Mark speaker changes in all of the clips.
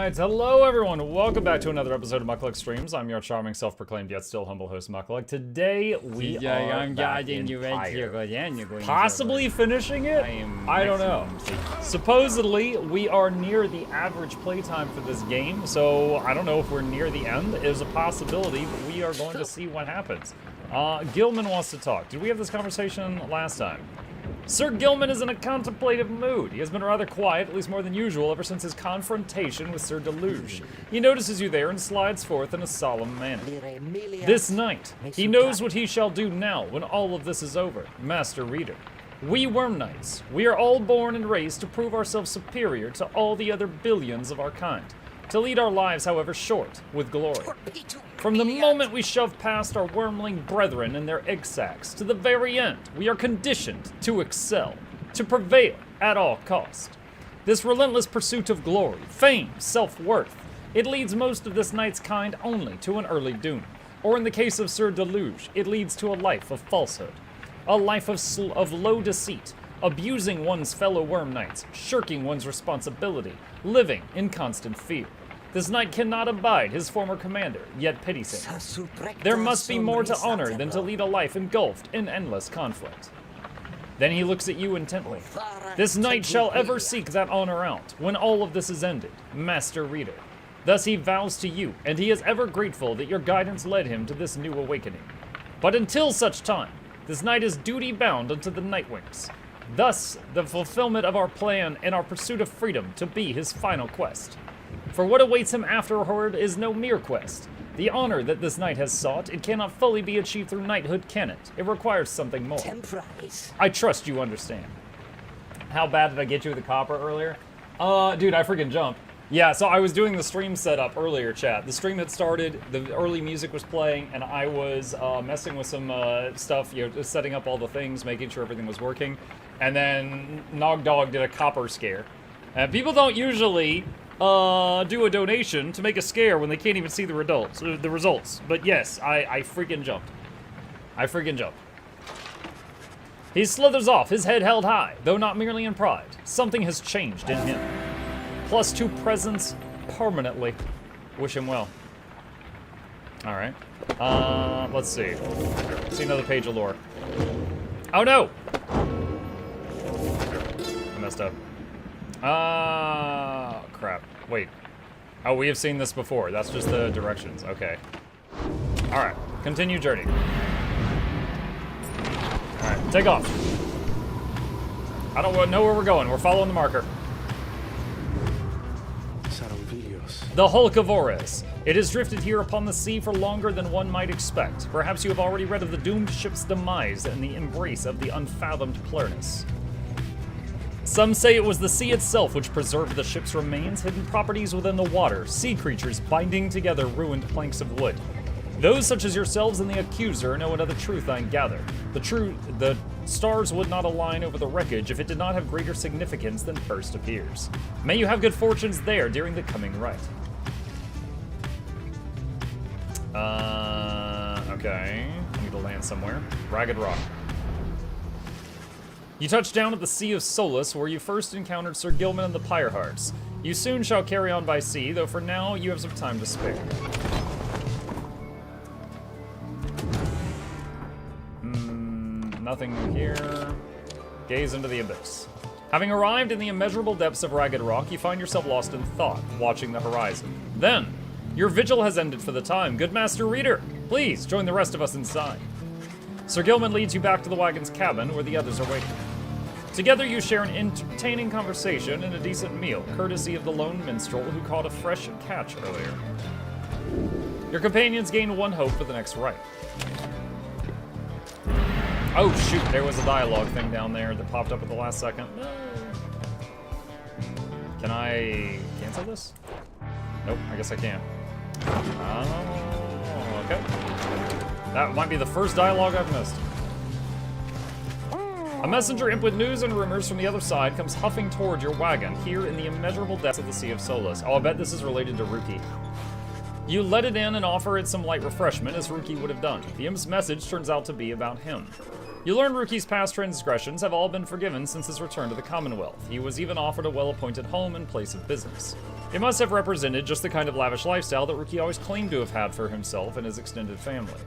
Speaker 1: Alright, hello everyone, welcome back to another episode of Mukluk Streams. I'm your charming, self-proclaimed, yet still humble host, Mukluk. Today, we are back in Pyre. Possibly finishing it? I don't know. Supposedly, we are near the average playtime for this game, so I don't know if we're near the end. There's a possibility, but we are going to see what happens. Gilman wants to talk. Did we have this conversation last time? Sir Gilman is in a contemplative mood. He has been rather quiet, at least more than usual, ever since his confrontation with Sir Deluge. He notices you there and slides forth in a solemn manner. This night, he knows what he shall do now when all of this is over. Master Reader. We Worm Knights, we are all born and raised to prove ourselves superior to all the other billions of our kind. To lead our lives, however short, with glory. From the moment we shove past our wormling brethren and their egg sacs, to the very end, we are conditioned to excel, to prevail at all cost. This relentless pursuit of glory, fame, self-worth, it leads most of this knight's kind only to an early doom. Or in the case of Sir Deluge, it leads to a life of falsehood. A life of low deceit, abusing one's fellow worm knights, shirking one's responsibility, living in constant fear. This knight cannot abide his former commander, yet pities him. There must be more to honor than to lead a life engulfed in endless conflict. Then he looks at you intently. This knight shall ever seek that honor out, when all of this is ended, Master Reader. Thus he vows to you, and he is ever grateful that your guidance led him to this new awakening. But until such time, this knight is duty-bound unto the Nightwings. Thus, the fulfillment of our plan and our pursuit of freedom to be his final quest. For what awaits him afterward is no mere quest. The honor that this knight has sought, it cannot fully be achieved through knighthood, can it? It requires something more. I trust you understand. How bad did I get you with the copper earlier? Dude, I freaking jumped. Yeah, so I was doing the stream setup earlier, chat. The stream had started, the early music was playing, and I was messing with some stuff, you know, just setting up all the things, making sure everything was working. And then Nogdog did a copper scare. And people don't usually do a donation to make a scare when they can't even see the results. But yes, I freaking jumped. I freaking jumped. He slithers off, his head held high, though not merely in pride. Something has changed in him. +2 presence permanently. Wish him well. Alright. Let's see. See another page of lore. Oh no! I messed up. Crap. Wait. Oh, we have seen this before. That's just the directions. Okay. Alright. Continue journey. Alright, take off. I don't know where we're going. We're following the marker. The Hulk of Ores. It has drifted here upon the sea for longer than one might expect. Perhaps you have already read of the doomed ship's demise and the embrace of the unfathomed Plurnus. Some say it was the sea itself which preserved the ship's remains, hidden properties within the water, sea creatures binding together ruined planks of wood. Those such as yourselves and the accuser know another truth I gather. The stars would not align over the wreckage if it did not have greater significance than first appears. May you have good fortunes there during the coming rite. Okay. I need to land somewhere. Ragged Rock. You touch down at the Sea of Solace, where you first encountered Sir Gilman and the Pyre Hearts. You soon shall carry on by sea, though for now you have some time to spare. Nothing here. Gaze into the abyss. Having arrived in the immeasurable depths of Ragged Rock, you find yourself lost in thought, watching the horizon. Then, your vigil has ended for the time. Good Master Reader, please join the rest of us inside. Sir Gilman leads you back to the wagon's cabin, where the others are waiting. Together you share an entertaining conversation and a decent meal, courtesy of the lone minstrel who caught a fresh catch earlier. Your companions gain one hope for the next rite. Oh shoot, there was a dialogue thing down there that popped up at the last second. Can I cancel this? Nope, I guess I can't. Oh, okay. That might be the first dialogue I've missed. A messenger imp with news and rumors from the other side comes huffing toward your wagon, here in the immeasurable depths of the Sea of Solace. Oh, I bet this is related to Ruki. You let it in and offer it some light refreshment, as Ruki would have done. The imp's message turns out to be about him. You learn Ruki's past transgressions have all been forgiven since his return to the Commonwealth. He was even offered a well-appointed home and place of business. It must have represented just the kind of lavish lifestyle that Ruki always claimed to have had for himself and his extended family.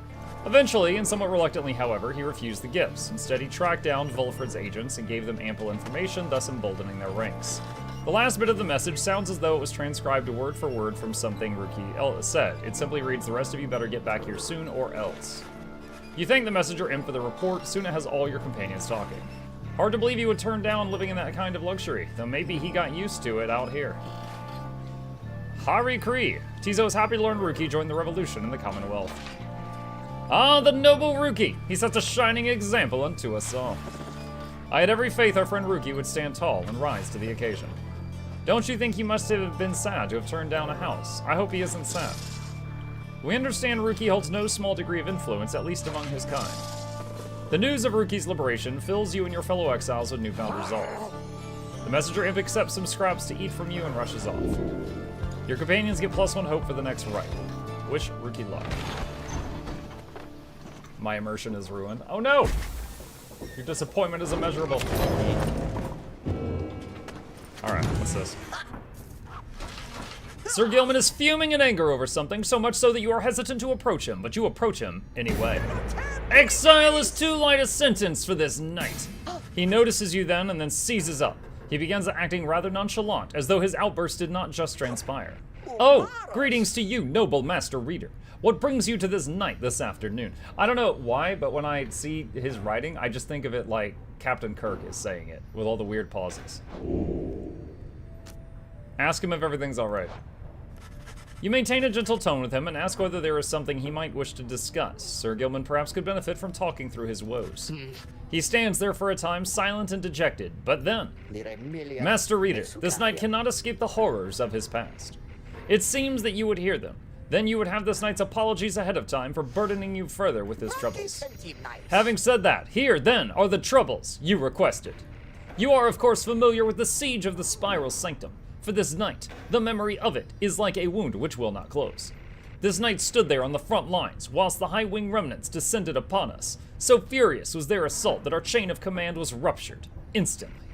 Speaker 1: Eventually, and somewhat reluctantly however, he refused the gifts. Instead, he tracked down Volfred's agents and gave them ample information, thus emboldening their ranks. The last bit of the message sounds as though it was transcribed word for word from something Ruki said. It simply reads, "The rest of you better get back here soon or else." You thank the messenger imp for the report, soon it has all your companions talking. Hard to believe he would turn down living in that kind of luxury, though maybe he got used to it out here. Hari Kree. Tizo is happy to learn Ruki joined the revolution in the Commonwealth. Ah, the noble Ruki! He sets a shining example unto us all. I had every faith our friend Ruki would stand tall and rise to the occasion. Don't you think he must have been sad to have turned down a house? I hope he isn't sad. We understand Ruki holds no small degree of influence, at least among his kind. The news of Ruki's liberation fills you and your fellow exiles with newfound resolve. The messenger imp accepts some scraps to eat from you and rushes off. Your companions get +1 hope for the next rite. Wish Ruki luck. My immersion is ruined. Oh no! Your disappointment is immeasurable. Alright, what's this? Sir Gilman is fuming in anger over something, so much so that you are hesitant to approach him, but you approach him anyway. Exile is too light a sentence for this night. He notices you then and then seizes up. He begins acting rather nonchalant, as though his outburst did not just transpire. Oh, greetings to you, noble master reader. What brings you to this night this afternoon? I don't know why, but when I see his writing, I just think of it like Captain Kirk is saying it, with all the weird pauses. Ask him if everything's alright. You maintain a gentle tone with him and ask whether there is something he might wish to discuss. Sir Gilman perhaps could benefit from talking through his woes. He stands there for a time, silent and dejected, but then... Master Reader, this knight cannot escape the horrors of his past. It seems that you would hear them. Then you would have this knight's apologies ahead of time for burdening you further with his troubles. Having said that, here, then, are the troubles you requested. You are, of course, familiar with the siege of the Spiral Sanctum. For this night, the memory of it is like a wound which will not close. This knight stood there on the front lines, whilst the high-wing remnants descended upon us. So furious was their assault that our chain of command was ruptured, instantly.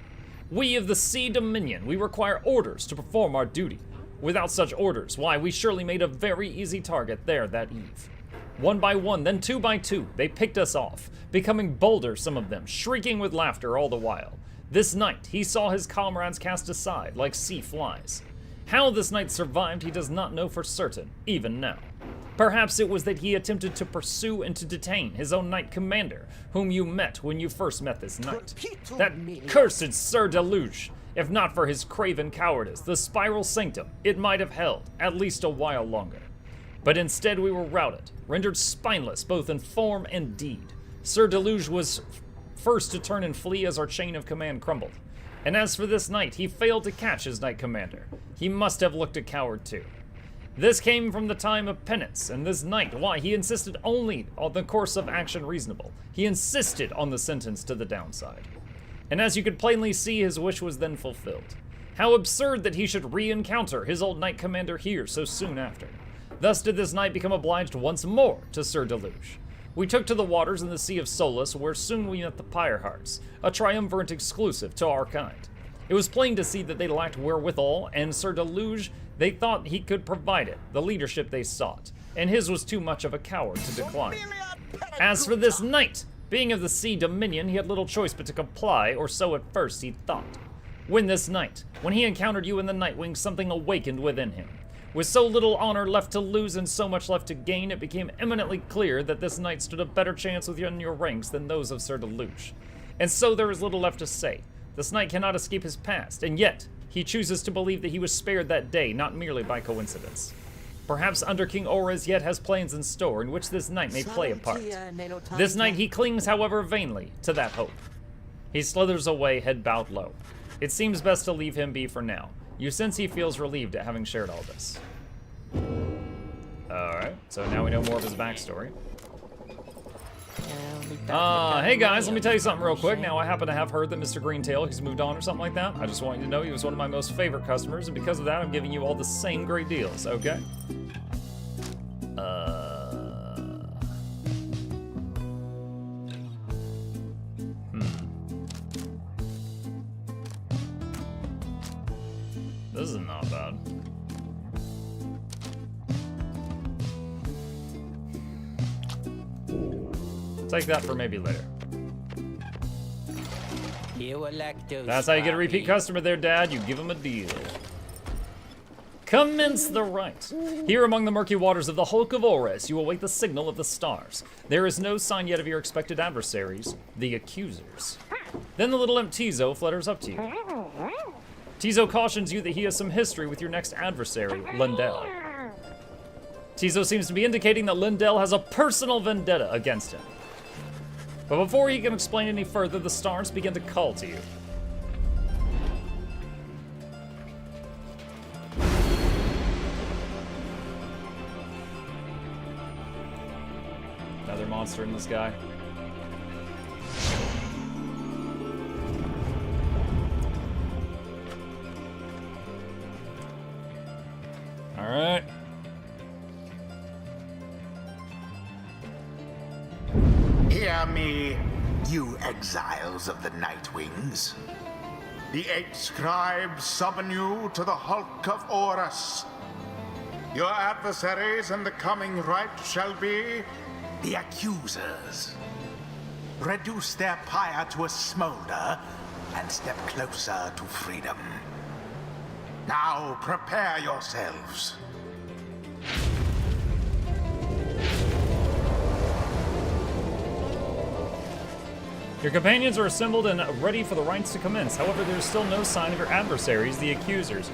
Speaker 1: We of the Sea Dominion, we require orders to perform our duty. Without such orders, why, we surely made a very easy target there that eve. 1 by 1, then 2 by 2, they picked us off, becoming bolder, some of them, shrieking with laughter all the while. This night, he saw his comrades cast aside like sea flies. How this knight survived, he does not know for certain, even now. Perhaps it was that he attempted to pursue and to detain his own knight commander, whom you met when you first met this knight. That cursed Sir Deluge. If not for his craven cowardice, the Spiral Sanctum, it might have held, at least a while longer. But instead we were routed, rendered spineless both in form and deed. Sir Deluge was first to turn and flee as our chain of command crumbled. And as for this knight, he failed to catch his knight commander. He must have looked a coward too. This came from the time of penance, and this knight, why, he insisted only on the course of action reasonable. He insisted on the sentence to the downside. And as you could plainly see, his wish was then fulfilled. How absurd that he should re-encounter his old knight commander here so soon after. Thus did this knight become obliged once more to Sir Deluge. We took to the waters in the Sea of Solace, where soon we met the Pyre Hearts, a triumvirate exclusive to our kind. It was plain to see that they lacked wherewithal, and Sir Deluge, they thought he could provide it, the leadership they sought, and his was too much of a coward to decline. As for this knight, being of the Sea Dominion, he had little choice but to comply, or so at first he thought. When this night, when he encountered you in the Nightwing, something awakened within him. With so little honor left to lose and so much left to gain, it became eminently clear that this knight stood a better chance within your ranks than those of Sir Deluge. And so there is little left to say. This knight cannot escape his past, and yet he chooses to believe that he was spared that day, not merely by coincidence. Perhaps Under King Orez yet has plans in store in which this knight may play a part. This night he clings, however, vainly to that hope. He slithers away, head bowed low. It seems best to leave him be for now. You sense he feels relieved at having shared all this. Alright, so now we know more of his backstory. Hey guys, let me tell you something real quick. Now, I happen to have heard that Mr. Greentail, he's moved on or something like that. I just want you to know he was one of my most favorite customers, and because of that, I'm giving you all the same great deals, okay? Take that for maybe later. That's how you get a repeat customer there, Dad. You give him a deal. Commence the rite. Here among the murky waters of the Hulk of Ores, you await the signal of the stars. There is no sign yet of your expected adversaries, the accusers. Then the little imp Tizo flutters up to you. Tizo cautions you that he has some history with your next adversary, Lindell. Tizo seems to be indicating that Lindell has a personal vendetta against him. But before he can explain any further, the stars begin to call to you. Another monster in the sky. All right.
Speaker 2: Hear me, you exiles of the Nightwings. The 8 scribes summon you to the Hulk of Ores. Your adversaries in the coming rite shall be the accusers. Reduce their pyre to a smolder and step closer to freedom. Now prepare yourselves.
Speaker 1: Your companions are assembled and ready for the rites to commence. However, there's still no sign of your adversaries, the accusers.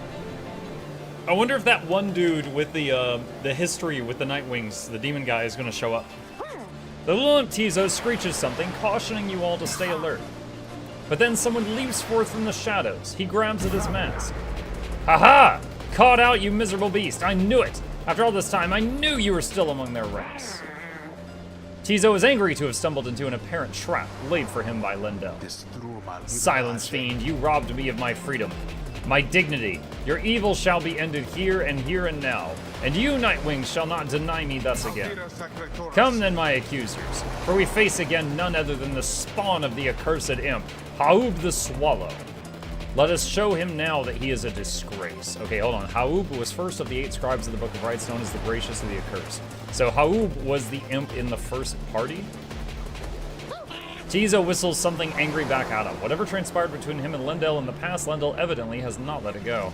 Speaker 1: I wonder if that one dude with the history with the Nightwings, the demon guy, is going to show up. The little imp Tizo screeches something, cautioning you all to stay alert. But then someone leaps forth from the shadows. He grabs at his mask. Ha-ha! Caught out, you miserable beast! I knew it! After all this time, I knew you were still among their ranks. Tizo is angry to have stumbled into an apparent trap laid for him by Lindell. Silence, fiend, you robbed me of my freedom, my dignity. Your evil shall be ended here and now, and you, Nightwing, shall not deny me thus again. Come then, my accusers, for we face again none other than the spawn of the accursed imp, Haub the Swallow. Let us show him now that he is a disgrace. Okay, hold on. Haub was first of the 8 scribes of the Book of Rites, known as the Gracious of the Accursed. So Haub was the imp in the first party? Tizo whistles something angry back at him. Whatever transpired between him and Lindell in the past, Lindell evidently has not let it go.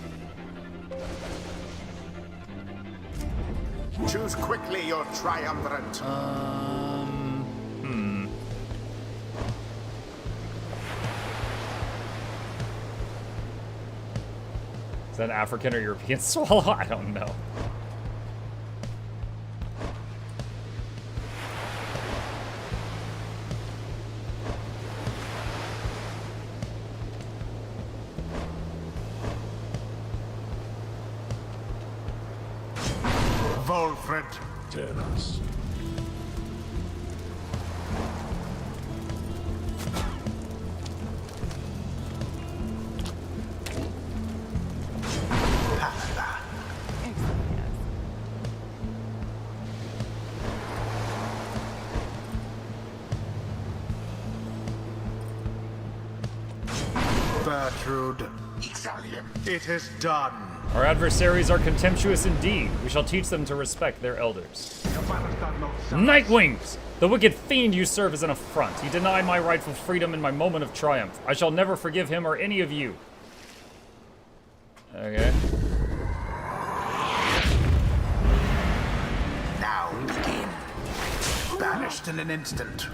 Speaker 2: Choose quickly your triumvirate.
Speaker 1: Is that African or European swallow? I don't know.
Speaker 2: Volfred.
Speaker 3: Tennis.
Speaker 2: Gertrude, it is done.
Speaker 1: Our adversaries are contemptuous indeed. We shall teach them to respect their elders. Nightwings! The wicked fiend you serve is an affront. He denied my rightful freedom in my moment of triumph. I shall never forgive him or any of you. Okay.
Speaker 2: Now begin. Banished in an instant.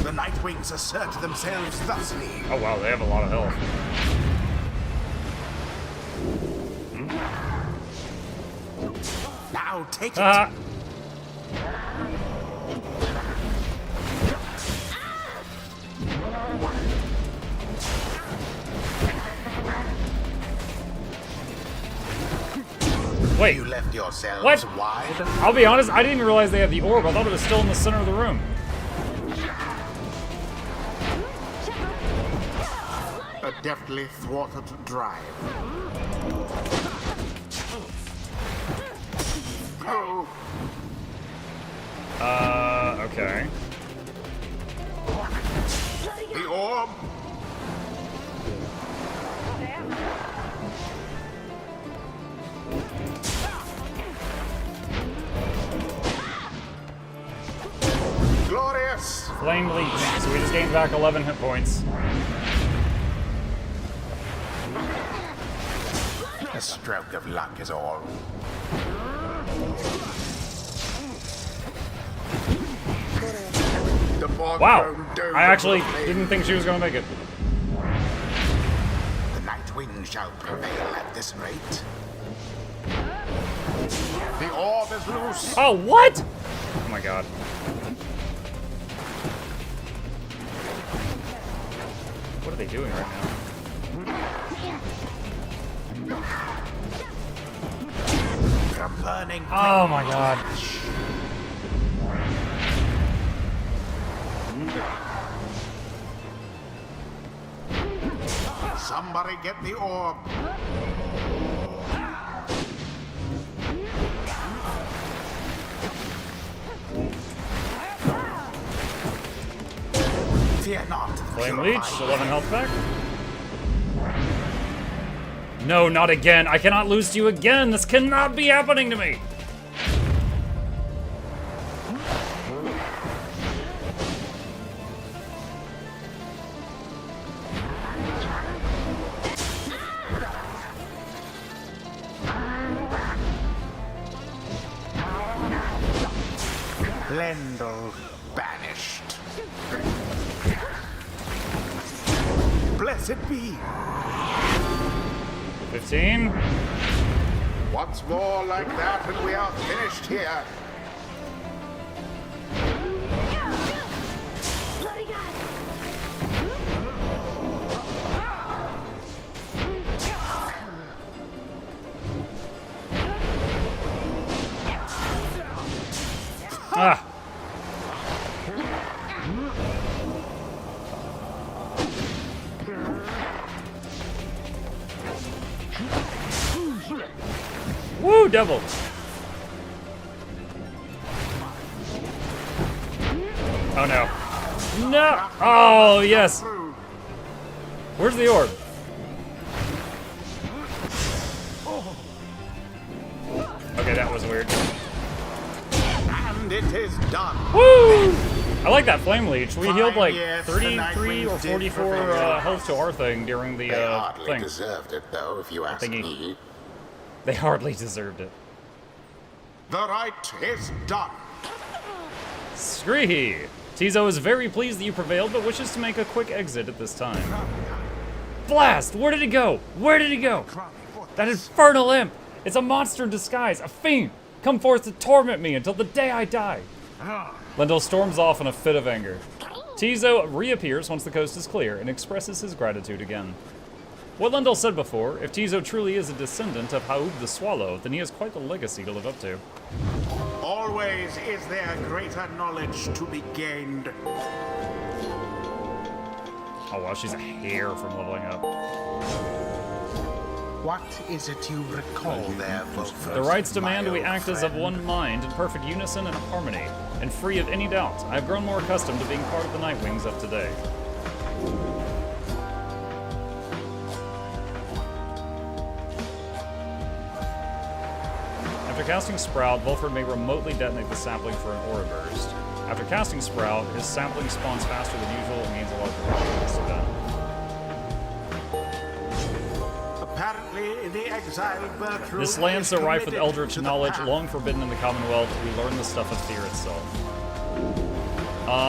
Speaker 2: The Nightwings assert themselves thusly.
Speaker 1: Oh wow, they have a lot of health.
Speaker 2: Now take it.
Speaker 1: Wait.
Speaker 2: You left yourselves
Speaker 1: What?
Speaker 2: wide.
Speaker 1: I'll be honest, I didn't realize they had the orb. I thought it was still in the center of the room.
Speaker 2: A deftly thwarted drive. Oh.
Speaker 1: Okay.
Speaker 2: The orb. us.
Speaker 1: Flame Leech. So we just gained back 11 hit points.
Speaker 2: A stroke of luck is all.
Speaker 1: Wow! I actually didn't think she was going to make it.
Speaker 2: The night wing shall prevail at this rate. The orb is loose.
Speaker 1: Oh, what? Oh my god. What are they doing right now?
Speaker 2: From burning.
Speaker 1: Oh my god.
Speaker 2: Somebody get the orb. Fear not.
Speaker 1: Flame Leech, 11 health back. No, not again. I cannot lose to you again. This cannot be happening to me.
Speaker 2: Lendl banished. Blessed be.
Speaker 1: 15.
Speaker 2: Once more like that, and we are finished here.
Speaker 1: Ah. Woo, devil. Oh no. No. Oh, yes. Where's the orb? Okay, that was weird.
Speaker 2: And it is done.
Speaker 1: Woo! I like that Flame Leech. We healed like
Speaker 2: Yes, the
Speaker 1: 33 or
Speaker 2: Nightwing did
Speaker 1: 44
Speaker 2: prevail.
Speaker 1: health to our thing during the
Speaker 2: They hardly
Speaker 1: thing.
Speaker 2: deserved it, though, if you ask
Speaker 1: Thingy.
Speaker 2: me.
Speaker 1: They hardly deserved it.
Speaker 2: The rite is done.
Speaker 1: Scree! Tizo is very pleased that you prevailed, but wishes to make a quick exit at this time. Blast! Where did it go? Where did it go? That infernal imp! It's a monster in disguise, a fiend! Come forth to torment me until the day I die! Lendl storms off in a fit of anger. Tizo reappears once the coast is clear and expresses his gratitude again. What Lendl said before, if Tizo truly is a descendant of Haub the Swallow, then he has quite the legacy to live up to.
Speaker 2: Always is there greater knowledge to be gained.
Speaker 1: Oh wow, she's a hair from leveling up.
Speaker 2: What is it you recall there,
Speaker 1: The rites demand we act as of one mind, in perfect unison and harmony, and free of any doubt. I have grown more accustomed to being part of the Nightwings of today. After casting Sprout, Volford may remotely detonate the sapling for an aura burst. After casting Sprout, his sapling spawns faster than usual and gains a larger resistance to that.
Speaker 2: Apparently, the exiled Bertrude
Speaker 1: This land
Speaker 2: is
Speaker 1: so rife with
Speaker 2: committed
Speaker 1: eldritch
Speaker 2: to the
Speaker 1: knowledge,
Speaker 2: path.
Speaker 1: long forbidden in the Commonwealth, we learn the stuff of fear itself.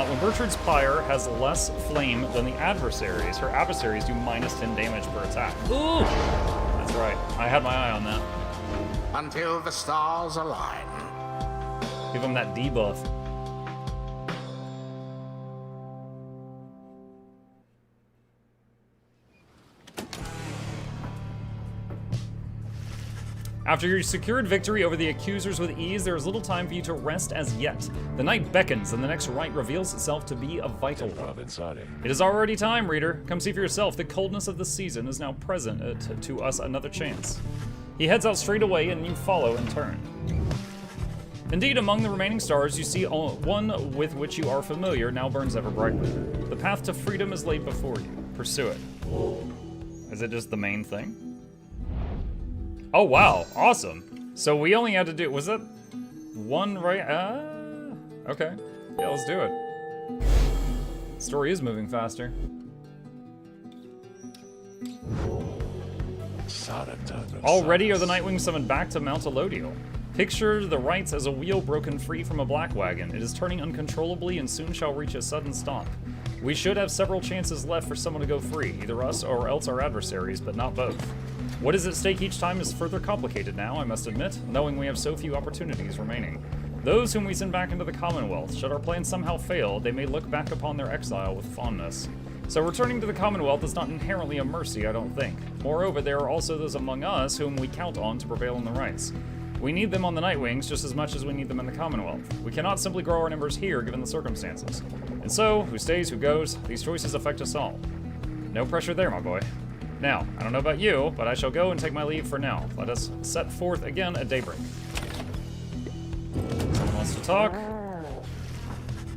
Speaker 1: When Bertrude's Pyre has less flame than the adversaries, her adversaries do minus 10 damage per attack. Ooh! That's right. I had my eye on that.
Speaker 2: Until the stars align.
Speaker 1: Give him that debuff. After your secured victory over the accusers with ease, there is little time for you to rest as yet. The night beckons, and the next rite reveals itself to be a vital one. It is already time, reader. Come see for yourself. The coldness of the season is now present to us another chance. He heads out straight away, and you follow in turn. Indeed, among the remaining stars, you see one with which you are familiar now burns ever brightly. The path to freedom is laid before you. Pursue it. Is it just the main thing? Oh wow, awesome. So we only had to do, was that one right? Okay, yeah, let's do it. Story is moving faster. Already are the Nightwings summoned back to Mount Elodial. Picture the Rites as a wheel broken free from a black wagon. It is turning uncontrollably and soon shall reach a sudden stop. We should have several chances left for someone to go free, either us or else our adversaries, but not both. What is at stake each time is further complicated now, I must admit, knowing we have so few opportunities remaining. Those whom we send back into the Commonwealth, should our plan somehow fail, they may look back upon their exile with fondness. So returning to the Commonwealth is not inherently a mercy, I don't think. Moreover, there are also those among us whom we count on to prevail in the Rites. We need them on the Nightwings just as much as we need them in the Commonwealth. We cannot simply grow our numbers here given the circumstances. And so, who stays, who goes, these choices affect us all. No pressure there, my boy. Now, I don't know about you, but I shall go and take my leave for now. Let us set forth again at daybreak. Someone wants to talk.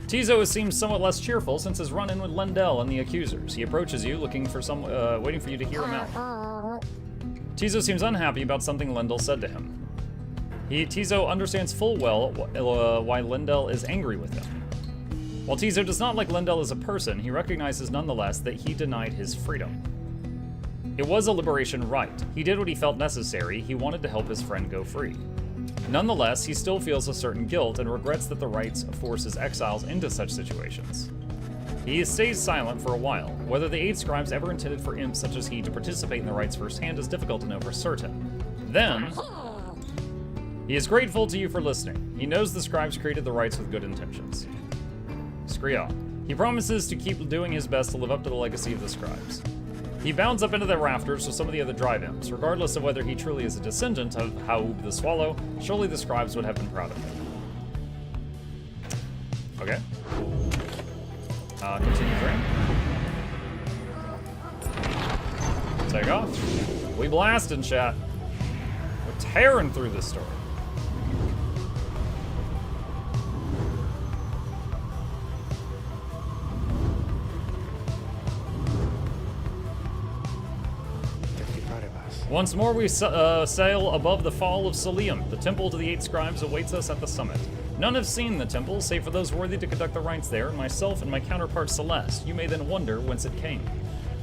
Speaker 1: Tizo seems somewhat less cheerful since his run-in with Lendell and the accusers. He approaches you, looking for waiting for you to hear him out. Tizo seems unhappy about something Lendell said to him. Tizo understands full well why Lendell is angry with him. While Tizo does not like Lendell as a person, he recognizes nonetheless that he denied his freedom. It was a liberation rite. He did what he felt necessary. He wanted to help his friend go free. Nonetheless, he still feels a certain guilt and regrets that the rites forces exiles into such situations. He stays silent for a while. Whether the 8 scribes ever intended for imps such as he to participate in the rites firsthand is difficult to know for certain. Then, he is grateful to you for listening. He knows the scribes created the rites with good intentions. Skria. He promises to keep doing his best to live up to the legacy of the scribes. He bounds up into the rafters with some of the other drive imps. Regardless of whether he truly is a descendant of Haub the Swallow, surely the scribes would have been proud of him. Okay. Continue frame. Take off. We blasting, chat. We're tearing through this story. Once more we sail above the fall of Salium. The temple to the 8 scribes awaits us at the summit. None have seen the temple, save for those worthy to conduct the rites there, myself and my counterpart Celeste. You may then wonder whence it came.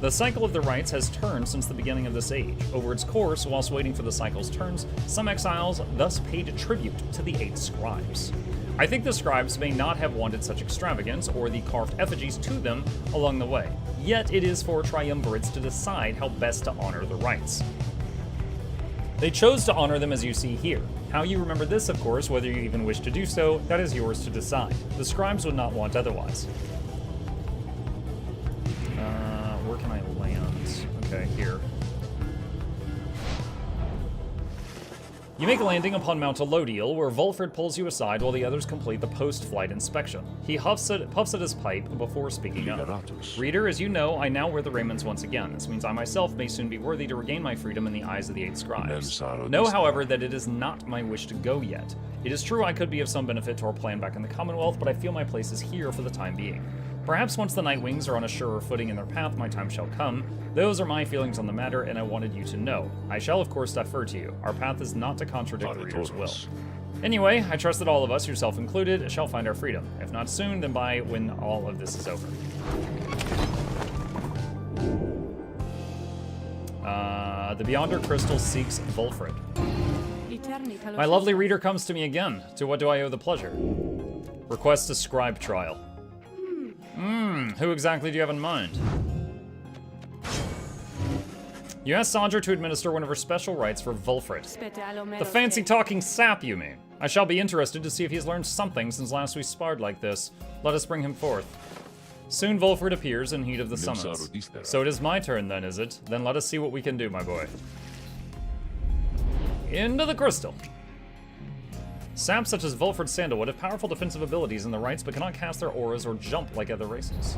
Speaker 1: The cycle of the rites has turned since the beginning of this age. Over its course, whilst waiting for the cycle's turns, some exiles thus paid tribute to the 8 scribes. I think the scribes may not have wanted such extravagance or the carved effigies to them along the way. Yet it is for triumvirates to decide how best to honor the rites. They chose to honor them as you see here. How you remember this, of course, whether you even wish to do so, that is yours to decide. The scribes would not want otherwise. Where can I land? Okay, here. You make a landing upon Mount Elodial, where Volfred pulls you aside while the others complete the post-flight inspection. He puffs at his pipe before speaking up. Reader, as you know, I now wear the raiments once again. This means I myself may soon be worthy to regain my freedom in the eyes of the 8 scribes. Know, however, that it is not my wish to go yet. It is true I could be of some benefit to our plan back in the Commonwealth, but I feel my place is here for the time being. Perhaps once the Nightwings are on a surer footing in their path, my time shall come. Those are my feelings on the matter, and I wanted you to know. I shall, of course, defer to you. Our path is not to contradict the reader's will. Anyway, I trust that all of us, yourself included, shall find our freedom. If not soon, then by when all of this is over. The Beyonder Crystal seeks Volfred. My lovely reader comes to me again. To what do I owe the pleasure? Request a scribe trial. Who exactly do you have in mind? You asked Sandra to administer one of her special rites for Volfred. The fancy talking sap, you mean? I shall be interested to see if he's learned something since last we sparred like this. Let us bring him forth. Soon Volfred appears in heat of the summons. So it is my turn then, is it? Then let us see what we can do, my boy. Into the crystal. Saps such as Volfred Sandalwood have powerful defensive abilities in the rites, but cannot cast their auras or jump like other races.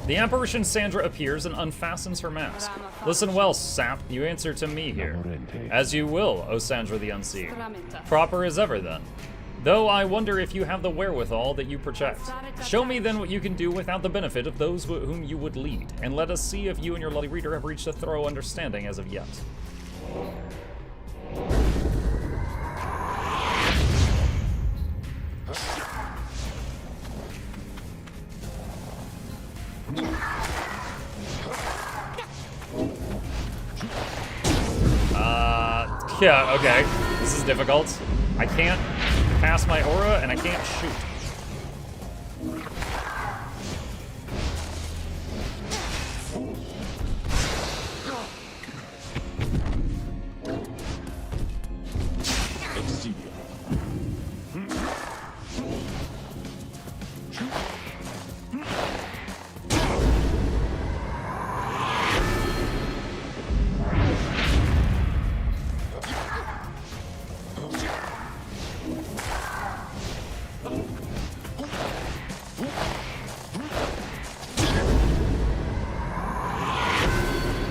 Speaker 1: The apparition Sandra appears and unfastens her mask. Listen well, Sap, you answer to me here. As you will, O Sandra the Unseen. Proper as ever, then. Though I wonder if you have the wherewithal that you project. Show me then what you can do without the benefit of those whom you would lead, and let us see if you and your lovely reader have reached a thorough understanding as of yet. Yeah, okay. This is difficult. I can't pass my aura, and I can't shoot.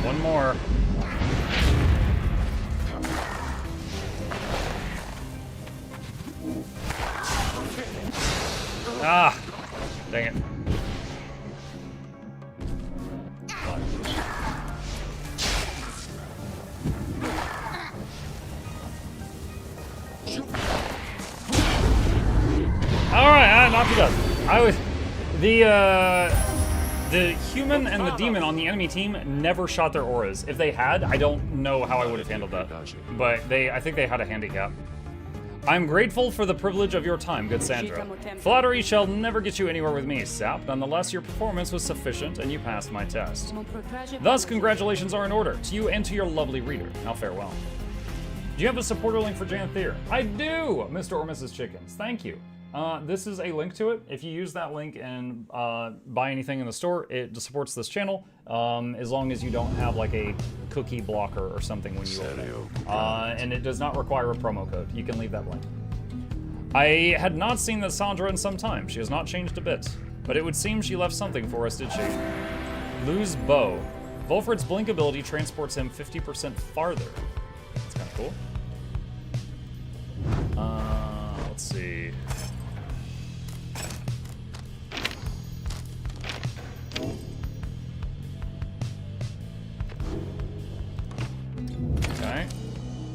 Speaker 1: One more. Ah! Dang it. Alright, not too bad. I was... The human and the demon on the enemy team never shot their auras. If they had, I don't know how I would have handled that. But I think they had a handicap. I'm grateful for the privilege of your time, good Sandra. Flattery shall never get you anywhere with me, Sap. Nonetheless, your performance was sufficient and you passed my test. Thus, congratulations are in order to you and to your lovely reader. Now farewell. Do you have a supporter link for Janthir? I do, Mr. or Mrs. Chickens. Thank you. This is a link to it. If you use that link and buy anything in the store, it supports this channel, as long as you don't have like a cookie blocker or something when you open it. And it does not require a promo code. You can leave that blank. I had not seen the Sandra in some time. She has not changed a bit. But it would seem she left something for us, did she? Lose bow. Volfred's blink ability transports him 50% farther. That's kind of cool. Let's see. Okay.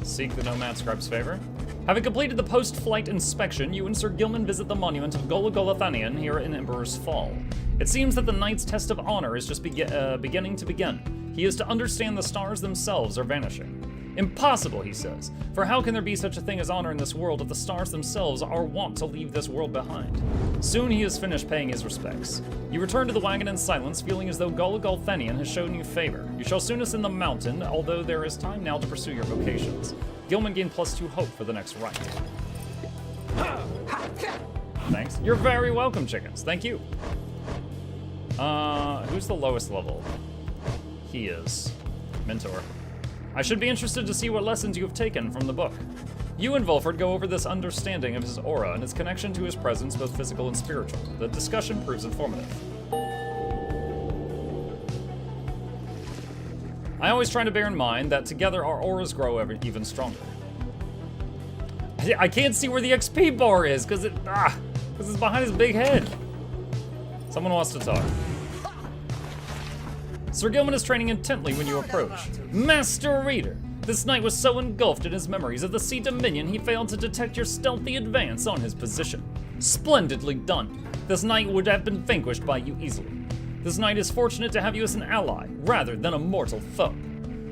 Speaker 1: Seek the Nomad Scribe's favor. Having completed the post-flight inspection, you and Sir Gilman visit the monument of Golagolathanian here in Emperor's Fall. It seems that the knight's test of honor is just beginning to begin. He is to understand the stars themselves are vanishing. Impossible, he says, for how can there be such a thing as honor in this world if the stars themselves are wont to leave this world behind? Soon he has finished paying his respects. You return to the wagon in silence, feeling as though Golagolthanian has shown you favor. You shall soon ascend the mountain, although there is time now to pursue your vocations. Gilman gained +2 hope for the next rite. Thanks. You're very welcome, chickens. Thank you. Who's the lowest level? He is. Mentor. I should be interested to see what lessons you have taken from the book. You and Volfred go over this understanding of his aura and its connection to his presence, both physical and spiritual. The discussion proves informative. I always try to bear in mind that together our auras grow even stronger. I can't see where the XP bar is because it's behind his big head. Someone wants to talk. Sir Gilman is training intently when you approach. Master Reader! This knight was so engulfed in his memories of the Sea Dominion he failed to detect your stealthy advance on his position. Splendidly done. This knight would have been vanquished by you easily. This knight is fortunate to have you as an ally, rather than a mortal foe.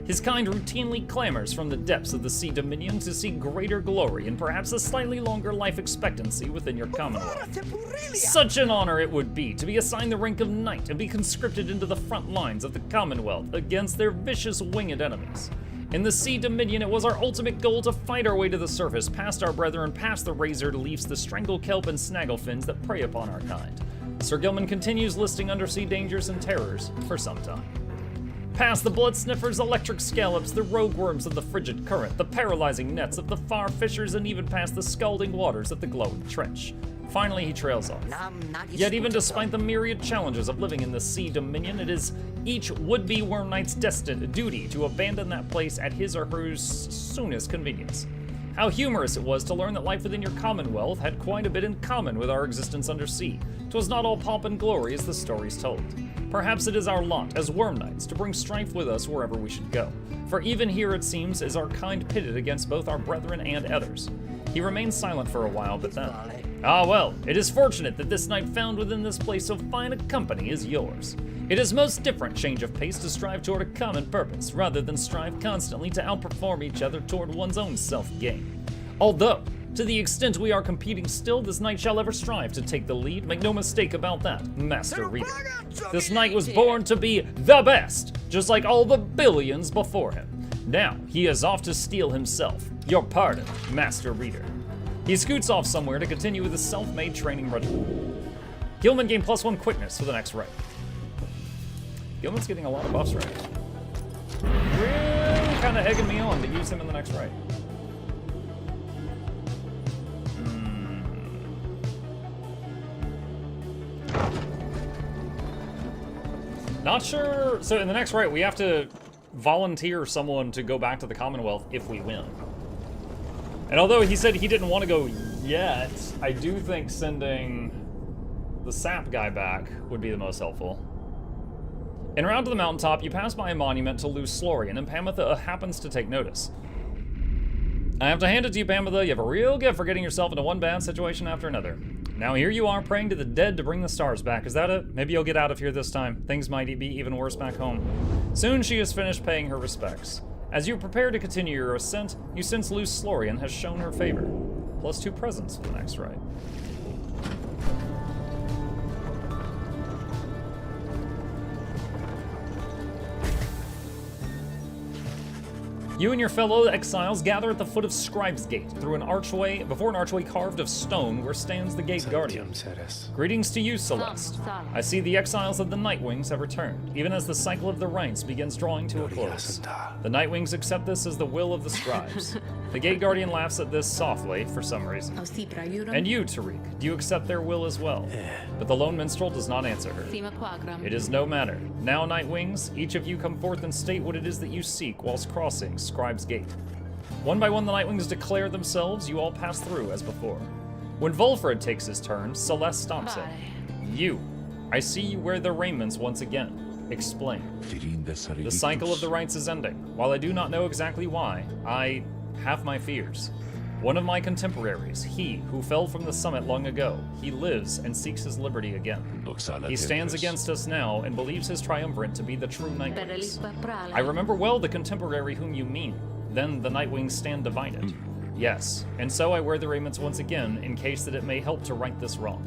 Speaker 1: His kind routinely clamors from the depths of the Sea Dominion to see greater glory and perhaps a slightly longer life expectancy within your Commonwealth. Such an honor it would be to be assigned the rank of knight and be conscripted into the front lines of the Commonwealth against their vicious winged enemies. In the Sea Dominion, it was our ultimate goal to fight our way to the surface, past our brethren, past the razor leafs, the strangle kelp and snagglefins that prey upon our kind. Sir Gilman continues listing undersea dangers and terrors for some time. Past the blood sniffers, electric scallops, the rogue worms of the frigid current, the paralyzing nets of the far fishers, and even past the scalding waters of the glowing trench. Finally, he trails off. Yet even despite the myriad challenges of living in the Sea Dominion, it is each would-be Worm Knight's destined duty to abandon that place at his or her soonest convenience. How humorous it was to learn that life within your Commonwealth had quite a bit in common with our existence under sea. 'Twas not all pomp and glory as the stories told. Perhaps it is our lot as Worm Knights to bring strife with us wherever we should go. For even here it seems is our kind pitted against both our brethren and others. He remained silent for a while, but then, Ah well, it is fortunate that this knight found within this place so fine a company is yours. It is most different change of pace to strive toward a common purpose, rather than strive constantly to outperform each other toward one's own self-gain. Although, to the extent we are competing still, this knight shall ever strive to take the lead. Make no mistake about that, Master Reader. This knight was born to be the best, just like all the billions before him. Now, he is off to steal himself. Your pardon, Master Reader. He scoots off somewhere to continue with his self-made training regimen. Gilman gained +1 quickness for the next rank. Gilman's getting a lot of buffs right now. Really kind of egging me on to use him in the next raid. Not sure. So in the next raid, we have to volunteer someone to go back to the Commonwealth if we win. And although he said he didn't want to go yet, I do think sending the sap guy back would be the most helpful. En route to the mountaintop, you pass by a monument to Luz Slorian, and Pamitha happens to take notice. I have to hand it to you, Pamitha. You have a real gift for getting yourself into one bad situation after another. Now here you are praying to the dead to bring the stars back. Is that it? Maybe you'll get out of here this time. Things might be even worse back home. Soon she has finished paying her respects. As you prepare to continue your ascent, you sense Luz Slorian has shown her favor. +2 presents for the next ride. You and your fellow exiles gather at the foot of Scribe's Gate before an archway carved of stone where stands the Gate Guardian. Greetings to you, Celeste. I see the exiles of the Nightwings have returned, even as the cycle of the rites begins drawing to a close. The Nightwings accept this as the will of the scribes. The Gate Guardian laughs at this softly for some reason. And you, Tariq, do you accept their will as well? But the lone minstrel does not answer her. It is no matter. Now, Nightwings, each of you come forth and state what it is that you seek whilst crossing Scribe's Gate. One by one, the Nightwings declare themselves. You all pass through as before. When Volfred takes his turn, Celeste stops him. You, I see you wear the raiments once again. Explain. The cycle of the rites is ending. While I do not know exactly why, I have my fears. One of my contemporaries, he who fell from the summit long ago, he lives and seeks his liberty again. He stands against us now and believes his triumvirate to be the true Nightwings. I remember well the contemporary whom you mean. Then the Nightwings stand divided. Yes, and so I wear the raiments once again in case that it may help to right this wrong.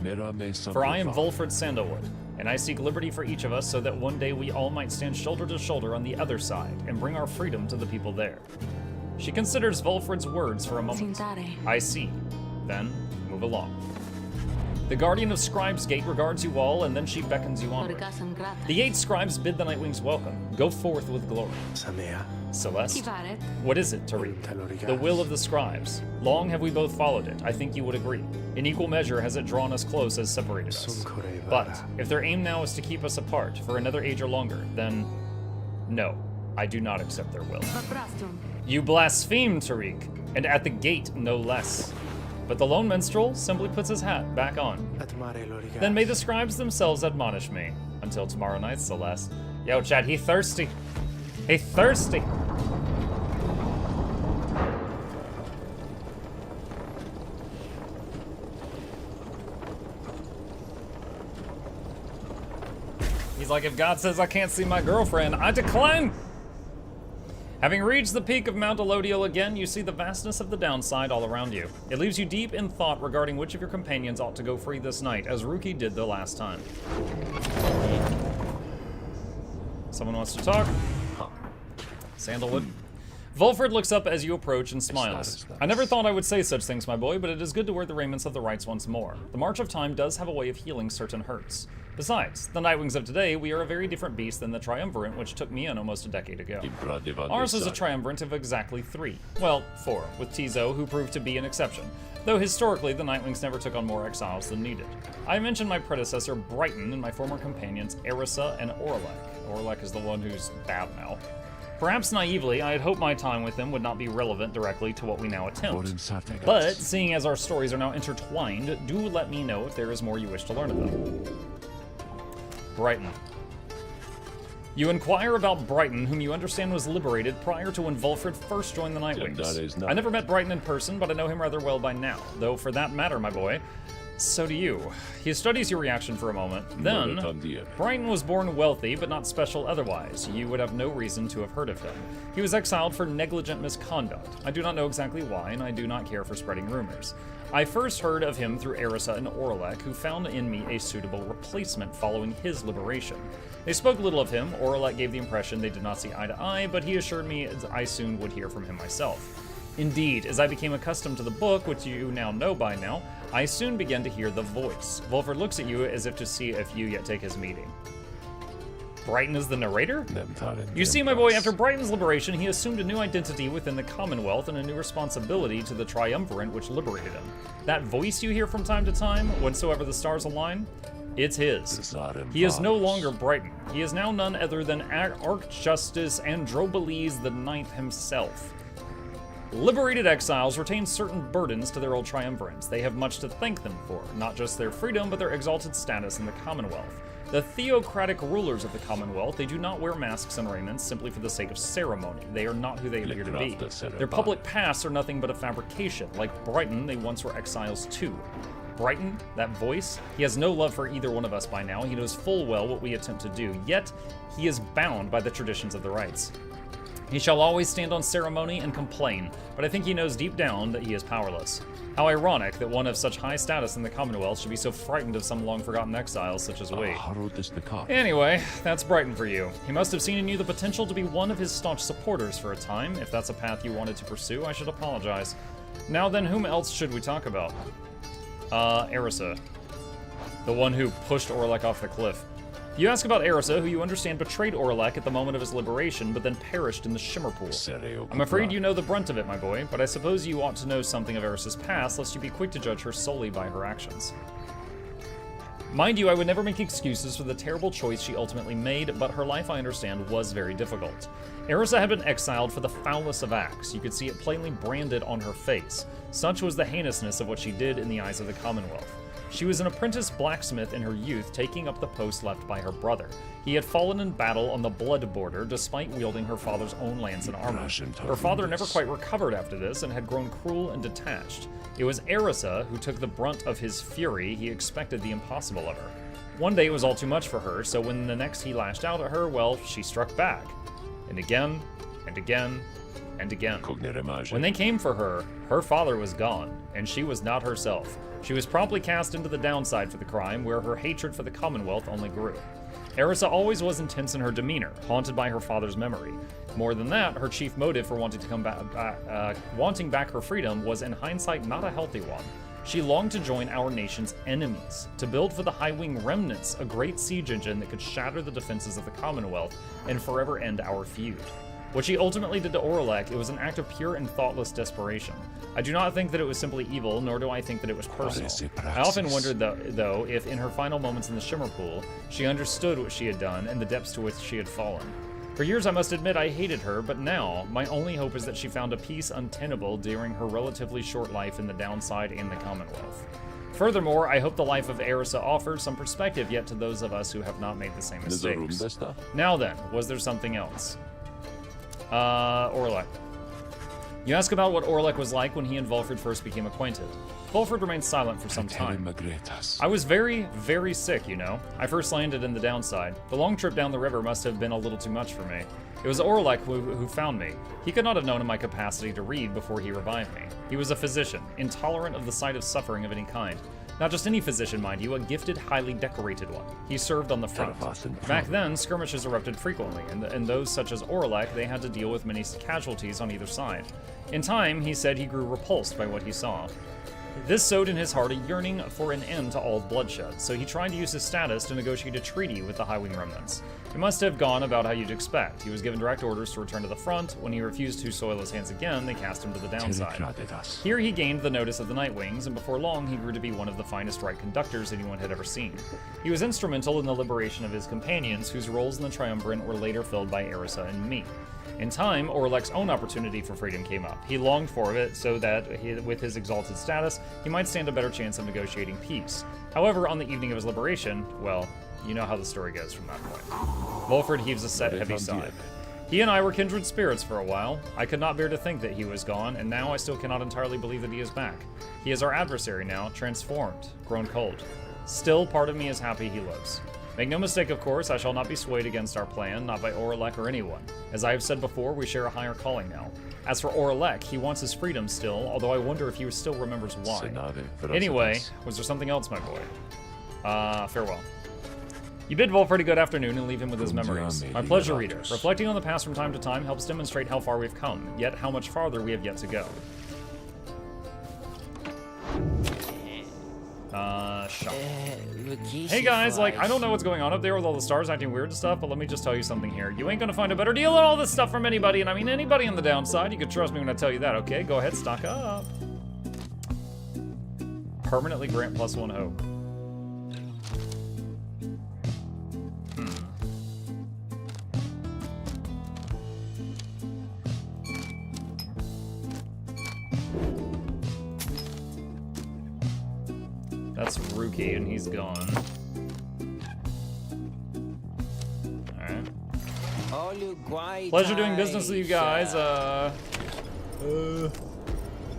Speaker 1: For I am Volfred Sandalwood, and I seek liberty for each of us so that one day we all might stand shoulder to shoulder on the other side and bring our freedom to the people there. She considers Volfred's words for a moment. I see. Then, move along. The Guardian of Scribe's Gate regards you all, and then she beckons you onward. The 8 scribes bid the Nightwings welcome. Go forth with glory. Celeste? What is it, Tariq? The will of the scribes. Long have we both followed it. I think you would agree. In equal measure has it drawn us close as separated us. But, if their aim now is to keep us apart for another age or longer, then no, I do not accept their will. You blaspheme, Tariq, and at the gate no less. But the lone minstrel simply puts his hat back on. Then may the scribes themselves admonish me. Until tomorrow night, Celeste. Yo, Chad, he thirsty. He thirsty. He's like, if God says I can't see my girlfriend, I decline. Having reached the peak of Mount Elodiel again, you see the vastness of the downside all around you. It leaves you deep in thought regarding which of your companions ought to go free this night, as Ruki did the last time. Someone wants to talk? Sandalwood. Volfred looks up as you approach and smiles. I never thought I would say such things, my boy, but it is good to wear the raiments of the rites once more. The march of time does have a way of healing certain hurts. Besides, the Nightwings of today, we are a very different beast than the Triumvirate, which took me in almost a decade ago. Ours is a Triumvirate of exactly 3. Well, 4, with Tizo, who proved to be an exception, though historically the Nightwings never took on more exiles than needed. I mentioned my predecessor, Brighton, and my former companions, Erisa and Orlek. Orlek is the one who's bad now. Perhaps naively, I had hoped my time with them would not be relevant directly to what we now attempt. But, seeing as our stories are now intertwined, do let me know if there is more you wish to learn of them. Brighton. You inquire about Brighton, whom you understand was liberated prior to when Volfred first joined the Nightwings. I never met Brighton in person, but I know him rather well by now. Though, for that matter, my boy, So do you. He studies your reaction for a moment. Then, Brighton was born wealthy, but not special otherwise. You would have no reason to have heard of him. He was exiled for negligent misconduct. I do not know exactly why, and I do not care for spreading rumors. I first heard of him through Erisa and Orlek, who found in me a suitable replacement following his liberation. They spoke little of him. Orlek gave the impression they did not see eye to eye, but he assured me I soon would hear from him myself. Indeed, as I became accustomed to the book, which you now know by now, I soon began to hear the voice. Volford looks at you as if to see if you yet take his meaning. Brighton is the narrator? You see, my boy, after Brighton's liberation, he assumed a new identity within the Commonwealth and a new responsibility to the Triumvirate which liberated him. That voice you hear from time to time, whensoever the stars align, it's his. He is no longer Brighton. He is now none other than Archjustice Androbeles the Ninth himself. Liberated exiles retain certain burdens to their old triumvirates. They have much to thank them for, not just their freedom, but their exalted status in the Commonwealth. The theocratic rulers of the Commonwealth, they do not wear masks and raiments simply for the sake of ceremony. They are not who they appear to be. Their public pasts are nothing but a fabrication. Like Brighton, they once were exiles too. Brighton, that voice, he has no love for either one of us by now. He knows full well what we attempt to do, yet he is bound by the traditions of the rites. He shall always stand on ceremony and complain, but I think he knows deep down that he is powerless. How ironic that one of such high status in the Commonwealth should be so frightened of some long-forgotten exiles such as we. Anyway, that's Brighton for you. He must have seen in you the potential to be one of his staunch supporters for a time. If that's a path you wanted to pursue, I should apologize. Now then, whom else should we talk about? Erisa. The one who pushed Orlek off the cliff. You ask about Erisa, who you understand betrayed Orlek at the moment of his liberation, but then perished in the Shimmer Pool. I'm afraid you know the brunt of it, my boy, but I suppose you ought to know something of Erisa's past, lest you be quick to judge her solely by her actions. Mind you, I would never make excuses for the terrible choice she ultimately made, but her life, I understand, was very difficult. Erisa had been exiled for the foulest of acts. You could see it plainly branded on her face. Such was the heinousness of what she did in the eyes of the Commonwealth. She was an apprentice blacksmith in her youth, taking up the post left by her brother. He had fallen in battle on the Blood Border, despite wielding her father's own lance and armor. Her father never quite recovered after this, and had grown cruel and detached. It was Erisa who took the brunt of his fury. He expected the impossible of her. One day it was all too much for her, so when the next he lashed out at her, well, she struck back. And again, and again, and again. When they came for her, her father was gone, and she was not herself. She was promptly cast into the downside for the crime, where her hatred for the Commonwealth only grew. Erisa always was intense in her demeanor, haunted by her father's memory. More than that, her chief motive for wanting to come back, wanting back her freedom was, in hindsight, not a healthy one. She longed to join our nation's enemies, to build for the High Wing remnants a great siege engine that could shatter the defenses of the Commonwealth and forever end our feud. What she ultimately did to Orlek, it was an act of pure and thoughtless desperation. I do not think that it was simply evil, nor do I think that it was personal. I often wondered, though, if in her final moments in the Shimmer Pool, she understood what she had done and the depths to which she had fallen. For years, I must admit, I hated her, but now, my only hope is that she found a peace untenable during her relatively short life in the downside and the Commonwealth. Furthermore, I hope the life of Erisa offers some perspective yet to those of us who have not made the same mistakes. Now then, was there something else? Orlek. You ask about what Orlek was like when he and Volford first became acquainted. Volford remained silent for some time. I was very, very sick, you know. I first landed in the downside. The long trip down the river must have been a little too much for me. It was Orlek who found me. He could not have known of my capacity to read before he revived me. He was a physician, intolerant of the sight of suffering of any kind. Not just any physician, mind you, a gifted, highly decorated one. He served on the front. Back then, skirmishes erupted frequently, and those such as Orlek, they had to deal with many casualties on either side. In time, he said he grew repulsed by what he saw. This sowed in his heart a yearning for an end to all bloodshed, so he tried to use his status to negotiate a treaty with the High Wing remnants. It must have gone about how you'd expect. He was given direct orders to return to the front. When he refused to soil his hands again, they cast him to the downside. Here he gained the notice of the Night Wings, and before long he grew to be one of the finest right conductors anyone had ever seen. He was instrumental in the liberation of his companions, whose roles in the Triumvirate were later filled by Erisa and me. In time, Orlek's own opportunity for freedom came up. He longed for it so that, with his exalted status, he might stand a better chance of negotiating peace. However, on the evening of his liberation, well, you know how the story goes from that point. Volford heaves a heavy sigh. He and I were kindred spirits for a while. I could not bear to think that he was gone, and now I still cannot entirely believe that he is back. He is our adversary now, transformed, grown cold. Still, part of me is happy he lives. Make no mistake, of course, I shall not be swayed against our plan, not by Oralek or anyone. As I have said before, we share a higher calling now. As for Oralek, he wants his freedom still, although I wonder if he still remembers why. Anyway, was there something else, my boy? Farewell. You bid Volfred a good afternoon and leave him with his memories. My pleasure, reader. Reflecting on the past from time to time helps demonstrate how far we've come, yet how much farther we have yet to go. Shop. Hey guys, like, I don't know what's going on up there with all the stars acting weird and stuff, but let me just tell you something here. You ain't gonna find a better deal on all this stuff from anybody, and I mean anybody on the downside. You can trust me when I tell you that, okay? Go ahead, stock up. Permanently grant +1 hope. That's Rookie, and he's gone. Alright. Pleasure doing business with you guys.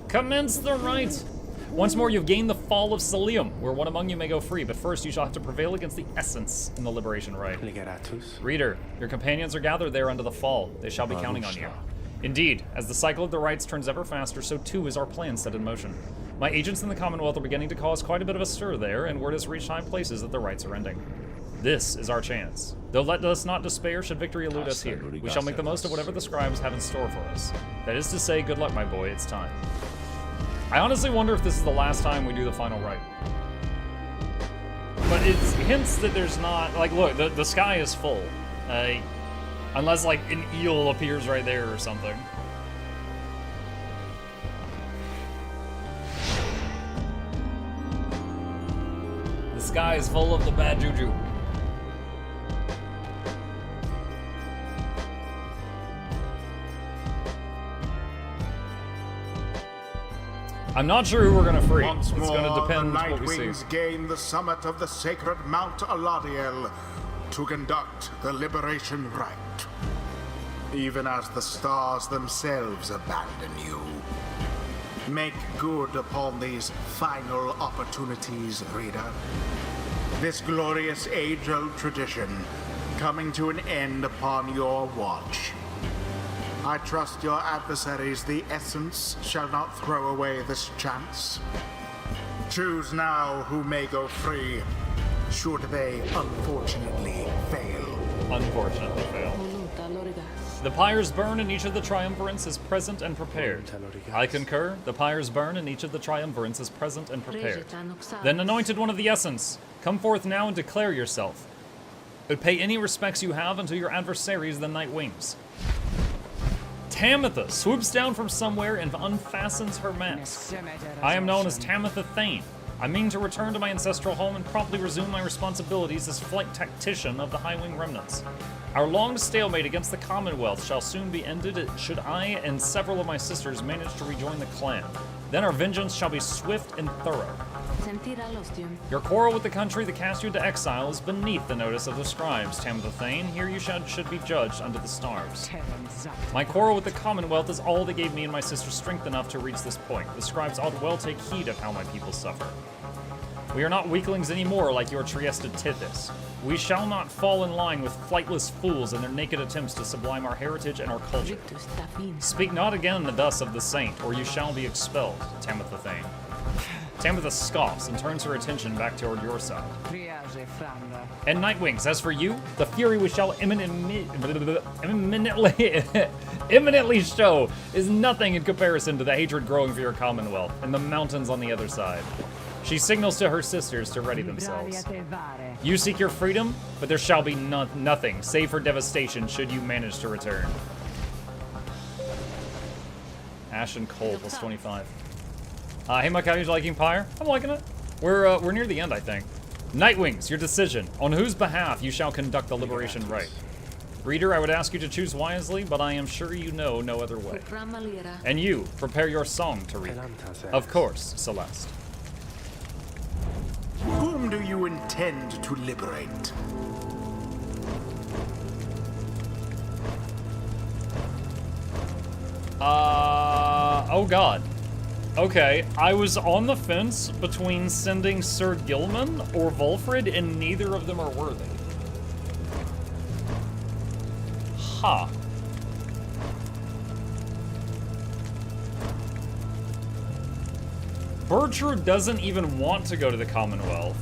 Speaker 1: Commence the rite. Once more, you've gained the fall of Selium, where one among you may go free, but first you shall have to prevail against the essence in the liberation rite. Reader, your companions are gathered there under the fall. They shall be counting on you. Indeed, as the cycle of the rites turns ever faster, so too is our plan set in motion. My agents in the Commonwealth are beginning to cause quite a bit of a stir there, and word has reached high places that the rites are ending. This is our chance. Though let us not despair should victory elude us here. We shall make the most of whatever the scribes have in store for us. That is to say, good luck, my boy, it's time. I honestly wonder if this is the last time we do the final rite. But it's hints that there's not, like, look, the sky is full. Unless, like, an eel appears right there or something. The sky is full of the bad juju. I'm not sure who we're gonna free. It's gonna depend what we see.
Speaker 2: The Nightwings gain the summit of the sacred Mount Aladiel to conduct the liberation rite. Even as the stars themselves abandon you. Make good upon these final opportunities, reader. This glorious age-old tradition coming to an end upon your watch. I trust your adversaries, the Essence, shall not throw away this chance. Choose now who may go free, should they unfortunately fail.
Speaker 1: Unfortunately fail. The pyres burn and each of the triumvirants is present and prepared. I concur. The pyres burn and each of the triumvirants is present and prepared. Then, anointed one of the Essence, come forth now and declare yourself. But pay any respects you have unto your adversaries, the Nightwings. Tamitha swoops down from somewhere and unfastens her mask. I am known as Tamitha Thane. I mean to return to my ancestral home and promptly resume my responsibilities as flight tactician of the Highwing Remnants. Our long stalemate against the Commonwealth shall soon be ended should I and several of my sisters manage to rejoin the clan. Then our vengeance shall be swift and thorough. Your quarrel with the country that cast you into exile is beneath the notice of the scribes, Tamitha Thane. Here you should be judged under the stars. My quarrel with the Commonwealth is all that gave me and my sister strength enough to reach this point. The scribes ought well take heed of how my people suffer. We are not weaklings anymore like your Trieste Tithys. We shall not fall in line with flightless fools in their naked attempts to sublime our heritage and our culture. Speak not again thus of the saint, or you shall be expelled, Tamitha Thane. Tamitha scoffs and turns her attention back toward your side. And Nightwings, as for you, the fury we shall imminently show is nothing in comparison to the hatred growing for your Commonwealth and the mountains on the other side. She signals to her sisters to ready themselves. You seek your freedom, but there shall be nothing, save for devastation, should you manage to return. Ash and Coal plus 25. Hey Mike, how are you liking Pyre? I'm liking it. We're near the end, I think. Nightwings, your decision. On whose behalf you shall conduct the liberation rite. Reader, I would ask you to choose wisely, but I am sure you know no other way. And you, prepare your song to read. Of course, Celeste.
Speaker 2: Whom do you intend to liberate?
Speaker 1: Oh god. Okay, I was on the fence between sending Sir Gilman or Volfred, and neither of them are worthy. Huh. Bertrude doesn't even want to go to the Commonwealth.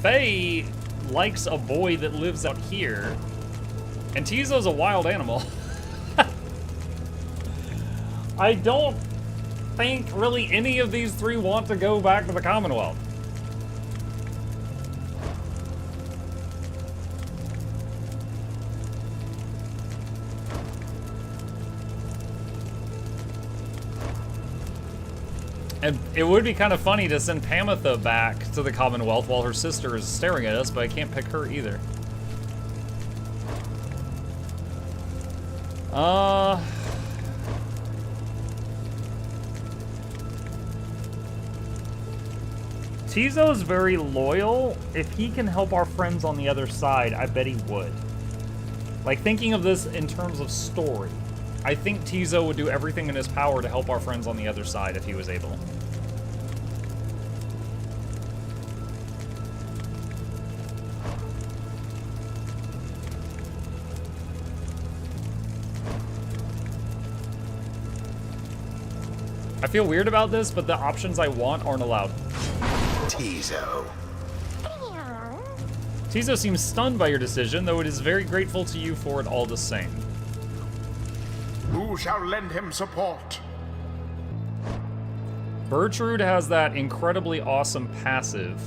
Speaker 1: Faye likes a boy that lives out here. And Tizo's a wild animal. I don't think really any of these three want to go back to the Commonwealth. And it would be kind of funny to send Pamitha back to the Commonwealth while her sister is staring at us, but I can't pick her either. Tizo's very loyal. If he can help our friends on the other side, I bet he would. Like, thinking of this in terms of story, I think Tizo would do everything in his power to help our friends on the other side if he was able. I feel weird about this, but the options I want aren't allowed.
Speaker 2: Tizo.
Speaker 1: Tizo seems stunned by your decision, though it is very grateful to you for it all the same.
Speaker 2: Who shall lend him support?
Speaker 1: Bertrude has that incredibly awesome passive,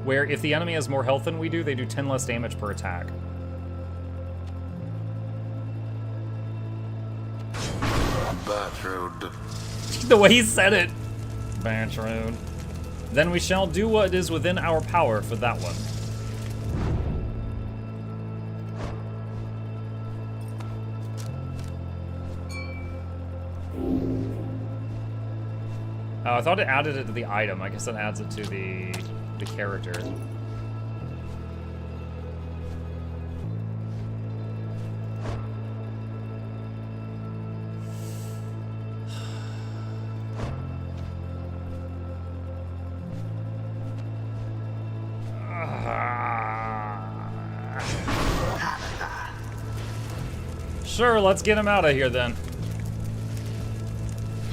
Speaker 1: where if the enemy has more health than we do, they do 10 less damage per attack.
Speaker 2: Bertrude.
Speaker 1: The way he said it. Bertrude. Then we shall do what is within our power for that one. Oh, I thought it added it to the item. I guess it adds it to the character. Sure, let's get him out of here then.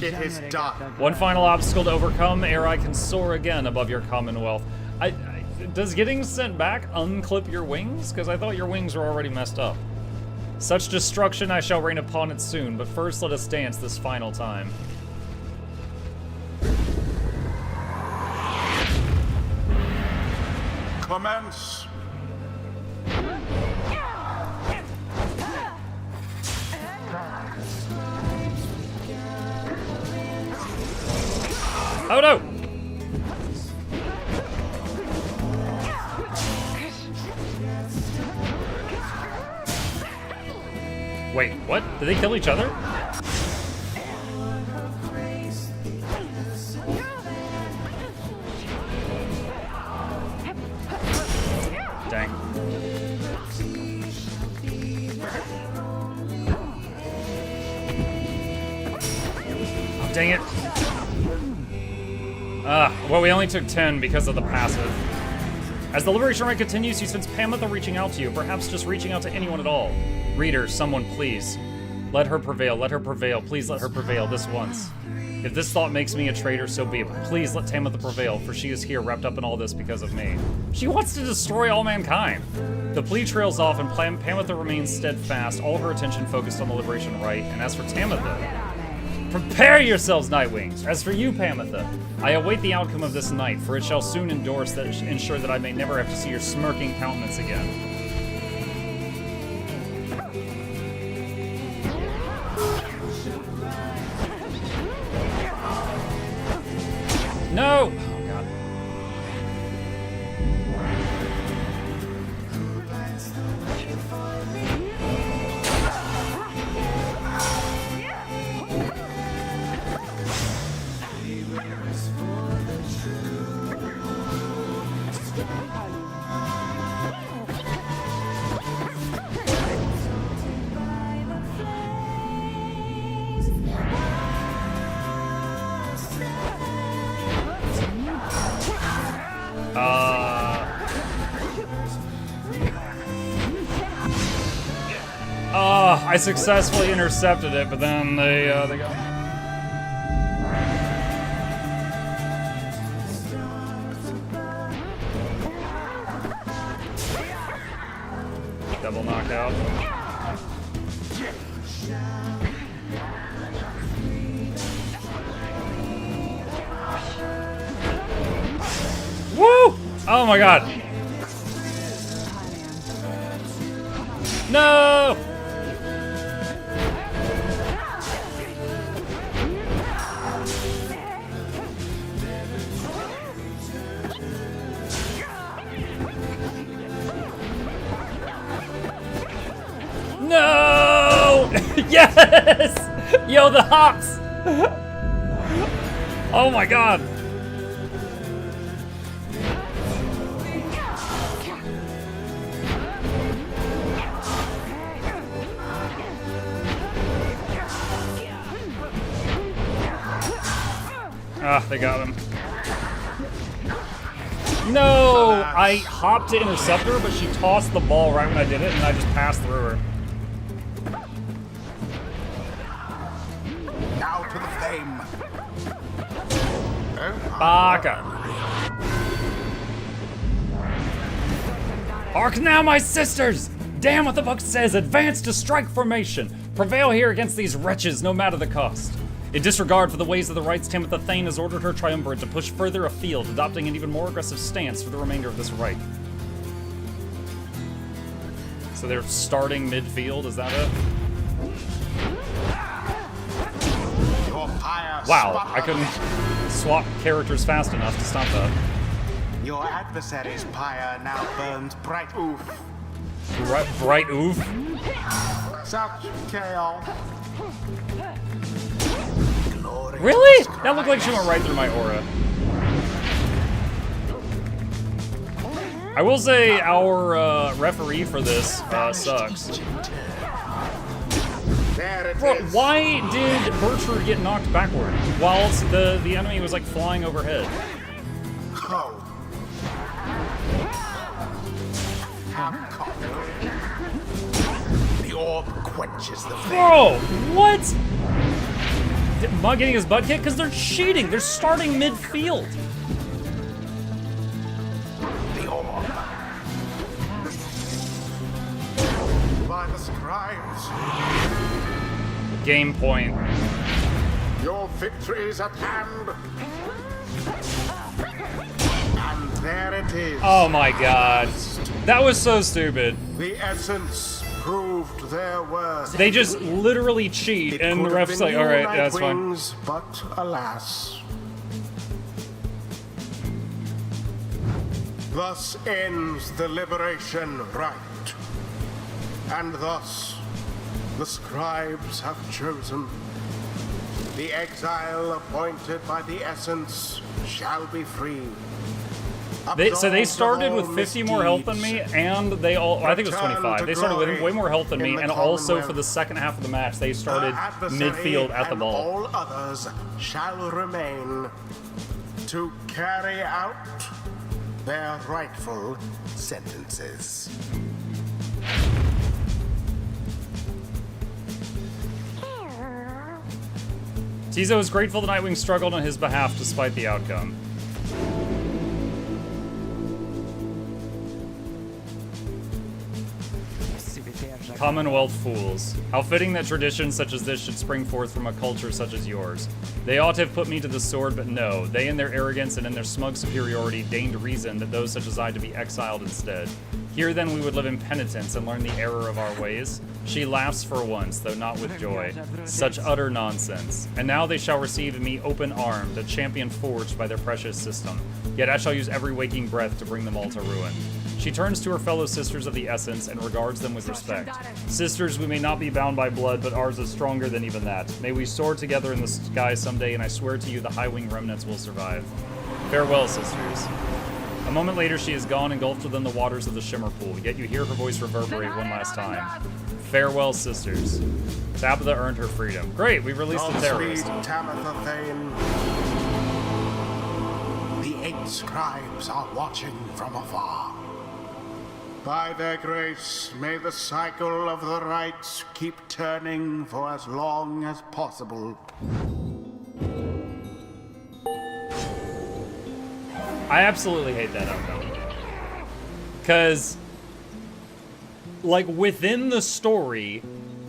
Speaker 2: It is done.
Speaker 1: One final obstacle to overcome ere I can soar again above your Commonwealth. Does getting sent back unclip your wings? Because I thought your wings were already messed up. Such destruction I shall rain upon it soon, but first let us dance this final time.
Speaker 2: Commence.
Speaker 1: Oh no! Wait, what? Did they kill each other? Dang. Oh, dang it. Well, we only took 10 because of the passive. As the Liberation Rite continues, he sends Pamitha reaching out to you, perhaps just reaching out to anyone at all. Reader, someone, please. Let her prevail, let her prevail, please let her prevail this once. If this thought makes me a traitor, so be it. Please let Pamitha prevail, for she is here wrapped up in all this because of me. She wants to destroy all mankind. The plea trails off and Pamitha remains steadfast, all her attention focused on the Liberation Rite. And as for Tamitha, prepare yourselves, Nightwings! As for you, Pamitha, I await the outcome of this night, for it shall soon ensure that I may never have to see your smirking countenance again. No! Oh, God. I successfully intercepted it, but then they got me. Double knockout. Woo! Oh my god. No! No! Yes! Yo, the hops! Oh my god. Ah, they got him. No! I hopped to intercept her, but she tossed the ball right when I did it, and I just passed through her.
Speaker 2: Now to the flame.
Speaker 1: Baka. Arc now, my sisters! Damn what the book says! Advance to strike formation! Prevail here against these wretches, no matter the cost. In disregard for the ways of the rights, Tamitha Thane has ordered her triumvirate to push further afield, adopting an even more aggressive stance for the remainder of this rite. So they're starting midfield, is that it? Wow, I couldn't swap characters fast enough to stop that.
Speaker 2: Your adversary's pyre now burns bright oof.
Speaker 1: Bright oof?
Speaker 2: Such chaos.
Speaker 1: Really? That looked like she went right through my aura. I will say our referee for this sucks. Bro, why did Bertrude get knocked backward whilst the enemy was like flying overhead?
Speaker 2: Oh. The orb quenches the flame.
Speaker 1: Bro, what? Mug getting his butt kicked? Because they're cheating. They're starting midfield.
Speaker 2: The orb. By the scribes.
Speaker 1: Game point.
Speaker 2: Your victory is at hand. And there it is.
Speaker 1: Oh my god. That was so stupid.
Speaker 2: The essence proved their worth.
Speaker 1: They just literally cheat, and the ref's like, alright, yeah, that's fine.
Speaker 2: But alas. Thus ends the liberation rite. And thus, the scribes have chosen. The exile appointed by the essence shall be free.
Speaker 1: So they started with 50 more health than me, and they all, I think it was 25. They started with way more health than me, and also for the second half of the match, they started midfield at the ball.
Speaker 2: All others shall remain to carry out their rightful sentences.
Speaker 1: Tizo is grateful the Nightwing struggled on his behalf despite the outcome. Commonwealth fools. How fitting that traditions such as this should spring forth from a culture such as yours. They ought to have put me to the sword, but no. They in their arrogance and in their smug superiority deigned reason that those such as I to be exiled instead. Here then we would live in penitence and learn the error of our ways. She laughs for once, though not with joy. Such utter nonsense. And now they shall receive me open-armed, a champion forged by their precious system. Yet I shall use every waking breath to bring them all to ruin. She turns to her fellow sisters of the Essence and regards them with respect. Sisters, we may not be bound by blood, but ours is stronger than even that. May we soar together in the sky someday, and I swear to you the High-Wing remnants will survive. Farewell, sisters. A moment later, she is gone, engulfed within the waters of the Shimmer Pool, yet you hear her voice reverberate one last time. Farewell, sisters. Tabitha earned her freedom. Great, we released the terrorist.
Speaker 2: Tamitha Thane. The 8 scribes are watching from afar. By their grace, may the cycle of the rites keep turning for as long as possible.
Speaker 1: I absolutely hate that outcome. Because, like, within the story,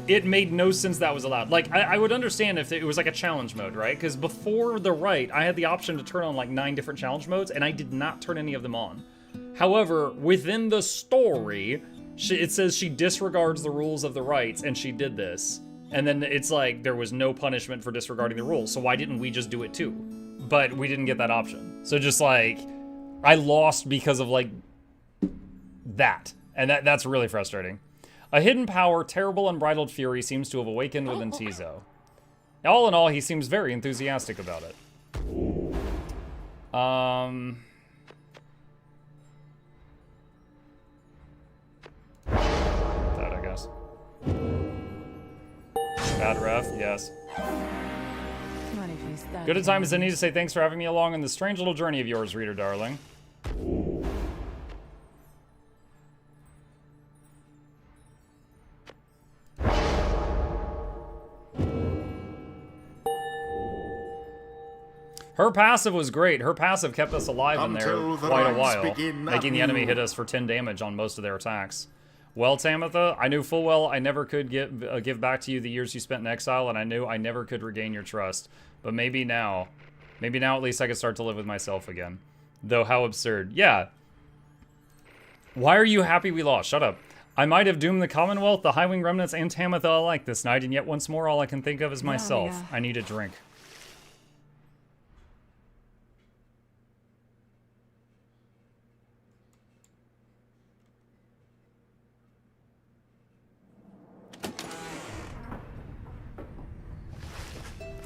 Speaker 1: it made no sense that was allowed. Like, I would understand if it was like a challenge mode, right? Because before the rite, I had the option to turn on like 9 different challenge modes, and I did not turn any of them on. However, within the story, it says she disregards the rules of the rites, and she did this. And then it's like, there was no punishment for disregarding the rules, so why didn't we just do it too? But we didn't get that option. So just like, I lost because of like, that. And that's really frustrating. A hidden power, terrible unbridled fury seems to have awakened within Tizo. All in all, he seems very enthusiastic about it. That, I guess. Bad ref, yes. Good a time as any to say thanks for having me along on this strange little journey of yours, reader darling. Her passive was great. Her passive kept us alive in there quite a while, making the enemy hit us for 10 damage on most of their attacks. Well, Tamitha, I knew full well I never could give back to you the years you spent in exile, and I knew I never could regain your trust. But maybe now at least I could start to live with myself again. Though how absurd. Yeah. Why are you happy we lost? Shut up. I might have doomed the Commonwealth, the Highwing Remnants, and Tamitha alike this night, and yet once more all I can think of is myself. Yeah. I need a drink.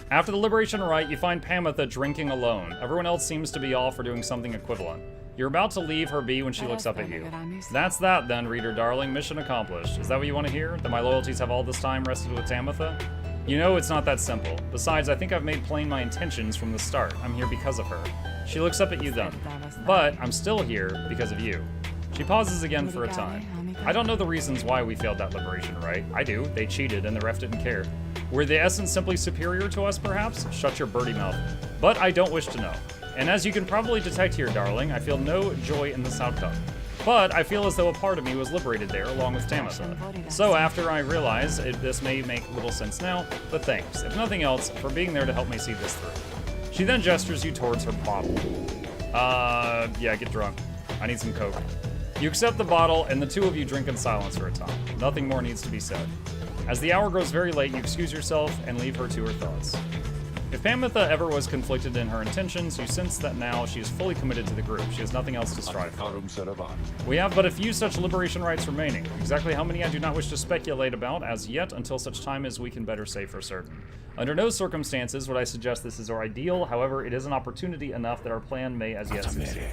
Speaker 1: After the Liberation Rite, you find Tamitha drinking alone. Everyone else seems to be off or doing something equivalent. You're about to leave her be when she looks up at you. That's that then, reader darling. Mission accomplished. Is that what you want to hear? That my loyalties have all this time rested with Tamitha? You know it's not that simple. Besides, I think I've made plain my intentions from the start. I'm here because of her. She looks up at you then. But I'm still here because of you. She pauses again for a time. I don't know the reasons why we failed that Liberation Rite. I do. They cheated and the ref didn't care. Were the Essence simply superior to us, perhaps? Shut your birdie mouth. But I don't wish to know. And as you can probably detect here, darling, I feel no joy in this outcome. But I feel as though a part of me was liberated there along with Tamitha. So after I realize this may make little sense now, but thanks, if nothing else, for being there to help me see this through. She then gestures you towards her bottle. Yeah, get drunk. I need some Coke. You accept the bottle, and the two of you drink in silence for a time. Nothing more needs to be said. As the hour grows very late, you excuse yourself and leave her to her thoughts. If Tamitha ever was conflicted in her intentions, you sense that now she is fully committed to the group. She has nothing else to strive for. We have but a few such liberation rites remaining. Exactly how many I do not wish to speculate about as yet until such time as we can better say for certain. Under no circumstances would I suggest this is our ideal, however, it is an opportunity enough that our plan may as yet succeed.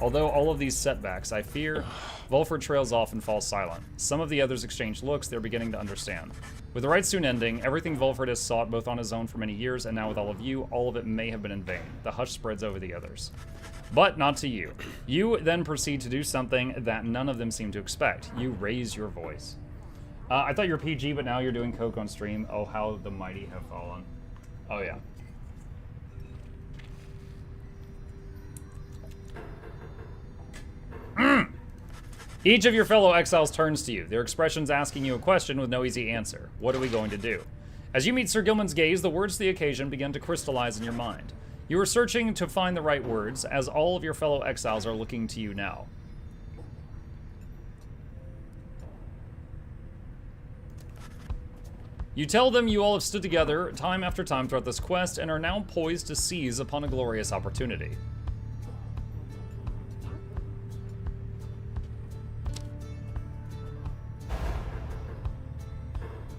Speaker 1: Although all of these setbacks, I fear, Volford trails off and falls silent. Some of the others exchange looks they're beginning to understand. With the rite soon ending, everything Volford has sought both on his own for many years and now with all of you, all of it may have been in vain. The hush spreads over the others. But not to you. You then proceed to do something that none of them seem to expect. You raise your voice. I thought you were PG, but now you're doing Coke on stream. Oh, how the mighty have fallen. Oh, yeah. Each of your fellow exiles turns to you, their expressions asking you a question with no easy answer. What are we going to do? As you meet Sir Gilman's gaze, the words to the occasion begin to crystallize in your mind. You are searching to find the right words, as all of your fellow exiles are looking to you now. You tell them you all have stood together time after time throughout this quest and are now poised to seize upon a glorious opportunity.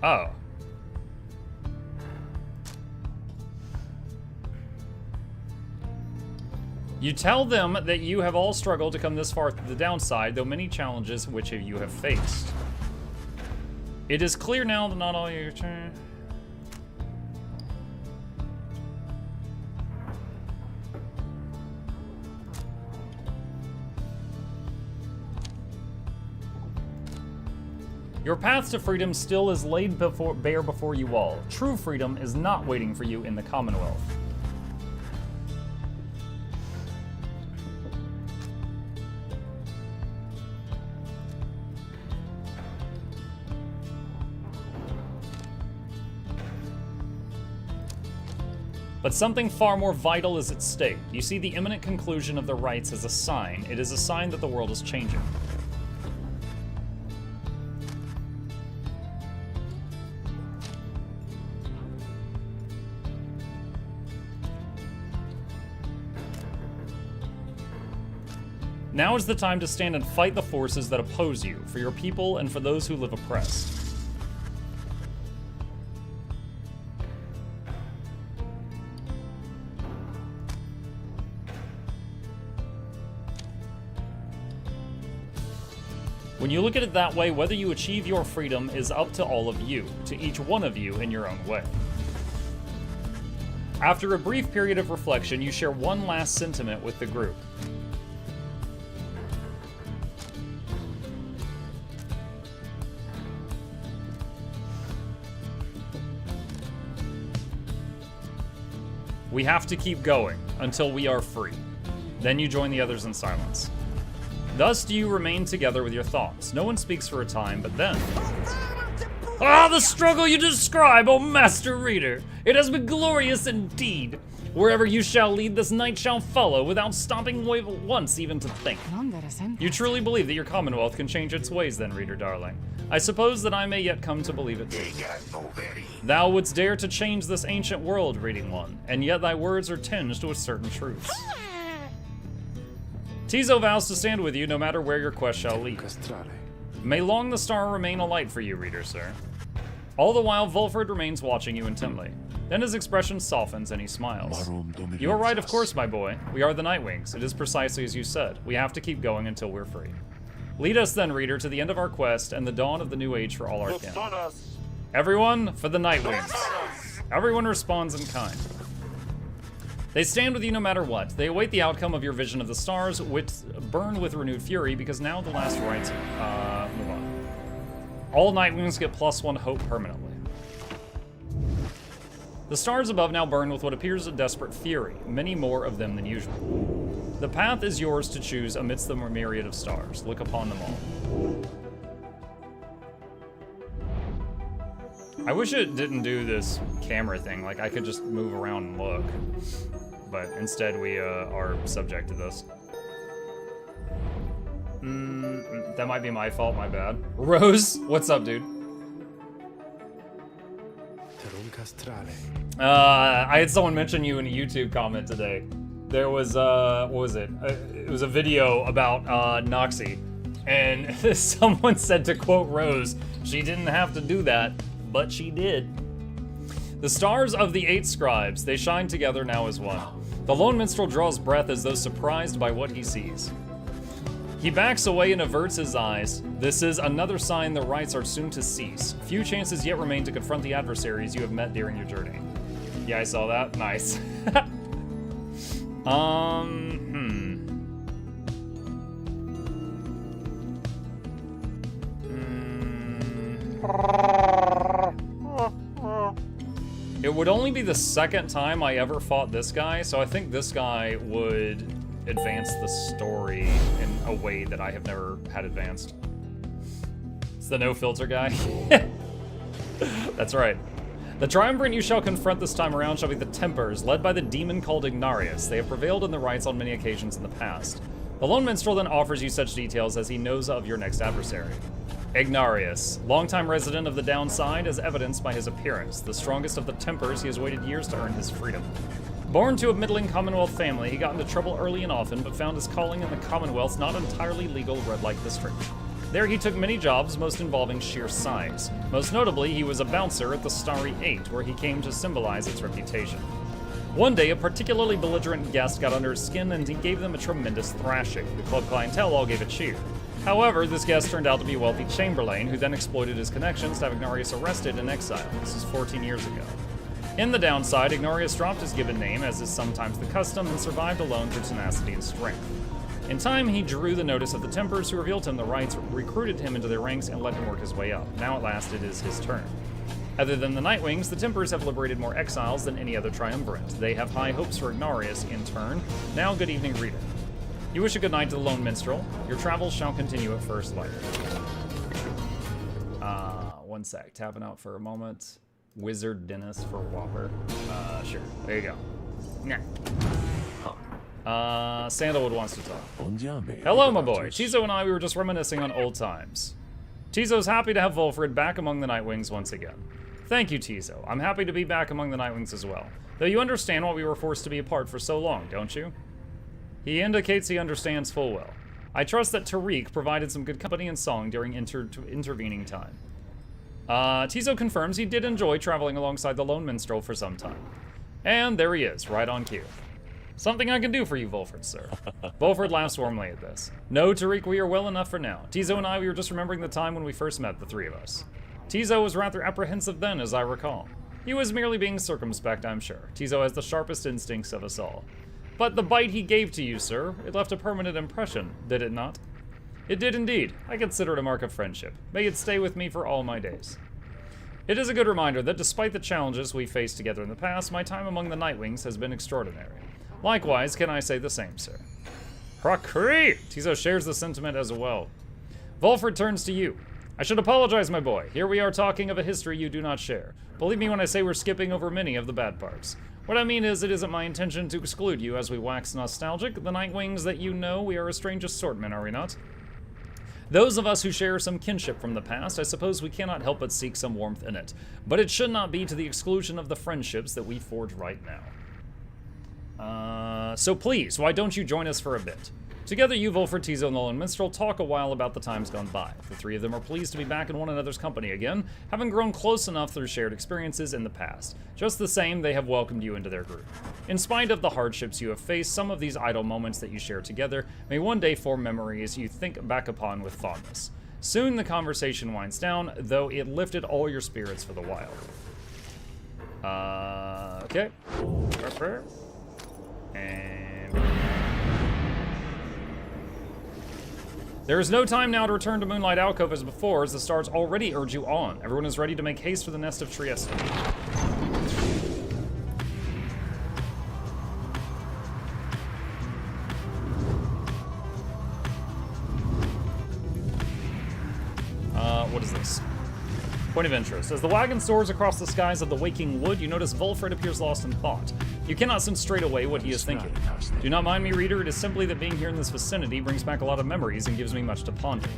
Speaker 1: Oh. You tell them that you have all struggled to come this far through the downside, though many challenges which you have faced. It is clear now that not all your turn. Your path to freedom still is laid bare before you all. True freedom is not waiting for you in the Commonwealth. But something far more vital is at stake. You see the imminent conclusion of the rites as a sign. It is a sign that the world is changing. Now is the time to stand and fight the forces that oppose you, for your people and for those who live oppressed. When you look at it that way, whether you achieve your freedom is up to all of you, to each one of you in your own way. After a brief period of reflection, you share one last sentiment with the group. We have to keep going until we are free. Then you join the others in silence. Thus do you remain together with your thoughts. No one speaks for a time, but then... Ah, the struggle you describe, O Master Reader! It has been glorious indeed! Wherever you shall lead, this knight shall follow, without stopping once even to think. You truly believe that your Commonwealth can change its ways then, Reader darling. I suppose that I may yet come to believe it too. Thou wouldst dare to change this ancient world, Reading One, and yet thy words are tinged with certain truths. Tizo vows to stand with you no matter where your quest shall lead. May long the star remain a light for you, reader, sir. All the while, Volford remains watching you intently. Then his expression softens and he smiles. You are right, of course, my boy. We are the Nightwings. It is precisely as you said. We have to keep going until we're free. Lead us then, reader, to the end of our quest and the dawn of the new age for all our kin. Everyone, for the Nightwings. Everyone responds in kind. They stand with you no matter what. They await the outcome of your vision of the stars, which burn with renewed fury, because now the last rites move on. All Nightwings get +1 hope permanently. The stars above now burn with what appears a desperate fury, many more of them than usual. The path is yours to choose amidst the myriad of stars. Look upon them all. I wish it didn't do this camera thing, like I could just move around and look. But instead we are subject to this. That might be my fault, my bad. Rose, what's up, dude? I had someone mention you in a YouTube comment today. There was, what was it? It was a video about Noxxi. And someone said, to quote Rose, she didn't have to do that, but she did. The stars of the 8 scribes, they shine together now as one. The lone minstrel draws breath as though surprised by what he sees. He backs away and averts his eyes. This is another sign the rites are soon to cease. Few chances yet remain to confront the adversaries you have met during your journey. Yeah, I saw that. Nice. It would only be the second time I ever fought this guy, so I think this guy would advance the story in a way that I have never had advanced. It's the no filter guy. That's right. The triumvirate you shall confront this time around shall be the Tempers, led by the demon called Ignarius. They have prevailed in the rites on many occasions in the past. The lone minstrel then offers you such details as he knows of your next adversary. Ignarius, longtime resident of the Downside, as evidenced by his appearance. The strongest of the Tempers, he has waited years to earn his freedom. Born to a middling Commonwealth family, he got into trouble early and often, but found his calling in the Commonwealth's not entirely legal red light district. There he took many jobs, most involving sheer size. Most notably, he was a bouncer at the Starry 8, where he came to symbolize its reputation. One day, a particularly belligerent guest got under his skin and he gave them a tremendous thrashing. The club clientele all gave a cheer. However, this guest turned out to be a wealthy chamberlain who then exploited his connections to have Ignarius arrested and exiled. This is 14 years ago. In the Downside, Ignarius dropped his given name, as is sometimes the custom, and survived alone through tenacity and strength. In time, he drew the notice of the Tempers, who revealed to him the rights, recruited him into their ranks, and let him work his way up. Now at last it is his turn. Other than the Nightwings, the Tempers have liberated more exiles than any other triumvirate. They have high hopes for Ignarius in turn. Now, good evening, reader. You wish a good night to the Lone Minstrel. Your travels shall continue at first light. One sec. Tapping out for a moment. Wizard Dennis for Whopper. Sure. There you go. Nah. Sandalwood wants to talk. Hello, my boy. Tizo and I, we were just reminiscing on old times. Tizo's happy to have Volfred back among the Nightwings once again. Thank you, Tizo. I'm happy to be back among the Nightwings as well. Though you understand why we were forced to be apart for so long, don't you? He indicates he understands full well. I trust that Tariq provided some good company and song during intervening time. Tizo confirms he did enjoy traveling alongside the Lone Minstrel for some time. And there he is, right on cue. Something I can do for you, Volfred, sir. Volfred laughs warmly at this. No, Tariq, we are well enough for now. Tizo and I, we were just remembering the time when we first met, the three of us. Tizo was rather apprehensive then, as I recall. He was merely being circumspect, I'm sure. Tizo has the sharpest instincts of us all. But the bite he gave to you, sir, it left a permanent impression, did it not? It did indeed. I consider it a mark of friendship. May it stay with me for all my days. It is a good reminder that despite the challenges we faced together in the past, my time among the Nightwings has been extraordinary. Likewise, can I say the same, sir? Prakri! Tizo shares the sentiment as well. Volfred turns to you. I should apologize, my boy. Here we are talking of a history you do not share. Believe me when I say we're skipping over many of the bad parts. What I mean is, it isn't my intention to exclude you as we wax nostalgic. The Nightwings that you know, we are a strange assortment, are we not? Those of us who share some kinship from the past, I suppose we cannot help but seek some warmth in it. But it should not be to the exclusion of the friendships that we forge right now. So please, why don't you join us for a bit? Together, you, Volfred, Tizo, and the Lone Minstrel talk a while about the times gone by. The three of them are pleased to be back in one another's company again, having grown close enough through shared experiences in the past. Just the same, they have welcomed you into their group. In spite of the hardships you have faced, some of these idle moments that you share together may one day form memories you think back upon with fondness. Soon the conversation winds down, though it lifted all your spirits for the while. Okay. And there is no time now to return to Moonlight Alcove as before, as the stars already urge you on. Everyone is ready to make haste for the nest of Trieste. What is this? Point of interest. As the wagon soars across the skies of the waking wood, you notice Volfred appears lost in thought. You cannot sense straight away what he is thinking. Do not mind me, reader, it is simply that being here in this vicinity brings back a lot of memories and gives me much to ponder.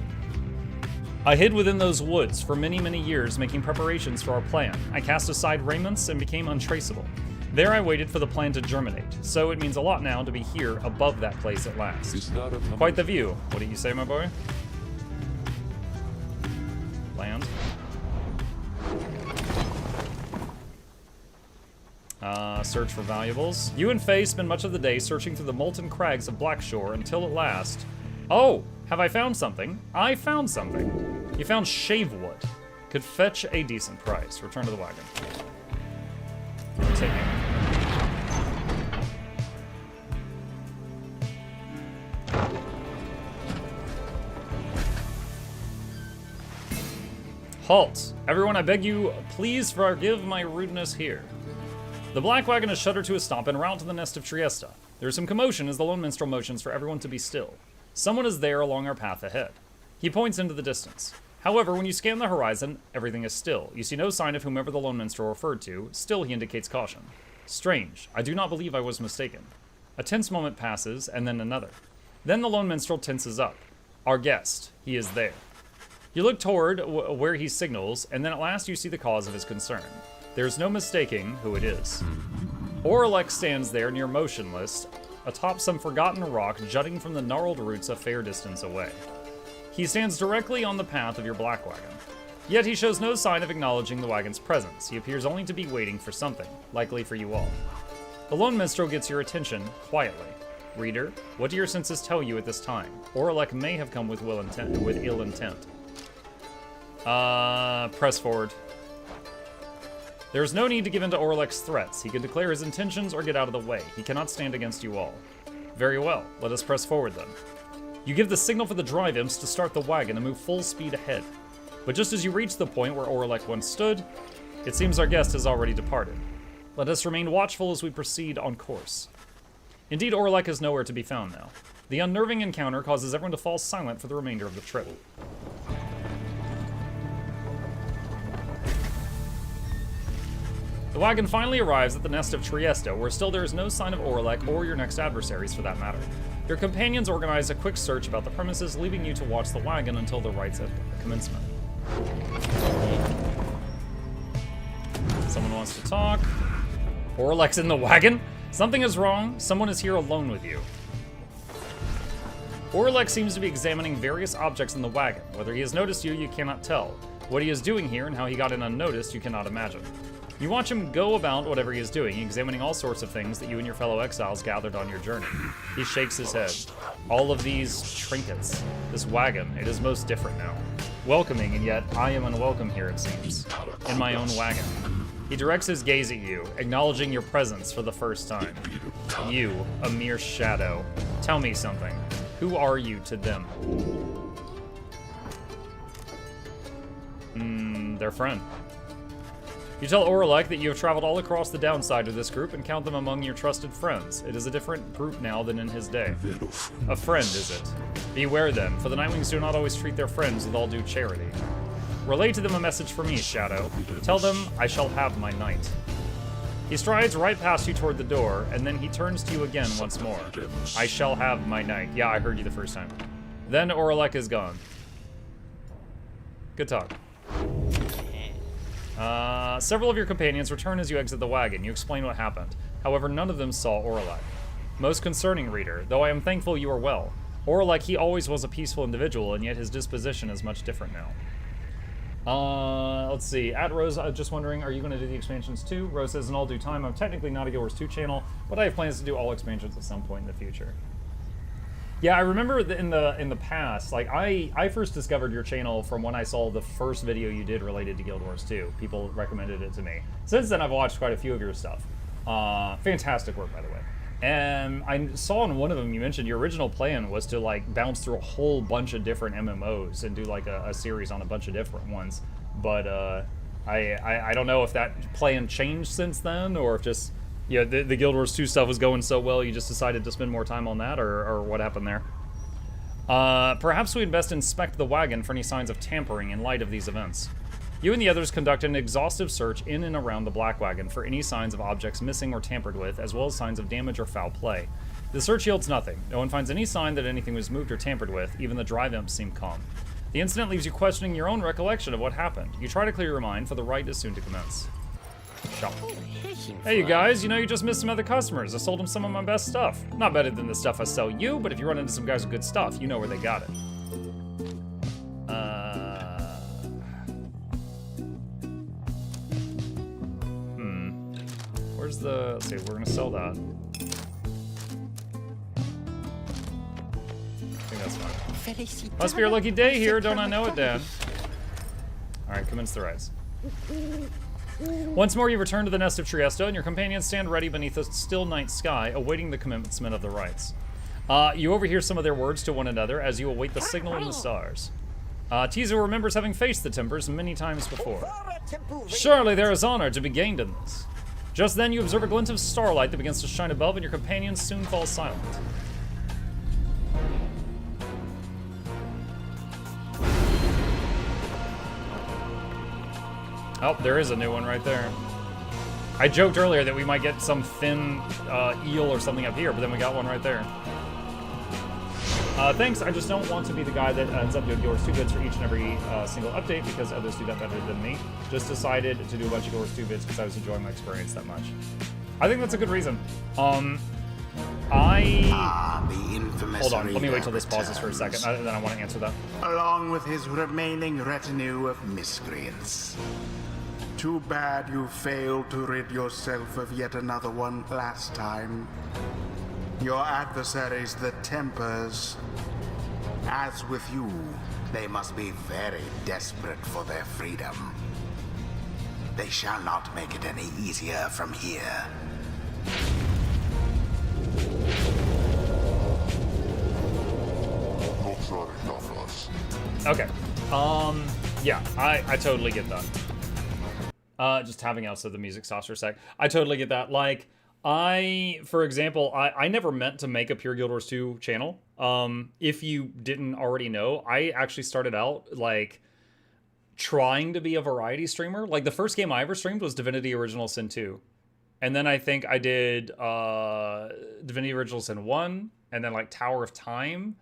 Speaker 1: I hid within those woods for many, many years, making preparations for our plan. I cast aside raiments and became untraceable. There I waited for the plan to germinate, so it means a lot now to be here above that place at last. Quite the view. What do you say, my boy? Land. Search for valuables. You and Faye spend much of the day searching through the molten crags of Blackshore until at last... Oh! Have I found something? I found something. You found shave wood. Could fetch a decent price. Return to the wagon. Take it. Halt! Everyone, I beg you, please forgive my rudeness here. The black wagon is shuddered to a stop en route to the nest of Trieste. There is some commotion as the Lone Minstrel motions for everyone to be still. Someone is there along our path ahead. He points into the distance. However, when you scan the horizon, everything is still. You see no sign of whomever the Lone Minstrel referred to. Still, he indicates caution. Strange. I do not believe I was mistaken. A tense moment passes, and then another. Then the Lone Minstrel tenses up. Our guest. He is there. You look toward where he signals, and then at last you see the cause of his concern. There's no mistaking who it is. Orlex stands there near motionless, atop some forgotten rock jutting from the gnarled roots a fair distance away. He stands directly on the path of your black wagon. Yet he shows no sign of acknowledging the wagon's presence. He appears only to be waiting for something, likely for you all. The Lone Minstrel gets your attention quietly. Reader, what do your senses tell you at this time? Orlex may have come with ill intent. Press forward. There is no need to give in to Orlex's threats. He can declare his intentions or get out of the way. He cannot stand against you all. Very well, let us press forward then. You give the signal for the drive imps to start the wagon and move full speed ahead. But just as you reach the point where Orlek once stood, it seems our guest has already departed. Let us remain watchful as we proceed on course. Indeed, Orlek is nowhere to be found now. The unnerving encounter causes everyone to fall silent for the remainder of the trip. The wagon finally arrives at the nest of Trieste, where still there is no sign of Orlek or your next adversaries for that matter. Your companions organize a quick search about the premises, leaving you to watch the wagon until the rites at commencement. Someone wants to talk. Orlek's in the wagon? Something is wrong. Someone is here alone with you. Orlek seems to be examining various objects in the wagon. Whether he has noticed you, you cannot tell. What he is doing here and how he got in unnoticed, you cannot imagine. You watch him go about whatever he is doing, examining all sorts of things that you and your fellow exiles gathered on your journey. He shakes his head. All of these trinkets. This wagon, it is most different now. Welcoming, and yet I am unwelcome here, it seems. In my own wagon. He directs his gaze at you, acknowledging your presence for the first time. You, a mere shadow. Tell me something. Who are you to them? Their friend. You tell Orlek that you have traveled all across the downside of this group and count them among your trusted friends. It is a different group now than in his day. A friend, is it? Beware then, for the Nightwings do not always treat their friends with all due charity. Relay to them a message from me, Shadow. Tell them I shall have my night. He strides right past you toward the door, and then he turns to you again once more. I shall have my night. Yeah, I heard you the first time. Then Orlek is gone. Good talk. Several of your companions return as you exit the wagon. You explain what happened. However, none of them saw Orlek. Most concerning, reader, though I am thankful you are well. Orlek, he always was a peaceful individual, and yet his disposition is much different now. Let's see. At Rose, just wondering, are you going to do the expansions too? Rose says, in all due time. I'm technically not a Guild Wars 2 channel, but I have plans to do all expansions at some point in the future. Yeah, I remember in the past, like, I first discovered your channel from when I saw the first video you did related to Guild Wars 2. People recommended it to me. Since then, I've watched quite a few of your stuff. Fantastic work, by the way. And I saw in one of them, you mentioned your original plan was to, like, bounce through a whole bunch of different MMOs and do, like, a series on a bunch of different ones. But I don't know if that plan changed since then, or if just... Yeah, the Guild Wars 2 stuff was going so well, you just decided to spend more time on that, or what happened there? Perhaps we'd best inspect the wagon for any signs of tampering in light of these events. You and the others conduct an exhaustive search in and around the Black Wagon for any signs of objects missing or tampered with, as well as signs of damage or foul play. The search yields nothing. No one finds any sign that anything was moved or tampered with. Even the drive imps seem calm. The incident leaves you questioning your own recollection of what happened. You try to clear your mind, for the rite is soon to commence. Shop. Hey, you guys, you know, you just missed some other customers. I sold them some of my best stuff. Not better than the stuff I sell you, but if you run into some guys with good stuff, you know where they got it. Where's the... Let's see, we're gonna sell that. I think that's fine. Must be your lucky day here, don't I know it, Dan? Alright, commence the rites. Once more, you return to the nest of Trieste, and your companions stand ready beneath the still night sky, awaiting the commencement of the rites. You overhear some of their words to one another as you await the signal in the stars. Tizu remembers having faced the Tempers many times before. Surely there is honor to be gained in this. Just then, you observe a glint of starlight that begins to shine above, and your companions soon fall silent. Oh, there is a new one right there. I joked earlier that we might get some thin eel or something up here, but then we got one right there. Thanks, I just don't want to be the guy that ends up doing Guild Wars 2 vids for each and every single update because others do that better than me. Just decided to do a bunch of Guild Wars 2 vids because I was enjoying my experience that much. I think that's a good reason. Hold on, let me wait till this pauses for a second, and then I want to answer that.
Speaker 2: Along with his remaining retinue of miscreants. Too bad you failed to rid yourself of yet another one last time. Your adversaries, the Tempers. As with you, they must be very desperate for their freedom. They shall not make it any easier from here.
Speaker 1: Okay. Yeah, I totally get that. Just having out so the music stops for a sec. I totally get that. Like, for example, I never meant to make a Pure Guild Wars 2 channel. If you didn't already know, I actually started out, like, trying to be a variety streamer. Like, the first game I ever streamed was Divinity Original Sin 2. And then I think I did Divinity Original Sin 1, and then, like, Tower of Time,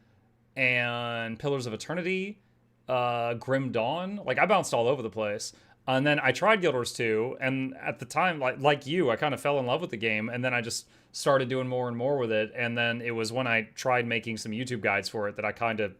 Speaker 1: and Pillars of Eternity, Grim Dawn. Like, I bounced all over the place. And then I tried Guild Wars 2, and at the time, like you, I kind of fell in love with the game, and then I just started doing more and more with it, and then it was when I tried making some YouTube guides for it that I kind of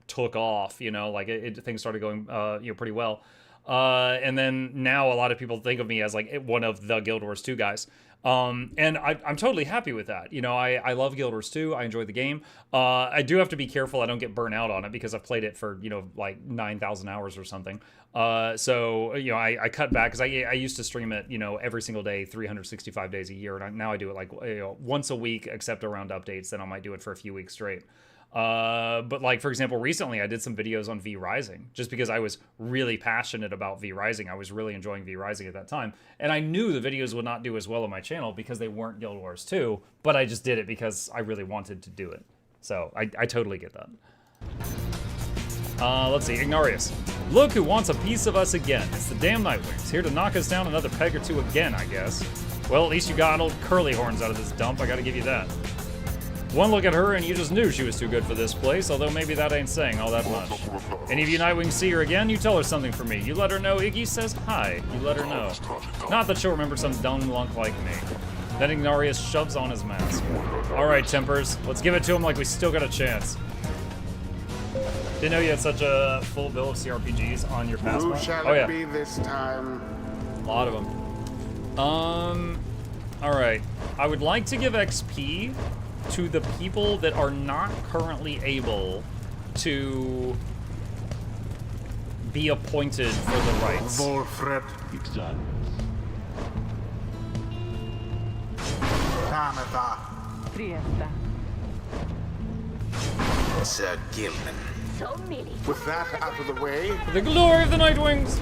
Speaker 1: took off, you know, like things started going, you know, pretty well. And then now a lot of people think of me as like one of the Guild Wars 2 guys. And I'm totally happy with that. You know, I love Guild Wars 2. I enjoy the game. I do have to be careful I don't get burnt out on it because I've played it for, you know, like 9,000 hours or something. So, you know, I cut back because I used to stream it, you know, every single day, 365 days a year. And now I do it like, you know, once a week, except around updates. Then I might do it for a few weeks straight. But like, for example, recently I did some videos on V Rising just because I was really passionate about V Rising. I was really enjoying V Rising at that time. And I knew the videos would not do as well on my channel because they weren't Guild Wars 2, but I just did it because I really wanted to do it. So I totally get that. Let's see, Ignarius. Look who wants a piece of us again. It's the damn Nightwings, here to knock us down another peg or two again, I guess. Well, at least you got old curly horns out of this dump, I gotta give you that. One look at her and you just knew she was too good for this place, although maybe that ain't saying all that much. Any of you Nightwings see her again, you tell her something for me. You let her know Iggy says hi. You let her know. Not that she'll remember some dumb lunk like me. Then Ignarius shoves on his mask. Alright, Tempers, let's give it to him like we still got a chance. Didn't know you had such a full bill of CRPGs on your passport.
Speaker 2: Who shall it be this time?
Speaker 1: A lot of them. Alright. I would like to give XP to the people that are not currently able to be appointed for the rights.
Speaker 2: Volfred. Tamatha.
Speaker 3: Triesta.
Speaker 2: Sir Gilman.
Speaker 3: So many.
Speaker 2: With that out of the way,
Speaker 1: The glory of the Nightwings!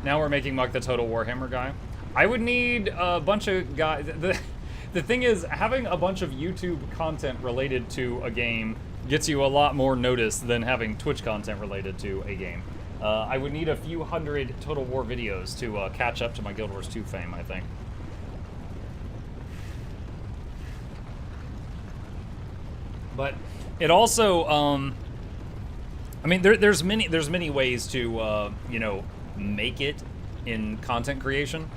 Speaker 1: Now we're making Muck the Total Warhammer guy. I would need a bunch of guys. The thing is, having a bunch of YouTube content related to a game gets you a lot more notice than having Twitch content related to a game. I would need a few hundred Total War videos to catch up to my Guild Wars 2 fame, I think. But it also, I mean, there's many ways to, you know, make it in content creation.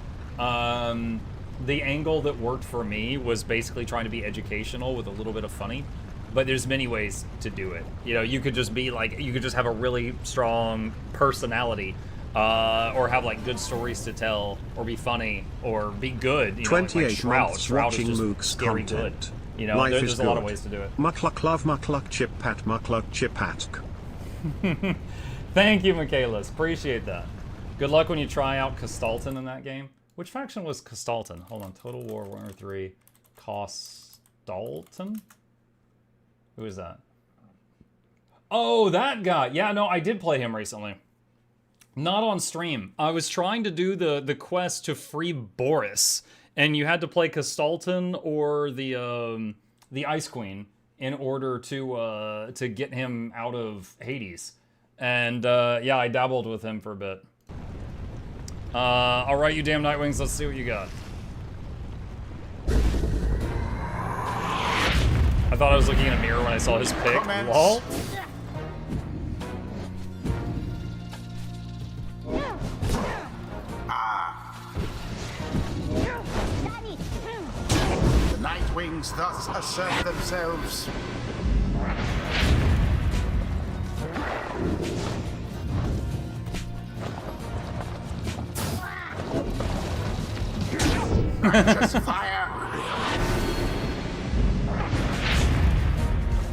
Speaker 1: The angle that worked for me was basically trying to be educational with a little bit of funny, but there's many ways to do it. You know, you could just be like, you could just have a really strong personality, or have like good stories to tell, or be funny, or be good. You know,
Speaker 4: 28
Speaker 1: like Shroud.
Speaker 4: months
Speaker 1: Shroud
Speaker 4: watching
Speaker 1: is just
Speaker 4: Mook's
Speaker 1: scary
Speaker 4: content.
Speaker 1: good. You know,
Speaker 4: Life
Speaker 1: there's
Speaker 4: is
Speaker 1: a lot of
Speaker 4: good.
Speaker 1: ways to do it.
Speaker 4: Mukluk love, mukluk chip pat, mukluk chip patk.
Speaker 1: Thank you, Michaelis. Appreciate that. Good luck when you try out Castalton in that game. Which faction was Castalton? Hold on. Total War Warhammer 3. Castalton? Who is that? Oh, that guy. Yeah, no, I did play him recently. Not on stream. I was trying to do the quest to free Boris, and you had to play Castalton or the Ice Queen in order to get him out of Hades. And yeah, I dabbled with him for a bit. All right, you damn Nightwings, let's see what you got. I thought I was looking in a mirror when I saw his pick. Lol.
Speaker 2: the Nightwings thus assert themselves. Righteous fire.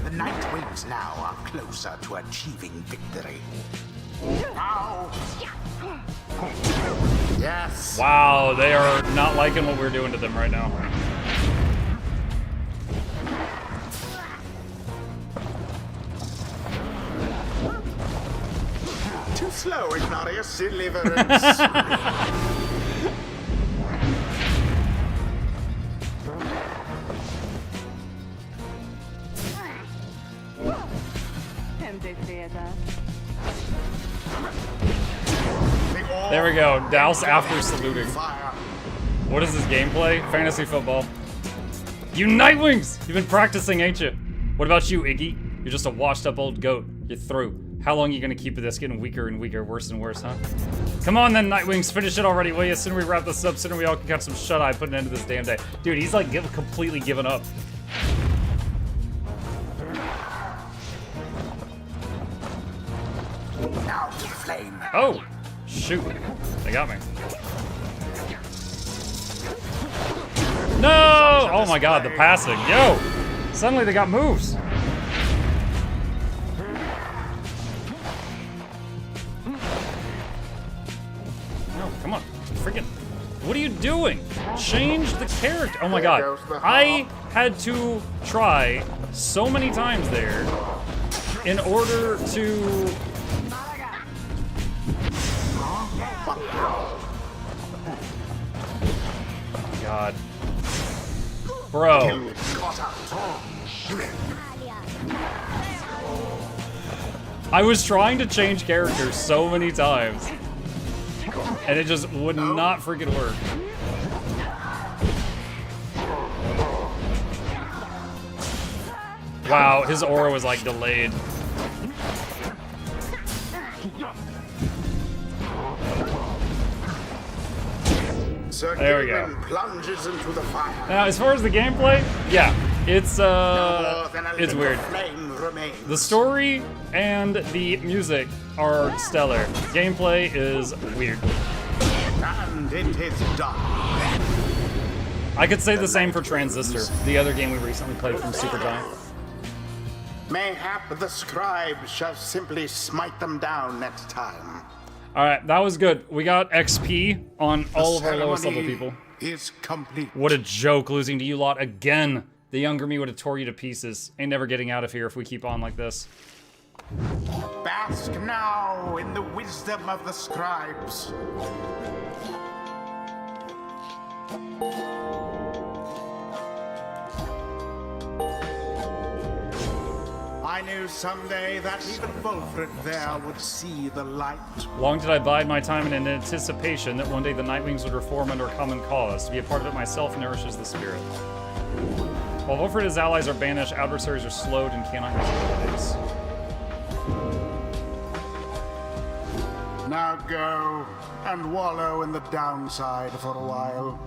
Speaker 2: The Nightwings now are closer to achieving victory. Now. Yes.
Speaker 1: Wow, they are not liking what we're doing to them right now.
Speaker 2: Too slow, Ignatius. Deliverance.
Speaker 1: There we go. Douse after saluting. What is this gameplay? Fantasy football. You Nightwings! You've been practicing, ain't you? What about you, Iggy? You're just a washed up old goat. You're through. How long are you gonna keep this getting weaker and weaker, worse and worse, huh? Come on then, Nightwings, finish it already, will you? Sooner we wrap this up, sooner we all can catch some shut-eye putting an end to this damn day. Dude, he's like completely given up.
Speaker 2: Now to flame.
Speaker 1: Oh, shoot. They got me. No! Oh my god, the passing. Yo! Suddenly they got moves. No, come on. Freaking. What are you doing? Change the character. Oh my god. I had to try so many times there in order to... God. Bro. I was trying to change characters so many times, and it just would not freaking work. Wow, his aura was like delayed. There we go.
Speaker 2: Plunges into the fire.
Speaker 1: Now, as far as the gameplay, yeah, it's weird. The story and the music are stellar. Gameplay is weird.
Speaker 2: And it is done.
Speaker 1: I could say the same for Transistor, the other game we recently played from Supergiant.
Speaker 2: Mayhap the scribe shall simply smite them down next time.
Speaker 1: Alright, that was good. We got XP on all of our lowest level people.
Speaker 2: Is complete.
Speaker 1: What a joke losing to you lot again. The younger me would have tore you to pieces. Ain't never getting out of here if we keep on like this.
Speaker 2: Bask now in the wisdom of the scribes. I knew someday that even Wolfred there would see the light.
Speaker 1: Long did I bide my time in an anticipation that one day the Nightwings would reform under a common cause. To be a part of it myself nourishes the spirit. While Wolfred and his allies are banished, adversaries are slowed and cannot use abilities.
Speaker 2: Now go and wallow in the downside for a while.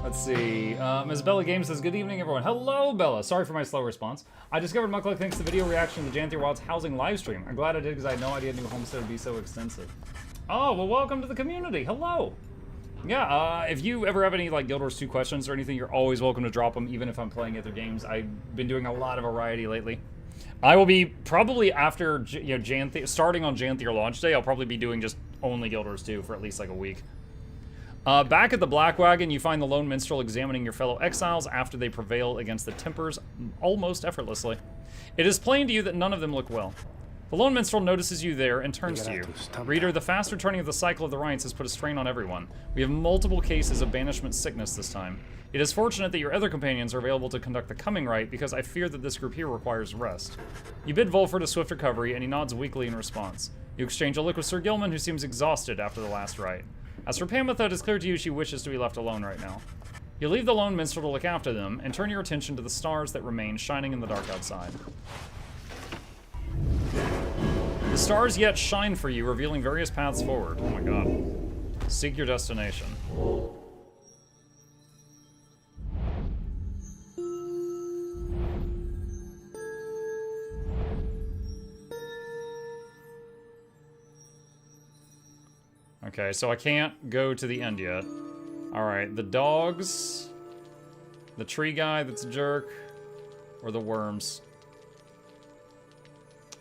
Speaker 1: Let's see. Ms. Bella Games says, good evening, everyone. Hello, Bella. Sorry for my slow response. I discovered Mukluk thanks to the video reaction to the Janthier Wild's housing livestream. I'm glad I did because I had no idea New Homestead would be so extensive. Oh, well, welcome to the community. Hello. Yeah, if you ever have any like Guild Wars 2 questions or anything, you're always welcome to drop them, even if I'm playing other games. I've been doing a lot of variety lately. I will be probably after Janthier, starting on Janthier launch day, I'll probably be doing just only Guild Wars 2 for at least like a week. Back at the Black Wagon, you find the Lone Minstrel examining your fellow exiles after they prevail against the Tempers almost effortlessly. It is plain to you that none of them look well. The Lone Minstrel notices you there and turns to you. Reader, the fast returning of the cycle of the rites has put a strain on everyone. We have multiple cases of banishment sickness this time. It is fortunate that your other companions are available to conduct the coming rite because I fear that this group here requires rest. You bid Volford a swift recovery and he nods weakly in response. You exchange a look with Sir Gilman, who seems exhausted after the last rite. As for Pamitha, it is clear to you she wishes to be left alone right now. You leave the Lone Minstrel to look after them and turn your attention to the stars that remain shining in the dark outside. The stars yet shine for you, revealing various paths forward. Oh my god. Seek your destination. Okay, so I can't go to the end yet. Alright, the dogs, the tree guy that's a jerk, or the worms.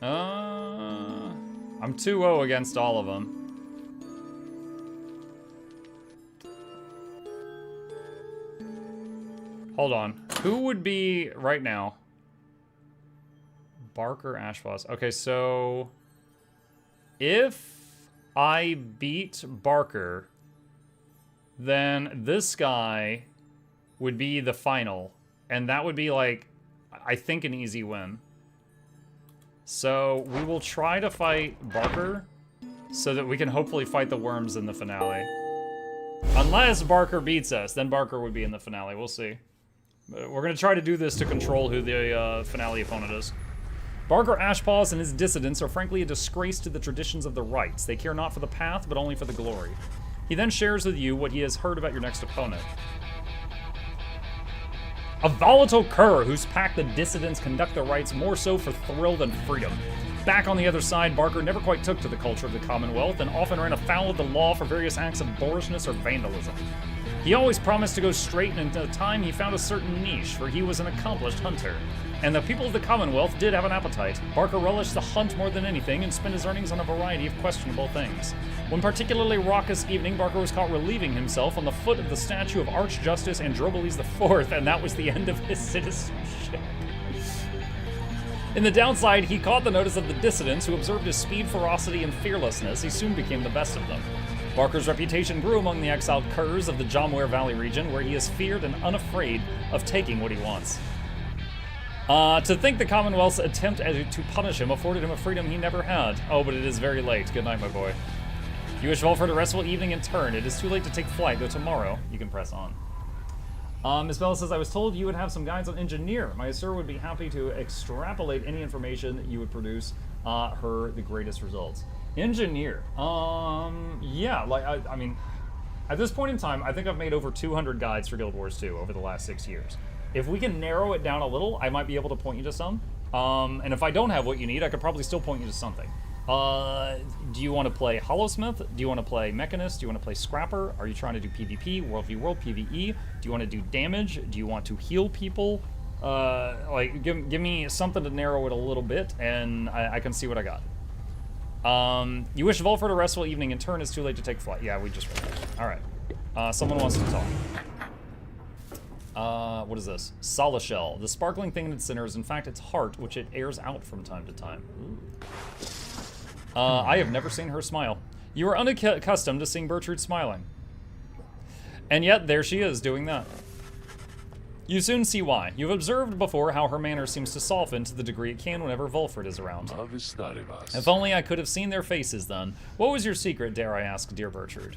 Speaker 1: I'm 2-0 against all of them. Hold on. Who would be right now? Bark or Ashfoss? Okay, so... If I beat Barker, then this guy would be the final. And that would be, like, I think an easy win. So we will try to fight Barker so that we can hopefully fight the worms in the finale. Unless Barker beats us, then Barker would be in the finale. We'll see. But we're going to try to do this to control who the finale opponent is. Barker Ashpaws and his dissidents are frankly a disgrace to the traditions of the rites. They care not for the path, but only for the glory. He then shares with you what he has heard about your next opponent. A volatile cur whose pack the dissidents conduct the rites more so for thrill than freedom. Back on the other side, Barker never quite took to the culture of the Commonwealth and often ran afoul of the law for various acts of boorishness or vandalism. He always promised to go straight, and in time he found a certain niche, for he was an accomplished hunter. And the people of the Commonwealth did have an appetite. Barker relished the hunt more than anything and spent his earnings on a variety of questionable things. One particularly raucous evening, Barker was caught relieving himself on the foot of the statue of Archjustice Androboles IV, and that was the end of his citizenship. In the downside, he caught the notice of the dissidents who observed his speed, ferocity, and fearlessness. He soon became the best of them. Barker's reputation grew among the exiled curs of the Jomware Valley region, where he is feared and unafraid of taking what he wants. To think the Commonwealth's attempt to punish him afforded him a freedom he never had. Oh, but it is very late. Good night, my boy. You wish Volford a restful evening in turn. It is too late to take flight, though tomorrow you can press on. Miss Bella says, I was told you would have some guides on engineer. My sir would be happy to extrapolate any information that you would produce her the greatest results. Engineer. Yeah, like, I mean, at this point in time, I think I've made over 200 guides for Guild Wars 2 over the last 6 years. If we can narrow it down a little, I might be able to point you to some. And if I don't have what you need, I could probably still point you to something. Do you want to play Hollowsmith? Do you want to play Mechanist? Do you want to play Scrapper? Are you trying to do PvP, World v World, PvE? Do you want to do damage? Do you want to heal people? Like, give me something to narrow it a little bit, and I can see what I got. You wish Volford a restful evening in turn. It's too late to take flight. Yeah, we just read that. All right. Someone wants to talk. What is this? Solishell. The sparkling thing in its center is in fact its heart, which it airs out from time to time. I have never seen her smile. You are unaccustomed to seeing Bertrude smiling. And yet, there she is, doing that. You soon see why. You've observed before how her manner seems to soften to the degree it can whenever Volford is around. If only I could have seen their faces then. What was your secret, dare I ask, dear Bertrude?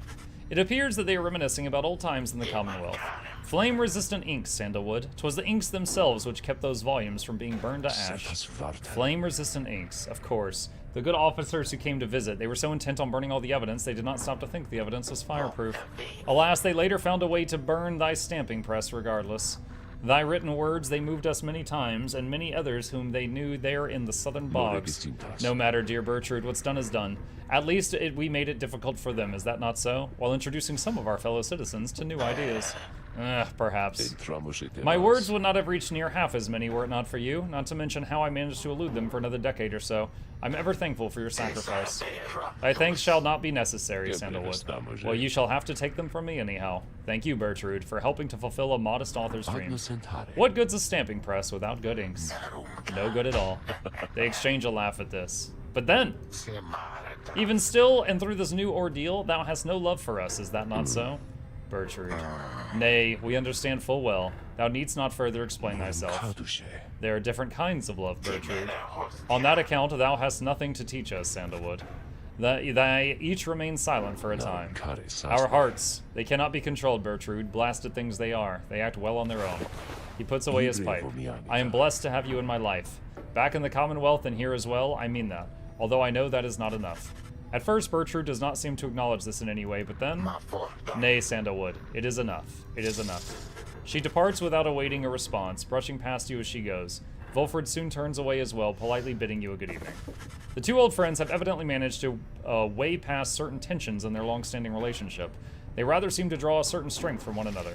Speaker 1: It appears that they are reminiscing about old times in the Commonwealth. Flame-resistant inks, Sandalwood. 'Twas the inks themselves which kept those volumes from being burned to ash. Flame-resistant inks, of course. The good officers who came to visit, they were so intent on burning all the evidence, they did not stop to think the evidence was fireproof. Alas, they later found a way to burn thy stamping press regardless. Thy written words, they moved us many times, and many others whom they knew there in the southern bogs. No matter, dear Bertrude, what's done is done. At least we made it difficult for them, is that not so? While introducing some of our fellow citizens to new ideas. Perhaps. My words would not have reached near half as many were it not for you, not to mention how I managed to elude them for another decade or so. I'm ever thankful for your sacrifice. Thy thanks shall not be necessary, Sandalwood. Well, you shall have to take them from me anyhow. Thank you, Bertrude, for helping to fulfill a modest author's dream. What good's a stamping press without good inks? No good at all. They exchange a laugh at this. But then, even still, and through this new ordeal, thou hast no love for us, is that not so? Bertrude. Nay, we understand full well. Thou needst not further explain thyself. There are different kinds of love, Bertrude. On that account, thou hast nothing to teach us, Sandalwood. They each remain silent for a time. Our hearts, they cannot be controlled, Bertrude. Blasted things they are. They act well on their own. He puts away his pipe. I am blessed to have you in my life. Back in the Commonwealth and here as well, I mean that. Although I know that is not enough. At first, Bertrude does not seem to acknowledge this in any way, but then... Nay, Sandalwood, it is enough. It is enough. She departs without awaiting a response, brushing past you as she goes. Volford soon turns away as well, politely bidding you a good evening. The two old friends have evidently managed to way past certain tensions in their long-standing relationship. They rather seem to draw a certain strength from one another.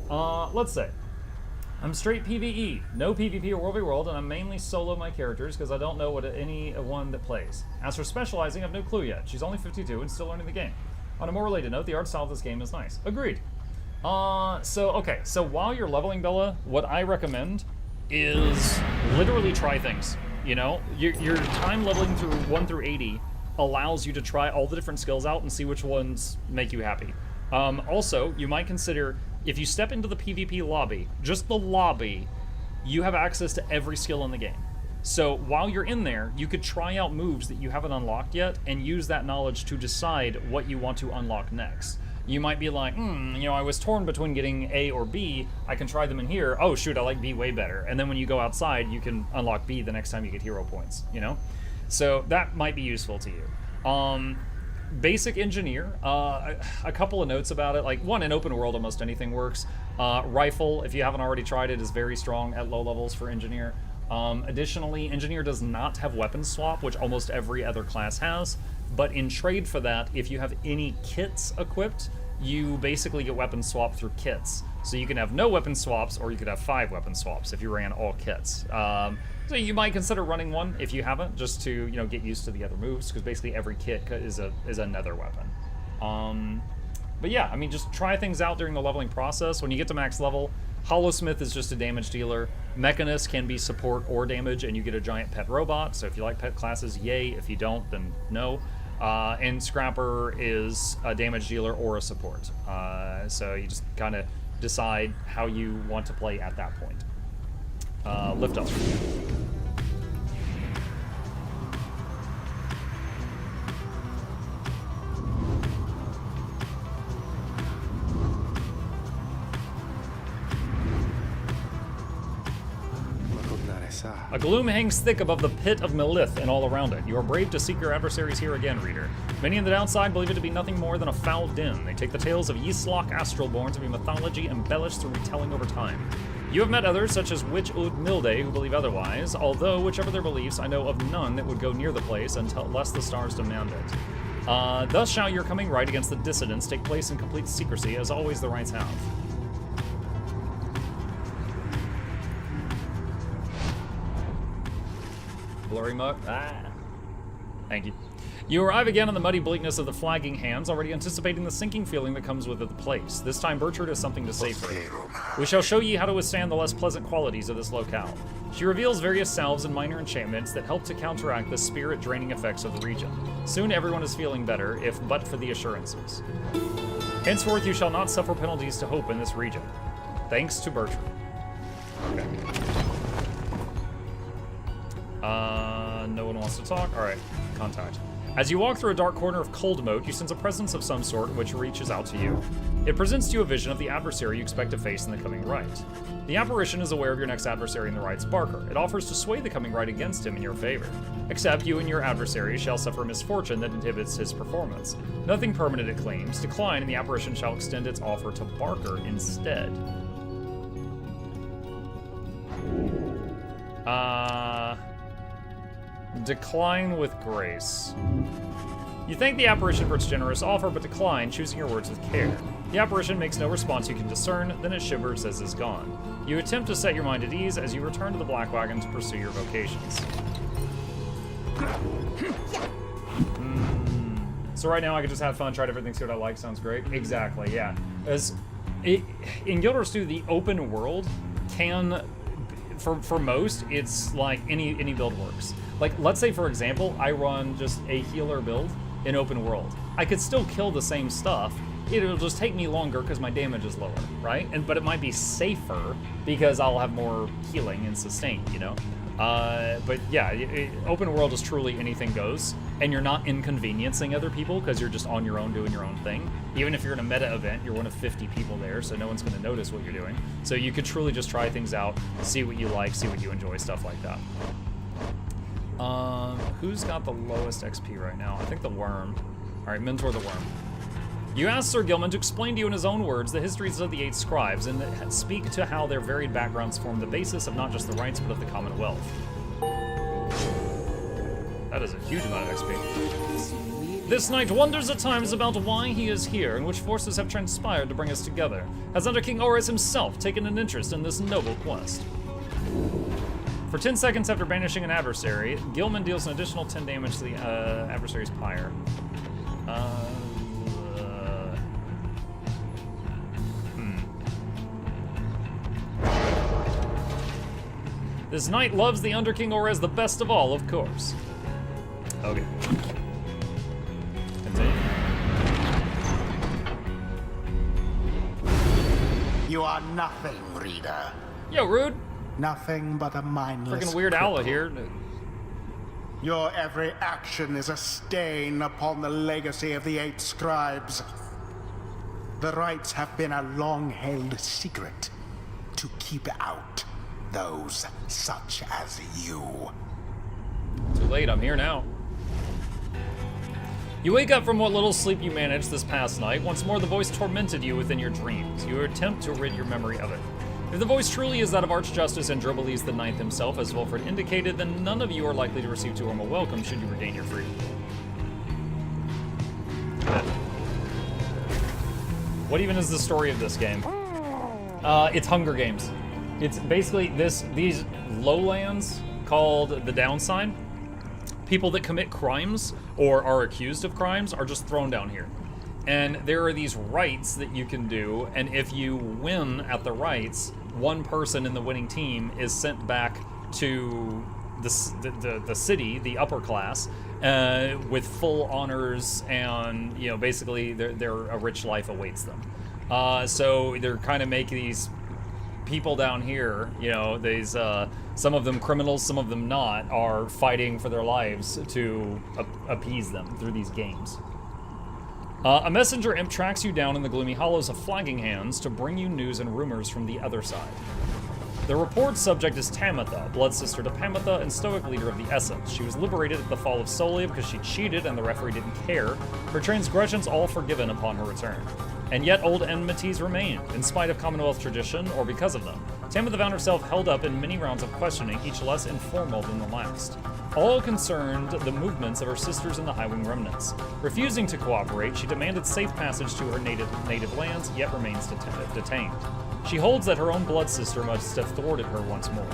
Speaker 1: Alright. Let's say. I'm straight PvE, no PvP or World v World, and I'm mainly solo my characters because I don't know what any one that plays. As for specializing, I have no clue yet. She's only 52 and still learning the game. On a more related note, the art style of this game is nice. Agreed. So while you're leveling, Bella, what I recommend is literally try things. you know? Your time leveling through 1 through 80 allows you to try all the different skills out and see which ones make you happy. Also, you might consider, if you step into the PvP lobby, just the lobby, you have access to every skill in the game. So while you're in there, you could try out moves that you haven't unlocked yet and use that knowledge to decide what you want to unlock next. You might be like, you know, I was torn between getting A or B. I can try them in here. Oh, shoot, I like B way better. And then when you go outside, you can unlock B the next time you get hero points, you know? So that might be useful to you. Basic engineer, a couple of notes about it. Like, one, in open world, almost anything works. Rifle, if you haven't already tried it, is very strong at low levels for engineer. Additionally, engineer does not have weapon swap, which almost every other class has. But in trade for that, if you have any kits equipped, you basically get weapon swap through kits. So you can have no weapon swaps, or you could have 5 weapon swaps if you ran all kits. So you might consider running one if you haven't, just to, you know, get used to the other moves, because basically every kit is another weapon. But yeah, I mean, just try things out during the leveling process. When you get to max level, Hollowsmith is just a damage dealer. Mechanist can be support or damage, and you get a giant pet robot. So if you like pet classes, yay. If you don't, then no. And Scrapper is a damage dealer or a support. So you just kind of decide how you want to play at that point. Lift up. A gloom hangs thick above the pit of Melith and all around it. You are brave to seek your adversaries here again, reader. Many on the downside believe it to be nothing more than a foul din. They take the tales of Yislok Astralborn to be mythology embellished through retelling over time. You have met others, such as Witch Ud Milde, who believe otherwise, although, whichever their beliefs, I know of none that would go near the place unless the stars demand it. Thus shall your coming right against the dissidents take place in complete secrecy, as always the rights have. Blurry muck. Thank you. You arrive again on the muddy bleakness of the flagging hands, already anticipating the sinking feeling that comes with the place. This time Bertrand has something to say for you. We shall show you how to withstand the less pleasant qualities of this locale. She reveals various salves and minor enchantments that help to counteract the spirit-draining effects of the region. Soon everyone is feeling better, if but for the assurances. Henceforth you shall not suffer penalties to hope in this region. Thanks to Bertrand. Okay. No one wants to talk? Alright, contact. As you walk through a dark corner of Cold Moat, you sense a presence of some sort which reaches out to you. It presents to you a vision of the adversary you expect to face in the coming right. The apparition is aware of your next adversary in the right's Barker. It offers to sway the coming right against him in your favor. Except you and your adversary shall suffer misfortune that inhibits his performance. Nothing permanent it claims. Decline, and the apparition shall extend its offer to Barker instead. Decline with grace. You thank the apparition for its generous offer, but decline, choosing your words with care. The apparition makes no response you can discern, then it shivers as is gone. You attempt to set your mind at ease as you return to the Black Wagon to pursue your vocations. So right now I can just have fun, try different things, see what I like. Sounds great. Exactly, yeah. In Guild Wars 2, the open world can, for most, it's like any build works. Like, let's say, for example, I run just a healer build in open world. I could still kill the same stuff. It'll just take me longer because my damage is lower, right? But it might be safer because I'll have more healing and sustain, you know? But yeah, open world is truly anything goes, and you're not inconveniencing other people because you're just on your own doing your own thing. Even if you're in a meta event, you're one of 50 people there, so no one's going to notice what you're doing. So you could truly just try things out, see what you like, see what you enjoy, stuff like that. Who's got the lowest XP right now? I think the Worm. All right, mentor the Worm. You ask Sir Gilman to explain to you in his own words the histories of the 8 scribes and speak to how their varied backgrounds form the basis of not just the rights but of the Commonwealth. That is a huge amount of XP. This knight wonders at times about why he is here and which forces have transpired to bring us together. Has under King Oris himself taken an interest in this noble quest? For 10 seconds after banishing an adversary, Gilman deals an additional 10 damage to the adversary's Pyre. This knight loves the Underking Aura as the best of all, of course. Okay. Continue.
Speaker 2: You are nothing, reader.
Speaker 1: Yo, rude.
Speaker 2: Nothing but a mindless
Speaker 1: Freaking Weird Owl here.
Speaker 2: Your every action is a stain upon the legacy of the 8 scribes. The rites have been a long-held secret to keep out those such as you.
Speaker 1: Too late, I'm here now. You wake up from what little sleep you managed this past night. Once more, the voice tormented you within your dreams. You attempt to rid your memory of it. If the voice truly is that of Archjustice Androboles the Ninth himself, as Wilfred indicated, then none of you are likely to receive too warm a welcome should you regain your freedom. What even is the story of this game? It's Hunger Games. It's basically these lowlands called the Downside. People that commit crimes or are accused of crimes are just thrown down here. And there are these rites that you can do, and if you win at the rites, one person in the winning team is sent back to the city, the upper class, with full honors, and basically a rich life awaits them. So they're kind of making these people down here, these some of them criminals, some of them not, are fighting for their lives to appease them through these games. A messenger imp tracks you down in the gloomy hollows of Flagging Hands to bring you news and rumors from the other side. The report's subject is Tamitha, blood sister to Pamitha and stoic leader of the Essence. She was liberated at the fall of Solia because she cheated and the referee didn't care. Her transgressions all forgiven upon her return. And yet old enmities remain, in spite of Commonwealth tradition or because of them. Tamitha found herself held up in many rounds of questioning, each less informal than the last. All concerned the movements of her sisters in the Highwing remnants. Refusing to cooperate, she demanded safe passage to her native lands, yet remains detained. She holds that her own blood sister must have thwarted her once more.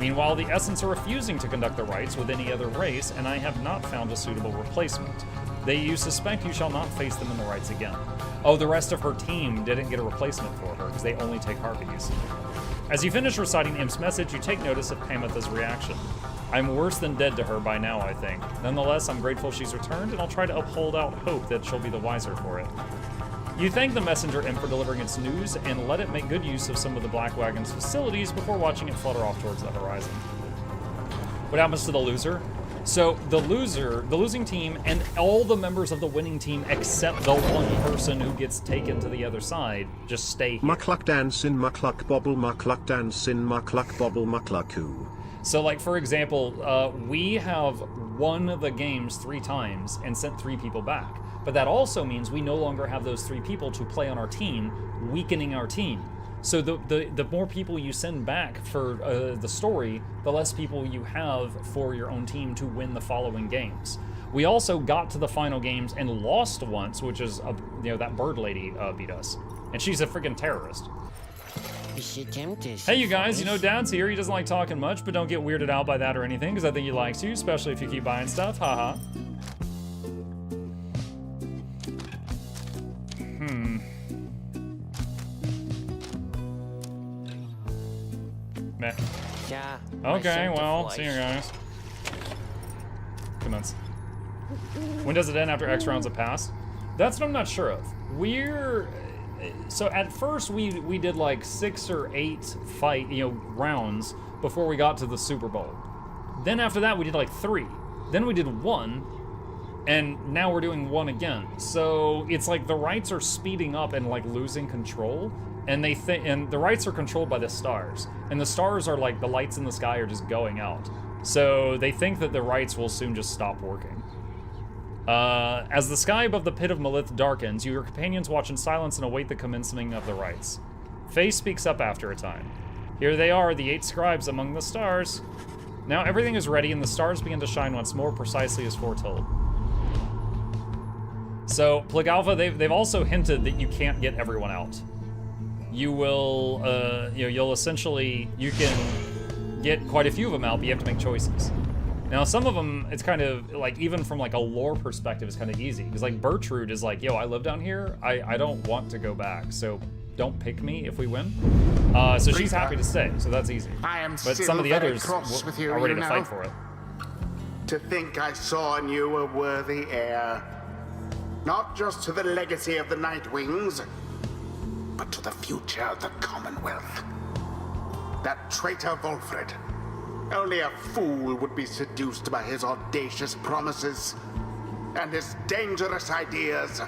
Speaker 1: Meanwhile, the Essence are refusing to conduct the rites with any other race, and I have not found a suitable replacement. You suspect you shall not face them in the rites again. Oh, the rest of her team didn't get a replacement for her, because they only take Harpies. As you finish reciting Imp's message, you take notice of Pamitha's reaction. I'm worse than dead to her by now, I think. Nonetheless, I'm grateful she's returned, and I'll try to uphold out hope that she'll be the wiser for it. You thank the messenger imp for delivering its news, and let it make good use of some of the Black Wagon's facilities before watching it flutter off towards the horizon. What happens to the loser? So the losing team, and all the members of the winning team except the one person who gets taken to the other side, just stay here.
Speaker 4: Mukluk dance in mukluk bobble, mukluk dance in mukluk bobble, mukluku.
Speaker 1: So like, for example, we have won the games 3 times and sent 3 people back. But that also means we no longer have those 3 people to play on our team, weakening our team. So the more people you send back for the story, the less people you have for your own team to win the following games. We also got to the final games and lost once, which is, that bird lady beat us. And she's a freaking terrorist. Hey you guys, Dad's here. He doesn't like talking much, but don't get weirded out by that or anything, because I think he likes you, especially if you keep buying stuff. Haha. Meh.
Speaker 5: Yeah.
Speaker 1: Okay, well, see you guys. Commence. When does it end after X rounds have passed? That's what I'm not sure of. So at first we did like 6 or 8 rounds before we got to the Super Bowl. Then after that we did like 3. Then we did 1, and now we're doing 1 again. So it's like the rights are speeding up and like losing control, and and the rights are controlled by the stars, and the stars are like the lights in the sky are just going out. So they think that the rights will soon just stop working. As the sky above the pit of Malith darkens, your companions watch in silence and await the commencing of the rites. Faye speaks up after a time. Here they are, the 8 scribes among the stars. Now everything is ready and the stars begin to shine once more, precisely as foretold. So, Plague Alpha, they've also hinted that you can't get everyone out. You will, you can get quite a few of them out, but you have to make choices. Now, some of them, it's kind of, like, even from, like, a lore perspective, it's kind of easy. Because, like, Bertrude is like, yo, I live down here, I don't want to go back. So, don't pick me if we win. So she's happy to stay, so that's easy.
Speaker 2: I am
Speaker 1: but
Speaker 2: still
Speaker 1: some of the
Speaker 2: very
Speaker 1: others
Speaker 2: cross with you,
Speaker 1: are ready
Speaker 2: you
Speaker 1: to
Speaker 2: know.
Speaker 1: fight for it.
Speaker 2: To think I saw in you a worthy heir. Not just to the legacy of the Nightwings, but to the future of the Commonwealth. That traitor Volfred. Only a fool would be seduced by his audacious promises and his dangerous ideas.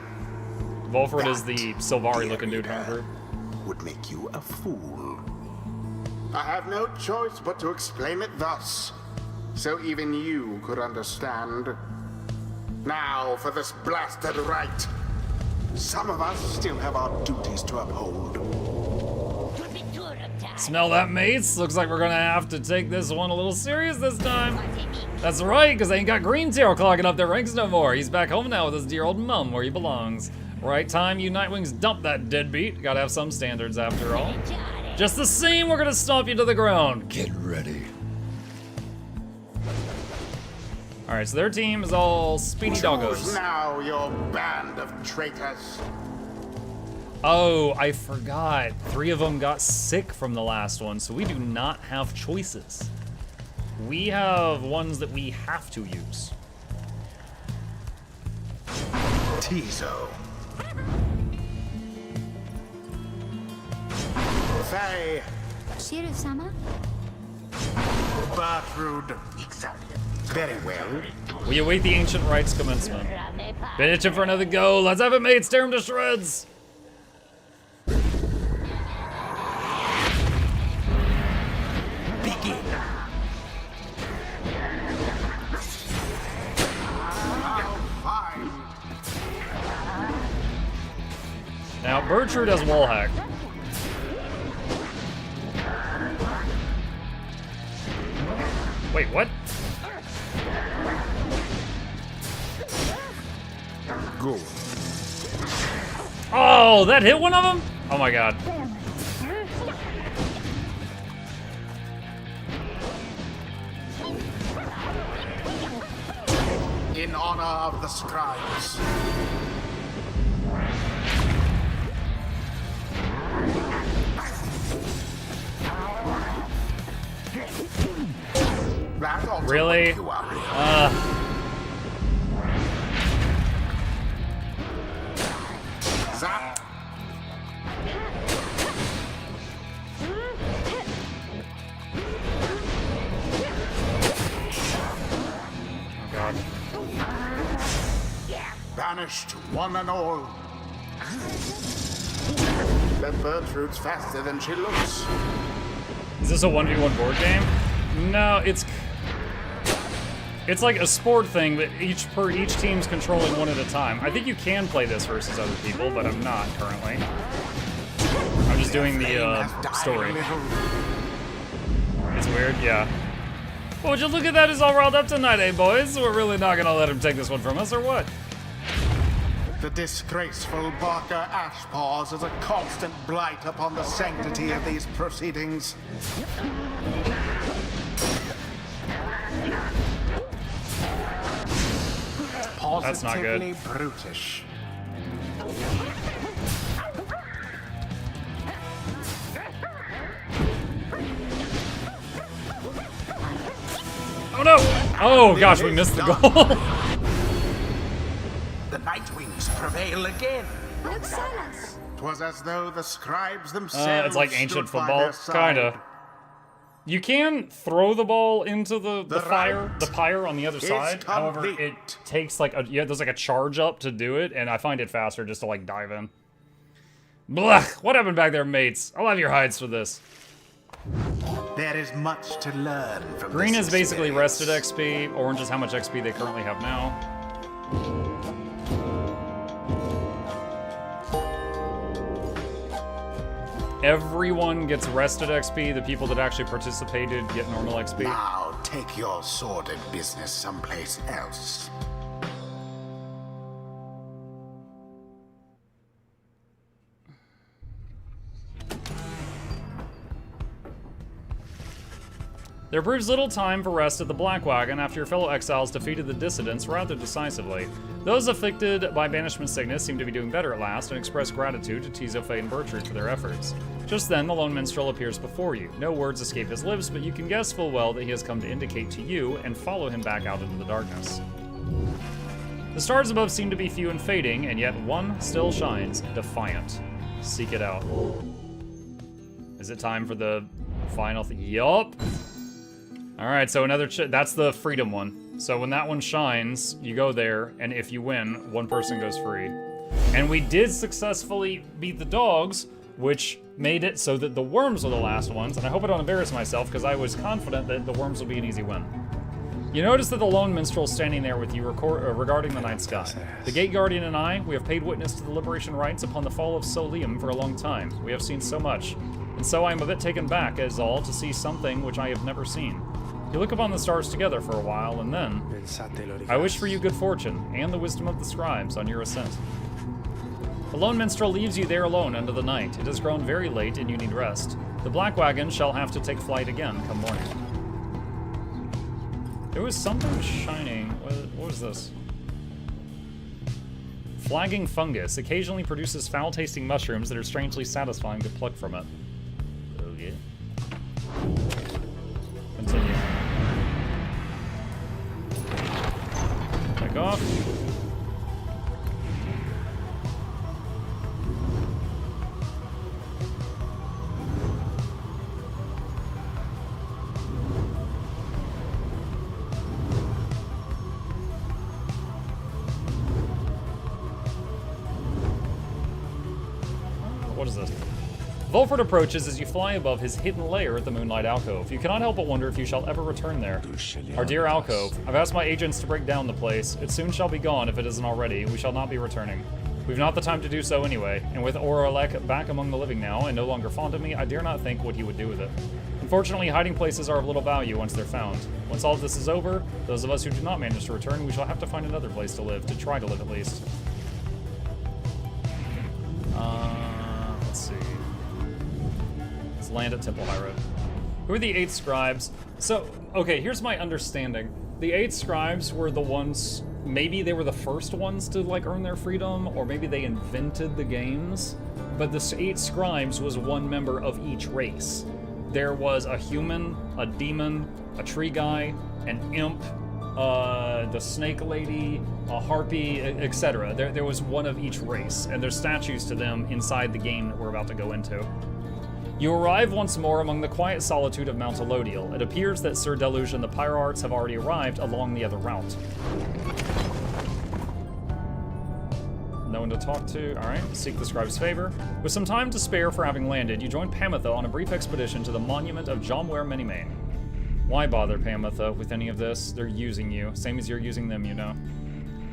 Speaker 1: Volfred is the Sylvari-looking dude from the group.
Speaker 2: Would make you a fool. I have no choice but to explain it thus, so even you could understand. Now for this blasted rite. Some of us still have our duties to uphold.
Speaker 1: Smell that, mates? Looks like we're gonna have to take this one a little serious this time. That's right, because I ain't got Greentail clogging up their ranks no more. He's back home now with his dear old mum where he belongs. Right time you Nightwings dump that deadbeat. Gotta have some standards after all. Just the same, we're gonna stomp you to the ground. Get ready. Alright, so their team is all speedy doggos.
Speaker 2: Choose now, your band of traitors.
Speaker 1: Oh, I forgot. 3 of them got sick from the last one, so we do not have choices. We have ones that we have to use.
Speaker 2: Tizo. Faye.
Speaker 5: Shiru-sama?
Speaker 2: Bartrude. Very well.
Speaker 1: We await the ancient rites commencement. Been itching for another go. Let's have it, mates. Tear him to shreds.
Speaker 2: Begin. Fine.
Speaker 1: Now, Bertrude has wall hack. Wait, what?
Speaker 2: Go.
Speaker 1: Oh, that hit one of them? Oh my god.
Speaker 2: In honor of the scribes. That ought to
Speaker 1: Really?
Speaker 2: wake you up. Zap.
Speaker 1: Oh god.
Speaker 2: Banished one and all. That Bertrude's faster than she looks.
Speaker 1: Is this a 1v1 board game? No, it's like a sport thing, but each team's controlling one at a time. I think you can play this versus other people, but I'm not currently. I'm just doing the story. It's weird, yeah. Well, would you look at that? He's all riled up tonight, eh, boys? We're really not gonna let him take this one from us, or what?
Speaker 2: The disgraceful Barker Ashpaws is a constant blight upon the sanctity of these proceedings.
Speaker 1: That's not good.
Speaker 2: Positively brutish.
Speaker 1: Oh no! Oh gosh, we missed the goal.
Speaker 2: The Nightwings prevail again.
Speaker 5: Look, silence.
Speaker 2: 'Twas as though the scribes themselves
Speaker 1: It's like ancient
Speaker 2: stood by
Speaker 1: football,
Speaker 2: their side.
Speaker 1: kinda. You can throw the ball into the
Speaker 2: right
Speaker 1: pyre on the other
Speaker 2: is
Speaker 1: side. However, it
Speaker 2: complete.
Speaker 1: takes like there's like a charge up to do it, and I find it faster just to like dive in. Blah! What happened back there, mates? I'll have your hides for this.
Speaker 2: There is much to learn from
Speaker 1: Green
Speaker 2: this
Speaker 1: is basically
Speaker 2: experience.
Speaker 1: rested XP. Orange is how much XP they currently have now. Everyone gets rested XP. The people that actually participated get normal XP.
Speaker 2: Now take your sordid business someplace else.
Speaker 1: There proves little time for rest at the Black Wagon after your fellow exiles defeated the dissidents rather decisively. Those afflicted by banishment sickness seem to be doing better at last and express gratitude to Tizo, Faye, and Bertrude for their efforts. Just then, the lone minstrel appears before you. No words escape his lips, but you can guess full well that he has come to indicate to you and follow him back out into the darkness. The stars above seem to be few and fading, and yet one still shines, defiant. Seek it out. Is it time for the final thing? Yup. All right, so another, that's the freedom one. So when that one shines, you go there, and if you win, one person goes free. And we did successfully beat the dogs, which made it so that the worms were the last ones, and I hope I don't embarrass myself, because I was confident that the worms would be an easy win. You notice that the lone minstrel is standing there with you regarding the night sky. The Gate Guardian and I, we have paid witness to the liberation rites upon the fall of Solium for a long time. We have seen so much, and so I am a bit taken back, as all, to see something which I have never seen. You look upon the stars together for a while, and then I wish for you good fortune, and the wisdom of the scribes on your ascent. The lone minstrel leaves you there alone under the night. It has grown very late, and you need rest. The Black Wagon shall have to take flight again come morning. There was something shining. What was this? Flagging fungus occasionally produces foul-tasting mushrooms that are strangely satisfying to pluck from it. Oh yeah. Continue. Take off. What is this? Volford approaches as you fly above his hidden lair at the Moonlight Alcove. You cannot help but wonder if you shall ever return there. Our dear alcove. I've asked my agents to break down the place. It soon shall be gone if it isn't already. We shall not be returning. We've not the time to do so anyway, and with Oralek back among the living now and no longer fond of me, I dare not think what he would do with it. Unfortunately, hiding places are of little value once they're found. Once all of this is over, those of us who do not manage to return, we shall have to find another place to live, to try to live at least. Let's see. Let's land at Temple High Road. Who are the 8 scribes? So, okay, here's my understanding. The 8 scribes were the ones, maybe they were the first ones to like earn their freedom, or maybe they invented the games, but the 8 scribes was one member of each race. There was a human, a demon, a tree guy, an imp, the snake lady, a harpy, etc. There was one of each race, and there's statues to them inside the game that we're about to go into. You arrive once more among the quiet solitude of Mount Elodial. It appears that Sir Deluge and the Pyre have already arrived along the other route. No one to talk to. Alright, seek the scribe's favor. With some time to spare for having landed, you join Pamitha on a brief expedition to the monument of Jomware Minimane. Why bother Pamitha with any of this? They're using you, same as you're using them, you know.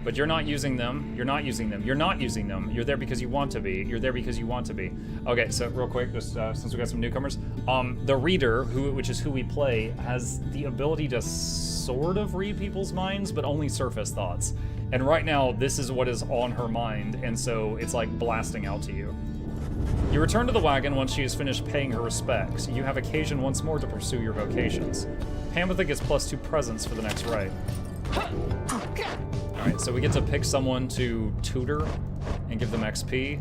Speaker 1: But you're not using them, you're not using them, you're not using them. You're there because you want to be, you're there because you want to be. Okay, so real quick, just since we got some newcomers, the reader, which is who we play, has the ability to sort of read people's minds, but only surface thoughts. And right now, this is what is on her mind, and so it's like blasting out to you. You return to the wagon once she has finished paying her respects. You have occasion once more to pursue your vocations. Pamitha gets +2 presents for the next rite. Alright, so we get to pick someone to tutor and give them XP.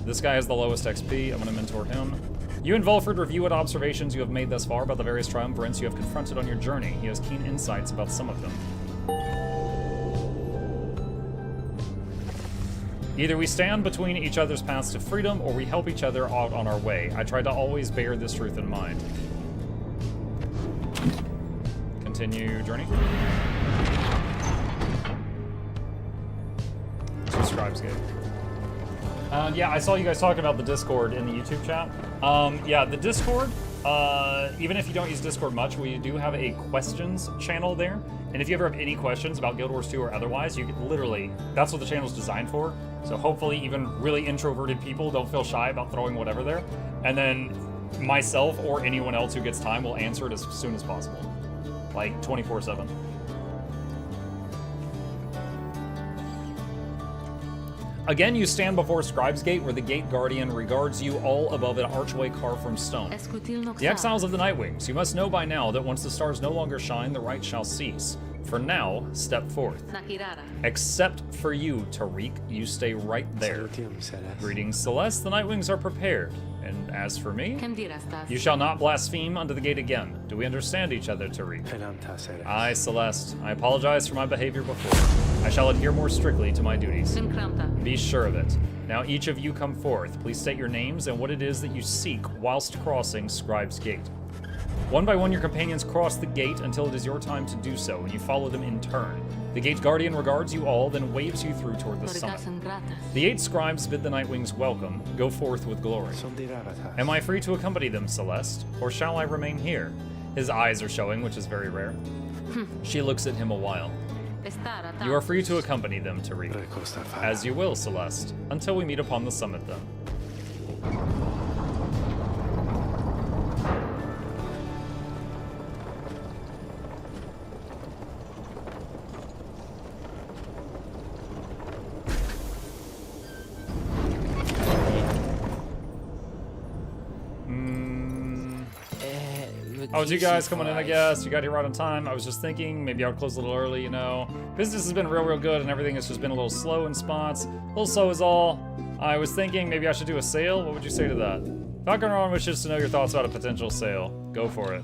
Speaker 1: This guy has the lowest XP. I'm gonna mentor him. You and Volford review what observations you have made thus far about the various triumvirates you have confronted on your journey. He has keen insights about some of them. Either we stand between each other's paths to freedom, or we help each other out on our way. I try to always bear this truth in mind. Continue journey. 2 scribes gate. Yeah, I saw you guys talking about the Discord in the YouTube chat. Yeah, the Discord, even if you don't use Discord much, we do have a questions channel there. And if you ever have any questions about Guild Wars 2 or otherwise, you can literally, that's what the channel's designed for. So hopefully even really introverted people don't feel shy about throwing whatever there. And then myself or anyone else who gets time will answer it as soon as possible. Like 24/7. Again, you stand before Scribe's Gate, where the Gate Guardian regards you all above an archway carved from stone. The exiles of the Nightwings, you must know by now that once the stars no longer shine, the right shall cease. For now, step forth. Except for you, Tariq, you stay right there. Greetings, Celeste, the Nightwings are prepared. And as for me, you shall not blaspheme unto the gate again. Do we understand each other, Tariq? Aye, Celeste. I apologize for my behavior before. I shall adhere more strictly to my duties. Be sure of it. Now each of you come forth. Please state your names and what it is that you seek whilst crossing Scribe's Gate. One by one, your companions cross the gate until it is your time to do so, and you follow them in turn. The Gate Guardian regards you all, then waves you through toward the summit. The 8 scribes bid the Nightwings welcome. Go forth with glory. Am I free to accompany them, Celeste, or shall I remain here? His eyes are showing, which is very rare. She looks at him a while. You are free to accompany them, Tariq. As you will, Celeste, until we meet upon the summit then. Oh, it's you guys coming in, I guess. You got here right on time. I was just thinking maybe I would close a little early, you know. Business has been real good and everything has just been a little slow in spots. A little slow is all. I was thinking maybe I should do a sale. What would you say to that? Falcon Ron wishes to know your thoughts about a potential sale. Go for it.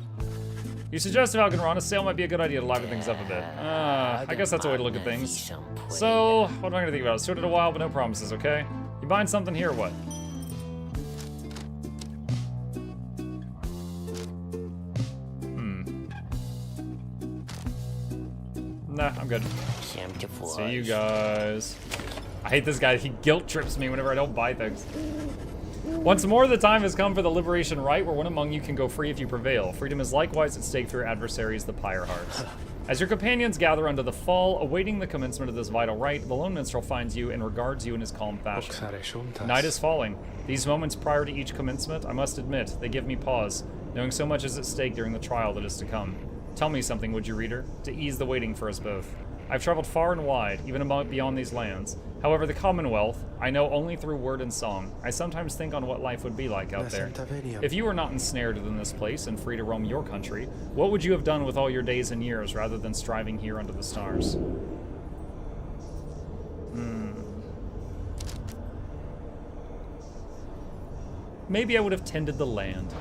Speaker 1: You suggest, Falcon Ron, a sale might be a good idea to liven things up a bit. I guess that's a way to look at things. So, what am I gonna think about? It's sorted a while, but no promises, okay? You buying something here or what? Nah, I'm good. See you guys. I hate this guy. He guilt trips me whenever I don't buy things. Once more, the time has come for the Liberation Rite, where one among you can go free if you prevail. Freedom is likewise at stake for your adversaries, the Pyre Hearts. As your companions gather under the fall, awaiting the commencement of this vital rite, the Lone Minstrel finds you and regards you in his calm fashion. Night is falling. These moments prior to each commencement, I must admit, they give me pause, knowing so much is at stake during the trial that is to come. Tell me something, would you, reader, to ease the waiting for us both. I've traveled far and wide, even beyond these lands. However, the Commonwealth, I know only through word and song. I sometimes think on what life would be like out there. If you were not ensnared in this place and free to roam your country, what would you have done with all your days and years rather than striving here under the stars? Maybe I would have tended the land.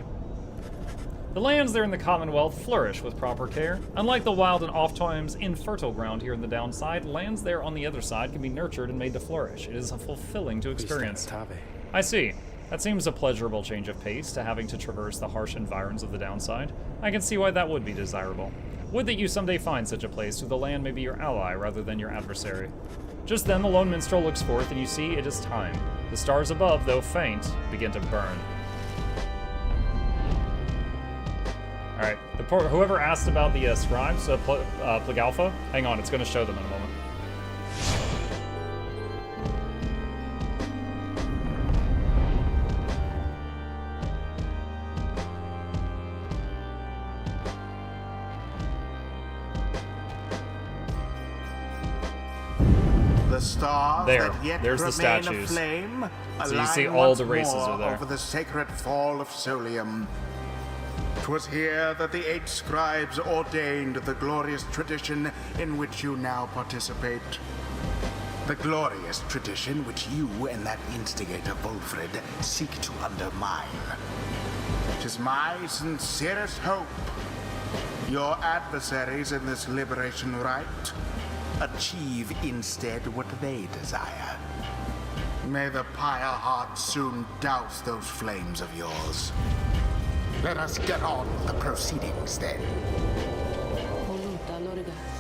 Speaker 1: The lands there in the Commonwealth flourish with proper care. Unlike the wild and oft-times infertile ground here in the downside, lands there on the other side can be nurtured and made to flourish. It is fulfilling to experience. I see. That seems a pleasurable change of pace to having to traverse the harsh environs of the downside. I can see why that would be desirable. Would that you someday find such a place where the land may be your ally rather than your adversary. Just then the Lone Minstrel looks forth and you see it is time. The stars above, though faint, begin to burn. All right, whoever asked about the scribes, Plagalpha, hang on, it's going to show them in a moment.
Speaker 2: The stars
Speaker 1: there,
Speaker 2: that yet
Speaker 1: there's the
Speaker 2: remain
Speaker 1: statues.
Speaker 2: Aflame,
Speaker 1: So you see all the races
Speaker 2: more
Speaker 1: are there.
Speaker 2: Over the sacred fall of Solium. 'Twas here that the 8 scribes ordained the glorious tradition in which you now participate. The glorious tradition which you and that instigator Volfred seek to undermine. 'Tis my sincerest hope your adversaries in this liberation rite achieve instead what they desire. May the Pyre Heart soon douse those flames of yours. Let us get on with the proceedings then.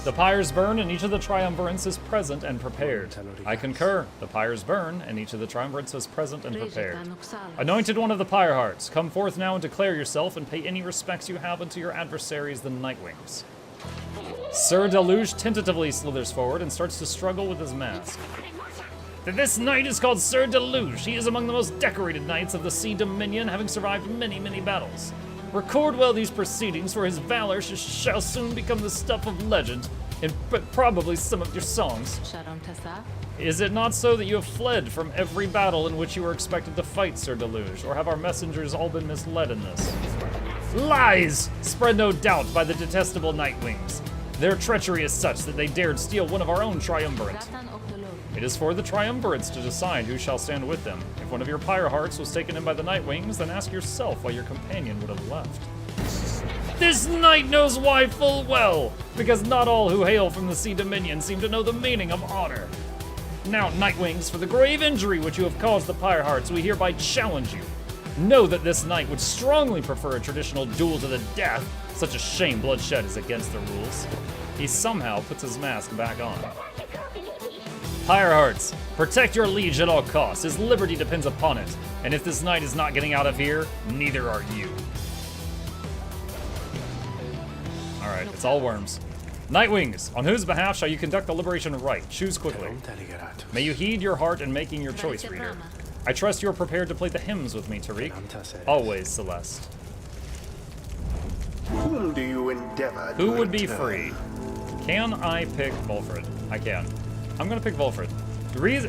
Speaker 1: The pyres burn, and each of the triumvirates is present and prepared. I concur. The pyres burn, and each of the triumvirates is present and prepared. Anointed one of the Pyre Hearts, come forth now and declare yourself and pay any respects you have unto your adversaries, the Nightwings. Sir Deluge tentatively slithers forward and starts to struggle with his mask. This knight is called Sir Deluge. He is among the most decorated knights of the Sea Dominion, having survived many, many battles. Record well these proceedings, for his valor shall soon become the stuff of legend, and probably some of your songs. Is it not so that you have fled from every battle in which you were expected to fight, Sir Deluge, or have our messengers all been misled in this? Lies! Spread no doubt by the detestable Nightwings. Their treachery is such that they dared steal one of our own triumvirate. It is for the triumvirates to decide who shall stand with them. If one of your Pyre hearts was taken in by the Nightwings, then ask yourself why your companion would have left. This knight knows why full well, because not all who hail from the Sea Dominion seem to know the meaning of honor. Now, Nightwings, for the grave injury which you have caused the Pyre hearts, we hereby challenge you. Know that this knight would strongly prefer a traditional duel to the death. Such a shame bloodshed is against the rules. He somehow puts his mask back on. Pyre hearts, protect your liege at all costs. His liberty depends upon it. And if this knight is not getting out of here, neither are you. Alright, it's all worms. Nightwings, on whose behalf shall you conduct the liberation rite? Choose quickly. May you heed your heart in making your choice, reader. I trust you are prepared to play the hymns with me, Tariq. Always, Celeste.
Speaker 2: Whom do you endeavor to
Speaker 1: Who would be
Speaker 2: return?
Speaker 1: free? Can I pick Volfred? I can. I'm gonna pick Volfred.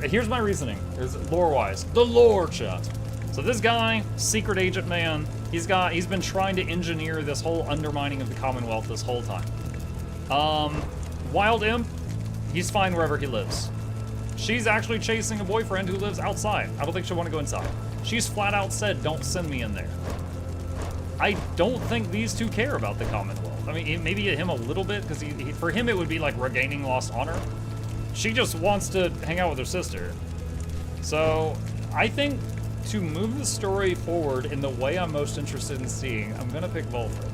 Speaker 1: Here's my reasoning. Here's lore-wise. The lore, chat. So this guy, secret agent man, he's been trying to engineer this whole undermining of the Commonwealth this whole time. Wild Imp, he's fine wherever he lives. She's actually chasing a boyfriend who lives outside. I don't think she'll want to go inside. She's flat out said, don't send me in there. I don't think these two care about the Commonwealth. I mean, maybe him a little bit, because for him it would be like regaining lost honor. She just wants to hang out with her sister. So, I think to move the story forward in the way I'm most interested in seeing, I'm gonna pick Volfred.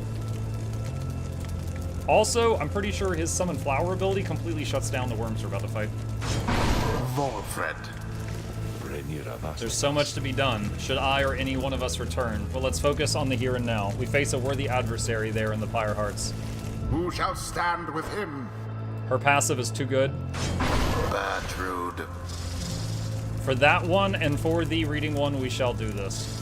Speaker 1: Also, I'm pretty sure his Summon Flower ability completely shuts down the worms we're about to fight.
Speaker 2: Volfred.
Speaker 1: There's so much to be done, should I or any one of us return, but let's focus on the here and now. We face a worthy adversary there in the Pyre Hearts.
Speaker 2: Who shall stand with him?
Speaker 1: Her passive is too good.
Speaker 2: Bertrude.
Speaker 1: For that one and for the reading one, we shall do this.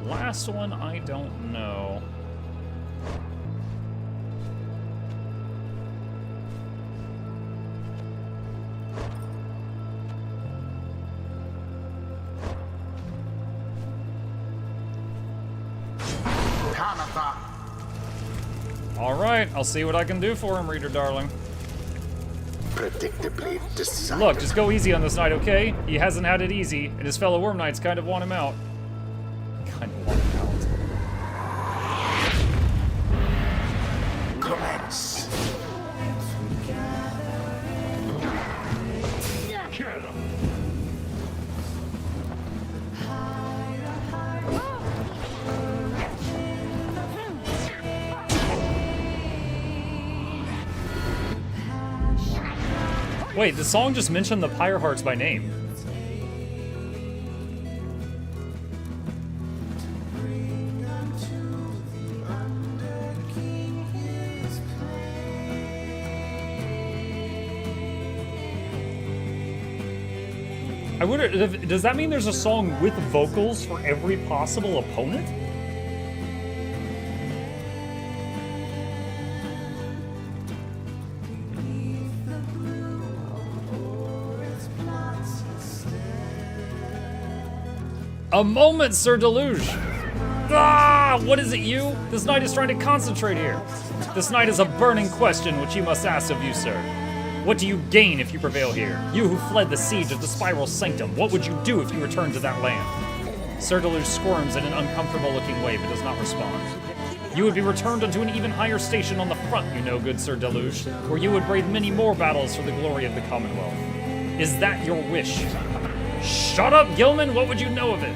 Speaker 1: Last one, I don't know. All right, I'll see what I can do for him, reader darling.
Speaker 2: Predictably decided.
Speaker 1: Look, just go easy on this knight, okay? He hasn't had it easy, and his fellow worm knights kind of want him out. Kind of want him out.
Speaker 2: Commence.
Speaker 1: Wait, the song just mentioned the Pyre Hearts by name. I wonder, does that mean there's a song with vocals for every possible opponent? A moment, Sir Deluge! Ah! What is it, you? This knight is trying to concentrate here. This knight is a burning question which you must ask of you, sir. What do you gain if you prevail here? You who fled the siege of the Spiral Sanctum, what would you do if you returned to that land? Sir Deluge squirms in an uncomfortable-looking way but does not respond. You would be returned unto an even higher station on the front, you know, good Sir Deluge, where you would brave many more battles for the glory of the Commonwealth. Is that your wish? Shut up, Gilman! What would you know of it?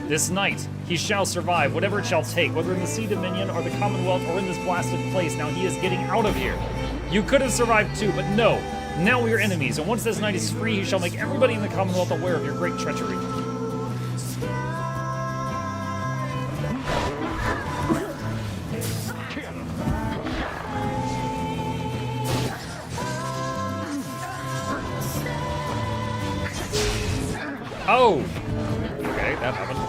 Speaker 1: This night, he shall survive, whatever it shall take, whether in the Sea Dominion or the Commonwealth or in this blasted place. Now he is getting out of here. You could have survived too, but no. Now we are enemies, and once this knight is free, he shall make everybody in the Commonwealth aware of your great treachery. Oh! Okay, that happened.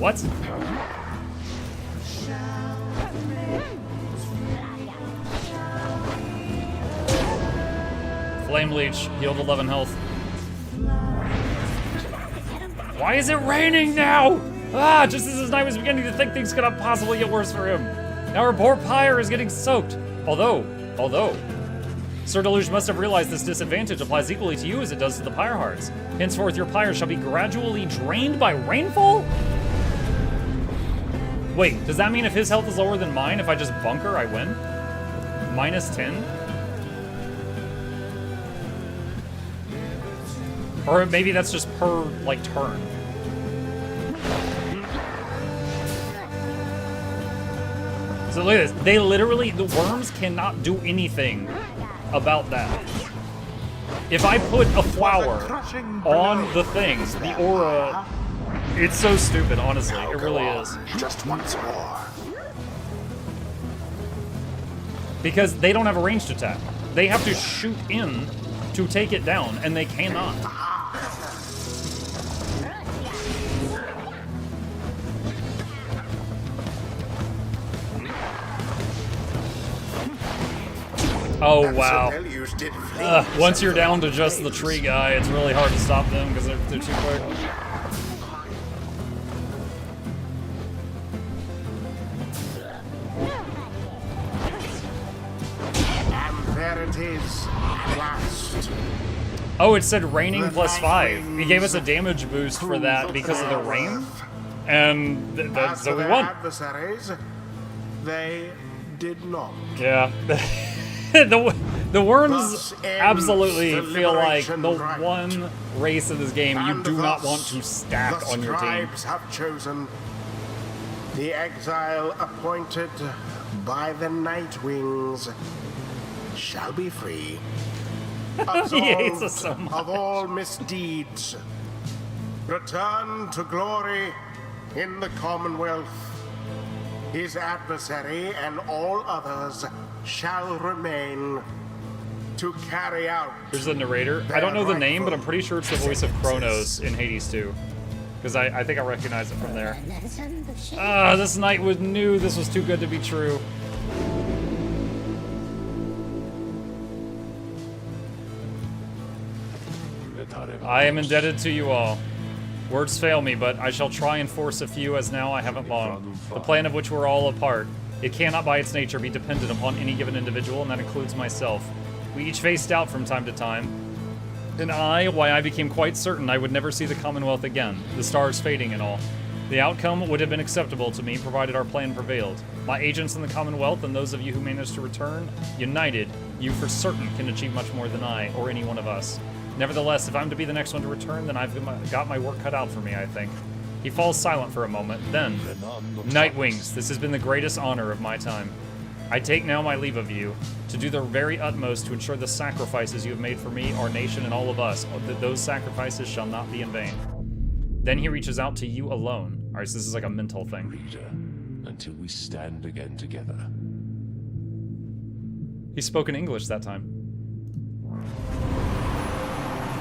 Speaker 1: What? Flame Leech, healed 11 health. Why is it raining now? Ah, just as his night was beginning to think things could not possibly get worse for him. Now our poor Pyre is getting soaked. Although, Sir Deluge must have realized this disadvantage applies equally to you as it does to the Pyre Hearts. Henceforth, your Pyre shall be gradually drained by rainfall? Wait, does that mean if his health is lower than mine, if I just bunker, I win? Minus 10? Or maybe that's just per, like, turn. So look at this. They literally, the worms cannot do anything about that. If I put a flower on the things, the aura, it's so stupid, honestly. It really is.
Speaker 2: Just once more.
Speaker 1: Because they don't have a ranged attack. They have to shoot in to take it down, and they cannot. Oh, wow. Once you're down to just the tree guy, it's really hard to stop them because they're too quick.
Speaker 2: And there it is, at last.
Speaker 1: Oh, it said raining +5. He gave us a damage boost for that because of the rain. And so we won.
Speaker 2: Adversaries, they did not.
Speaker 1: Yeah. The worms absolutely feel like the one race in this game you do not want to stack on your team.
Speaker 2: The scribes have chosen the exile appointed by the Nightwings shall be free.
Speaker 1: He hates us so much.
Speaker 2: Of all misdeeds, return to glory in the Commonwealth. His adversary and all others shall remain to carry out.
Speaker 1: There's the narrator. I don't know the name, but I'm pretty sure it's the voice of Kronos in Hades 2. Because I think I recognize it from there. Ah, this knight knew this was too good to be true. I am indebted to you all. Words fail me, but I shall try and force a few as now I haven't long. The plan of which we're all a part. It cannot by its nature be dependent upon any given individual, and that includes myself. We each face doubt from time to time. And why I became quite certain I would never see the Commonwealth again, the stars fading and all. The outcome would have been acceptable to me, provided our plan prevailed. My agents in the Commonwealth and those of you who managed to return, united, you for certain can achieve much more than I, or any one of us. Nevertheless, if I'm to be the next one to return, then I've got my work cut out for me, I think. He falls silent for a moment, then, Nightwings, this has been the greatest honor of my time. I take now my leave of you, to do the very utmost to ensure the sacrifices you have made for me, our nation, and all of us, that those sacrifices shall not be in vain. Then he reaches out to you alone. Alright, so this is like a mental thing.
Speaker 6: Reader, until we stand again together.
Speaker 1: He spoke in English that time.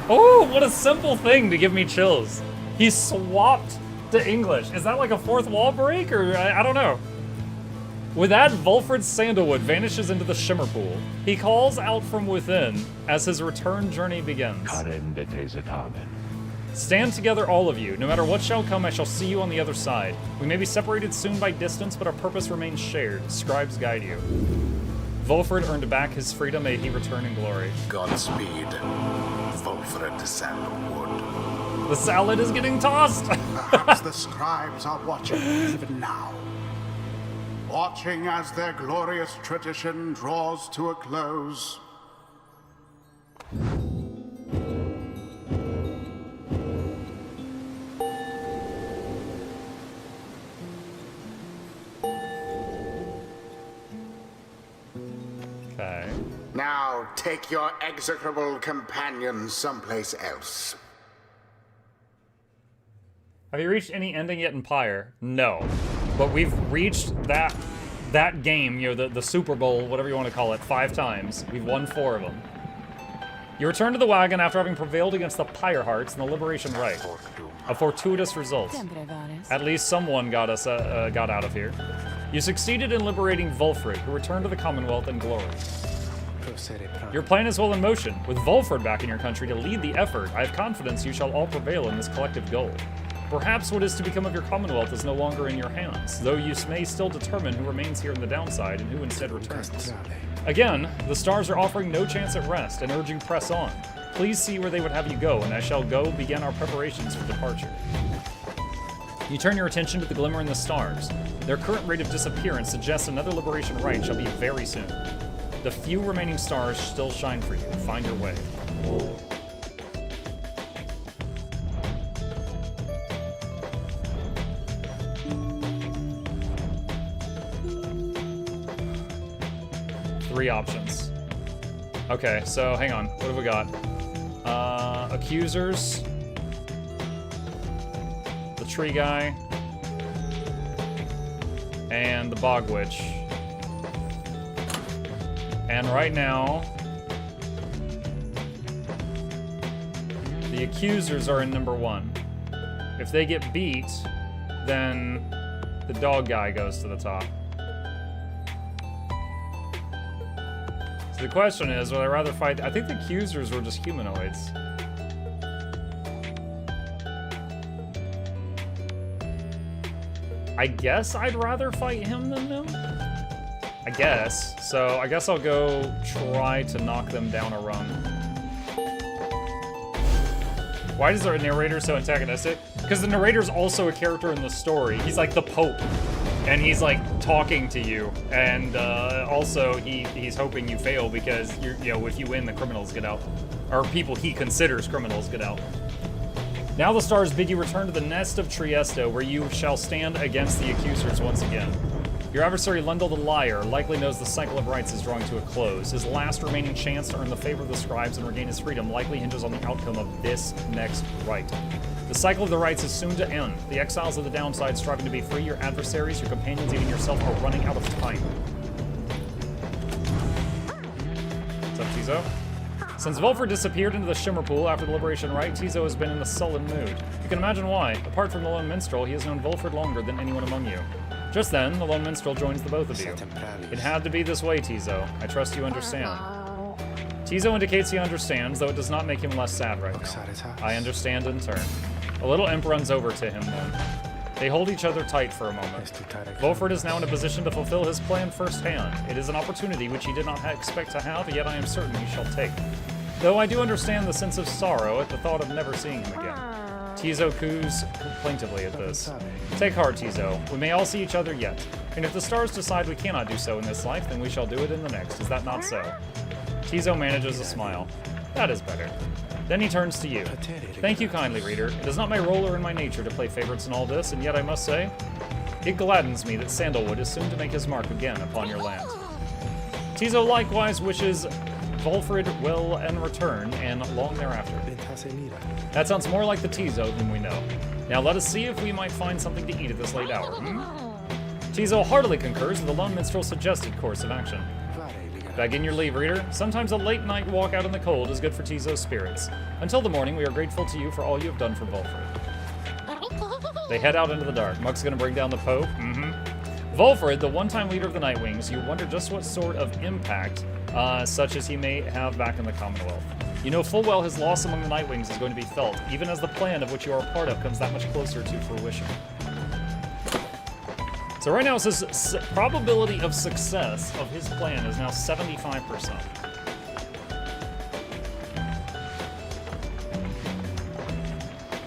Speaker 1: Oh, what a simple thing to give me chills. He swapped to English. Is that like a fourth wall break, or I don't know. With that, Volfred's sandalwood vanishes into the shimmer pool. He calls out from within as his return journey begins. Stand together, all of you. No matter what shall come, I shall see you on the other side. We may be separated soon by distance, but our purpose remains shared. Scribes guide you. Volfred earned back his freedom. May he return in glory.
Speaker 2: Godspeed, Volfred Sandalwood.
Speaker 1: The salad is getting tossed.
Speaker 2: Perhaps the scribes are watching even now. Watching as their glorious tradition draws to a close.
Speaker 1: Okay.
Speaker 2: Now take your execrable companions someplace else.
Speaker 1: Have you reached any ending yet in Pyre? No. But we've reached that game, you know, the Super Bowl, whatever you want to call it, 5 times. We've won 4 of them. You return to the wagon after having prevailed against the Pyre Hearts and the Liberation Rite. A fortuitous result. At least someone got us got out of here. You succeeded in liberating Volfred, who returned to the Commonwealth in glory. Your plan is well in motion. With Volfred back in your country to lead the effort, I have confidence you shall all prevail in this collective goal. Perhaps what is to become of your Commonwealth is no longer in your hands, though you may still determine who remains here in the downside and who instead returns. Again, the stars are offering no chance at rest and urge you press on. Please see where they would have you go, and I shall go begin our preparations for departure. You turn your attention to the glimmer in the stars. Their current rate of disappearance suggests another liberation rite shall be very soon. The few remaining stars still shine for you. Find your way. Three options. Okay, so hang on. What have we got? Accusers. The tree guy. And the bog witch. And right now, the accusers are in number 1. If they get beat, then the dog guy goes to the top. So the question is, would I rather fight... I think the accusers were just humanoids. I guess I'd rather fight him than them? I guess. So I guess I'll go try to knock them down a run. Why is our narrator so antagonistic? Because the narrator's also a character in the story. He's like the Pope. And he's like talking to you, and also he's hoping you fail because if you win, the criminals get out, or people he considers criminals get out. Now the stars bid you return to the nest of Trieste, where you shall stand against the accusers once again. Your adversary Lendl the Liar likely knows the cycle of rites is drawing to a close. His last remaining chance to earn the favor of the scribes and regain his freedom likely hinges on the outcome of this next rite. The cycle of the rites is soon to end. The exiles of the downside striving to be free, your adversaries, your companions, even yourself are running out of time. What's up, Tizo? Since Volfred disappeared into the Shimmer Pool after the Liberation Rite, Tizo has been in a sullen mood. You can imagine why. Apart from the Lone Minstrel, he has known Volfred longer than anyone among you. Just then, the Lone Minstrel joins the both of you. It had to be this way, Tizo. I trust you understand. Tizo indicates he understands, though it does not make him less sad right now. I understand in turn. A little imp runs over to him then. They hold each other tight for a moment. Volfred is now in a position to fulfill his plan firsthand. It is an opportunity which he did not expect to have, yet I am certain he shall take. Though I do understand the sense of sorrow at the thought of never seeing him again. Tizo coos plaintively at this. Take heart, Tizo. We may all see each other yet. And if the stars decide we cannot do so in this life, then we shall do it in the next. Is that not so? Tizo manages a smile. That is better. Then he turns to you. Thank you kindly, reader. It is not my role or in my nature to play favorites in all this, and yet I must say, it gladdens me that Sandalwood is soon to make his mark again upon your land. Tizo likewise wishes Volfred well and return, and long thereafter. That sounds more like the Tizo than we know. Now let us see if we might find something to eat at this late hour, Tizo heartily concurs with the Lone Minstrel's suggested course of action. Begging your leave, reader. Sometimes a late night walk out in the cold is good for Tizo's spirits. Until the morning, we are grateful to you for all you have done for Volfred. They head out into the dark. Muck's gonna bring down the Pope. Volfred, the one-time leader of the Nightwings, you wonder just what sort of impact, such as he may have back in the Commonwealth. You know full well his loss among the Nightwings is going to be felt, even as the plan of which you are a part of comes that much closer to fruition. So right now it says probability of success of his plan is now 75%.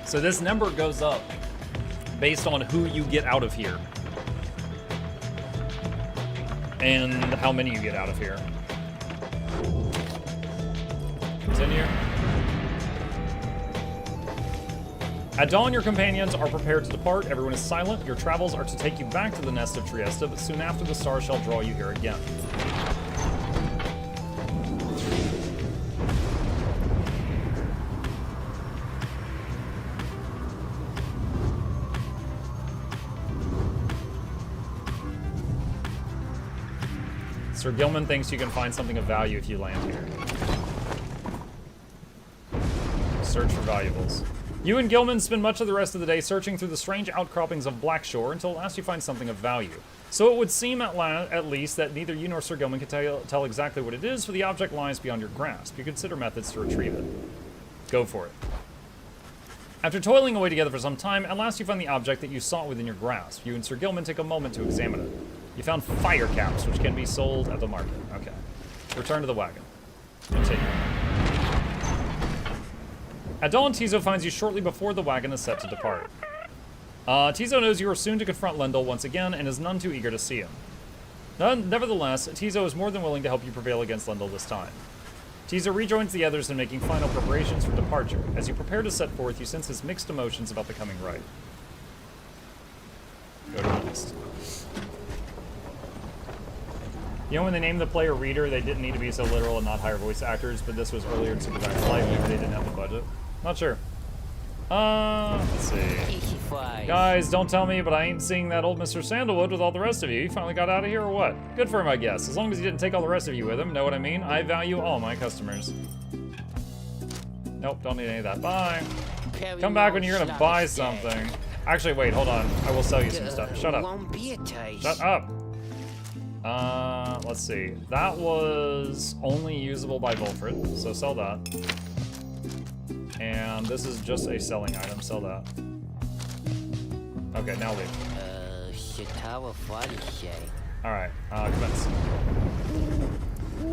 Speaker 1: So this number goes up based on who you get out of here. And how many you get out of here. Continue. At dawn, your companions are prepared to depart. Everyone is silent. Your travels are to take you back to the nest of Trieste, but soon after the stars shall draw you here again. Sir Gilman thinks you can find something of value if you land here. Search for valuables. You and Gilman spend much of the rest of the day searching through the strange outcroppings of Blackshore until at last you find something of value. So it would seem at least that neither you nor Sir Gilman can tell exactly what it is, for the object lies beyond your grasp. You consider methods to retrieve it. Go for it. After toiling away together for some time, at last you find the object that you sought within your grasp. You and Sir Gilman take a moment to examine it. You found fire caps, which can be sold at the market. Okay. Return to the wagon. Continue. At dawn, Tizo finds you shortly before the wagon is set to depart. Tizo knows you are soon to confront Lendl once again and is none too eager to see him. Nevertheless, Tizo is more than willing to help you prevail against Lendl this time. Tizo rejoins the others in making final preparations for departure. As you prepare to set forth, you sense his mixed emotions about the coming rite. Go to the list. You know when they named the player Reader, they didn't need to be so literal and not hire voice actors, but this was earlier in Supergiant's life, maybe they didn't have the budget. Not sure. Let's see. Guys, don't tell me, but I ain't seeing that old Mr. Sandalwood with all the rest of you. He finally got out of here or what? Good for him, I guess. As long as he didn't take all the rest of you with him, know what I mean? I value all my customers. Nope, don't need any of that. Bye. Come back when you're gonna buy something. Actually, wait, hold on. I will sell you some stuff. Shut up. Shut up. Let's see. That was only usable by Volfred, so sell that. And this is just a selling item. Sell that. Okay, now leave. Alright, commence.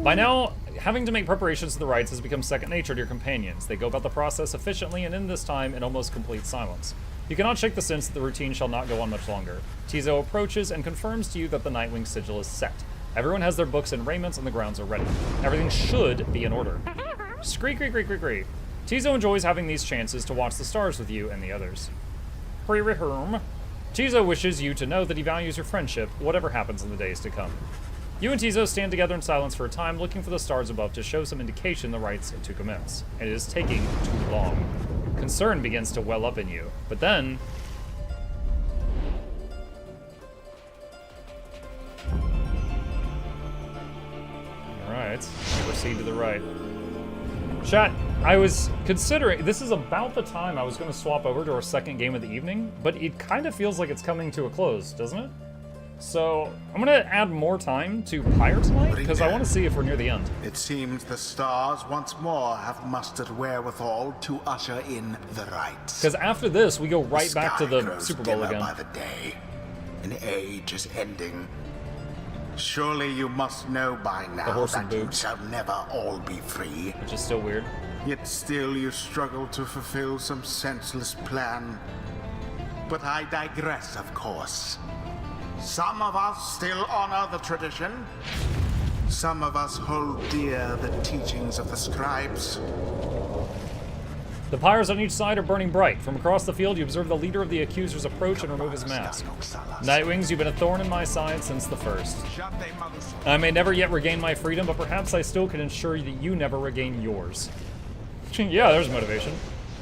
Speaker 1: By now, having to make preparations to the rites has become second nature to your companions. They go about the process efficiently and in this time in almost complete silence. You cannot shake the sense that the routine shall not go on much longer. Tizo approaches and confirms to you that the Nightwing sigil is set. Everyone has their books and raiments and the grounds are ready. Everything should be in order. Screek, creak, creak, creak, creak. Tizo enjoys having these chances to watch the stars with you and the others. Pre-reherm. Tizo wishes you to know that he values your friendship, whatever happens in the days to come. You and Tizo stand together in silence for a time, looking for the stars above to show some indication the rites to commence. And it is taking too long. Concern begins to well up in you, but then... Alright, proceed to the right. Chat, I was considering, this is about the time I was going to swap over to our second game of the evening, but it kind of feels like it's coming to a close, doesn't it? So, I'm going to add more time to Pyre tonight, because I want to see if we're near the end.
Speaker 2: It seems the stars once more have mustered wherewithal to usher in the rites.
Speaker 1: Because after this, we go right back to the Super Bowl again.
Speaker 2: By the day. An age is ending. Surely you must know by now that you shall never all be free.
Speaker 1: Which is still weird.
Speaker 2: Yet still you struggle to fulfill some senseless plan. But I digress, of course. Some of us still honor the tradition. Some of us hold dear the teachings of the scribes.
Speaker 1: The pyres on each side are burning bright. From across the field, you observe the leader of the accusers approach and remove his mask. Nightwings, you've been a thorn in my side since the first. I may never yet regain my freedom, but perhaps I still can ensure that you never regain yours. Yeah, there's motivation.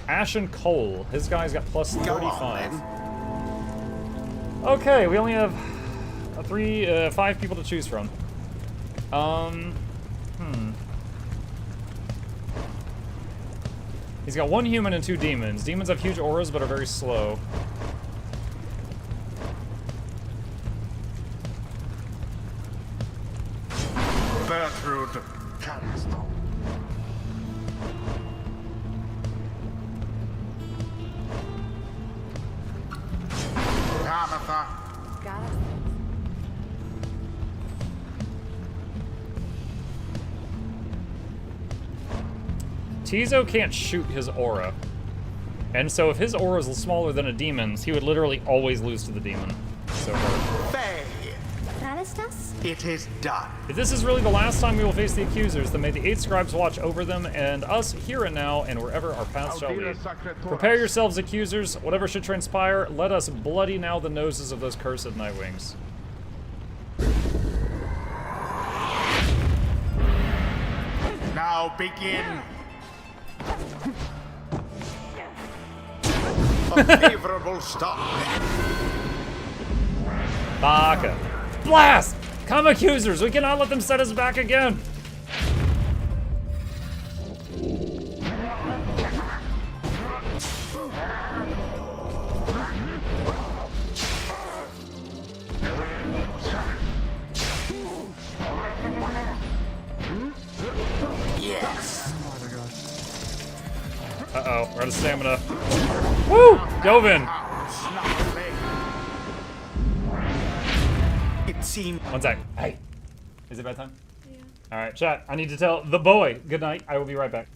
Speaker 1: Ashen Cole. His guy's got plus 35. Okay, we only have 5 people to choose from. He's got 1 human and 2 demons. Demons have huge auras but are very slow.
Speaker 2: Bertrude Callisto. Tamatha.
Speaker 1: Tizo can't shoot his aura. And so if his aura is smaller than a demon's, he would literally always lose to the demon. So hard.
Speaker 2: Faye. It is done.
Speaker 1: If this is really the last time we will face the accusers, then may the 8 scribes watch over them and us here and now and wherever our paths shall lead. Prepare yourselves, accusers. Whatever should transpire, let us bloody now the noses of those cursed Nightwings.
Speaker 2: Now begin. A favorable stop.
Speaker 1: Baka. Blast! Come, accusers! We cannot let them set us back again! Out of stamina. Woo! Dove in.
Speaker 2: It seemed.
Speaker 1: One sec. Hey. Is it bedtime? Yeah. Alright, chat. I need to tell the boy good night. I will be right back.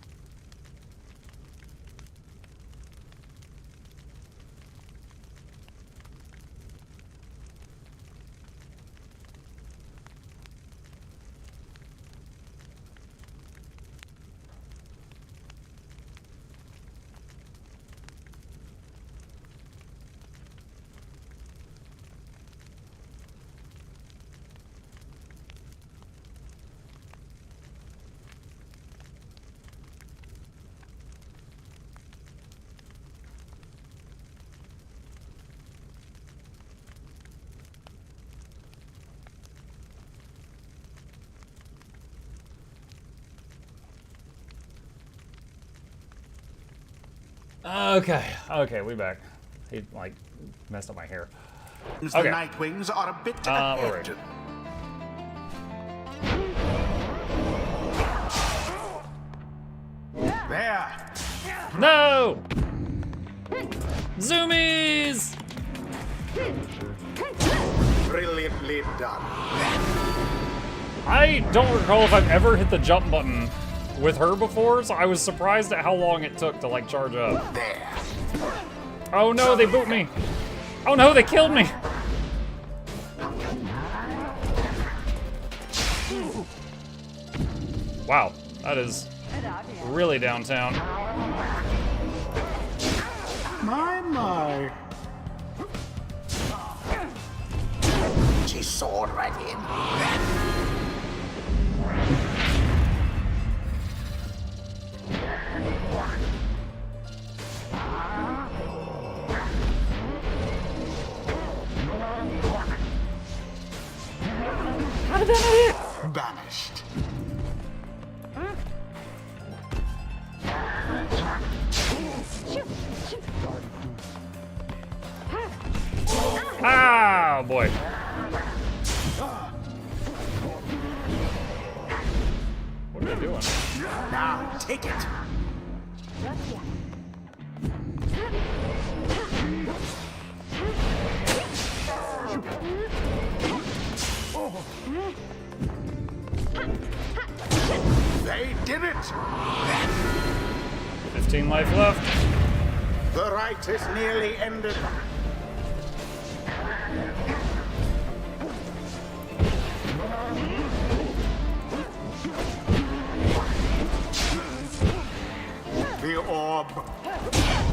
Speaker 1: Okay, we back. He, like, messed up my hair.
Speaker 2: The Nightwings are a bit ahead. There!
Speaker 1: No! Zoomies!
Speaker 2: Brilliantly done.
Speaker 1: I don't recall if I've ever hit the jump button with her before, so I was surprised at how long it took to, like, charge up.
Speaker 2: There.
Speaker 1: Oh no, they boot me! Oh no, they killed me! Wow, that is really downtown.
Speaker 2: My. She soared right in.
Speaker 1: How did that not hit?
Speaker 2: Banished.
Speaker 1: Ah, boy. What are they doing?
Speaker 2: Now, take it. They did it!
Speaker 1: 15 life left.
Speaker 2: The rite is nearly ended. The orb.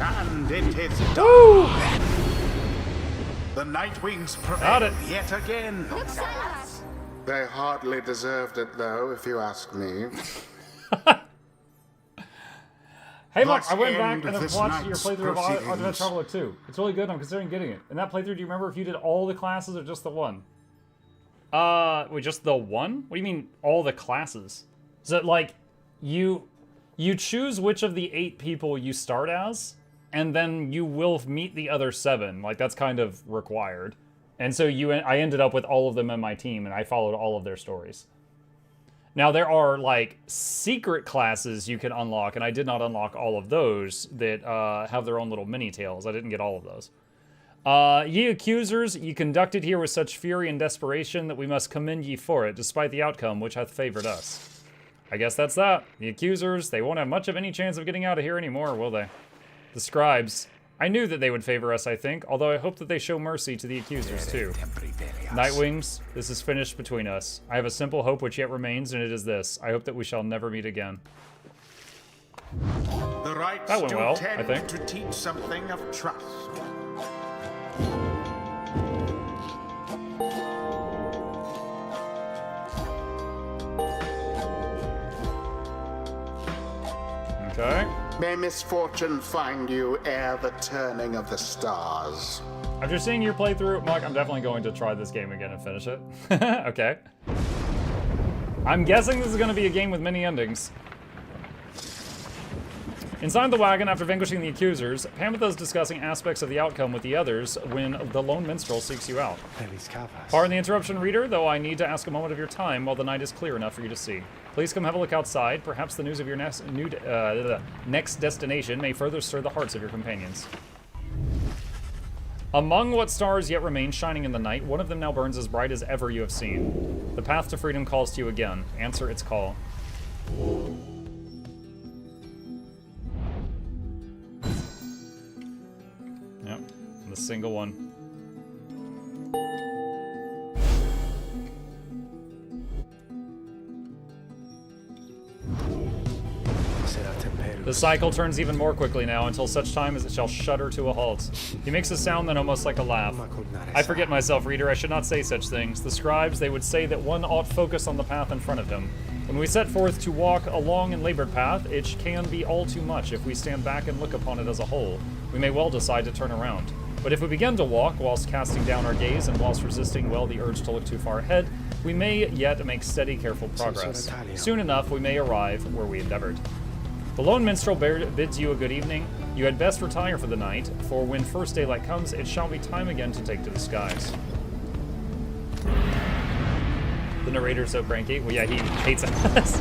Speaker 2: And it is done.
Speaker 1: Woo!
Speaker 2: The Nightwings
Speaker 1: Got
Speaker 2: prevail
Speaker 1: it.
Speaker 2: yet again.
Speaker 5: Noxxi!
Speaker 2: They hardly deserved it, though, if you ask me.
Speaker 1: Hey, look,
Speaker 2: Thus
Speaker 1: I went back
Speaker 2: end
Speaker 1: and I've
Speaker 2: this
Speaker 1: watched your
Speaker 2: night's
Speaker 1: playthrough of Octopath
Speaker 2: proceedings.
Speaker 1: Traveler 2. It's really good. I'm considering getting it. In that playthrough, do you remember if you did all the classes or just the one? Wait, just the one? What do you mean, all the classes? Is it like, you choose which of the 8 people you start as, and then you will meet the other 7. Like, that's kind of required. And so I ended up with all of them in my team, and I followed all of their stories. Now, there are, like, secret classes you can unlock, and I did not unlock all of those that have their own little mini-tales. I didn't get all of those. Ye accusers, ye conducted here with such fury and desperation that we must commend ye for it, despite the outcome which hath favored us. I guess that's that. The accusers, they won't have much of any chance of getting out of here anymore, will they? The scribes, I knew that they would favor us, I think, although I hope that they show mercy to the accusers, too. Nightwings, this is finished between us. I have a simple hope which yet remains, and it is this. I hope that we shall never meet again.
Speaker 2: The rites
Speaker 1: That went
Speaker 2: do
Speaker 1: well, I
Speaker 2: tend
Speaker 1: think.
Speaker 2: to teach something of trust.
Speaker 1: Okay.
Speaker 2: May misfortune find you ere the turning of the stars.
Speaker 1: After seeing your playthrough, Muck, I'm definitely going to try this game again and finish it. Okay. I'm guessing this is going to be a game with many endings. Inside the wagon, after vanquishing the accusers, Pamitha is discussing aspects of the outcome with the others when the lone minstrel seeks you out. Pardon the interruption, reader, though I need to ask a moment of your time while the night is clear enough for you to see. Please come have a look outside. Perhaps the news of your next destination may further stir the hearts of your companions. Among what stars yet remain shining in the night, one of them now burns as bright as ever you have seen. The path to freedom calls to you again. Answer its call. Yep, the single one. The cycle turns even more quickly now, until such time as it shall shudder to a halt. He makes a sound then almost like a laugh. I forget myself, reader, I should not say such things. The scribes, they would say that one ought focus on the path in front of him. When we set forth to walk a long and labored path, it can be all too much if we stand back and look upon it as a whole. We may well decide to turn around. But if we begin to walk, whilst casting down our gaze and whilst resisting well the urge to look too far ahead, we may yet make steady, careful progress. Soon enough, we may arrive where we endeavored. The lone minstrel bids you a good evening. You had best retire for the night, for when first daylight comes, it shall be time again to take to the skies. The narrator's so cranky. Well, yeah, he hates us.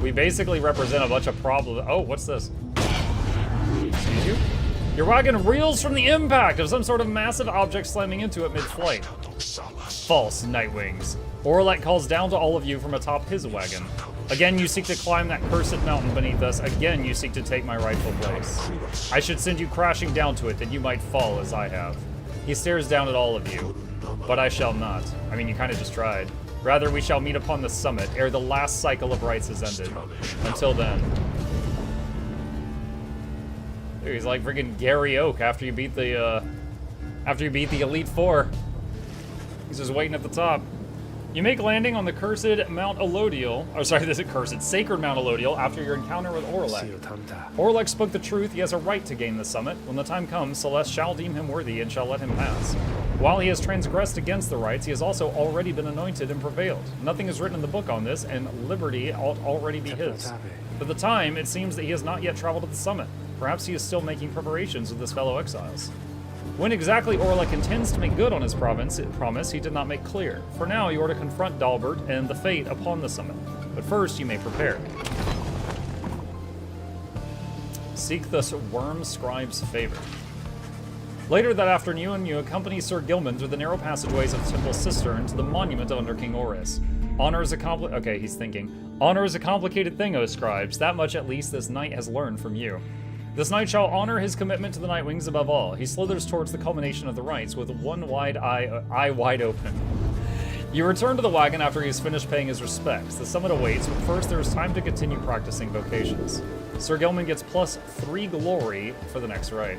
Speaker 1: We basically represent a bunch of problems. Oh, what's this? Excuse you? Your wagon reels from the impact of some sort of massive object slamming into it mid-flight. False, Nightwings. Orlek calls down to all of you from atop his wagon. Again, you seek to climb that cursed mountain beneath us. Again, you seek to take my rightful place. I should send you crashing down to it, that you might fall as I have. He stares down at all of you, but I shall not. I mean, you kind of just tried. Rather, we shall meet upon the summit, ere the last cycle of rites is ended. Until then. Dude, he's like freaking Gary Oak after you beat the Elite Four. He's just waiting at the top. You make landing on the cursed Mount Elodiel, Sacred Mount Elodiel after your encounter with Orlek. Orlek spoke the truth. He has a right to gain the summit. When the time comes, Celeste shall deem him worthy and shall let him pass. While he has transgressed against the rites, he has also already been anointed and prevailed. Nothing is written in the book on this, and liberty ought already be his. For the time, it seems that he has not yet traveled to the summit. Perhaps he is still making preparations with his fellow exiles. When exactly Orlek intends to make good on his promise, he did not make clear. For now, you are to confront Dalbert and the fate upon the summit. But first, you may prepare. Seek the worm scribe's favor. Later that afternoon, you accompany Sir Gilman through the narrow passageways of the Temple Cistern to the monument of Under King Oris. Honor is a Okay, he's thinking. Honor is a complicated thing, O scribes. That much at least this knight has learned from you. This knight shall honor his commitment to the Nightwings above all. He slithers towards the culmination of the rites with one wide eye wide open. You return to the wagon after he has finished paying his respects. The summit awaits, but first there is time to continue practicing vocations. Sir Gilman gets +3 glory for the next rite.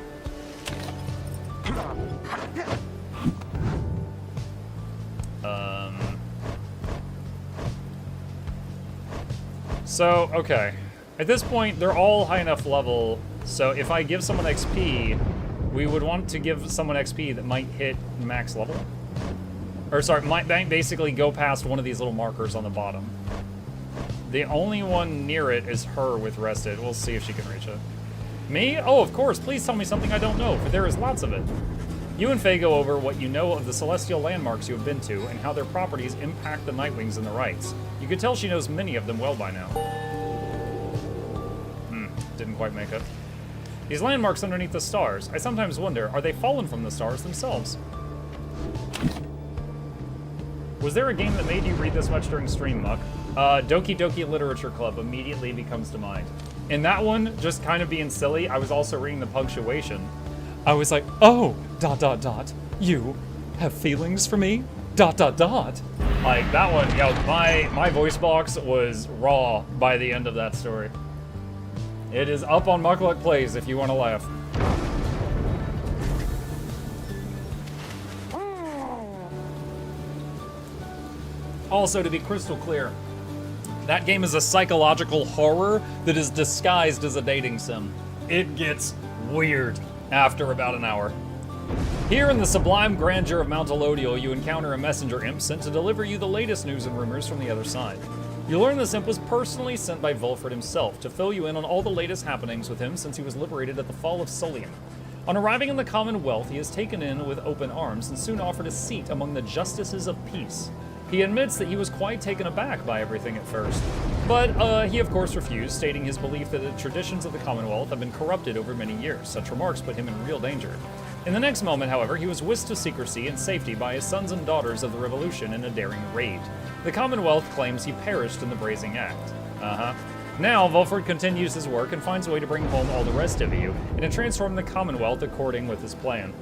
Speaker 1: So, okay. At this point, they're all high enough level, so if I give someone XP, we would want to give someone XP that might hit max level. Or sorry, might basically go past one of these little markers on the bottom. The only one near it is her with rested. We'll see if she can reach it. Me? Oh, of course, please tell me something I don't know, for there is lots of it. You and Faye go over what you know of the celestial landmarks you have been to and how their properties impact the Nightwings and the rites. You could tell she knows many of them well by now. Didn't quite make it. These landmarks underneath the stars, I sometimes wonder, are they fallen from the stars themselves? Was there a game that made you read this much during stream, Muck? Doki Doki Literature Club immediately becomes to mind. In that one, just kind of being silly, I was also reading the punctuation. I was like, oh, ... you have feelings for me? ... Like, that one, yo, my voice box was raw by the end of that story. It is up on Mukluk Plays if you want to laugh. Also, to be crystal clear, that game is a psychological horror that is disguised as a dating sim. It gets weird after about an hour. Here in the sublime grandeur of Mount Elodial, you encounter a messenger imp sent to deliver you the latest news and rumors from the other side. You learn this imp was personally sent by Volfred himself to fill you in on all the latest happenings with him since he was liberated at the fall of Solium. On arriving in the Commonwealth, he is taken in with open arms and soon offered a seat among the Justices of Peace. He admits that he was quite taken aback by everything at first, but he of course refused, stating his belief that the traditions of the Commonwealth have been corrupted over many years. Such remarks put him in real danger. In the next moment, however, he was whisked to secrecy and safety by his sons and daughters of the Revolution in a daring raid. The Commonwealth claims he perished in the Brazen Act. Now, Volfred continues his work and finds a way to bring home all the rest of you, and to transform the Commonwealth according with his plan.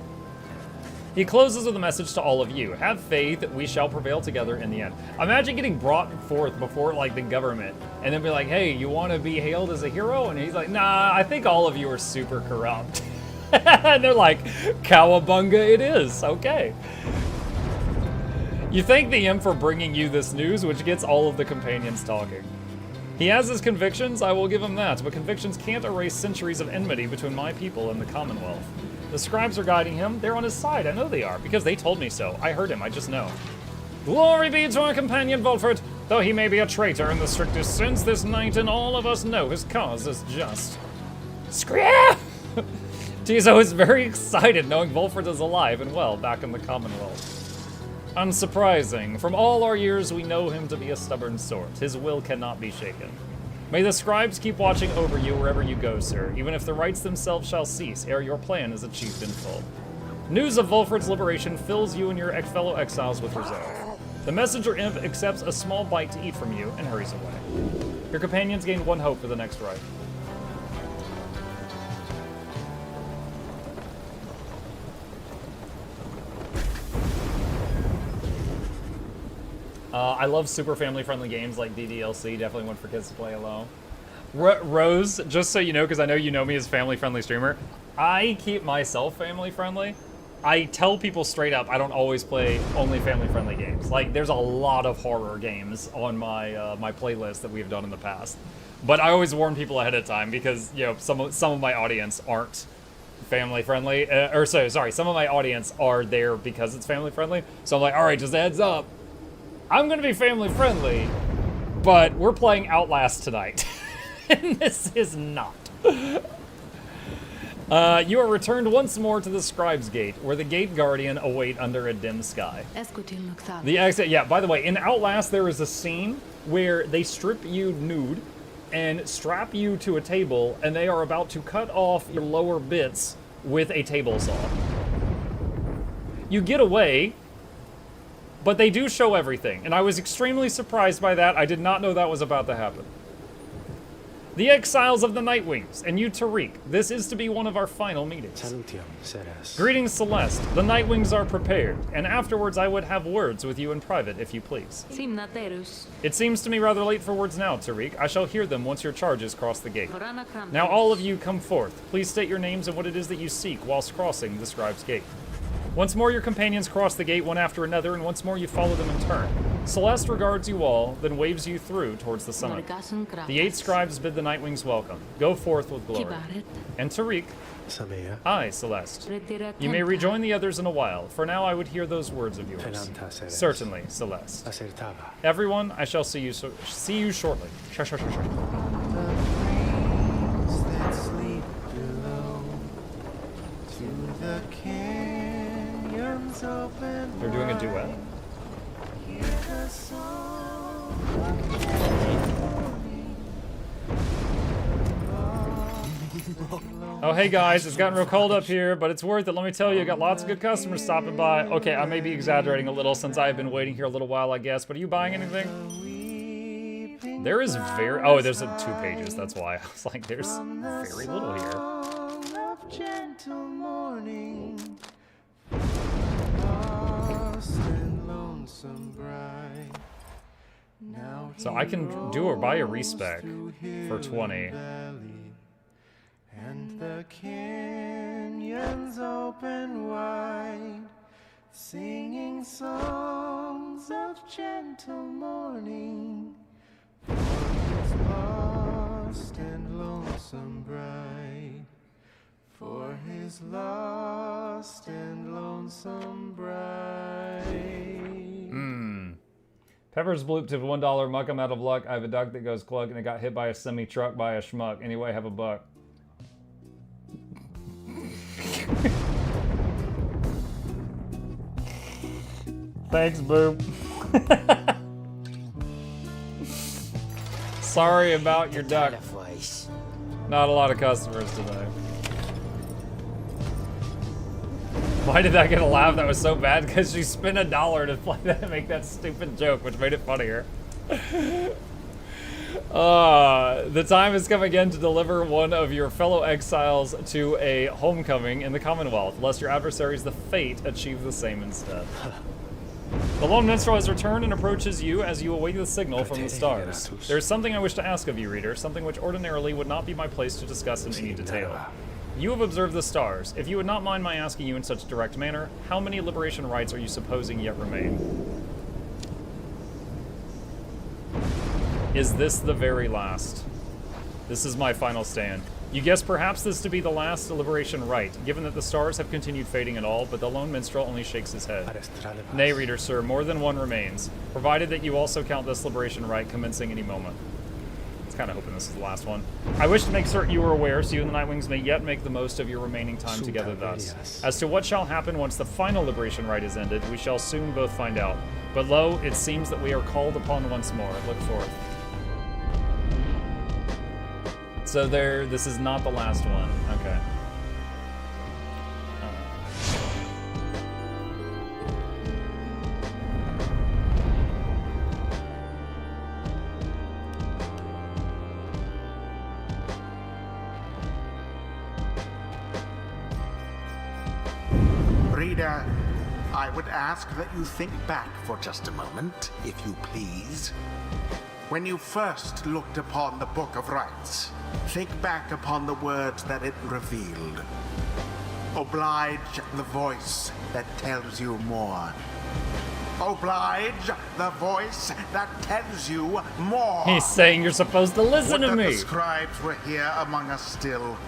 Speaker 1: He closes with a message to all of you. Have faith that we shall prevail together in the end. Imagine getting brought forth before, like, the government, and then be like, hey, you want to be hailed as a hero? And he's like, nah, I think all of you are super corrupt. And they're like, cowabunga it is, okay. You thank the imp for bringing you this news, which gets all of the companions talking. He has his convictions, I will give him that, but convictions can't erase centuries of enmity between my people and the Commonwealth. The scribes are guiding him, they're on his side, I know they are, because they told me so. I heard him, I just know. Glory be to our companion Volfred, though he may be a traitor in the strictest sense this night, and all of us know his cause is just. Scream! Tizo is very excited knowing Volfred is alive and well back in the Commonwealth. Unsurprising. From all our years, we know him to be a stubborn sort. His will cannot be shaken. May the scribes keep watching over you wherever you go, sir, even if the rites themselves shall cease ere your plan is achieved in full. News of Volfred's liberation fills you and your fellow exiles with resolve. The messenger imp accepts a small bite to eat from you and hurries away. Your companions gain one hope for the next rite. I love super family-friendly games like DDLC, definitely one for kids to play alone. Rose, just so you know, because I know you know me as a family-friendly streamer, I keep myself family-friendly. I tell people straight up I don't always play only family-friendly games. Like, there's a lot of horror games on my my playlist that we've done in the past. But I always warn people ahead of time because, you know, some of my audience aren't family-friendly. Some of my audience are there because it's family-friendly. So I'm like, all right, just a heads up. I'm gonna be family friendly, but we're playing Outlast tonight. And this is not. You are returned once more to the Scribe's Gate, where the Gate Guardian await under a dim sky. The exit, yeah, by the way, in Outlast there is a scene where they strip you nude and strap you to a table, and they are about to cut off your lower bits with a table saw. You get away, but they do show everything, and I was extremely surprised by that. I did not know that was about to happen. The Exiles of the Nightwings, and you, Tariq. This is to be one of our final meetings. Greetings, Celeste. The Nightwings are prepared, and afterwards I would have words with you in private, if you please. It seems to me rather late for words now, Tariq. I shall hear them once your charges cross the gate. Now all of you come forth. Please state your names and what it is that you seek whilst crossing the Scribe's Gate. Once more your companions cross the gate one after another, and once more you follow them in turn. Celeste regards you all, then waves you through towards the summit. The 8 scribes bid the Nightwings welcome. Go forth with glory. And Tariq, I, Celeste. You may rejoin the others in a while. For now I would hear those words of yours. Certainly, Celeste. Everyone, I shall see you shortly. They're doing a duet. Oh, hey guys, it's gotten real cold up here, but it's worth it. Let me tell you, I got lots of good customers stopping by. Okay, I may be exaggerating a little since I've been waiting here a little while, I guess, but are you buying anything? There is oh, there's 2 pages, that's why. I was like, there's very little here. So I can do or buy a respec for 20. And the canyons open wide, singing songs of gentle mourning for his lost and lonesome bride, for his
Speaker 7: this lost and lonesome bride.
Speaker 1: Pepper's bloop to $1. Muck, I'm out of luck. I have a duck that goes cluck and it got hit by a semi-truck by a schmuck. Anyway, have a buck. Thanks, Boop. Sorry about your duck. Not a lot of customers today. Why did that get a laugh? That was so bad because she spent $1 to play that and make that stupid joke, which made it funnier. The time has come again to deliver one of your fellow exiles to a homecoming in the Commonwealth, lest your adversaries, the Fate, achieve the same instead. The lone minstrel has returned and approaches you as you await the signal from the stars. There is something I wish to ask of you, reader, something which ordinarily would not be my place to discuss in any detail. You have observed the stars. If you would not mind my asking you in such a direct manner, how many liberation rites are you supposing yet remain? Is this the very last? This is my final stand. You guess perhaps this to be the last liberation rite, given that the stars have continued fading at all, but the lone minstrel only shakes his head. Nay, reader, sir, more than one remains, provided that you also count this liberation rite commencing any moment. I was kind of hoping this is the last one. I wish to make certain you are aware, so you and the Nightwings may yet make the most of your remaining time together thus. As to what shall happen once the final liberation rite is ended, we shall soon both find out. But lo, it seems that we are called upon once more. Look forth. So this is not the last one. Okay.
Speaker 2: Reader, I would ask that you think back for just a moment, if you please. When you first looked upon the Book of Rites, think back upon the words that it revealed. Oblige the voice that tells you more. Oblige the voice that tells you more.
Speaker 1: He's saying you're supposed to listen to
Speaker 2: Would that
Speaker 1: me.
Speaker 2: the scribes were here among us still.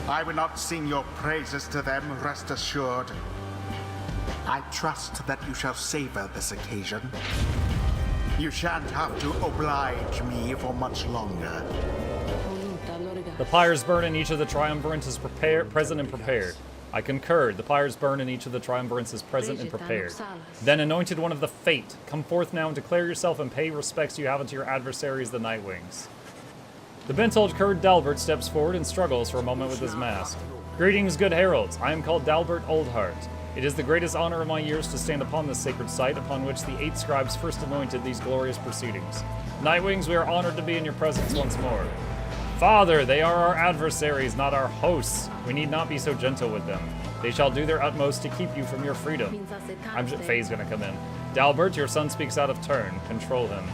Speaker 2: I will not sing your praises to them, rest assured. I trust that you shall savor this occasion. You shan't have to oblige me for much longer.
Speaker 1: The pyres burn and each of the triumvirants is present and prepared. I concurred. The pyres burn and each of the triumvirants is present and prepared. Then, anointed one of the Fate, come forth now and declare yourself and pay respects you have unto your adversaries, the Nightwings. The bent-old curd Dalbert steps forward and struggles for a moment with his mask. Greetings, good heralds. I am called Dalbert Oldheart. It is the greatest honor of my years to stand upon this sacred site upon which the 8 scribes first anointed these glorious proceedings. Nightwings, we are honored to be in your presence once more. Father, they are our adversaries, not our hosts. We need not be so gentle with them. They shall do their utmost to keep you from your freedom. Faye's gonna come in. Dalbert, your son speaks out of turn. Control him.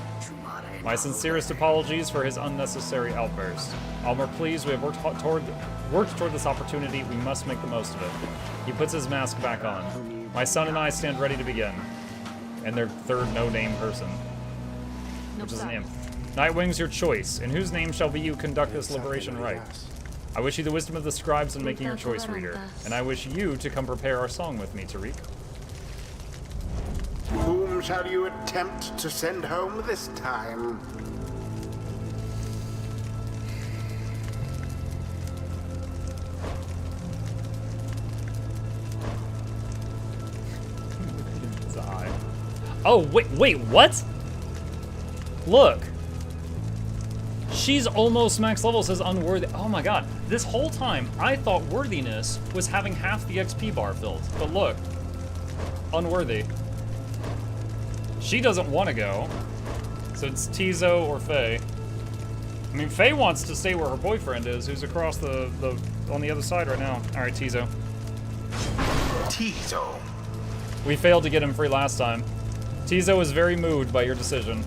Speaker 1: My sincerest apologies for his unnecessary outburst. Almer, please, we have worked toward this opportunity. We must make the most of it. He puts his mask back on. My son and I stand ready to begin. And their third no-name person, which is an imp. Nightwings, your choice. In whose name shall you conduct this liberation rite? I wish you the wisdom of the scribes in making your choice, reader. And I wish you to come prepare our song with me, Tariq.
Speaker 2: Whom shall you attempt to send home this time?
Speaker 1: Oh, wait, what? Look. She's almost max level, says unworthy. Oh my god. This whole time, I thought worthiness was having half the XP bar filled. But look. Unworthy. She doesn't want to go. So it's Tizo or Faye. I mean, Faye wants to stay where her boyfriend is, who's across on the other side right now. Alright, Tizo.
Speaker 2: Tizo.
Speaker 1: We failed to get him free last time. Tizo is very moved by your decision.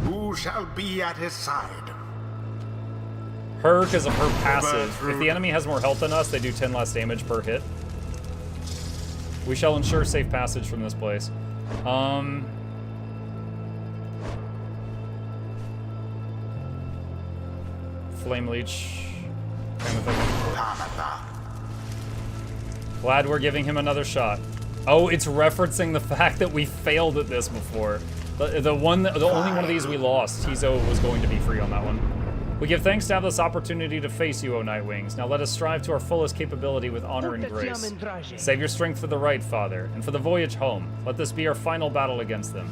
Speaker 2: Who shall be at his side?
Speaker 1: Her, because of her passive. If the enemy has more health than us, they do 10 less damage per hit. We shall ensure safe passage from this place. Flame Leech. Kind of thing. Glad we're giving him another shot. Oh, it's referencing the fact that we failed at this before. The only one of these we lost. Tizo was going to be free on that one. We give thanks to have this opportunity to face you, O Nightwings. Now let us strive to our fullest capability with honor and grace. Save your strength for the right, Father, and for the voyage home. Let this be our final battle against them.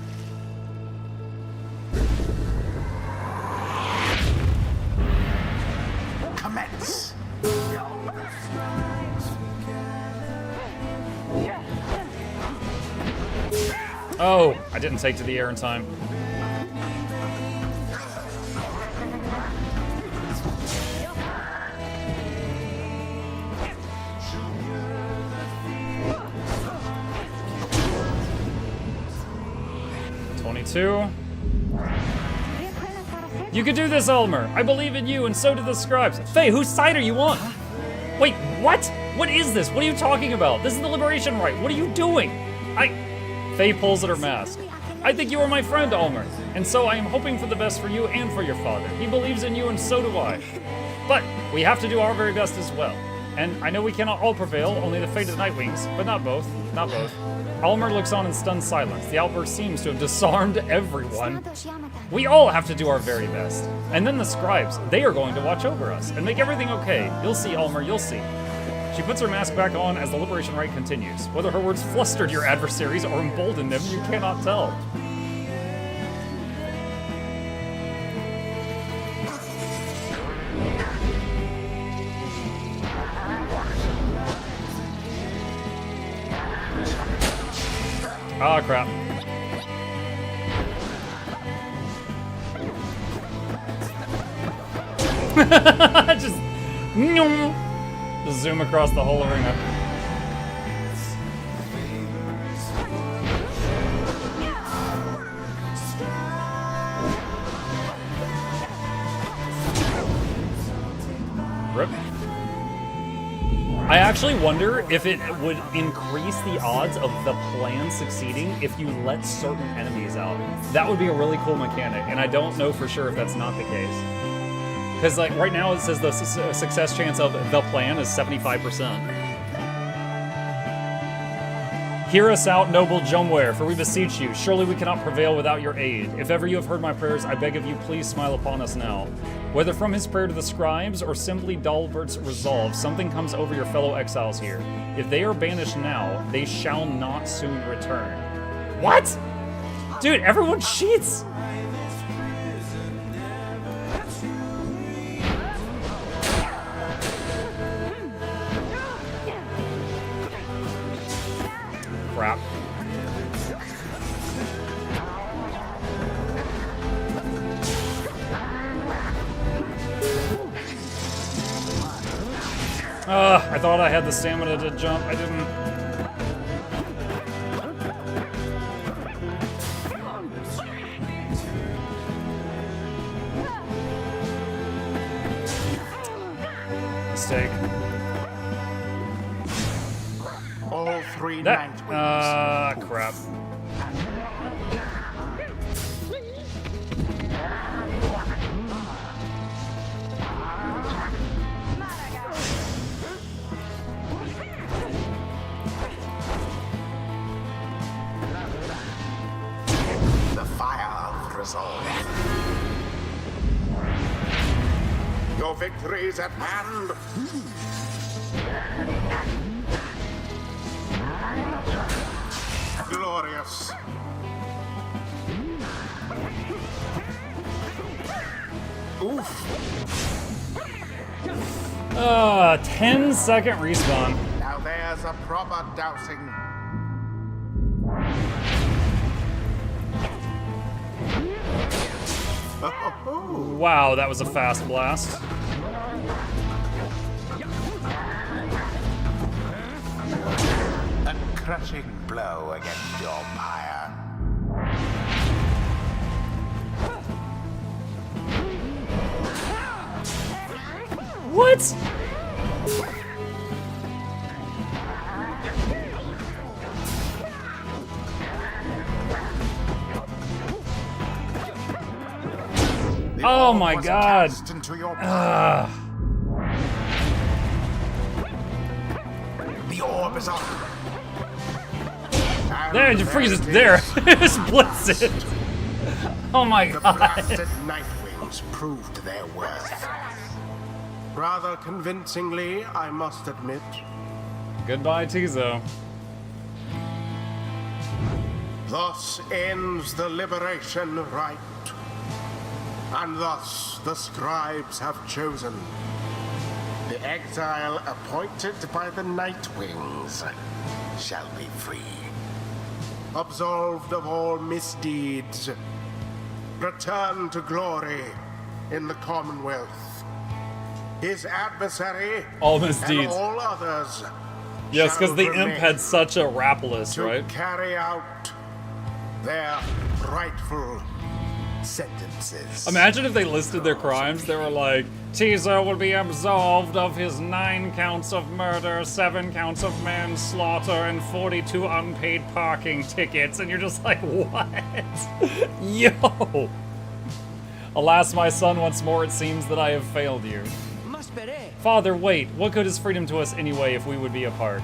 Speaker 2: Commence.
Speaker 1: Oh, I didn't take to the air in time. You can do this, Elmer. I believe in you, and so do the scribes. Faye, whose side are you on? Wait, what? What is this? What are you talking about? This is the Liberation Rite. What are you doing? Faye pulls at her mask. I think you are my friend, Elmer, and so I am hoping for the best for you and for your father. He believes in you, and so do I. But we have to do our very best as well. And I know we cannot all prevail, only the fate of the Nightwings, but not both. Not both. Elmer looks on in stunned silence. The outburst seems to have disarmed everyone. We all have to do our very best. And then the scribes, they are going to watch over us and make everything okay. You'll see, Elmer, you'll see. She puts her mask back on as the Liberation Rite continues. Whether her words flustered your adversaries or emboldened them, you cannot tell. Ah, crap. Just zoom across the whole arena. Rip. I actually wonder if it would increase the odds of the plan succeeding if you let certain enemies out. That would be a really cool mechanic, and I don't know for sure if that's not the case. Because like right now it says the success chance of the plan is 75%. Hear us out, noble Jumware, for we beseech you. Surely we cannot prevail without your aid. If ever you have heard my prayers, I beg of you, please smile upon us now. Whether from his prayer to the scribes or simply Dalbert's resolve, something comes over your fellow exiles here. If they are banished now, they shall not soon return. What? Dude, everyone cheats! Crap. I thought I had the stamina to jump. I didn't. Mistake.
Speaker 2: All three Nightwings.
Speaker 1: Crap.
Speaker 2: The fire of resolve. Your victory is at hand. Glorious. Oof.
Speaker 1: 10-second respawn.
Speaker 2: Now there's a proper dousing.
Speaker 1: Wow, that was a fast blast.
Speaker 2: A crushing blow against your pyre.
Speaker 1: What? Oh my god.
Speaker 2: The orb is up.
Speaker 1: There, you freeze it there. Just blitz it. Oh my
Speaker 2: The
Speaker 1: god.
Speaker 2: blasted Nightwings proved their worth.
Speaker 7: Rather convincingly, I must admit.
Speaker 1: Goodbye, Tizo.
Speaker 2: Thus ends the liberation rite. And thus the scribes have chosen. The exile appointed by the Nightwings shall be free. Absolved of all misdeeds, return to glory in the Commonwealth. His adversary
Speaker 1: All
Speaker 2: and
Speaker 1: misdeeds.
Speaker 2: all others
Speaker 1: Yes, because the imp
Speaker 2: remain
Speaker 1: had such a rap list,
Speaker 2: to
Speaker 1: right?
Speaker 2: carry out their rightful sentences.
Speaker 1: Imagine if they listed their crimes. They were like, Tizo will be absolved of his 9 counts of murder, 7 counts of manslaughter, and 42 unpaid parking tickets. And you're just like, what? Yo! Alas, my son, once more it seems that I have failed you. Father, wait. What good is freedom to us anyway if we would be apart?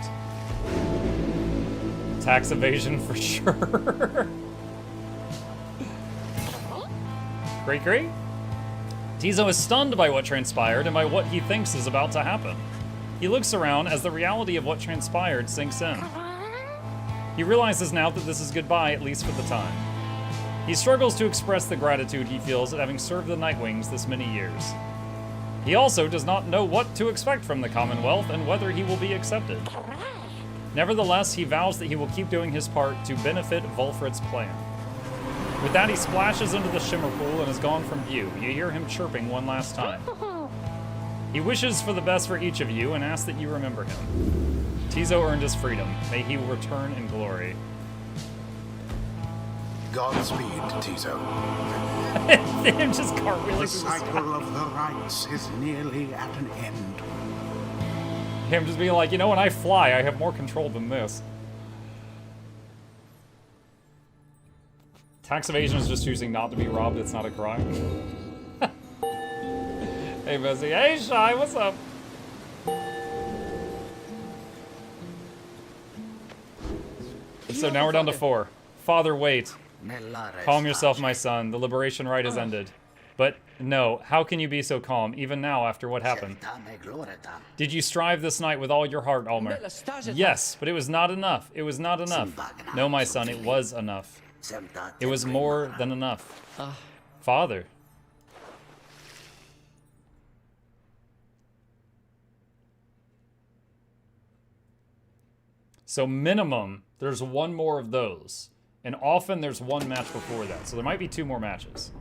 Speaker 1: Tax evasion for sure. Great. Tizo is stunned by what transpired and by what he thinks is about to happen. He looks around as the reality of what transpired sinks in. He realizes now that this is goodbye, at least for the time. He struggles to express the gratitude he feels at having served the Nightwings this many years. He also does not know what to expect from the Commonwealth and whether he will be accepted. Nevertheless, he vows that he will keep doing his part to benefit Volfred's plan. With that, he splashes into the shimmer pool and is gone from view. You hear him chirping one last time. He wishes for the best for each of you and asks that you remember him. Tizo earned his freedom. May he return in glory.
Speaker 2: Godspeed, Tizo.
Speaker 1: Him just cartwheeling
Speaker 2: The
Speaker 1: through the sky.
Speaker 2: cycle of the rites is nearly at an end.
Speaker 1: Him just being like, you know, when I fly, I have more control than this. Tax evasion is just choosing not to be robbed. It's not a crime. Hey, Bessie. Hey, Shy. What's up? So now we're down to 4. Father, wait. Calm yourself, my son. The liberation rite has ended. But no, how can you be so calm, even now after what happened? Did you strive this night with all your heart, Almer? Yes, but it was not enough. It was not enough. No, my son, it was enough. It was more than enough. Father. So minimum, there's 1 more of those. And often there's 1 match before that. So there might be 2 more matches.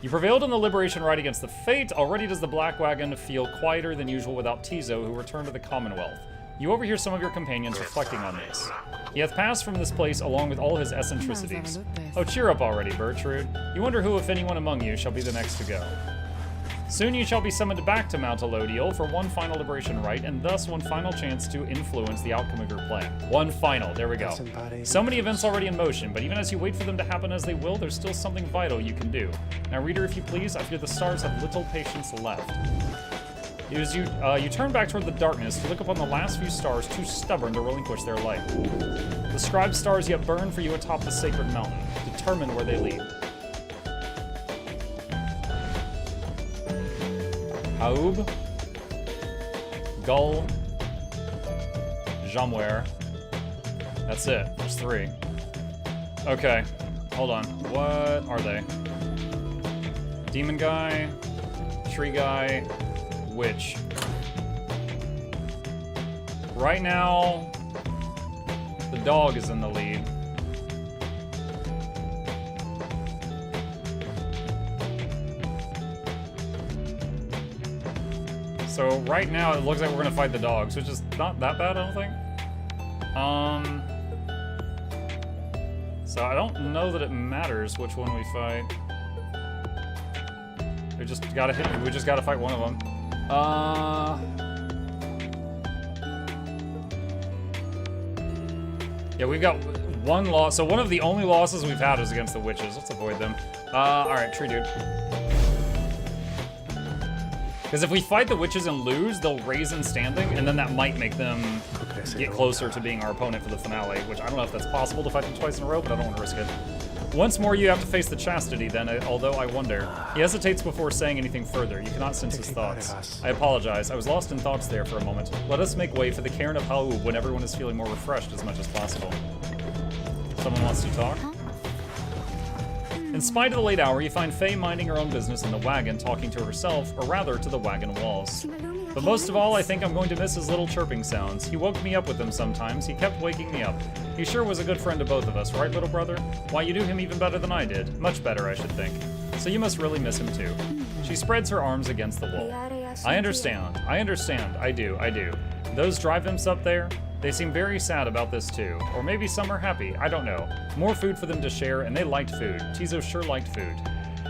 Speaker 1: You prevailed in the liberation rite against the Fate. Already does the Black Wagon feel quieter than usual without Tizo, who returned to the Commonwealth. You overhear some of your companions reflecting on this. He hath passed from this place along with all his eccentricities. Oh, cheer up already, Bertrude. You wonder who, if anyone among you, shall be the next to go. Soon you shall be summoned back to Mount Elodiel for 1 final liberation rite, and thus 1 final chance to influence the outcome of your plan. 1 final, there we go. So many events already in motion, but even as you wait for them to happen as they will, there's still something vital you can do. Now, reader, if you please, I fear the stars have little patience left. As you turn back toward the darkness to look upon the last few stars too stubborn to relinquish their light. The scribe stars yet burn for you atop the sacred mountain. Determine where they lead. Aub, Gull, Jamwer. That's it. There's 3. Okay, hold on. What are they? Demon guy, tree guy, witch. Right now, the dog is in the lead. So right now it looks like we're gonna fight the dogs, which is not that bad, I don't think. So I don't know that it matters which one we fight. We just gotta fight one of them. Yeah, we've got 1 loss. So one of the only losses we've had is against the witches. Let's avoid them. Alright, tree dude. Because if we fight the witches and lose, they'll raise in standing, and then that might make them get closer to being our opponent for the finale, which I don't know if that's possible to fight them twice in a row, but I don't want to risk it. Once more, you have to face the chastity, then, although I wonder. He hesitates before saying anything further. You cannot sense his thoughts. I apologize. I was lost in thoughts there for a moment. Let us make way for the Cairn of Haub when everyone is feeling more refreshed as much as possible. Someone wants to talk? In spite of the late hour, you find Faye minding her own business in the wagon, talking to herself, or rather, to the wagon walls. But most of all, I think I'm going to miss his little chirping sounds. He woke me up with them sometimes. He kept waking me up. He sure was a good friend to both of us, right, little brother? Why, you knew him even better than I did. Much better, I should think. So you must really miss him too. She spreads her arms against the wall. I understand. I do. Those drive imps up there? They seem very sad about this too. Or maybe some are happy, I don't know. More food for them to share, and they liked food. Tizo sure liked food.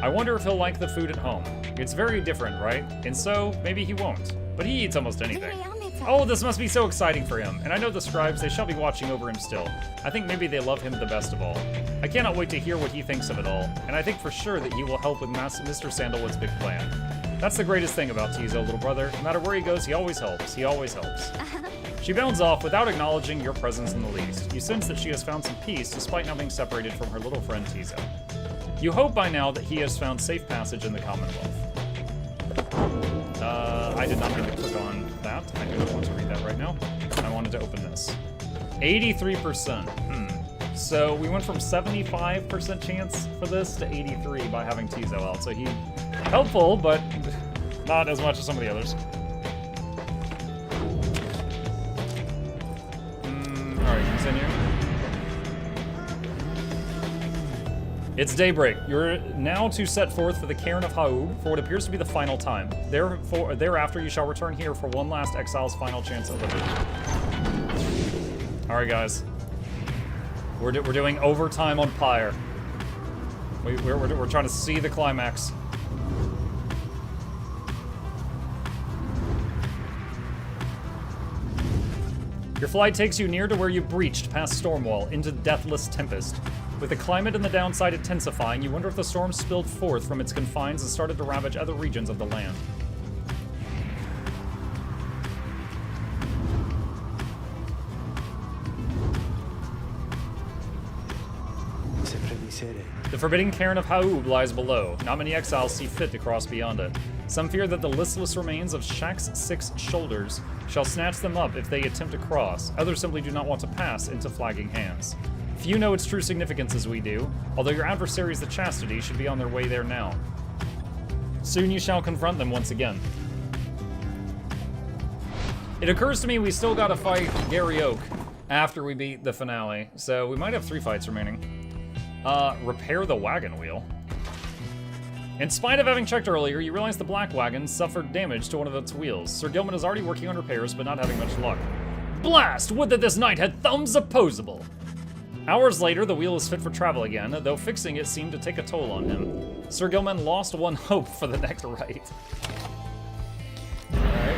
Speaker 1: I wonder if he'll like the food at home. It's very different, right? And so, maybe he won't. But he eats almost anything. Oh, this must be so exciting for him. And I know the scribes, they shall be watching over him still. I think maybe they love him the best of all. I cannot wait to hear what he thinks of it all. And I think for sure that he will help with Mr. Sandalwood's big plan. That's the greatest thing about Tizo, little brother. No matter where he goes, he always helps. He always helps. She bounds off without acknowledging your presence in the least. You sense that she has found some peace despite not being separated from her little friend Tizo. You hope by now that he has found safe passage in the Commonwealth. I did not mean to click on that. I do not want to read that right now. I wanted to open this. 83%. So we went from 75% chance for this to 83 by having Tizo out. So he helpful, but not as much as some of the others. Alright, continue. It's daybreak. You're now to set forth for the Cairn of Haub for what appears to be the final time. Thereafter, you shall return here for one last exile's final chance at liberty. Alright, guys. We're doing overtime on Pyre. We're trying to see the climax. Your flight takes you near to where you breached past Stormwall into Deathless Tempest. With the climate and the downside intensifying, you wonder if the storm spilled forth from its confines and started to ravage other regions of the land. The forbidding Cairn of Haub lies below. Not many exiles see fit to cross beyond it. Some fear that the listless remains of Shaq's 6 shoulders shall snatch them up if they attempt to cross. Others simply do not want to pass into flagging hands. Few know its true significance as we do, although your adversaries, the Chastity, should be on their way there now. Soon you shall confront them once again. It occurs to me we still gotta fight Gary Oak after we beat the finale, so we might have 3 fights remaining. Repair the wagon wheel. In spite of having checked earlier, you realize the black wagon suffered damage to one of its wheels. Sir Gilman is already working on repairs, but not having much luck. Blast! Would that this knight had thumbs opposable! Hours later, the wheel is fit for travel again, though fixing it seemed to take a toll on him. Sir Gilman lost one hope for the next right. Alright.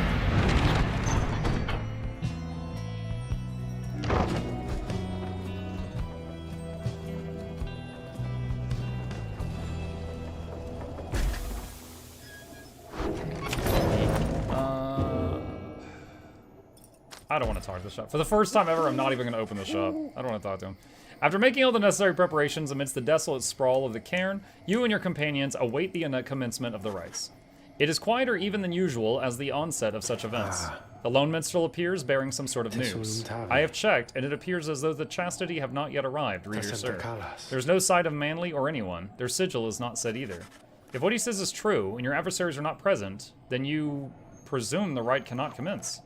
Speaker 1: I don't want to talk to the shop. For the first time ever, I'm not even going to open the shop. I don't want to talk to him. After making all the necessary preparations amidst the desolate sprawl of the cairn, you and your companions await the commencement of the rites. It is quieter even than usual as the onset of such events. The lone minstrel appears bearing some sort of news. I have checked, and it appears as though the Chastity have not yet arrived, reader sir. There's no sight of Manly or anyone. Their sigil is not set either. If what he says is true, and your adversaries are not present, then you presume the rite cannot commence.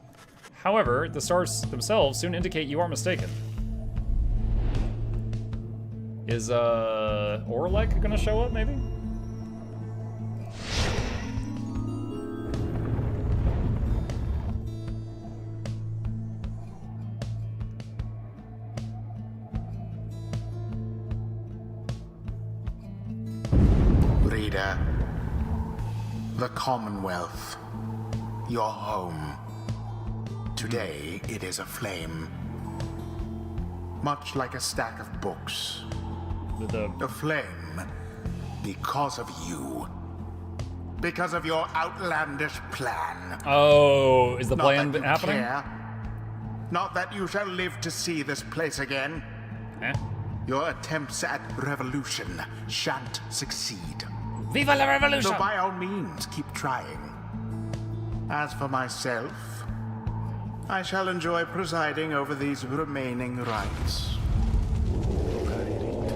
Speaker 1: However, the stars themselves soon indicate you are mistaken. Is, Orlek gonna show up, maybe?
Speaker 2: Reader, the Commonwealth, your home. Today, it is aflame. Much like a stack of books. Aflame because of you. Because of your outlandish plan.
Speaker 1: Oh, is the
Speaker 2: Not
Speaker 1: plan
Speaker 2: that you
Speaker 1: happening?
Speaker 2: care. Not that you shall live to see this place again.
Speaker 1: Eh?
Speaker 2: Your attempts at revolution shan't succeed.
Speaker 1: Viva la revolution!
Speaker 2: So by all means, keep trying. As for myself, I shall enjoy presiding over these remaining rites.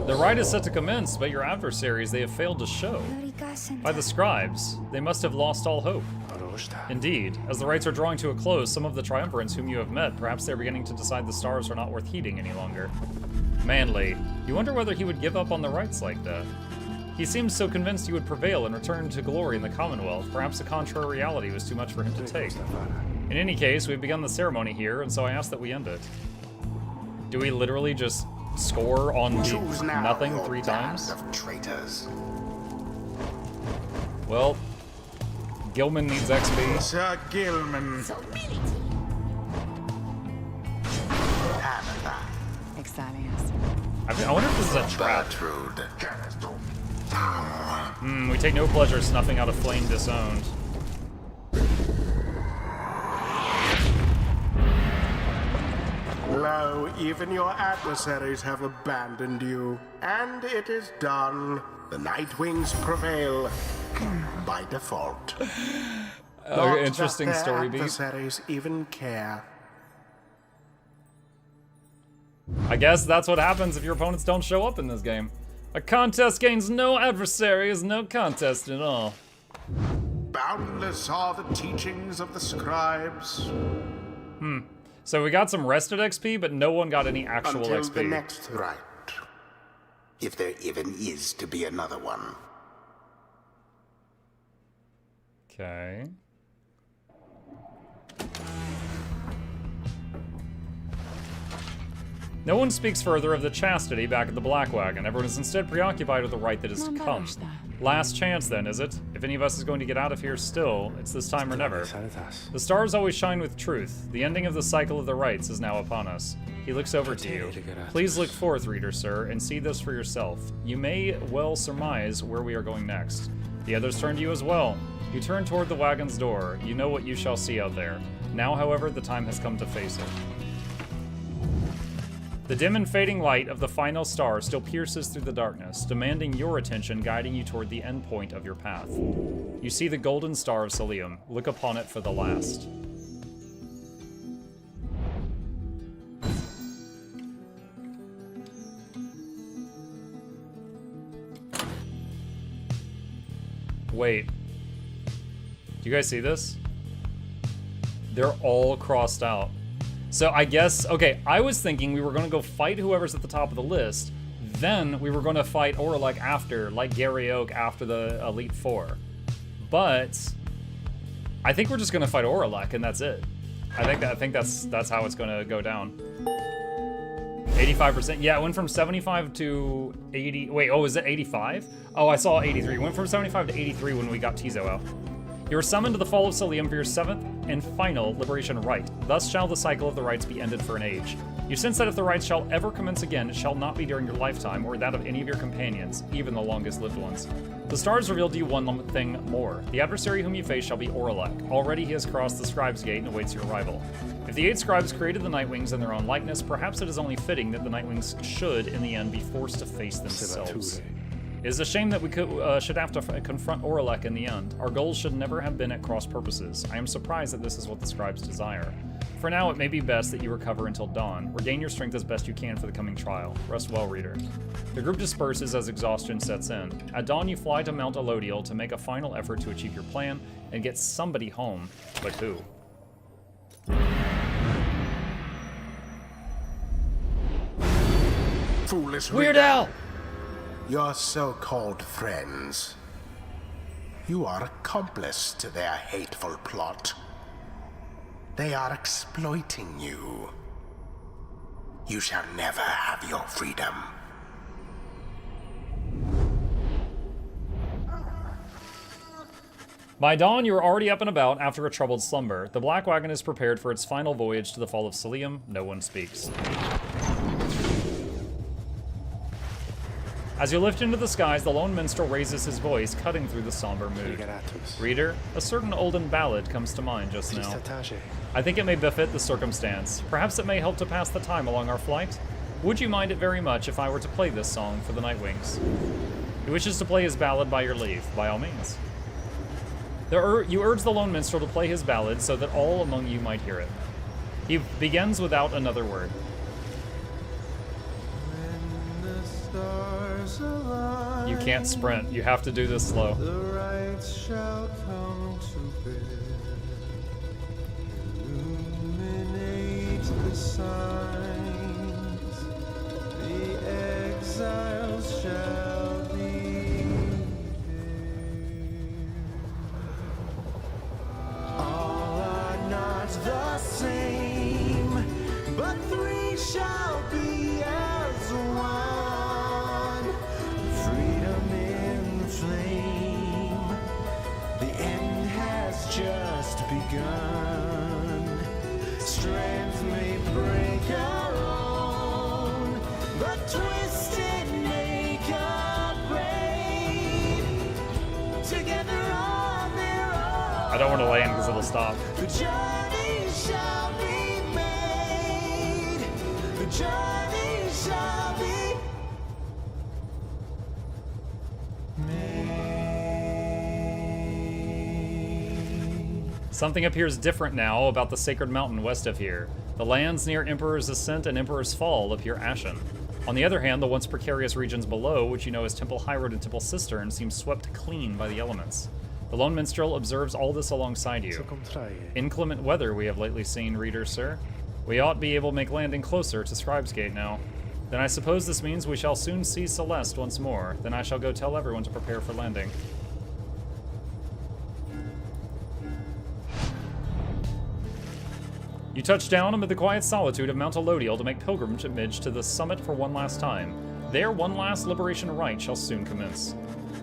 Speaker 1: The rite is set to commence, but your adversaries they have failed to show. By the scribes, they must have lost all hope. Indeed, as the rites are drawing to a close, some of the triumvirats whom you have met, perhaps they're beginning to decide the stars are not worth heeding any longer. Manly, you wonder whether he would give up on the rites like that. He seems so convinced he would prevail and return to glory in the Commonwealth. Perhaps the contrary reality was too much for him to take. In any case, we've begun the ceremony here, and so I ask that we end it. Do we literally just score on
Speaker 2: Choose now,
Speaker 1: nothing
Speaker 2: your
Speaker 1: 3
Speaker 2: band
Speaker 1: times?
Speaker 2: of traitors.
Speaker 1: Well, Gilman needs XP.
Speaker 2: Sir Gilman.
Speaker 3: So many.
Speaker 2: Agatha.
Speaker 3: Exalius.
Speaker 1: I wonder if this is a trap.
Speaker 2: Gertrude.
Speaker 1: We take no pleasure snuffing out a flame disowned.
Speaker 7: Lo, even your adversaries have abandoned you. And it is done. The Nightwings prevail. By default. Not
Speaker 1: Interesting
Speaker 7: that their
Speaker 1: story beat.
Speaker 7: adversaries even care.
Speaker 1: I guess that's what happens if your opponents don't show up in this game. A contest gains no adversary is no contest at all.
Speaker 2: Boundless are the teachings of the scribes.
Speaker 1: So we got some rested XP, but no one got any actual
Speaker 2: Until
Speaker 1: XP.
Speaker 2: the next rite. If there even is to be another one.
Speaker 1: Okay. No one speaks further of the chastity back at the Black Wagon. Everyone is instead preoccupied with the rite that is to come. Last chance then, is it? If any of us is going to get out of here still, it's this time or never. The stars always shine with truth. The ending of the cycle of the rites is now upon us. He looks over to you. Please look forth, reader, sir, and see this for yourself. You may well surmise where we are going next. The others turn to you as well. You turn toward the wagon's door. You know what you shall see out there. Now, however, the time has come to face it. The dim and fading light of the final star still pierces through the darkness, demanding your attention, guiding you toward the end point of your path. You see the golden star of Selium. Look upon it for the last. Wait. Do you guys see this? They're all crossed out. So I guess, okay, I was thinking we were gonna go fight whoever's at the top of the list, then we were gonna fight Orlek after, like Gary Oak after the Elite Four. But I think we're just gonna fight Orlek and that's it. I think that's how it's gonna go down. 85%, yeah, it went from 75 to 80, wait, oh, is it 85? Oh, I saw 83, it went from 75 to 83 when we got Tizo out. You are summoned to the Fall of Selium for your 7th and final liberation rite. Thus shall the cycle of the rites be ended for an age. You sense that if the rites shall ever commence again, it shall not be during your lifetime or that of any of your companions, even the longest lived ones. The stars reveal to you one thing more. The adversary whom you face shall be Orlek. Already he has crossed the Scribe's Gate and awaits your arrival. If the 8 scribes created the Nightwings in their own likeness, perhaps it is only fitting that the Nightwings should, in the end, be forced to face themselves. It is a shame that we should have to confront Orlek in the end. Our goals should never have been at cross purposes. I am surprised that this is what the scribes desire. For now, it may be best that you recover until dawn. Regain your strength as best you can for the coming trial. Rest well, reader. The group disperses as exhaustion sets in. At dawn, you fly to Mount Elodial to make a final effort to achieve your plan and get somebody home. But who?
Speaker 2: Foolish
Speaker 1: Weird
Speaker 2: reader.
Speaker 1: Al!
Speaker 2: Your so-called friends. You are accomplice to their hateful plot. They are exploiting you. You shall never have your freedom.
Speaker 1: By dawn, you are already up and about after a troubled slumber. The Black Wagon is prepared for its final voyage to the Fall of Selium. No one speaks. As you lift into the skies, the lone minstrel raises his voice, cutting through the somber mood. Reader, a certain olden ballad comes to mind just now. I think it may befit the circumstance. Perhaps it may help to pass the time along our flight. Would you mind it very much if I were to play this song for the Nightwings? He wishes to play his ballad by your leave, by all means. You urge the lone minstrel to play his ballad so that all among you might hear it. He begins without another word. You can't sprint. You have to do this slow.
Speaker 8: The right shall come to bear. Illuminate the signs. The exiles shall be there. All are not the same, but three shall be as one. Just begun. Strength may break our own, but twisted make a braid. Together on their own.
Speaker 1: I don't want to land because it'll stop.
Speaker 8: The journey shall be made. The journey shall be made.
Speaker 1: Something appears different now about the sacred mountain west of here. The lands near Emperor's Ascent and Emperor's Fall appear ashen. On the other hand, the once precarious regions below, which you know as Temple High Road and Temple Cistern, seem swept clean by the elements. The lone minstrel observes all this alongside you. Inclement weather we have lately seen, reader, sir. We ought be able to make landing closer to Scribe's Gate now. Then I suppose this means we shall soon see Celeste once more. Then I shall go tell everyone to prepare for landing. You touch down amid the quiet solitude of Mount Elodiel to make pilgrimage to the summit for one last time. There one last liberation rite shall soon commence.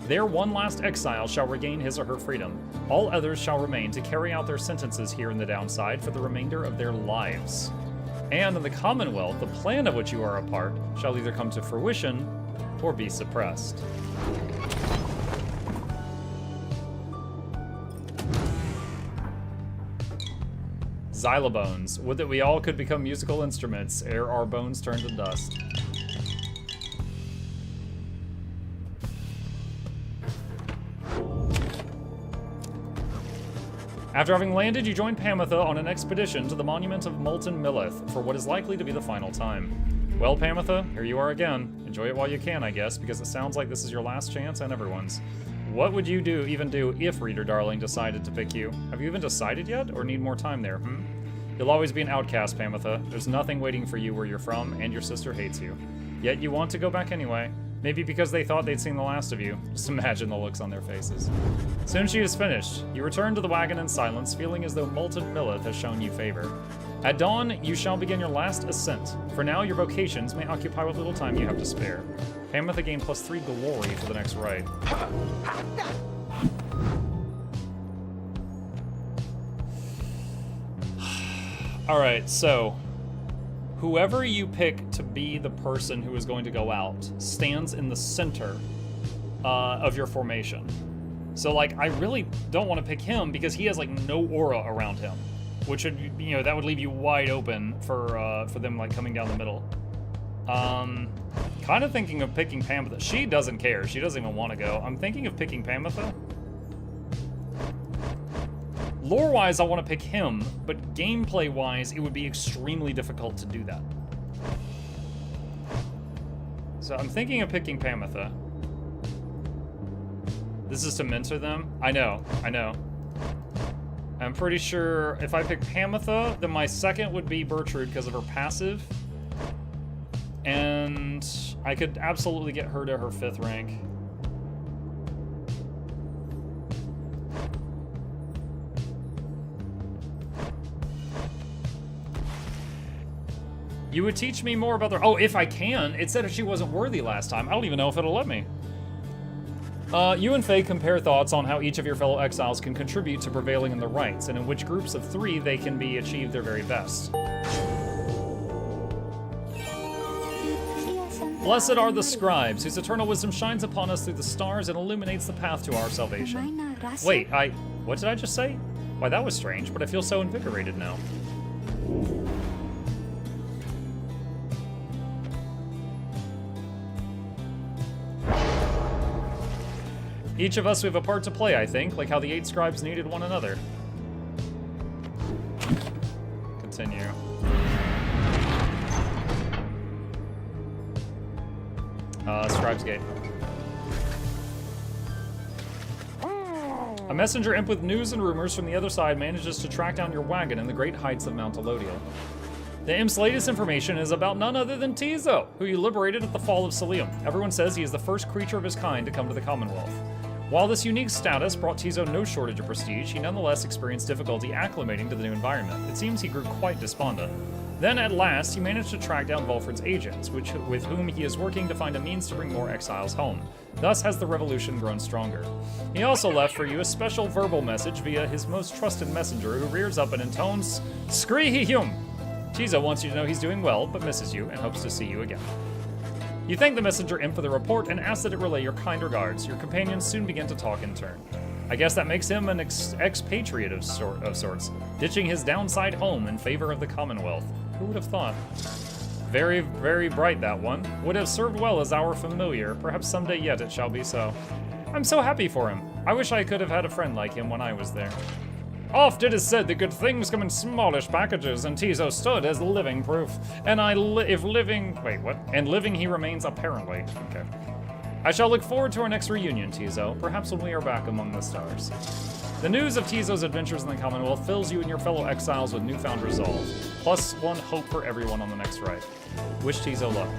Speaker 1: There one last exile shall regain his or her freedom. All others shall remain to carry out their sentences here in the downside for the remainder of their lives. And in the Commonwealth, the plan of which you are a part shall either come to fruition or be suppressed. Xylobones. Would that we all could become musical instruments ere our bones turn to dust. After having landed, you join Pamitha on an expedition to the monument of Molten Millith for what is likely to be the final time. Well, Pamitha, here you are again. Enjoy it while you can, I guess, because it sounds like this is your last chance and everyone's. What would you even do if Reader Darling decided to pick you? Have you even decided yet, or need more time there, You'll always be an outcast, Pamitha. There's nothing waiting for you where you're from, and your sister hates you. Yet you want to go back anyway. Maybe because they thought they'd seen the last of you. Just imagine the looks on their faces. Soon she is finished. You return to the wagon in silence, feeling as though Molten Millith has shown you favor. At dawn, you shall begin your last ascent. For now, your vocations may occupy what little time you have to spare. Pamitha gained +3 glory for the next rite. Alright, so whoever you pick to be the person who is going to go out stands in the center of your formation. So, like, I really don't want to pick him because he has, like, no aura around him, which would, you know, that would leave you wide open for them, like, coming down the middle. Kind of thinking of picking Pamitha. She doesn't care. She doesn't even want to go. I'm thinking of picking Pamitha. Lore-wise, I want to pick him, but gameplay-wise, it would be extremely difficult to do that. So I'm thinking of picking Pamitha. This is to mentor them? I know. I'm pretty sure if I pick Pamitha, then my second would be Bertrude because of her passive. And I could absolutely get her to her 5th rank. You would teach me more about the... Oh, if I can. It said if she wasn't worthy last time. I don't even know if it'll let me. You and Faye compare thoughts on how each of your fellow exiles can contribute to prevailing in the rights, and in which groups of 3 they can be achieved their very best. Blessed are the scribes, whose eternal wisdom shines upon us through the stars and illuminates the path to our salvation. Wait, what did I just say? Why, that was strange, but I feel so invigorated now. Each of us, we have a part to play, I think, like how the 8 scribes needed one another. Continue. Scribes Gate. A messenger imp with news and rumors from the other side manages to track down your wagon in the great heights of Mount Elodial. The imp's latest information is about none other than Tizo, who you liberated at the fall of Celium. Everyone says he is the first creature of his kind to come to the Commonwealth. While this unique status brought Tizo no shortage of prestige, he nonetheless experienced difficulty acclimating to the new environment. It seems he grew quite despondent. Then, at last, he managed to track down Volfred's agents, with whom he is working to find a means to bring more exiles home. Thus has the revolution grown stronger. He also left for you a special verbal message via his most trusted messenger, who rears up and intones, "Scree-hee-hum!" Tizo wants you to know he's doing well, but misses you and hopes to see you again. You thank the messenger imp for the report and ask that it relay your kind regards. Your companions soon begin to talk in turn. I guess that makes him an expatriate of sorts, ditching his downside home in favor of the Commonwealth. Who would have thought? Very, very bright, that one. Would have served well as our familiar. Perhaps someday yet it shall be so. I'm so happy for him. I wish I could have had a friend like him when I was there. Oft it is said that good things come in smallish packages, and Tizo stood as living proof. And living he remains apparently. Okay. I shall look forward to our next reunion, Tizo, perhaps when we are back among the stars. The news of Tizo's adventures in the Commonwealth fills you and your fellow exiles with newfound resolve. Plus one hope for everyone on the next ride. Wish Tizo luck.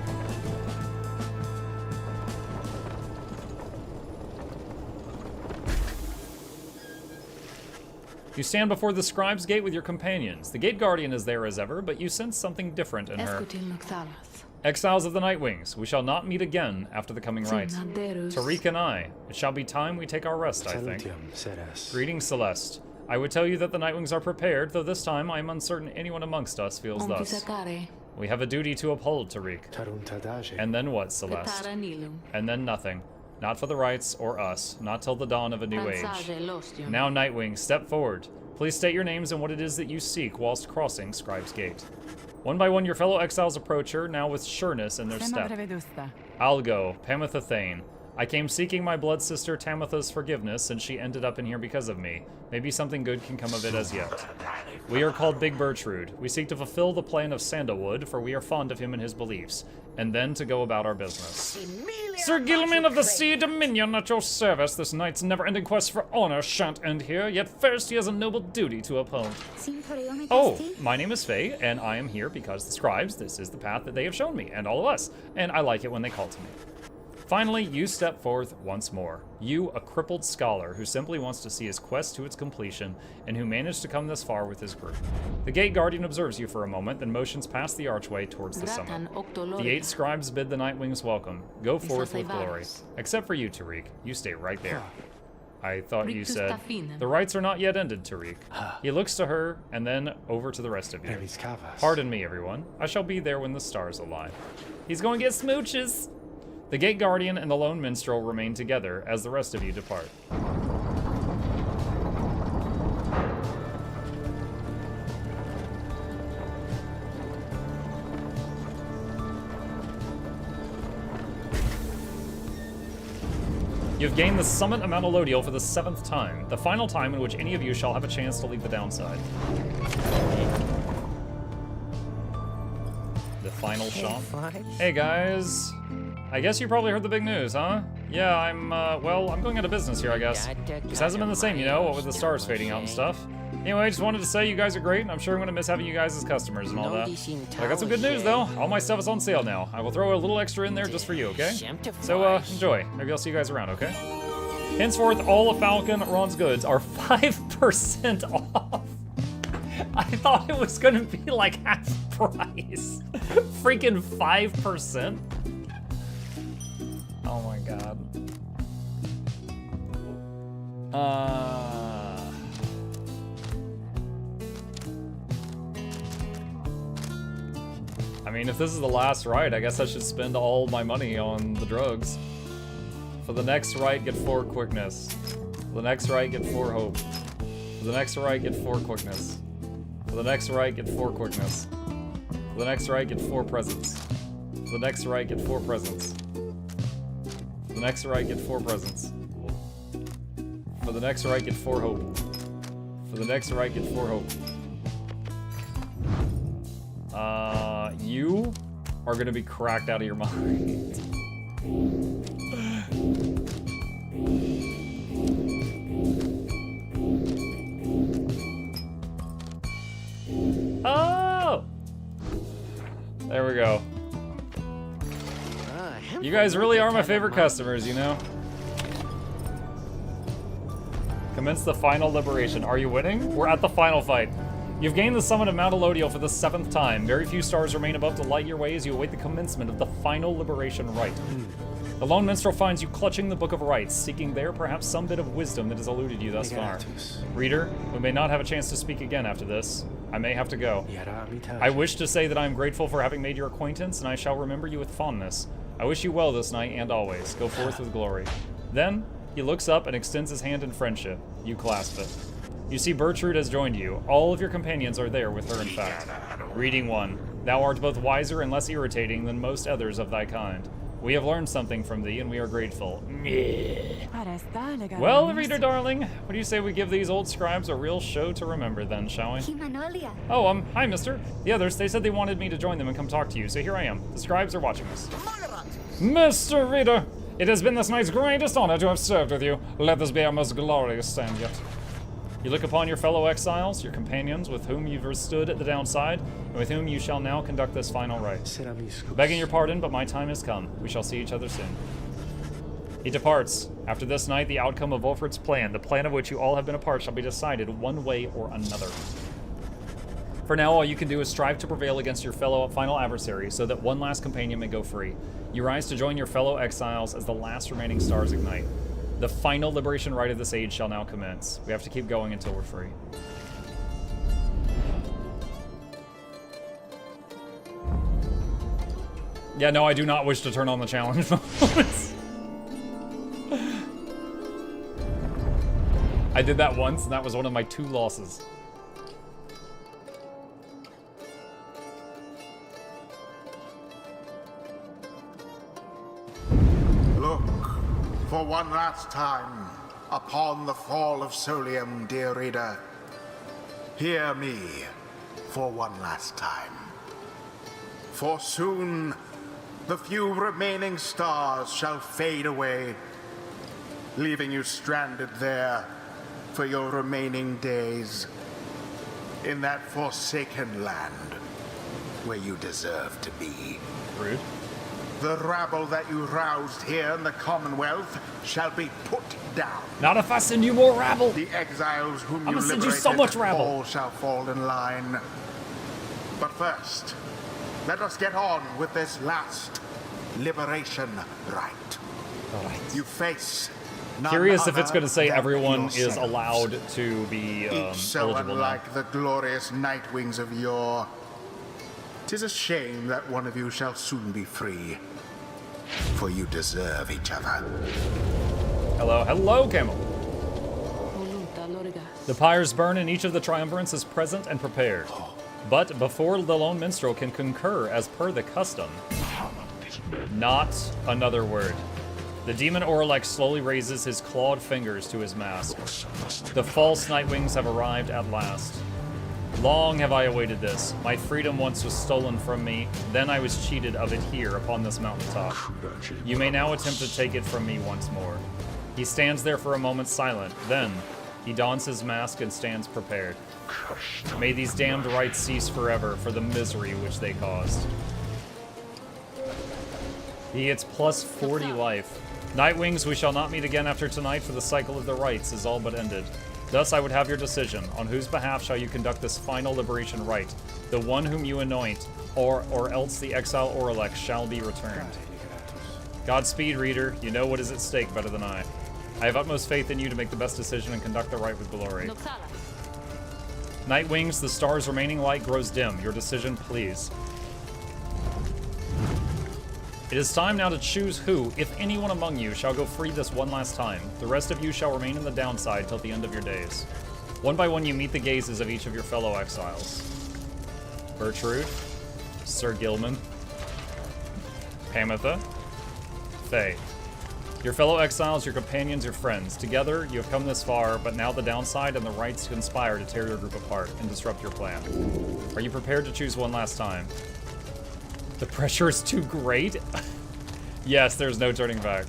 Speaker 1: You stand before the Scribe's Gate with your companions. The Gate Guardian is there as ever, but you sense something different in her. Exiles of the Nightwings, we shall not meet again after the coming rite. Tariq and I, it shall be time we take our rest, I think. Greetings, Celeste. I would tell you that the Nightwings are prepared, though this time I am uncertain anyone amongst us feels thus. We have a duty to uphold, Tariq. And then what, Celeste? And then nothing. Not for the rites or us, not till the dawn of a new age. Now, Nightwing, step forward. Please state your names and what it is that you seek whilst crossing Scribe's Gate. One by one, your fellow exiles approach her, now with sureness in their step. I'll go, Pamitha Thane. I came seeking my blood sister Tamitha's forgiveness, and she ended up in here because of me. Maybe something good can come of it as yet. We are called Big Bertrude. We seek to fulfill the plan of Sandalwood, for we are fond of him and his beliefs, and then to go about our business. Sir Gilman of the Sea Dominion at your service. This knight's never-ending quest for honor shan't end here, yet first he has a noble duty to uphold. Oh, my name is Faye, and I am here because the scribes, this is the path that they have shown me, and all of us, and I like it when they call to me. Finally, you step forth once more. You, a crippled scholar who simply wants to see his quest to its completion and who managed to come this far with his group. The Gate Guardian observes you for a moment, then motions past the archway towards the summit. The 8 scribes bid the Nightwings welcome. Go forth with glory. Except for you, Tariq. You stay right there. I thought you said, the rites are not yet ended, Tariq. He looks to her, and then over to the rest of you. Pardon me, everyone. I shall be there when the stars align. He's going to get smooches! The Gate Guardian and the Lone Minstrel remain together as the rest of you depart. You've gained the summit of Mount Elodial for the 7th time, the final time in which any of you shall have a chance to leave the downside. The final shop. Hey guys. I guess you probably heard the big news, huh? Yeah, I'm going out of business here, I guess. Just hasn't been the same, you know, what with the stars fading out and stuff. Anyway, just wanted to say you guys are great, and I'm sure I'm gonna miss having you guys as customers and all that. But I got some good news, though. All my stuff is on sale now. I will throw a little extra in there just for you, okay? So, enjoy. Maybe I'll see you guys around, okay? Henceforth, all of Falcon Ron's goods are 5% off. I thought it was gonna be like half price. Freaking 5%. Oh my god. I mean, if this is the last rite, I guess I should spend all my money on the drugs. For the next rite, get 4 quickness. For the next rite, get 4 hope. For the next rite, get 4 quickness. For the next rite, get 4 quickness. For the next rite, get 4 presents. For the next rite, get 4 presents. For the next rite, get 4 presents. For the next rite, get 4 hope. For the next rite, get 4 hope. You are gonna be cracked out of your mind. Oh! There we go. You guys really are my favorite customers, you know? Commence the final liberation. Are you winning? We're at the final fight. You've gained the summit of Mount Elodiel for the 7th time. Very few stars remain above to light your way as you await the commencement of the final liberation rite. The lone minstrel finds you clutching the Book of Rites, seeking there perhaps some bit of wisdom that has eluded you thus far. Reader, we may not have a chance to speak again after this. I may have to go. I wish to say that I am grateful for having made your acquaintance, and I shall remember you with fondness. I wish you well this night and always. Go forth with glory. Then, he looks up and extends his hand in friendship. You clasp it. You see Bertrude has joined you. All of your companions are there with her, in fact. Reading 1. Thou art both wiser and less irritating than most others of thy kind. We have learned something from thee, and we are grateful. Well, reader darling, what do you say we give these old scribes a real show to remember then, shall we? Oh, hi, mister. The others, they said they wanted me to join them and come talk to you, so here I am. The scribes are watching us. Mr. Reader, it has been this night's greatest honor to have served with you. Let this be our most glorious stand yet. You look upon your fellow exiles, your companions, with whom you've withstood at the downside, and with whom you shall now conduct this final rite. Begging your pardon, but my time has come. We shall see each other soon. He departs. After this night, the outcome of Wolfert's plan, the plan of which you all have been a part, shall be decided one way or another. For now, all you can do is strive to prevail against your fellow final adversary, so that one last companion may go free. You rise to join your fellow exiles as the last remaining stars ignite. The final liberation rite of this age shall now commence. We have to keep going until we're free. Yeah, no, I do not wish to turn on the challenge modes. I did that once, and that was one of my 2 losses.
Speaker 2: Look, for one last time, upon the fall of Solium, dear reader. Hear me for one last time. For soon, the few remaining stars shall fade away, leaving you stranded there for your remaining days in that forsaken land where you deserve to be.
Speaker 1: Rude.
Speaker 2: The rabble that you roused here in the Commonwealth shall be put down.
Speaker 1: Not if I send you more rabble.
Speaker 2: The exiles whom
Speaker 1: I'm
Speaker 2: you
Speaker 1: gonna send you
Speaker 2: liberated
Speaker 1: so much rabble.
Speaker 2: all shall fall in line. But first, let us get on with this last liberation rite. You face none
Speaker 1: Curious if it's
Speaker 2: other
Speaker 1: going to say
Speaker 2: than
Speaker 1: everyone is
Speaker 2: yourselves.
Speaker 1: allowed to be
Speaker 2: Each so
Speaker 1: eligible now.
Speaker 2: unlike the glorious night wings of yore. 'Tis a shame that one of you shall soon be free, for you deserve each other.
Speaker 1: Hello, hello, Camel. The pyres burn and each of the triumvirants is present and prepared. But before the lone minstrel can concur as per the custom, not another word. The demon Orlek slowly raises his clawed fingers to his mask. The false nightwings have arrived at last. Long have I awaited this. My freedom once was stolen from me, then I was cheated of it here upon this mountaintop. You may now attempt to take it from me once more. He stands there for a moment silent, then he dons his mask and stands prepared. May these damned rites cease forever for the misery which they caused. He gets plus 40 life. Nightwings, we shall not meet again after tonight, for the cycle of the rites is all but ended. Thus I would have your decision. On whose behalf shall you conduct this final liberation rite? The one whom you anoint, or else the exile Orlek shall be returned. Godspeed, reader. You know what is at stake better than I. I have utmost faith in you to make the best decision and conduct the rite with glory. Nightwings, the star's remaining light grows dim. Your decision, please. It is time now to choose who, if anyone among you, shall go free this one last time. The rest of you shall remain in the downside till the end of your days. One by one you meet the gazes of each of your fellow exiles. Bertrude, Sir Gilman, Pamitha, Faye. Your fellow exiles, your companions, your friends. Together, you have come this far, but now the downside and the rights conspire to tear your group apart and disrupt your plan. Are you prepared to choose one last time? The pressure is too great? Yes, there's no turning back.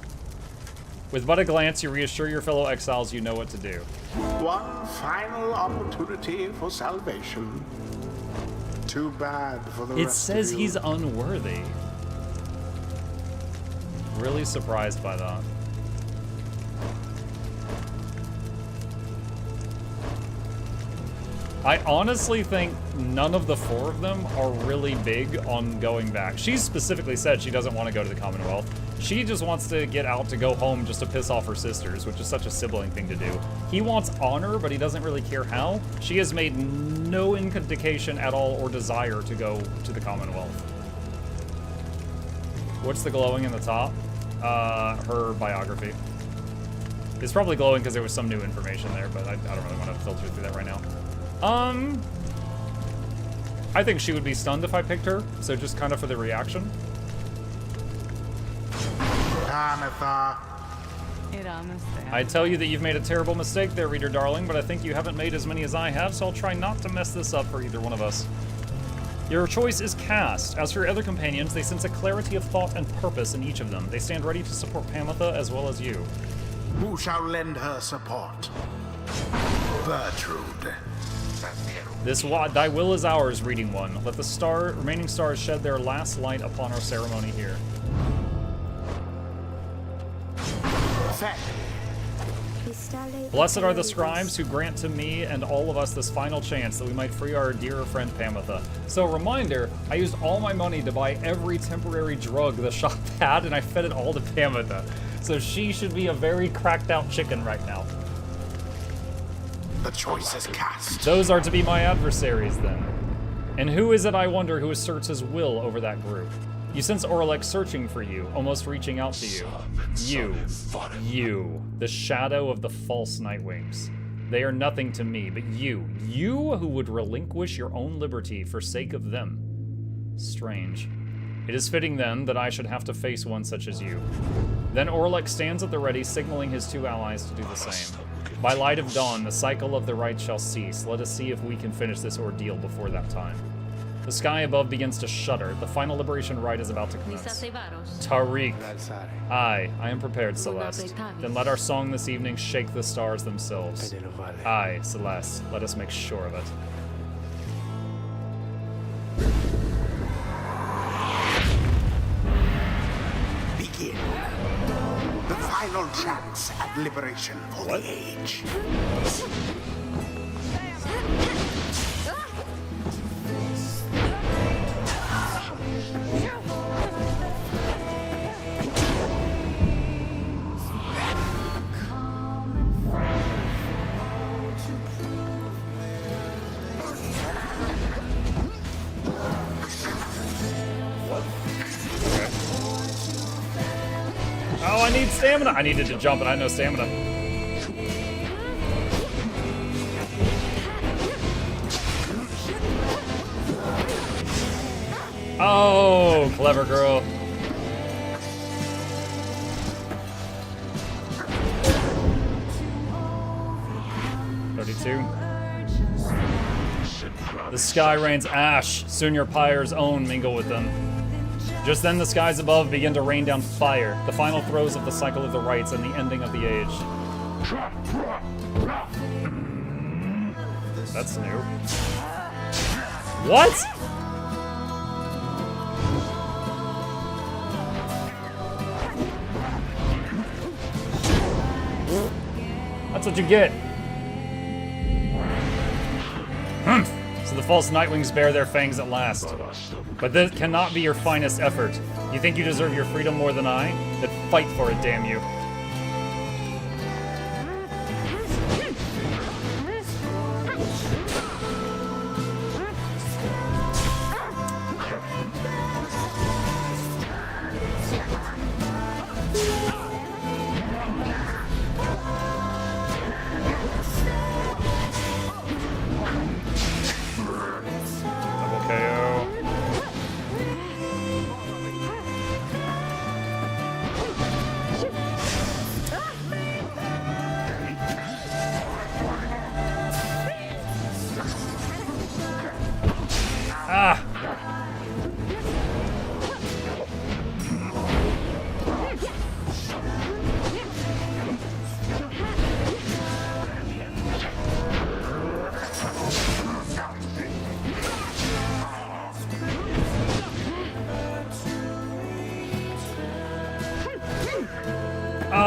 Speaker 1: With but a glance, you reassure your fellow exiles you know what to do.
Speaker 7: One final opportunity for salvation. Too bad for the rest of you.
Speaker 1: It says he's unworthy. Really surprised by that. I honestly think none of the four of them are really big on going back. She specifically said she doesn't want to go to the Commonwealth. She just wants to get out to go home just to piss off her sisters, which is such a sibling thing to do. He wants honor, but he doesn't really care how. She has made no indication at all or desire to go to the Commonwealth. What's the glowing in the top? Her biography. It's probably glowing because there was some new information there, but I don't really want to filter through that right now. I think she would be stunned if I picked her, so just kind of for the reaction.
Speaker 7: Pamitha.
Speaker 1: I tell you that you've made a terrible mistake there, reader darling, but I think you haven't made as many as I have, so I'll try not to mess this up for either one of us. Your choice is cast. As for your other companions, they sense a clarity of thought and purpose in each of them. They stand ready to support Pamitha as well as you.
Speaker 2: Who shall lend her support? Bertrude.
Speaker 1: This thy will is ours, reading one. Let the remaining stars shed their last light upon our ceremony here. Blessed are the scribes who grant to me and all of us this final chance that we might free our dear friend Pamitha. So reminder, I used all my money to buy every temporary drug the shop had, and I fed it all to Pamitha. So she should be a very cracked out chicken right now.
Speaker 2: The choice is cast.
Speaker 1: Those are to be my adversaries then. And who is it, I wonder, who asserts his will over that group? You sense Orlek searching for you, almost reaching out to you. You, the shadow of the false Nightwings. They are nothing to me, but you who would relinquish your own liberty for sake of them. Strange. It is fitting then that I should have to face one such as you. Then Orlek stands at the ready, signaling his two allies to do the same. By light of dawn, the cycle of the right shall cease. Let us see if we can finish this ordeal before that time. The sky above begins to shudder. The final liberation rite is about to commence. Tariq. Aye, I am prepared, Celeste. Then let our song this evening shake the stars themselves. Aye, Celeste, let us make sure of it.
Speaker 2: Begin. The final chance at liberation for the age.
Speaker 1: Oh, I need stamina. I needed to jump and I had no stamina. Oh, clever girl. The sky rains ash. Soon your Pyre's own mingle with them. Just then the skies above begin to rain down fire, the final throes of the cycle of the rites and the ending of the age. That's new. What? That's what you get. So the false Nightwings bear their fangs at last. But this cannot be your finest effort. You think you deserve your freedom more than I? Then fight for it, damn you.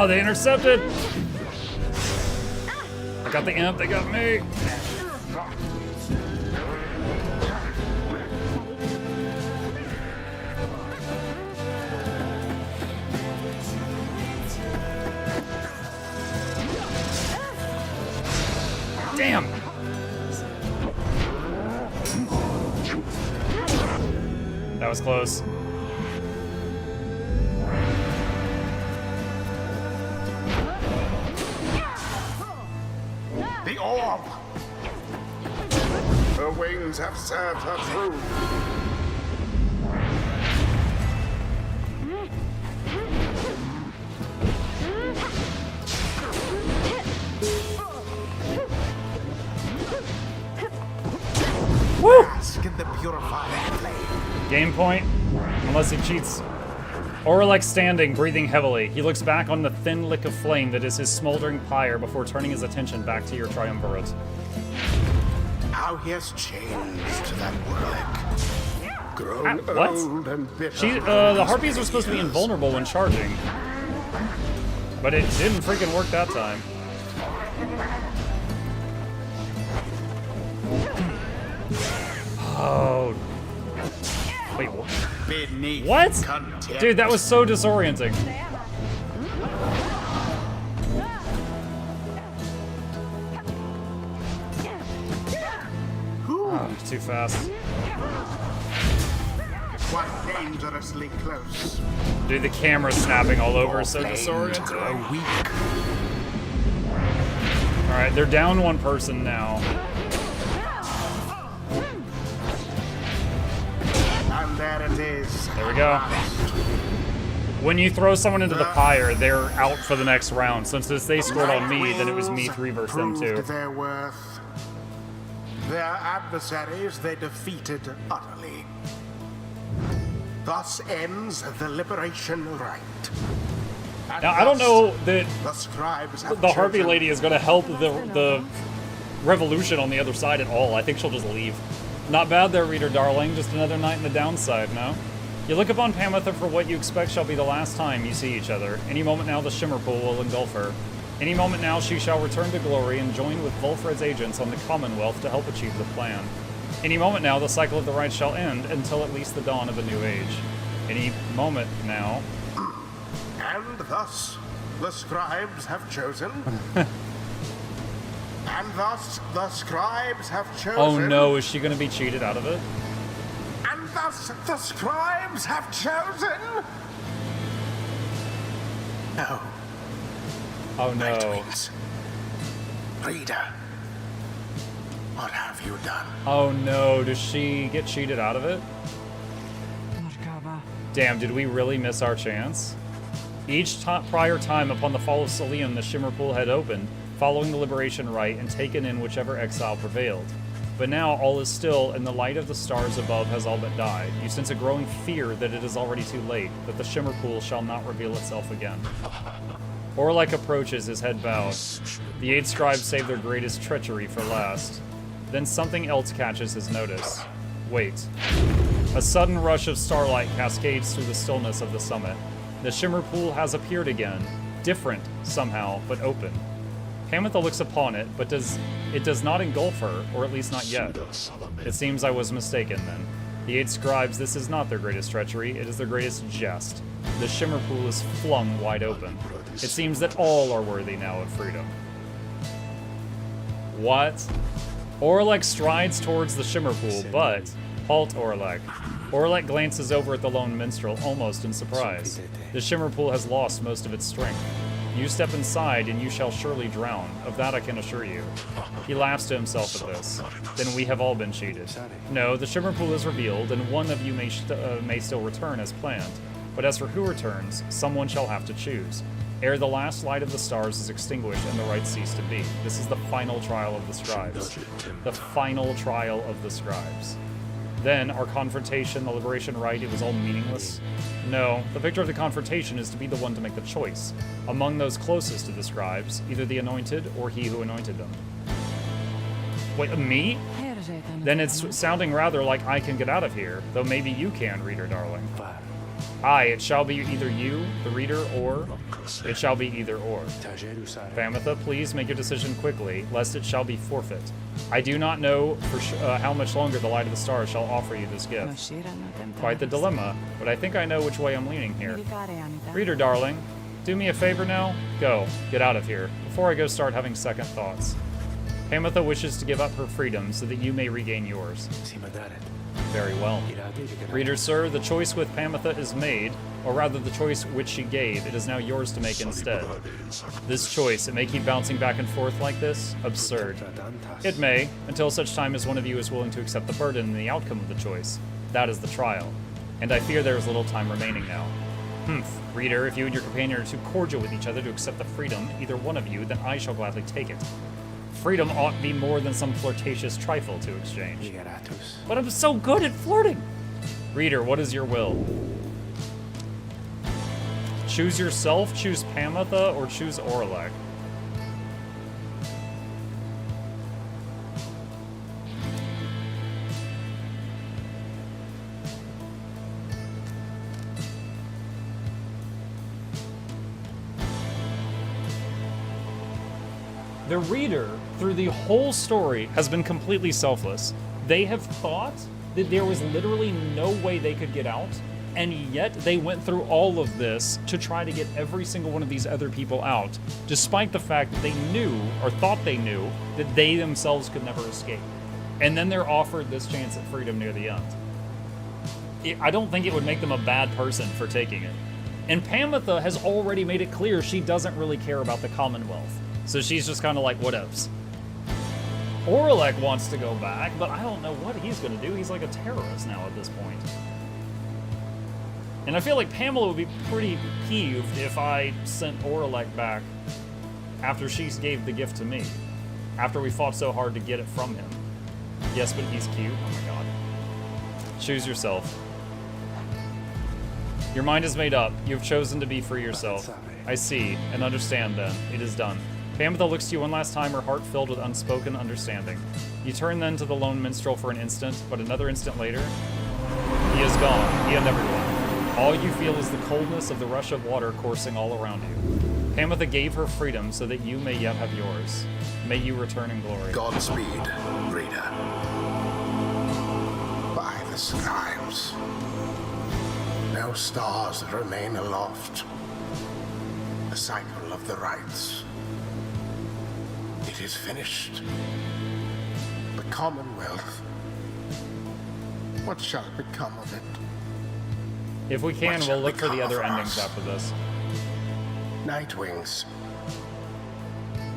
Speaker 1: Oh, they intercepted! I got the imp, they got me! Damn! That was close.
Speaker 2: The orb! Her wings have served her true.
Speaker 1: Woo!
Speaker 2: Bask in the purified flame.
Speaker 1: Game point, unless he cheats. Oralek standing, breathing heavily. He looks back on the thin lick of flame that is his smoldering pyre before turning his attention back to your triumvirate.
Speaker 7: How he has changed, that Oralek. Grown
Speaker 1: What?
Speaker 7: old and bitter.
Speaker 1: The harpies are supposed to be invulnerable when charging. But it didn't freaking work that time. Oh. Wait, what?
Speaker 2: Beneath
Speaker 1: What?
Speaker 2: contempt.
Speaker 1: Dude, that was so disorienting. Oh, too fast.
Speaker 2: Quite dangerously close.
Speaker 1: Dude, the camera's snapping all over, so
Speaker 2: Flames
Speaker 1: disorienting.
Speaker 2: grow weak.
Speaker 1: Alright, they're down one person now.
Speaker 2: And there it is.
Speaker 1: There we go. When you throw someone into the pyre, they're out for the next round. Since they scored on me, then it was me 3 versus them 2.
Speaker 2: Proved their worth. Their adversaries they defeated utterly. Thus ends the liberation rite. And
Speaker 1: Now, I don't
Speaker 2: thus
Speaker 1: know that
Speaker 2: the scribes have
Speaker 1: the Harpy
Speaker 2: chosen-
Speaker 1: lady is going to help the revolution on the other side at all. I think she'll just leave. Not bad there, reader darling. Just another night in the downside, no? You look upon Pamitha for what you expect shall be the last time you see each other. Any moment now the Shimmer Pool will engulf her. Any moment now she shall return to glory and join with Volfred's agents on the Commonwealth to help achieve the plan. Any moment now the cycle of the rite shall end until at least the dawn of a new age. Any moment now...
Speaker 2: And thus the scribes have chosen. And thus the scribes have chosen.
Speaker 1: Oh no, is she going to be cheated out of it?
Speaker 2: And thus the scribes have chosen. No.
Speaker 1: Oh no.
Speaker 2: Nightwings. Reader, what have you done?
Speaker 1: Oh no, does she get cheated out of it? Damn, did we really miss our chance? Each prior time upon the fall of Selium, the Shimmer Pool had opened, following the liberation rite, and taken in whichever exile prevailed. But now all is still, and the light of the stars above has all but died. You sense a growing fear that it is already too late, that the Shimmer Pool shall not reveal itself again. Oralek approaches, his head bowed. The 8 scribes save their greatest treachery for last. Then something else catches his notice. Wait. A sudden rush of starlight cascades through the stillness of the summit. The Shimmer Pool has appeared again, different somehow, but open. Pamitha looks upon it, but it does not engulf her, or at least not yet. It seems I was mistaken then. The 8 scribes, this is not their greatest treachery, it is their greatest jest. The Shimmer Pool is flung wide open. It seems that all are worthy now of freedom. What? Oralek strides towards the Shimmer Pool, but... Halt, Oralek. Oralek glances over at the lone minstrel, almost in surprise. The Shimmer Pool has lost most of its strength. You step inside, and you shall surely drown. Of that I can assure you. He laughs to himself at this. Then we have all been cheated. No, the Shimmer Pool is revealed, and one of you may still return as planned. But as for who returns, someone shall have to choose. Ere the last light of the stars is extinguished and the rite cease to be. This is the final trial of the scribes. The final trial of the scribes. Then, our confrontation, the liberation rite, it was all meaningless? No, the victor of the confrontation is to be the one to make the choice. Among those closest to the scribes, either the anointed or he who anointed them. Wait, me? Then it's sounding rather like I can get out of here, though maybe you can, reader darling. Aye, it shall be either you, the reader, or it shall be either or. Pamitha, please make your decision quickly, lest it shall be forfeit. I do not know for how much longer the light of the stars shall offer you this gift. Quite the dilemma, but I think I know which way I'm leaning here. Reader, darling, do me a favor now. Go, get out of here, before I go start having second thoughts. Pamitha wishes to give up her freedom so that you may regain yours. Very well. Reader, sir, the choice with Pamitha is made, or rather the choice which she gave, it is now yours to make instead. This choice, it may keep bouncing back and forth like this? Absurd. It may, until such time as one of you is willing to accept the burden and the outcome of the choice. That is the trial. And I fear there is little time remaining now. Reader, if you and your companion are too cordial with each other to accept the freedom, either one of you, then I shall gladly take it. Freedom ought to be more than some flirtatious trifle to exchange. But I'm so good at flirting! Reader, what is your will? Choose yourself, choose Pamitha, or choose Orlek. The reader, through the whole story, has been completely selfless. They have thought that there was literally no way they could get out, and yet they went through all of this to try to get every single one of these other people out, despite the fact that they knew, or thought they knew, that they themselves could never escape. And then they're offered this chance at freedom near the end. I don't think it would make them a bad person for taking it. And Pamitha has already made it clear she doesn't really care about the Commonwealth. So she's just kind of like, whatevs. Orlek wants to go back, but I don't know what he's going to do. He's like a terrorist now at this point. And I feel like Pamela would be pretty peeved if I sent Orlek back after she gave the gift to me. After we fought so hard to get it from him. Yes, but he's cute. Oh my god. Choose yourself. Your mind is made up. You have chosen to be free yourself. I see and understand then. It is done. Pamitha looks to you one last time, her heart filled with unspoken understanding. You turn then to the lone minstrel for an instant, but another instant later, he is gone. He and everyone. All you feel is the coldness of the rush of water coursing all around you. Pamitha gave her freedom so that you may yet have yours. May you return in glory.
Speaker 2: Godspeed, reader. By the scribes. No stars remain aloft. The cycle of the rites. It is finished. The Commonwealth. What shall become of it?
Speaker 1: If we can, we'll look for the other endings after this.
Speaker 2: Nightwings.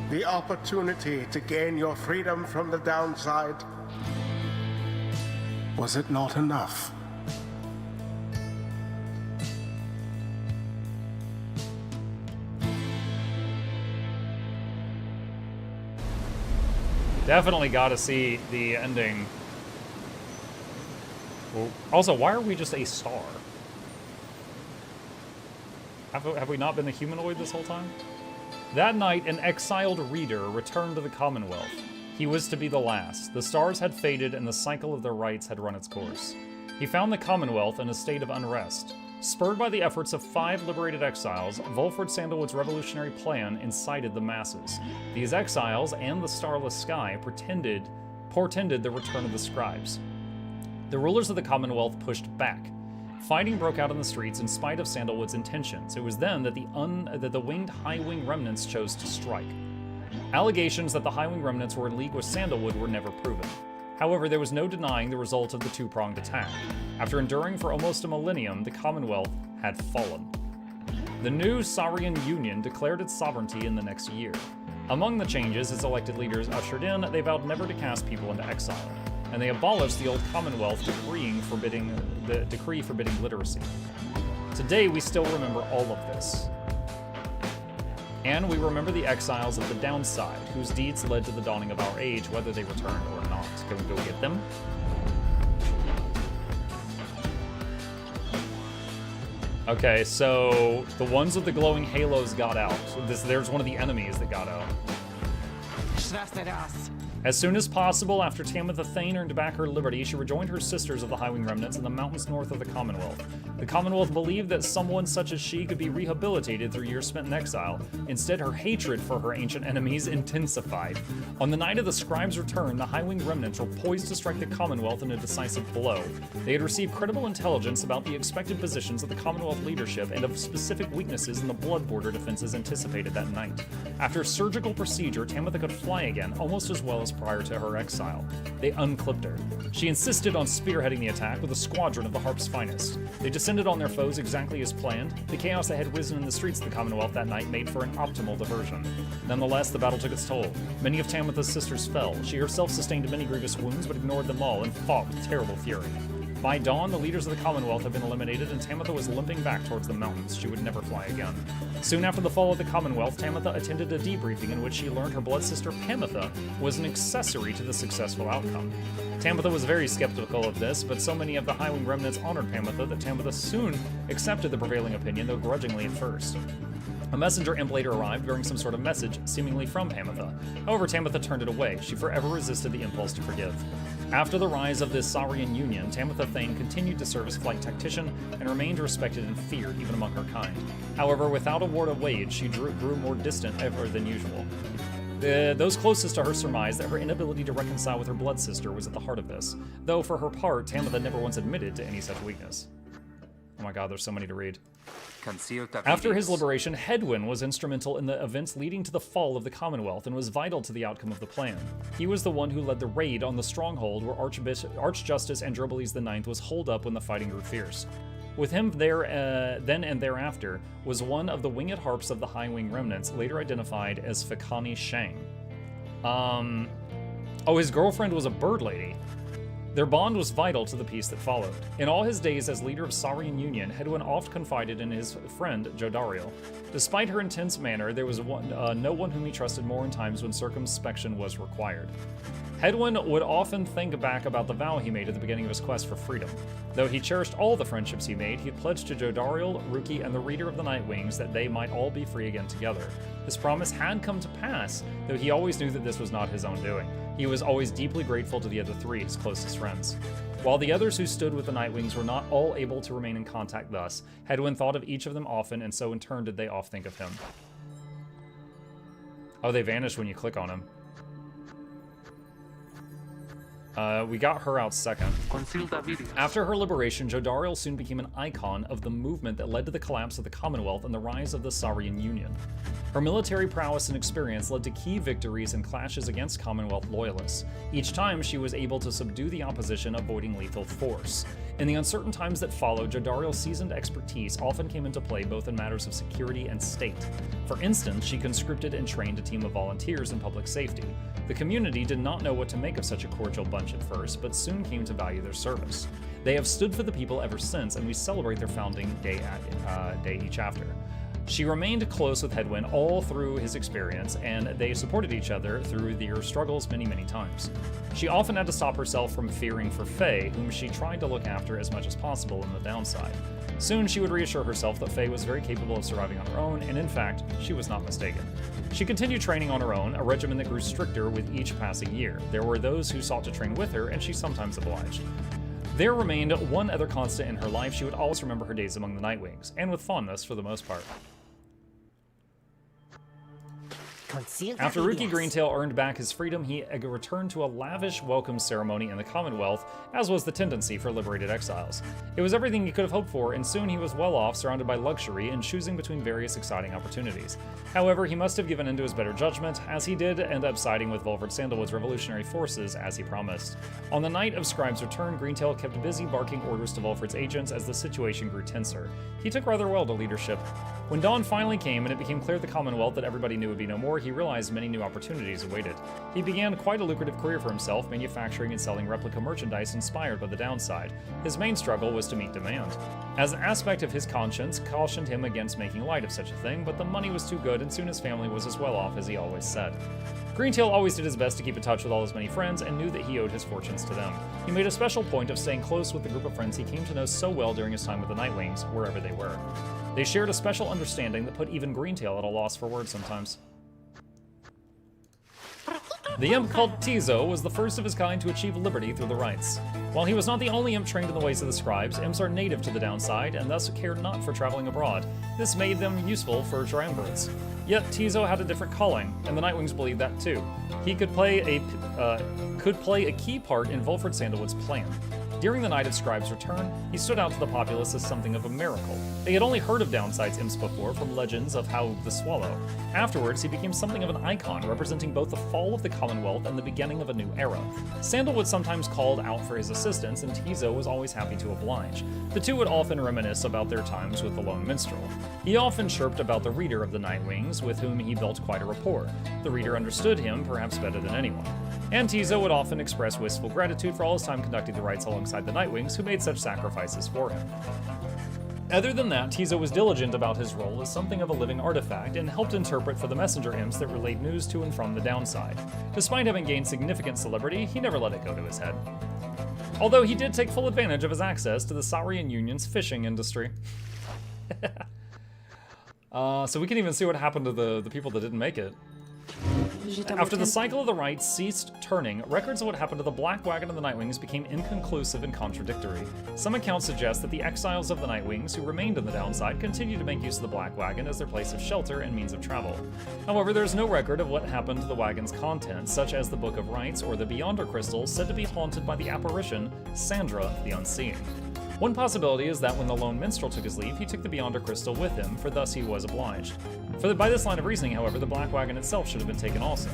Speaker 2: The opportunity to gain your freedom from the downside. Was it not enough?
Speaker 1: Definitely gotta see the ending. Well, also, why are we just a star? Have we not been a humanoid this whole time? That night, an exiled reader returned to the Commonwealth. He was to be the last. The stars had faded and the cycle of their rites had run its course. He found the Commonwealth in a state of unrest. Spurred by the efforts of 5 liberated exiles, Volford Sandalwood's revolutionary plan incited the masses. These exiles and the starless sky portended the return of the scribes. The rulers of the Commonwealth pushed back. Fighting broke out in the streets in spite of Sandalwood's intentions. It was then that the winged High-Wing remnants chose to strike. Allegations that the High-Wing remnants were in league with Sandalwood were never proven. However, there was no denying the result of the two-pronged attack. After enduring for almost a millennium, the Commonwealth had fallen. The new Saurian Union declared its sovereignty in the next year. Among the changes its elected leaders ushered in, they vowed never to cast people into exile, and they abolished the old Commonwealth decree forbidding literacy. Today, we still remember all of this. And we remember the exiles of the downside, whose deeds led to the dawning of our age, whether they returned or not. Can we go get them? Okay, so the ones with the glowing halos got out. There's one of the enemies that got out. As soon as possible, after Tamitha Thane earned back her liberty, she rejoined her sisters of the Highwing Remnants in the mountains north of the Commonwealth. The Commonwealth believed that someone such as she could be rehabilitated through years spent in exile. Instead, her hatred for her ancient enemies intensified. On the night of the Scribe's return, the Highwing Remnants were poised to strike the Commonwealth in a decisive blow. They had received credible intelligence about the expected positions of the Commonwealth leadership and of specific weaknesses in the blood border defenses anticipated that night. After surgical procedure, Tamitha could fly again, almost as well as prior to her exile. They unclipped her. She insisted on spearheading the attack with a squadron of the Harp's finest. They descended on their foes exactly as planned. The chaos that had risen in the streets of the Commonwealth that night made for an optimal diversion. Nonetheless, the battle took its toll. Many of Tamitha's sisters fell. She herself sustained many grievous wounds, but ignored them all and fought with terrible fury. By dawn, the leaders of the Commonwealth had been eliminated, and Tamitha was limping back towards the mountains. She would never fly again. Soon after the fall of the Commonwealth, Tamitha attended a debriefing in which she learned her blood sister Pamitha was an accessory to the successful outcome. Tamitha was very skeptical of this, but so many of the Highwing Remnants honored Pamitha that Tamitha soon accepted the prevailing opinion, though grudgingly at first. A messenger imp later arrived bearing some sort of message, seemingly from Pamitha. However, Tamitha turned it away. She forever resisted the impulse to forgive. After the rise of the Saurian Union, Tamitha Thane continued to serve as flight tactician and remained respected and feared even among her kind. However, without award of wage, she grew more distant ever than usual. Those closest to her surmised that her inability to reconcile with her blood sister was at the heart of this, though for her part, Tamitha never once admitted to any such weakness. Oh my god, there's so many to read. After his liberation, Hedwyn was instrumental in the events leading to the fall of the Commonwealth and was vital to the outcome of the plan. He was the one who led the raid on the stronghold where Archjustice Androboles IX was holed up when the fighting grew fierce. With him there, then and thereafter, was one of the winged harps of the Highwing Remnants, later identified as Fakani Shang. Oh, his girlfriend was a bird lady. Their bond was vital to the peace that followed. In all his days as leader of Saurian Union, Hedwyn oft confided in his friend Jodariel. Despite her intense manner, there was no one whom he trusted more in times when circumspection was required. Hedwyn would often think back about the vow he made at the beginning of his quest for freedom. Though he cherished all the friendships he made, he pledged to Jodariel, Ruki, and the Reader of the Nightwings that they might all be free again together. His promise had come to pass, though he always knew that this was not his own doing. He was always deeply grateful to the other three, his closest friends. While the others who stood with the Nightwings were not all able to remain in contact thus, Hedwyn thought of each of them often, and so in turn did they oft think of him. Oh, they vanish when you click on them. We got her out second. After her liberation, Jodariel soon became an icon of the movement that led to the collapse of the Commonwealth and the rise of the Saurian Union. Her military prowess and experience led to key victories and clashes against Commonwealth loyalists. Each time, she was able to subdue the opposition, avoiding lethal force. In the uncertain times that followed, Jodariel's seasoned expertise often came into play both in matters of security and state. For instance, she conscripted and trained a team of volunteers in public safety. The community did not know what to make of such a cordial bunch at first, but soon came to value their service. They have stood for the people ever since, and we celebrate their founding day each after. She remained close with Hedwyn all through his experience, and they supported each other through their struggles many, many times. She often had to stop herself from fearing for Faye, whom she tried to look after as much as possible in the downside. Soon, she would reassure herself that Faye was very capable of surviving on her own, and in fact, she was not mistaken. She continued training on her own, a regimen that grew stricter with each passing year. There were those who sought to train with her, and she sometimes obliged. There remained one other constant in her life. She would always remember her days among the Nightwings, and with fondness for the most part. After Ruki Greentail earned back his freedom, he returned to a lavish welcome ceremony in the Commonwealth, as was the tendency for liberated exiles. It was everything he could have hoped for, and soon he was well off, surrounded by luxury, and choosing between various exciting opportunities. However, he must have given in to his better judgment, as he did end up siding with Volfred Sandalwood's revolutionary forces, as he promised. On the night of Scribe's return, Greentail kept busy barking orders to Volfred's agents as the situation grew tenser. He took rather well to leadership. When dawn finally came and it became clear to the Commonwealth that everybody knew would be no more, he realized many new opportunities awaited. He began quite a lucrative career for himself, manufacturing and selling replica merchandise inspired by the downside. His main struggle was to meet demand. As an aspect of his conscience cautioned him against making light of such a thing, but the money was too good and soon his family was as well off as he always said. Greentail always did his best to keep in touch with all his many friends and knew that he owed his fortunes to them. He made a special point of staying close with the group of friends he came to know so well during his time with the Nightwings, wherever they were. They shared a special understanding that put even Greentail at a loss for words sometimes. The imp called Tizo was the first of his kind to achieve liberty through the rites. While he was not the only imp trained in the ways of the scribes, imps are native to the downside and thus cared not for traveling abroad. This made them useful for triumvirates. Yet Tizo had a different calling, and the Nightwings believed that too. He could play a key part in Volfred Sandalwood's plan. During the night of Scribe's return, he stood out to the populace as something of a miracle. They had only heard of Downside's imps before from legends of How the Swallow. Afterwards, he became something of an icon, representing both the fall of the Commonwealth and the beginning of a new era. Sandalwood sometimes called out for his assistance, and Tizo was always happy to oblige. The two would often reminisce about their times with the Lone Minstrel. He often chirped about the Reader of the Nightwings, with whom he built quite a rapport. The Reader understood him, perhaps better than anyone. And Tizo would often express wistful gratitude for all his time conducting the rites alongside the Nightwings, who made such sacrifices for him. Other than that, Tizo was diligent about his role as something of a living artifact and helped interpret for the messenger imps that relayed news to and from the downside. Despite having gained significant celebrity, he never let it go to his head. Although he did take full advantage of his access to the Saurian Union's fishing industry. So we can even see what happened to the people that didn't make it. After the cycle of the rites ceased turning, records of what happened to the Black Wagon and the Nightwings became inconclusive and contradictory. Some accounts suggest that the exiles of the Nightwings who remained in the downside continued to make use of the Black Wagon as their place of shelter and means of travel. However, there is no record of what happened to the wagon's contents, such as the Book of Rites or the Beyonder Crystal, said to be haunted by the apparition Sandra the Unseen. One possibility is that when the Lone Minstrel took his leave, he took the Beyonder Crystal with him, for thus he was obliged. By this line of reasoning, however, the Black Wagon itself should have been taken also.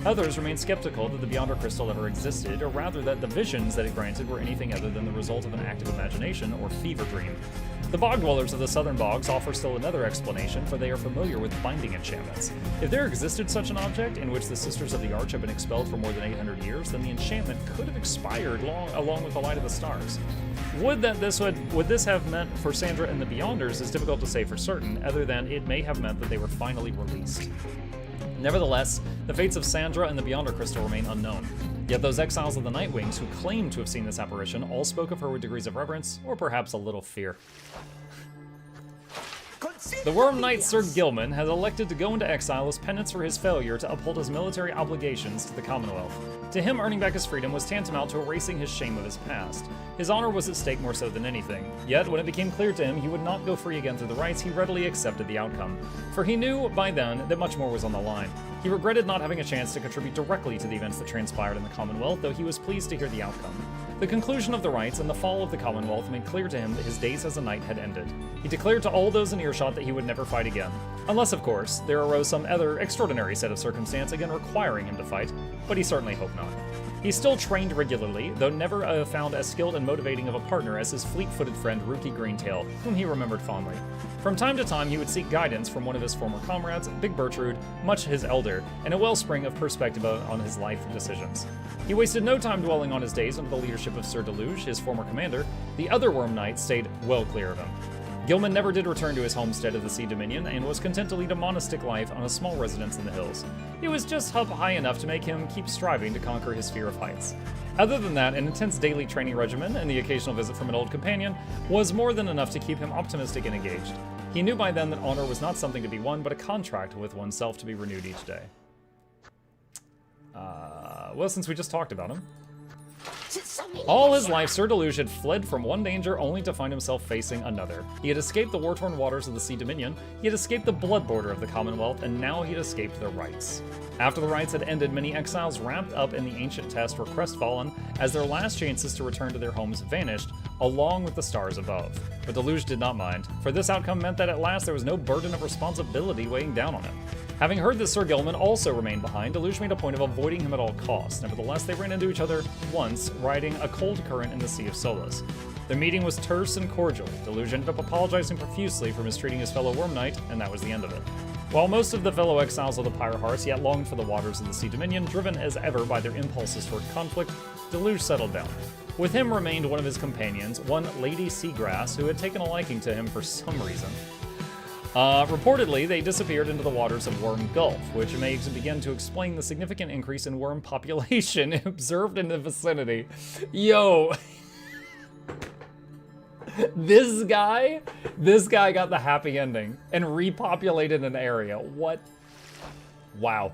Speaker 1: Others remain skeptical that the Beyonder Crystal ever existed, or rather that the visions that it granted were anything other than the result of an active imagination or fever dream. The bog dwellers of the southern bogs offer still another explanation, for they are familiar with binding enchantments. If there existed such an object, in which the Sisters of the Arch have been expelled for more than 800 years, then the enchantment could have expired along with the light of the stars. Would this have meant for Sandra and the Beyonders is difficult to say for certain, other than it may have meant that they were finally released. Nevertheless, the fates of Sandra and the Beyonder Crystal remain unknown. Yet those exiles of the Nightwings who claim to have seen this apparition all spoke of her with degrees of reverence, or perhaps a little fear. The Worm Knight Sir Gilman has elected to go into exile as penance for his failure to uphold his military obligations to the Commonwealth. To him, earning back his freedom was tantamount to erasing his shame of his past. His honor was at stake more so than anything. Yet, when it became clear to him he would not go free again through the rites, he readily accepted the outcome. For he knew, by then, that much more was on the line. He regretted not having a chance to contribute directly to the events that transpired in the Commonwealth, though he was pleased to hear the outcome. The conclusion of the rites and the fall of the Commonwealth made clear to him that his days as a knight had ended. He declared to all those in earshot that he would never fight again. Unless, of course, there arose some other extraordinary set of circumstance again requiring him to fight, but he certainly hoped not. He still trained regularly, though never found as skilled and motivating of a partner as his fleet-footed friend Rookie Greentail, whom he remembered fondly. From time to time, he would seek guidance from one of his former comrades, Big Bertrude, much his elder, and a wellspring of perspective on his life decisions. He wasted no time dwelling on his days under the leadership of Sir Deluge, his former commander. The other Worm Knights stayed well clear of him. Gilman never did return to his homestead of the Sea Dominion, and was content to lead a monastic life on a small residence in the hills. It was just up high enough to make him keep striving to conquer his fear of heights. Other than that, an intense daily training regimen and the occasional visit from an old companion was more than enough to keep him optimistic and engaged. He knew by then that honor was not something to be won, but a contract with oneself to be renewed each day. Well, since we just talked about him. All his life, Sir Deluge had fled from one danger only to find himself facing another. He had escaped the war-torn waters of the Sea Dominion, he had escaped the blood border of the Commonwealth, and now he had escaped the rites. After the rites had ended, many exiles wrapped up in the ancient test were crestfallen as their last chances to return to their homes vanished, along with the stars above. But Deluge did not mind, for this outcome meant that at last there was no burden of responsibility weighing down on him. Having heard that Sir Gilman also remained behind, Deluge made a point of avoiding him at all costs. Nevertheless, they ran into each other once, riding a cold current in the Sea of Solace. Their meeting was terse and cordial. Deluge ended up apologizing profusely for mistreating his fellow Worm Knight, and that was the end of it. While most of the fellow exiles of the Pyre hearts yet longed for the waters of the Sea Dominion, driven as ever by their impulses toward conflict, Deluge settled down. With him remained one of his companions, one Lady Seagrass, who had taken a liking to him for some reason. Reportedly, they disappeared into the waters of Worm Gulf, which may begin to explain the significant increase in worm population observed in the vicinity. Yo! This guy got the happy ending and repopulated an area. What? Wow.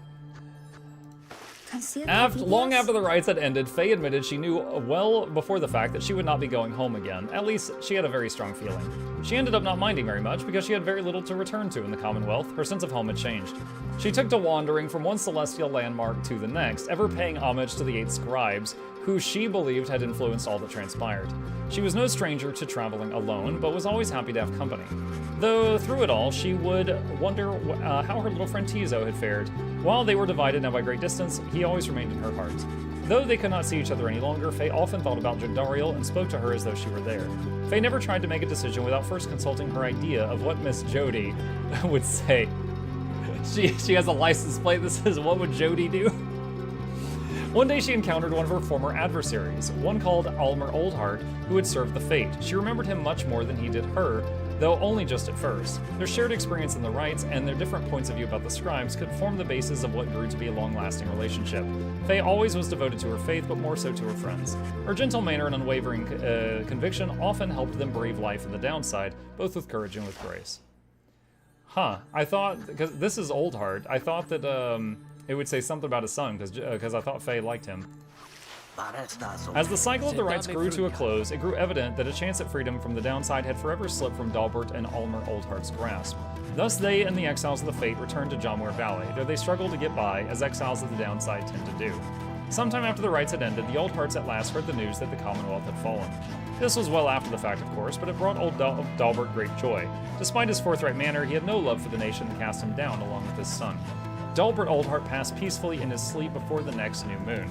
Speaker 1: Long after the rites had ended, Faye admitted she knew well before the fact that she would not be going home again. At least, she had a very strong feeling. She ended up not minding very much because she had very little to return to in the Commonwealth. Her sense of home had changed. She took to wandering from one celestial landmark to the next, ever paying homage to the 8 scribes, who she believed had influenced all that transpired. She was no stranger to traveling alone, but was always happy to have company. Though through it all, she would wonder how her little friend Tizo had fared. While they were divided now by great distance, he always remained in her heart. Though they could not see each other any longer, Faye often thought about Jagdariel and spoke to her as though she were there. Faye never tried to make a decision without first consulting her idea of what Miss Jody would say. She has a license plate that says, "What would Jody do?" One day she encountered one of her former adversaries, one called Almer Oldheart, who had served the Fate. She remembered him much more than he did her, though only just at first. Their shared experience in the rites and their different points of view about the scribes could form the basis of what grew to be a long-lasting relationship. Faye always was devoted to her faith, but more so to her friends. Her gentle manner and unwavering conviction often helped them brave life and the downside, both with courage and with grace. Huh, I thought, because this is Oldheart, I thought that it would say something about his son, because I thought Faye liked him. As the cycle of the rites grew to a close, it grew evident that a chance at freedom from the downside had forever slipped from Dalbert and Almer Oldheart's grasp. Thus they and the exiles of the Fate returned to Jomware Valley, though they struggled to get by, as exiles of the downside tend to do. Sometime after the rites had ended, the Oldhearts at last heard the news that the Commonwealth had fallen. This was well after the fact, of course, but it brought old Dalbert great joy. Despite his forthright manner, he had no love for the nation and cast him down along with his son. Dalbert Oldheart passed peacefully in his sleep before the next new moon.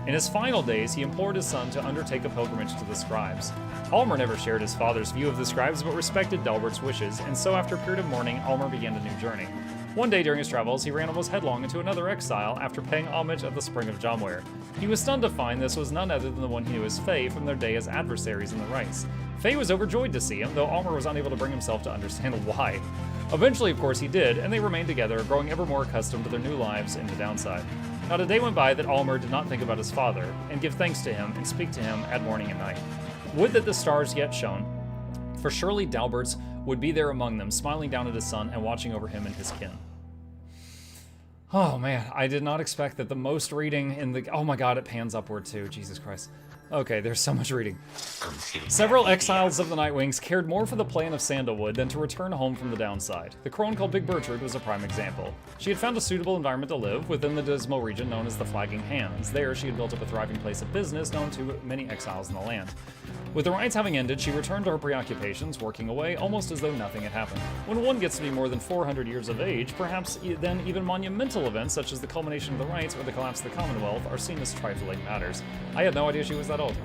Speaker 1: In his final days, he implored his son to undertake a pilgrimage to the scribes. Almer never shared his father's view of the scribes, but respected Dalbert's wishes, and so after a period of mourning, Almer began a new journey. One day during his travels, he ran almost headlong into another exile after paying homage at the Spring of Jomware. He was stunned to find this was none other than the one he knew as Faye from their day as adversaries in the rites. Faye was overjoyed to see him, though Almer was unable to bring himself to understand why. Eventually, of course, he did, and they remained together, growing ever more accustomed to their new lives in the downside. Not a day went by that Almer did not think about his father, and give thanks to him, and speak to him at morning and night. Would that the stars yet shone, for surely Dalbert's would be there among them, smiling down at his son and watching over him and his kin. Oh man, I did not expect that the most reading in the... Oh my god, it pans upward too, Jesus Christ. Okay, there's so much reading. Several exiles of the Nightwings cared more for the plan of Sandalwood than to return home from the downside. The crone called Big Bertrude was a prime example. She had found a suitable environment to live within the dismal region known as the Flagging Hands. There, she had built up a thriving place of business known to many exiles in the land. With the rites having ended, she returned to her preoccupations, working away almost as though nothing had happened. When one gets to be more than 400 years of age, perhaps then even monumental events such as the culmination of the rites or the collapse of the Commonwealth are seen as trifling matters. I had no idea she was that old.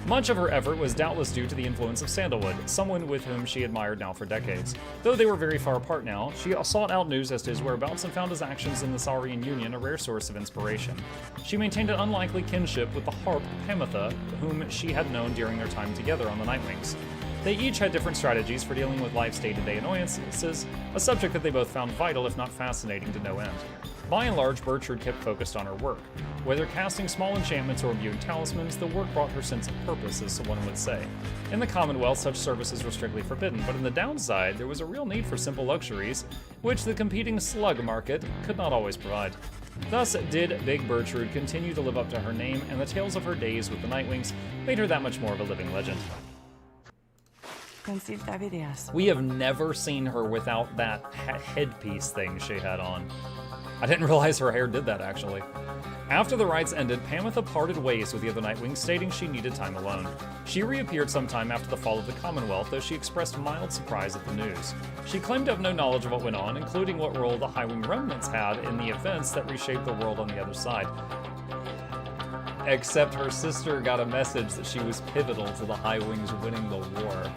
Speaker 1: Much of her effort was doubtless due to the influence of Sandalwood, someone with whom she admired now for decades. Though they were very far apart now, she sought out news as to his whereabouts and found his actions in the Saurian Union a rare source of inspiration. She maintained an unlikely kinship with the harp Pamitha, whom she had known during their time together on the Nightwings. They each had different strategies for dealing with life's day-to-day annoyances, a subject that they both found vital, if not fascinating, to no end. By and large, Bertrude kept focused on her work. Whether casting small enchantments or imbuing talismans, the work brought her sense of purpose, as one would say. In the Commonwealth, such services were strictly forbidden, but in the downside, there was a real need for simple luxuries, which the competing slug market could not always provide. Thus did Big Bertrude continue to live up to her name, and the tales of her days with the Nightwings made her that much more of a living legend. We have never seen her without that headpiece thing she had on. I didn't realize her hair did that, actually. After the rites ended, Pamitha parted ways with the other Nightwings, stating she needed time alone. She reappeared sometime after the fall of the Commonwealth, though she expressed mild surprise at the news. She claimed to have no knowledge of what went on, including what role the Highwing remnants had in the events that reshaped the world on the other side. Except her sister got a message that she was pivotal to the Highwings winning the war.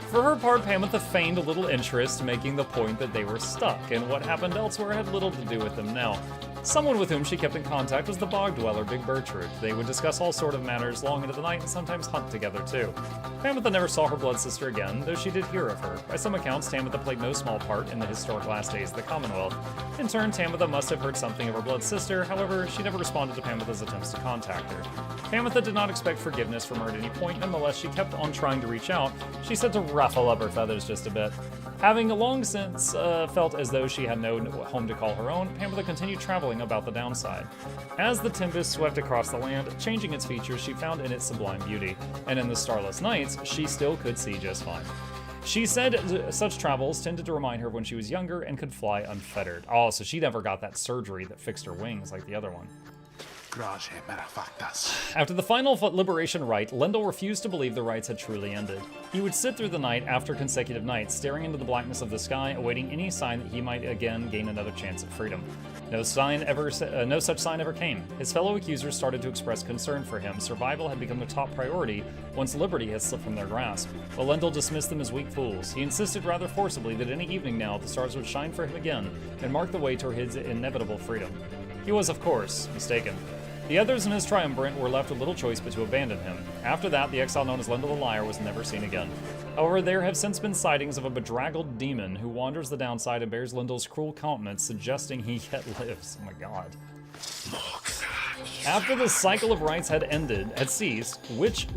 Speaker 1: For her part, Pamitha feigned a little interest, making the point that they were stuck, and what happened elsewhere had little to do with them now. Someone with whom she kept in contact was the bog dweller, Big Bertrude. They would discuss all sort of matters long into the night and sometimes hunt together too. Pamitha never saw her blood sister again, though she did hear of her. By some accounts, Pamitha played no small part in the historic last days of the Commonwealth. In turn, Pamitha must have heard something of her blood sister, however, she never responded to Pamitha's attempts to contact her. Pamitha did not expect forgiveness from her at any point, nonetheless she kept on trying to reach out. She said to ruffle up her feathers just a bit. Having long since felt as though she had no home to call her own, Pamitha continued traveling marveling about the downside. As the tempest swept across the land, changing its features, she found in it sublime beauty, and in the starless nights, she still could see just fine. She said such travels tended to remind her of when she was younger and could fly unfettered. Oh, so she never got that surgery that fixed her wings like the other one. After the final liberation rite, Lendl refused to believe the rites had truly ended. He would sit through the night after consecutive nights, staring into the blackness of the sky, awaiting any sign that he might again gain another chance at freedom. No such sign ever came. His fellow accusers started to express concern for him. Survival had become their top priority once liberty had slipped from their grasp. But Lendl dismissed them as weak fools. He insisted rather forcibly that any evening now the stars would shine for him again and mark the way toward his inevitable freedom. He was, of course, mistaken. The others in his triumvirate were left with little choice but to abandon him. After that, the exile known as Lendl the Liar was never seen again. However, there have since been sightings of a bedraggled demon who wanders the downside and bears Lendl's cruel countenance, suggesting he yet lives. Oh my god. After the cycle of rites had ceased, which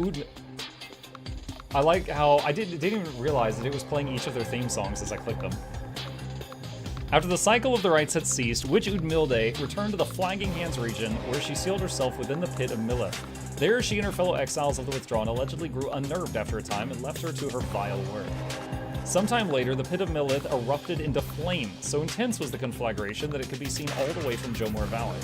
Speaker 1: I like how I didn't even realize that it was playing each of their theme songs as I clicked them. After the cycle of the rites had ceased, Witch Udmilde returned to the Flagging Hands region, where she sealed herself within the Pit of Millith. There, she and her fellow exiles of the Withdrawn allegedly grew unnerved after a time and left her to her vile work. Sometime later, the Pit of Millith erupted into flame. So intense was the conflagration that it could be seen all the way from Jomor Valley.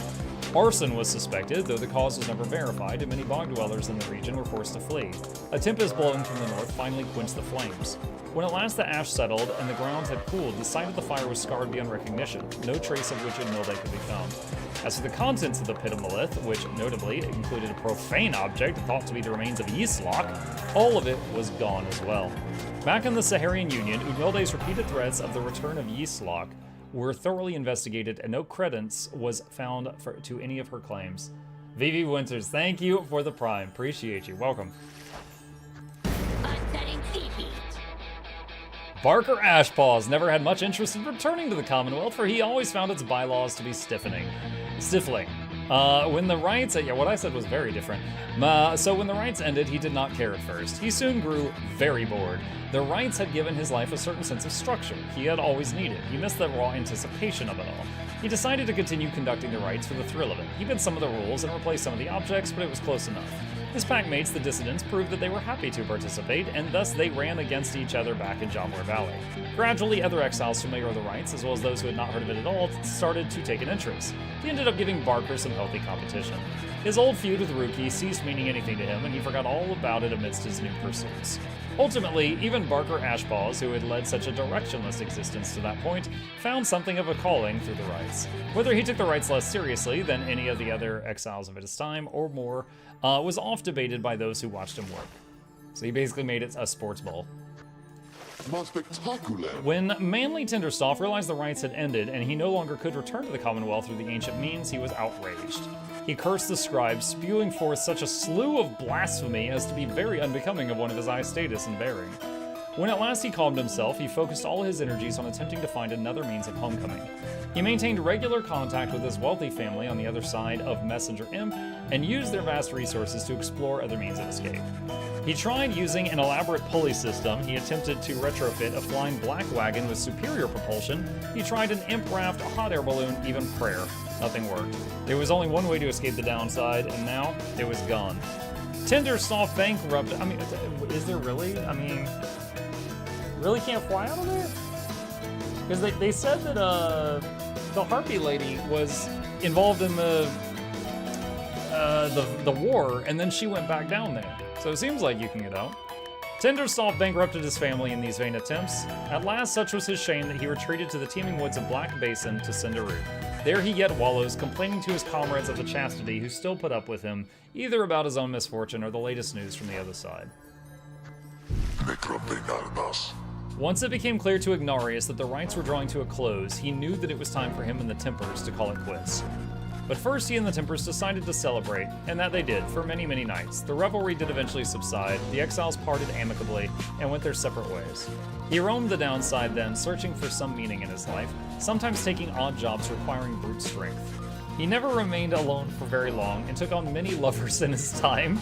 Speaker 1: Arson was suspected, though the cause was never verified, and many bog dwellers in the region were forced to flee. A tempest blowing from the north finally quenched the flames. When at last the ash settled and the ground had cooled, the site of the fire was scarred beyond recognition. No trace of Witch Udmilde could be found. As for the contents of the Pit of Millith, which notably included a profane object thought to be the remains of Yislok, all of it was gone as well. Back in the Saharian Union, Udmilde's repeated threats of the return of Yislok were thoroughly investigated, and no credence was found to any of her claims. Vivi Winters, thank you for the Prime. Appreciate you. Welcome. Barker Ashpaws never had much interest in returning to the Commonwealth, for he always found its bylaws to be stifling. When the rites, what I said was very different. So when the rites ended, he did not care at first. He soon grew very bored. The rites had given his life a certain sense of structure he had always needed. He missed the raw anticipation of it all. He decided to continue conducting the rites for the thrill of it. He bent some of the rules and replaced some of the objects, but it was close enough. His packmates, the dissidents, proved that they were happy to participate, and thus they ran against each other back in Jomor Valley. Gradually, other exiles familiar with the rites, as well as those who had not heard of it at all, started to take an interest. He ended up giving Barker some healthy competition. His old feud with Rookie ceased meaning anything to him, and he forgot all about it amidst his new pursuits. Ultimately, even Barker Ashpaws, who had led such a directionless existence to that point, found something of a calling through the rites. Whether he took the rites less seriously than any of the other exiles of his time, or more, was oft debated by those who watched him work. So he basically made it a sports ball. When Manly Tenderstaff realized the rites had ended and he no longer could return to the Commonwealth through the ancient means, he was outraged. He cursed the scribes, spewing forth such a slew of blasphemy as to be very unbecoming of one of his high status and bearing. When at last he calmed himself, he focused all his energies on attempting to find another means of homecoming. He maintained regular contact with his wealthy family on the other side of Messenger Imp and used their vast resources to explore other means of escape. He tried using an elaborate pulley system. He attempted to retrofit a flying black wagon with superior propulsion. He tried an imp raft, a hot air balloon, even prayer. Nothing worked. There was only one way to escape the downside, and now it was gone. Tenderstaff bankrupt. I mean, is there really? I mean, really can't fly out of there? Because they said that the Harpy lady was involved in the war, and then she went back down there. So it seems like you can get out. Tenderstaff bankrupted his family in these vain attempts. At last, such was his shame that he retreated to the teeming woods of Black Basin to Cinderoo. There he yet wallows, complaining to his comrades of the chastity who still put up with him, either about his own misfortune or the latest news from the other side. Once it became clear to Ignarius that the rites were drawing to a close, he knew that it was time for him and the Tempers to call it quits. But first he and the Tempers decided to celebrate, and that they did, for many, many nights. The revelry did eventually subside, the exiles parted amicably, and went their separate ways. He roamed the downside then, searching for some meaning in his life, sometimes taking odd jobs requiring brute strength. He never remained alone for very long, and took on many lovers in his time.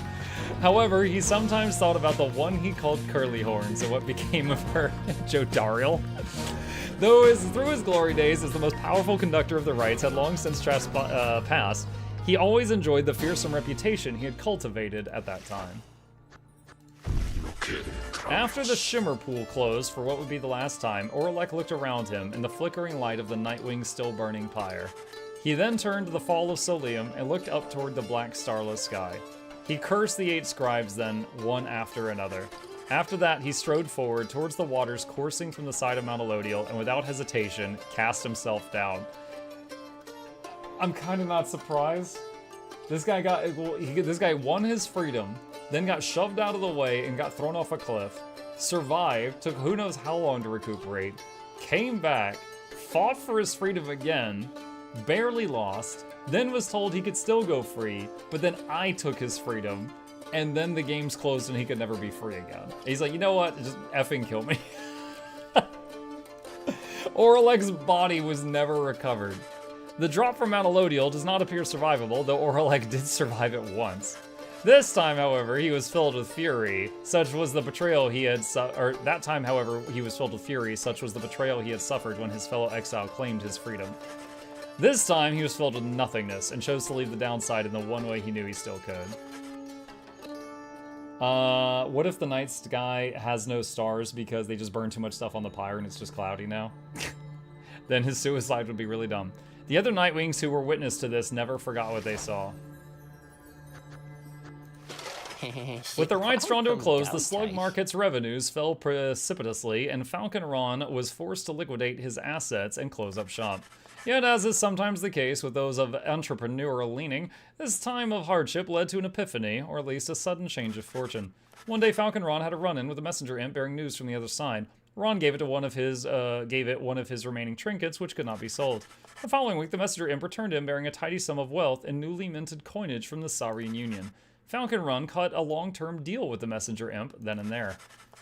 Speaker 1: However, he sometimes thought about the one he called Curly Horns and what became of her, Jodariel. Though through his glory days as the most powerful conductor of the rites had long since passed, he always enjoyed the fearsome reputation he had cultivated at that time. After the Shimmer Pool closed for what would be the last time, Oralek looked around him in the flickering light of the Nightwing's still burning pyre. He then turned to the fall of Solium and looked up toward the black starless sky. He cursed the 8 scribes then, one after another. After that, he strode forward towards the waters coursing from the side of Mount Elodial and without hesitation, cast himself down. I'm kind of not surprised. This guy won his freedom, then got shoved out of the way and got thrown off a cliff, survived, took who knows how long to recuperate, came back, fought for his freedom again, barely lost, then was told he could still go free, but then I took his freedom, and then the game's closed and he could never be free again. He's like, you know what? Just effing kill me. Oralek's body was never recovered. The drop from Mount Elodial does not appear survivable, though Oralek did survive it once. This time, however, he was filled with fury. Such was the betrayal he had that time, however, he was filled with fury. Such was the betrayal he had suffered when his fellow exile claimed his freedom. This time, he was filled with nothingness and chose to leave the downside in the one way he knew he still could. What if the night sky has no stars because they just burned too much stuff on the pyre and it's just cloudy now? Then his suicide would be really dumb. The other Nightwings who were witness to this never forgot what they saw. With the rites drawn to a close, the Slug Market's revenues fell precipitously, and Falcon Ron was forced to liquidate his assets and close up shop. Yet, as is sometimes the case with those of entrepreneurial leaning, this time of hardship led to an epiphany, or at least a sudden change of fortune. One day, Falcon Ron had a run-in with a messenger imp bearing news from the other side. Ron gave it one of his remaining trinkets, which could not be sold. The following week, the messenger imp returned him bearing a tidy sum of wealth and newly minted coinage from the Saurian Union. Falcon Ron cut a long-term deal with the messenger imp then and there.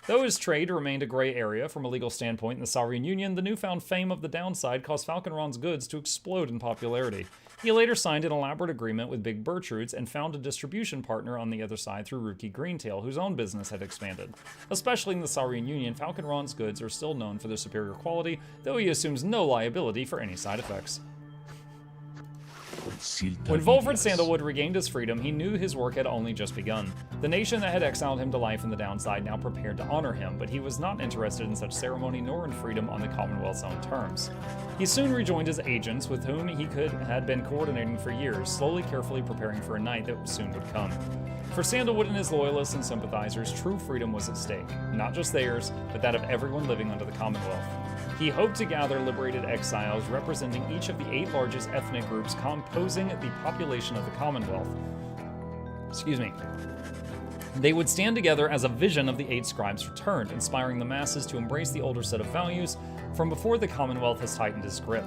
Speaker 1: Though his trade remained a gray area from a legal standpoint in the Saurian Union, the newfound fame of the downside caused Falcon Ron's goods to explode in popularity. He later signed an elaborate agreement with Big Bertrude's and found a distribution partner on the other side through Rookie Greentail, whose own business had expanded. Especially in the Saurian Union, Falcon Ron's goods are still known for their superior quality, though he assumes no liability for any side effects. When Volfred Sandalwood regained his freedom, he knew his work had only just begun. The nation that had exiled him to life in the downside now prepared to honor him, but he was not interested in such ceremony nor in freedom on the Commonwealth's own terms. He soon rejoined his agents, with whom he had been coordinating for years, slowly carefully preparing for a night that soon would come. For Sandalwood and his loyalists and sympathizers, true freedom was at stake, not just theirs, but that of everyone living under the Commonwealth. He hoped to gather liberated exiles representing each of the 8 largest ethnic groups composing the population of the Commonwealth. They would stand together as a vision of the 8 scribes returned, inspiring the masses to embrace the older set of values from before the Commonwealth has tightened its grip.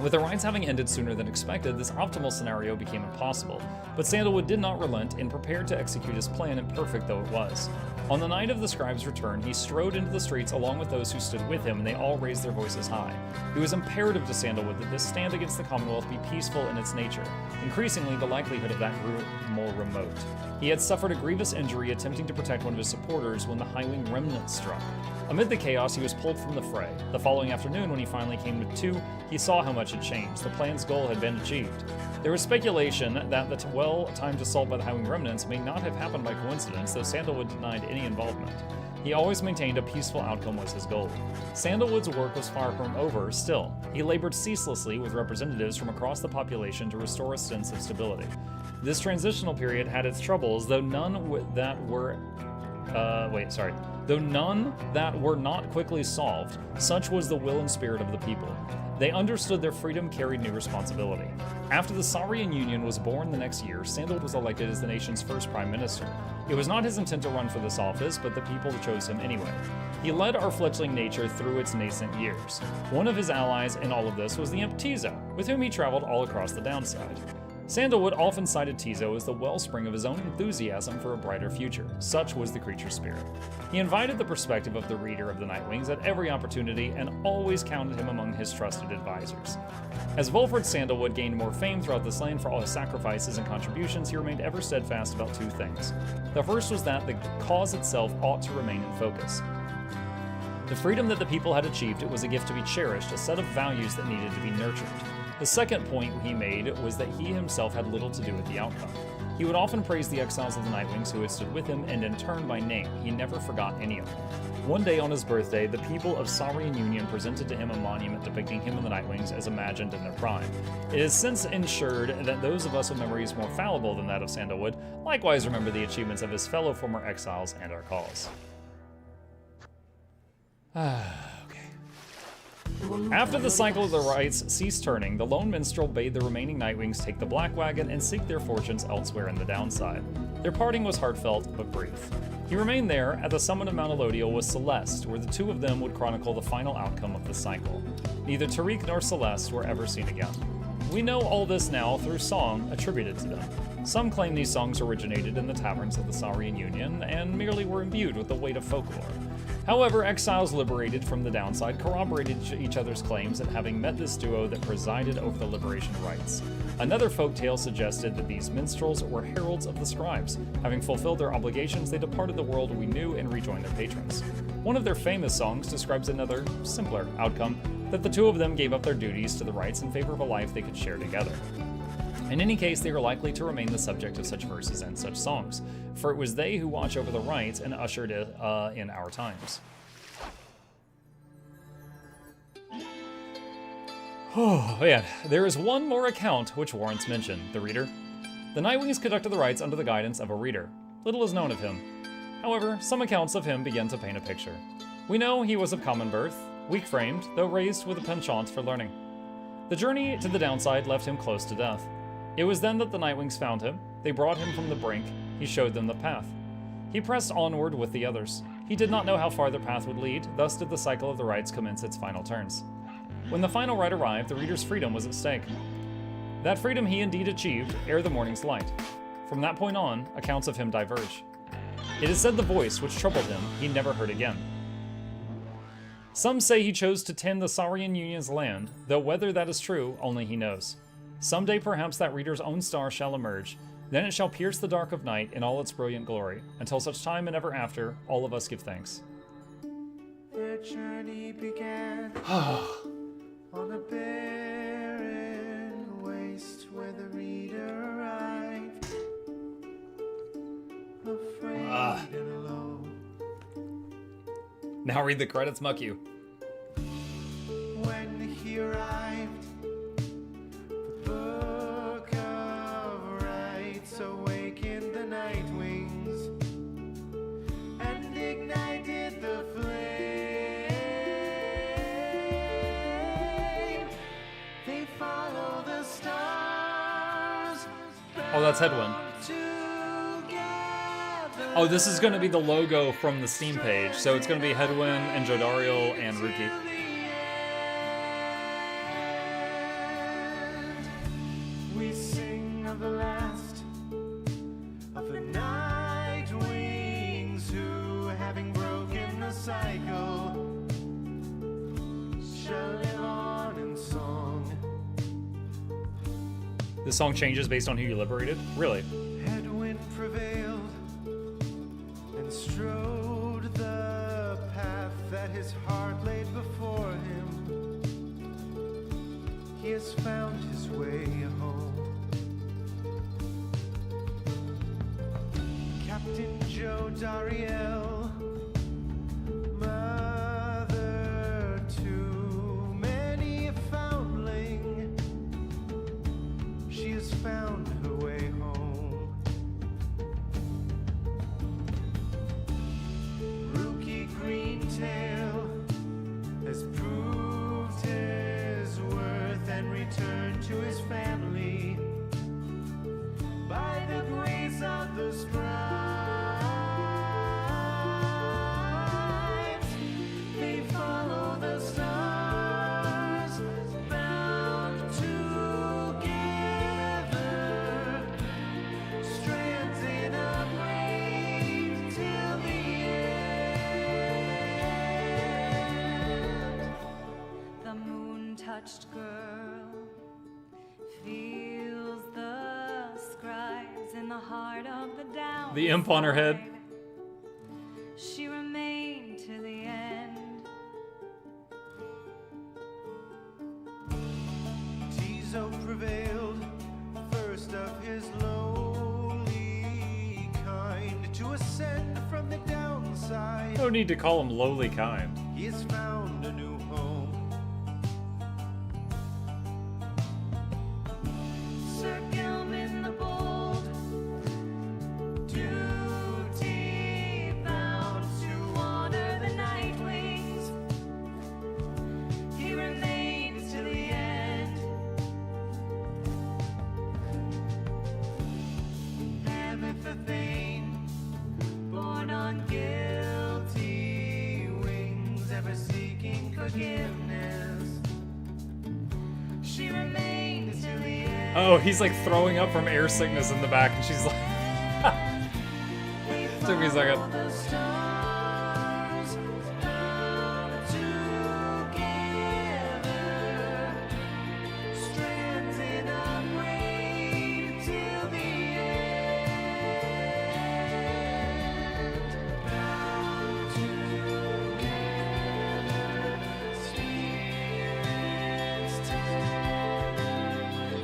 Speaker 1: With the rites having ended sooner than expected, this optimal scenario became impossible, but Sandalwood did not relent and prepared to execute his plan, imperfect though it was. On the night of the scribe's return, he strode into the streets along with those who stood with him, and they all raised their voices high. It was imperative to Sandalwood that this stand against the Commonwealth be peaceful in its nature. Increasingly, the likelihood of that grew more remote. He had suffered a grievous injury attempting to protect one of his supporters when the Highwing Remnant struck. Amid the chaos, he was pulled from the fray. The following afternoon, when he finally came to, he saw how much had changed. The plan's goal had been achieved. There was speculation that the well-timed assault by the Highwing Remnants may not have happened by coincidence, though Sandalwood denied any involvement. He always maintained a peaceful outcome was his goal. Sandalwood's work was far from over still. He labored ceaselessly with representatives from across the population to restore a sense of stability. This transitional period had its troubles, though none that were not quickly solved, such was the will and spirit of the people. They understood their freedom carried new responsibility. After the Saurian Union was born the next year, Sandalwood was elected as the nation's first prime minister. It was not his intent to run for this office, but the people chose him anyway. He led our fledgling nature through its nascent years. One of his allies in all of this was the imp Tizo, with whom he traveled all across the downside. Sandalwood often cited Tizo as the wellspring of his own enthusiasm for a brighter future. Such was the creature's spirit. He invited the perspective of the reader of the Nightwings at every opportunity and always counted him among his trusted advisors. As Volfred Sandalwood gained more fame throughout this land for all his sacrifices and contributions, he remained ever steadfast about 2 things. The first was that the cause itself ought to remain in focus. The freedom that the people had achieved was a gift to be cherished, a set of values that needed to be nurtured. The second point he made was that he himself had little to do with the outcome. He would often praise the exiles of the Nightwings who had stood with him, and in turn by name, he never forgot any of them. One day on his birthday, the people of Saurian Union presented to him a monument depicting him and the Nightwings as imagined in their prime. It is since ensured that those of us with memories more fallible than that of Sandalwood likewise remember the achievements of his fellow former exiles and our cause. After the cycle of the rites ceased turning, the lone minstrel bade the remaining Nightwings take the Black Wagon and seek their fortunes elsewhere in the downside. Their parting was heartfelt but brief. He remained there at the summit of Mount Elodial with Celeste, where the two of them would chronicle the final outcome of the cycle. Neither Tariq nor Celeste were ever seen again. We know all this now through song attributed to them. Some claim these songs originated in the taverns of the Saurian Union and merely were imbued with the weight of folklore. However, exiles liberated from the downside corroborated each other's claims at having met this duo that presided over the liberation rites. Another folktale suggested that these minstrels were heralds of the scribes. Having fulfilled their obligations, they departed the world we knew and rejoined their patrons. One of their famous songs describes another, simpler outcome, that the two of them gave up their duties to the rites in favor of a life they could share together. In any case, they are likely to remain the subject of such verses and such songs, for it was they who watch over the rites and ushered it in our times. Oh, man. There is one more account which warrants mention, the reader. The Nightwings conducted the rites under the guidance of a reader. Little is known of him. However, some accounts of him begin to paint a picture. We know he was of common birth, weak-framed, though raised with a penchant for learning. The journey to the downside left him close to death. It was then that the Nightwings found him. They brought him from the brink. He showed them the path. He pressed onward with the others. He did not know how far their path would lead, thus did the cycle of the rites commence its final turns. When the final rite arrived, the reader's freedom was at stake. That freedom he indeed achieved ere the morning's light. From that point on, accounts of him diverge. It is said the voice which troubled him he never heard again. Some say he chose to tend the Saurian Union's land, though whether that is true, only he knows. Someday perhaps that reader's own star shall emerge, then it shall pierce the dark of night in all its brilliant glory. Until such time and ever after, all of us give thanks.
Speaker 8: Their journey began on a barren waste where the reader arrived, afraid and alone.
Speaker 1: Now read the credits, Muklu.
Speaker 8: When he arrived, the book of rites awakened the Nightwings and ignited the flame. They follow the stars.
Speaker 1: Oh, that's Headwind. Oh, this is going to be the logo from the Steam page. So it's going to be Headwind and Jodariel and Ruki.
Speaker 8: We sing of the last of the Nightwings who, having broken the cycle, shall live on in song.
Speaker 1: This song changes based on who you liberated? Really?
Speaker 8: Headwind prevailed and strode the path that his heart laid before him. He has found his way home. Captain Jodariel, mother to many a foundling, she has found her way home. Rookie Greentail has proved his worth and returned to his family by the grace of the scribes. They follow the stars, bound together, strands in a braid till the end.
Speaker 9: The moon-touched girl feels the scribes in the heart of the downside.
Speaker 1: The imp on her head.
Speaker 9: She remained to the end,
Speaker 1: no need to call him lowly kind.
Speaker 8: He has found a new home.
Speaker 9: Sir Gilman the Bold, duty bound to honor the Night Wings. He remains to the end. Mammoth Thane, born on guilty wings, ever seeking forgiveness. She remains till the end.
Speaker 1: Oh, he's like throwing up from air sickness in the back, and she's like... Took me a second.
Speaker 9: Follow the stars bound together, strands in a braid till the end. Bound together, spirits tether,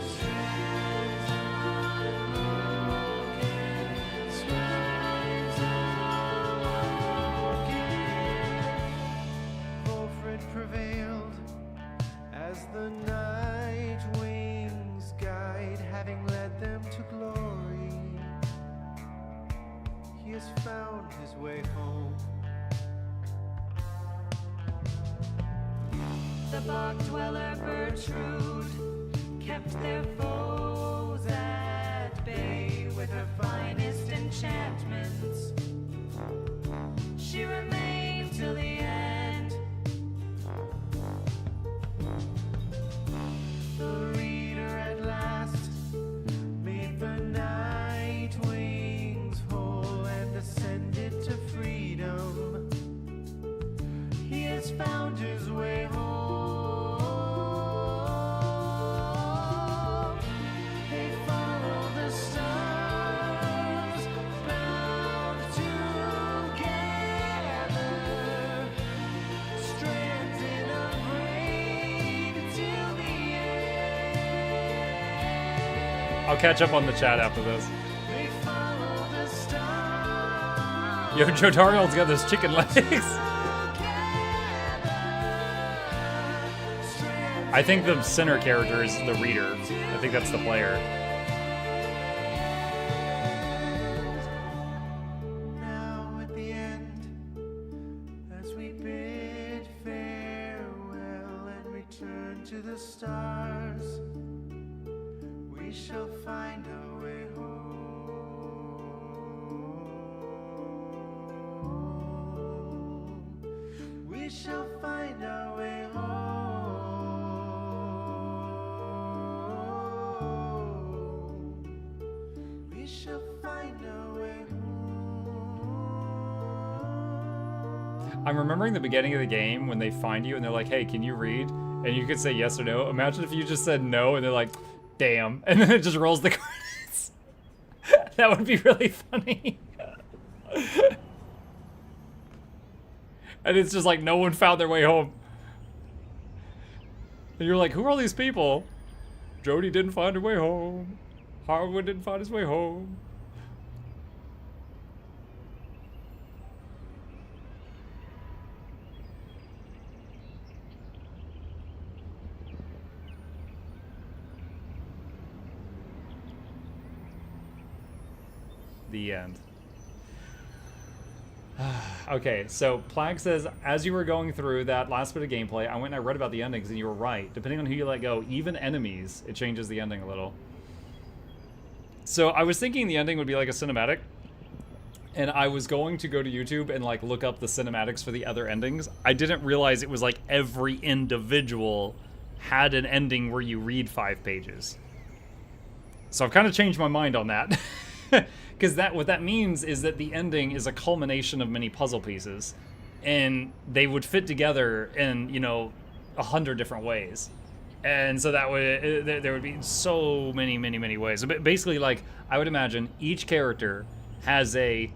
Speaker 9: strands unbroken, spirits unbroken.
Speaker 8: Wolfred prevailed as the night wings guide, having led them to glory. He has found his way home.
Speaker 9: The bog dweller Bertrude kept their foes at bay with her finest enchantments. She remained till the end. The reader at last made the night wings whole and ascended to freedom. He has found his way home. They follow the stars bound together, strands in a braid till the end.
Speaker 1: I'll catch up on the chat after this.
Speaker 9: They follow the stars.
Speaker 1: Yo, Joe Darnold's got those chicken legs. I think the center character is the reader. I think that's the player.
Speaker 8: Now at the end, as we bid farewell and return to the stars, we shall find our way home. We shall find our way home. We shall find our way home.
Speaker 1: I'm remembering the beginning of the game when they find you and they're like, hey, can you read? And you could say yes or no. Imagine if you just said no and they're like, damn. And then it just rolls the credits. That would be really funny. And it's just like no one found their way home. And you're like, who are all these people? Jody didn't find her way home. Harwood didn't find his way home. The end. Okay, so Plague says, as you were going through that last bit of gameplay, I went and I read about the endings, and you were right. Depending on who you let go, even enemies, it changes the ending a little. So I was thinking the ending would be like a cinematic, and I was going to go to YouTube and like look up the cinematics for the other endings. I didn't realize it was like every individual had an ending where you read 5 pages. So I've kind of changed my mind on that. Because what that means is that the ending is a culmination of many puzzle pieces, and they would fit together in, you know, 100 different ways. And so that would, there would be so many ways. So basically, like, I would imagine each character has a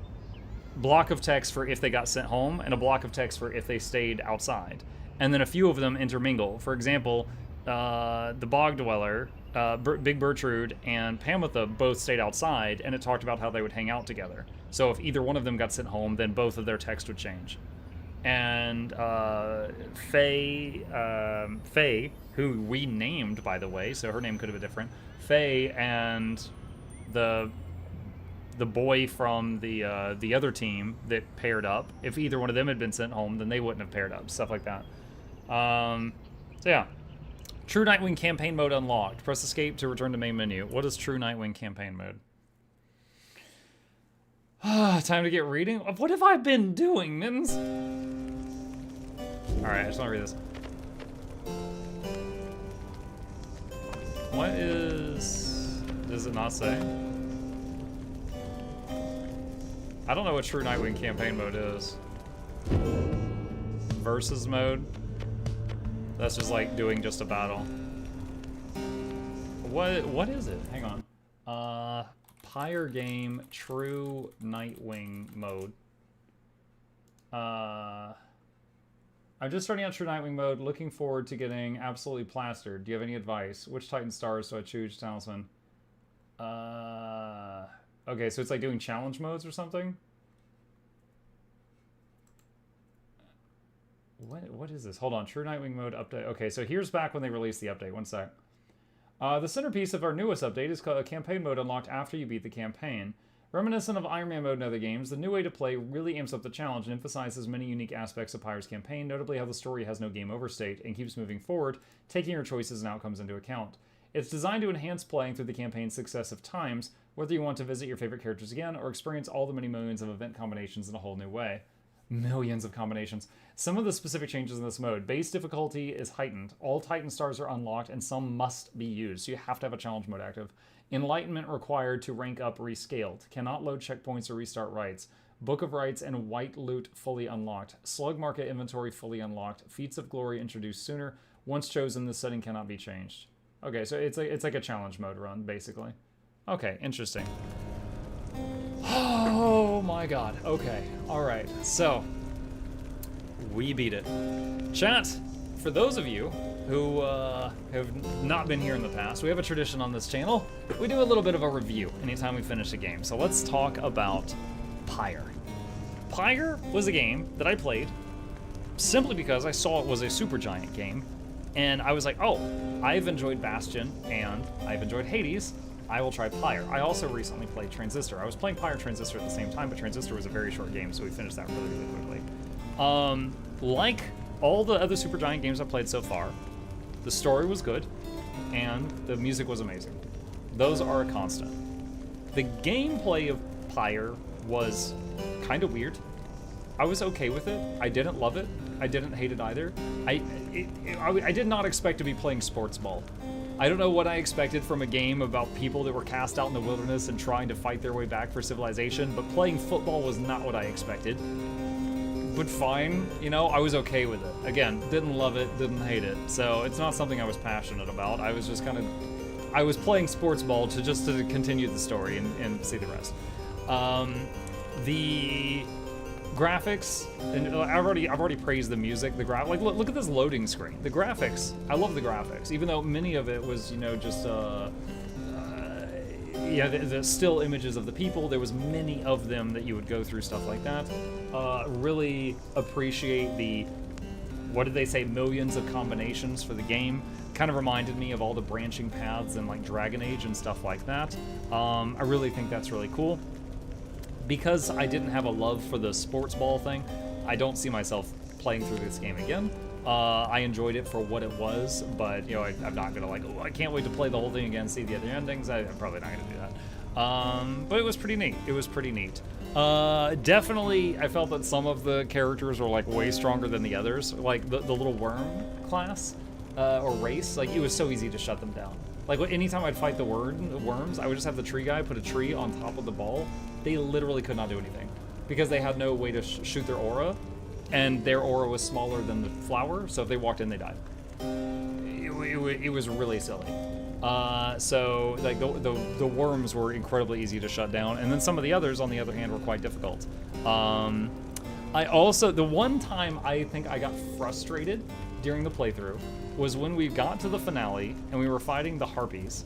Speaker 1: block of text for if they got sent home and a block of text for if they stayed outside. And then a few of them intermingle. For example, the Bog Dweller, Big Bertrude, and Pamitha both stayed outside, and it talked about how they would hang out together. So if either one of them got sent home, then both of their text would change. and Faye, who we named, by the way, so her name could have been different. Faye and the boy from the other team that paired up. If either one of them had been sent home, then they wouldn't have paired up. Stuff like that. So yeah. True Nightwing campaign mode unlocked. Press escape to return to main menu. What is True Nightwing campaign mode? Time to get reading. What have I been doing, Mittens? Alright, I just want to read this. What is... Does it not say? I don't know what True Nightwing campaign mode is. Versus mode? That's just like doing just a battle. What is it? Hang on. Pyre game True Nightwing mode. I'm just starting out True Nightwing mode, looking forward to getting absolutely plastered. Do you have any advice? Which Titan stars do I choose, Talisman? Okay, so it's like doing challenge modes or something? What is this? Hold on, True Nightwing mode update. Okay, so here's back when they released the update. One sec. The centerpiece of our newest update is called a campaign mode unlocked after you beat the campaign. Reminiscent of Iron Man mode in other games, the new way to play really amps up the challenge and emphasizes many unique aspects of Pyre's campaign, notably how the story has no game over state and keeps moving forward, taking your choices and outcomes into account. It's designed to enhance playing through the campaign's successive times, whether you want to visit your favorite characters again or experience all the many millions of event combinations in a whole new way. Millions of combinations. Some of the specific changes in this mode. Base difficulty is heightened. All Titan stars are unlocked and some must be used, so you have to have a challenge mode active. Enlightenment required to rank up rescaled. Cannot load checkpoints or restart rights. Book of Rights and White Loot fully unlocked. Slug Market inventory fully unlocked. Feats of Glory introduced sooner. Once chosen, this setting cannot be changed. Okay, so it's like a challenge mode run, basically. Okay, interesting. Oh my god. Okay. Alright. So, we beat it. Chat, for those of you who have not been here in the past, we have a tradition on this channel. We do a little bit of a review anytime we finish a game. So let's talk about Pyre. Pyre was a game that I played simply because I saw it was a Supergiant game. And I was like, oh, I've enjoyed Bastion and I've enjoyed Hades. I will try Pyre. I also recently played Transistor. I was playing Pyre and Transistor at the same time, but Transistor was a very short game, so we finished that really, really quickly. Like all the other Supergiant games I've played so far, the story was good, and the music was amazing. Those are a constant. The gameplay of Pyre was kind of weird. I was okay with it. I didn't love it. I didn't hate it either. I did not expect to be playing sports ball. I don't know what I expected from a game about people that were cast out in the wilderness and trying to fight their way back for civilization, but playing football was not what I expected. But fine, you know, I was okay with it. Again, didn't love it, didn't hate it, so it's not something I was passionate about. I was just kind of, I was playing sports ball to continue the story and see the rest. The graphics, and I've already praised the music. The like look at this loading screen. The graphics, I love the graphics, even though many of it was, you know, just yeah, the still images of the people. There was many of them that you would go through, stuff like that. Really appreciate the, what did they say, millions of combinations for the game. Kind of reminded me of all the branching paths in like Dragon Age and stuff like that. I really think that's really cool. Because I didn't have a love for the sports ball thing, I don't see myself playing through this game again. I enjoyed it for what it was, but you know, I'm not gonna like, oh, I can't wait to play the whole thing again, see the other endings. I'm probably not gonna do that. But it was pretty neat. It was pretty neat. Definitely, I felt that some of the characters were like way stronger than the others. Like the little worm class or race, like it was so easy to shut them down. Like anytime I'd fight the worms, I would just have the tree guy put a tree on top of the ball. They literally could not do anything because they had no way to shoot their aura, and their aura was smaller than the flower, so if they walked in, they died. It was really silly. So like the worms were incredibly easy to shut down, and then some of the others, on the other hand, were quite difficult. I also, the one time I think I got frustrated during the playthrough was when we got to the finale and we were fighting the harpies,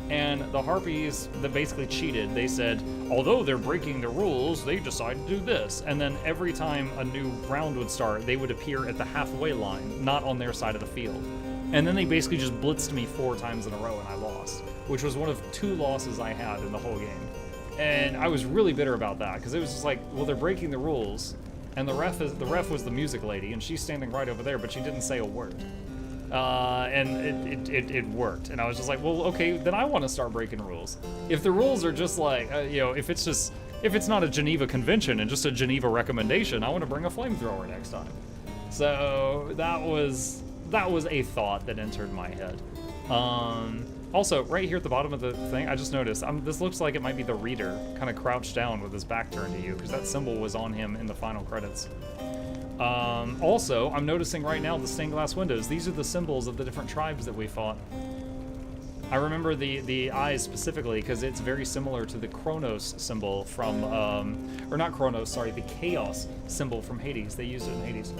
Speaker 1: And the Harpies that basically cheated, they said, although they're breaking the rules, they decided to do this. And then every time a new round would start, they would appear at the halfway line, not on their side of the field. And then they basically just blitzed me 4 times in a row and I lost, which was one of 2 losses I had in the whole game. And I was really bitter about that, because it was just like, well, they're breaking the rules, and the ref was the music lady, and she's standing right over there, but she didn't say a word. And it worked, and I was just like, well, okay, then I want to start breaking rules. If the rules are just like, if it's not a Geneva Convention and just a Geneva recommendation, I want to bring a flamethrower next time. So that was a thought that entered my head. Also, right here at the bottom of the thing, I just noticed, this looks like it might be the reader, kind of crouched down with his back turned to you, because that symbol was on him in the final credits. Also, I'm noticing right now the stained glass windows. These are the symbols of the different tribes that we fought. I remember the eyes specifically, because it's very similar to the Kronos symbol from, or not Kronos, sorry, the Chaos symbol from Hades. They used it in Hades.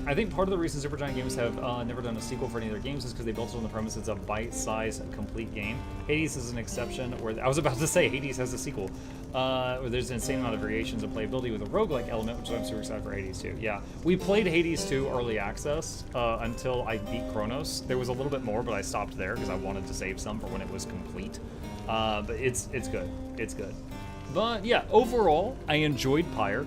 Speaker 1: I think part of the reason Supergiant Games have never done a sequel for any of their games is because they built it on the premise it's a bite-sized, complete game. Hades is an exception, where I was about to say Hades has a sequel, where there's an insane amount of variations of playability with a roguelike element, which I'm super excited for Hades 2. Yeah, we played Hades 2 early access until I beat Kronos. There was a little bit more, but I stopped there because I wanted to save some for when it was complete. But it's good. It's good. But yeah, overall, I enjoyed Pyre.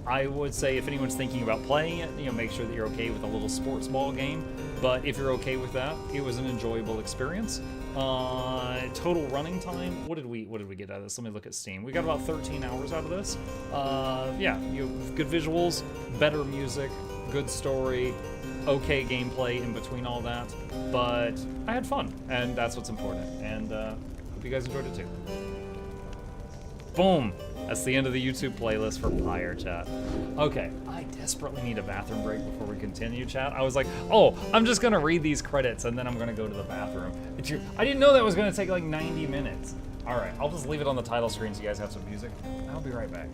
Speaker 1: I would say if anyone's thinking about playing it, make sure that you're okay with a little sports ball game. But if you're okay with that, it was an enjoyable experience. Total running time. What did we get out of this? Let me look at Steam. We got about 13 hours out of this. Yeah, you have good visuals, better music, good story, okay gameplay in between all that. But I had fun, and that's what's important. And hope you guys enjoyed it too. Boom. That's the end of the YouTube playlist for Pyre, chat. Okay, I desperately need a bathroom break before we continue, chat. I was like, oh, I'm just gonna read these credits and then I'm gonna go to the bathroom. I didn't know that was gonna take like 90 minutes. All right, I'll just leave it on the title screen so you guys have some music. I'll be right back.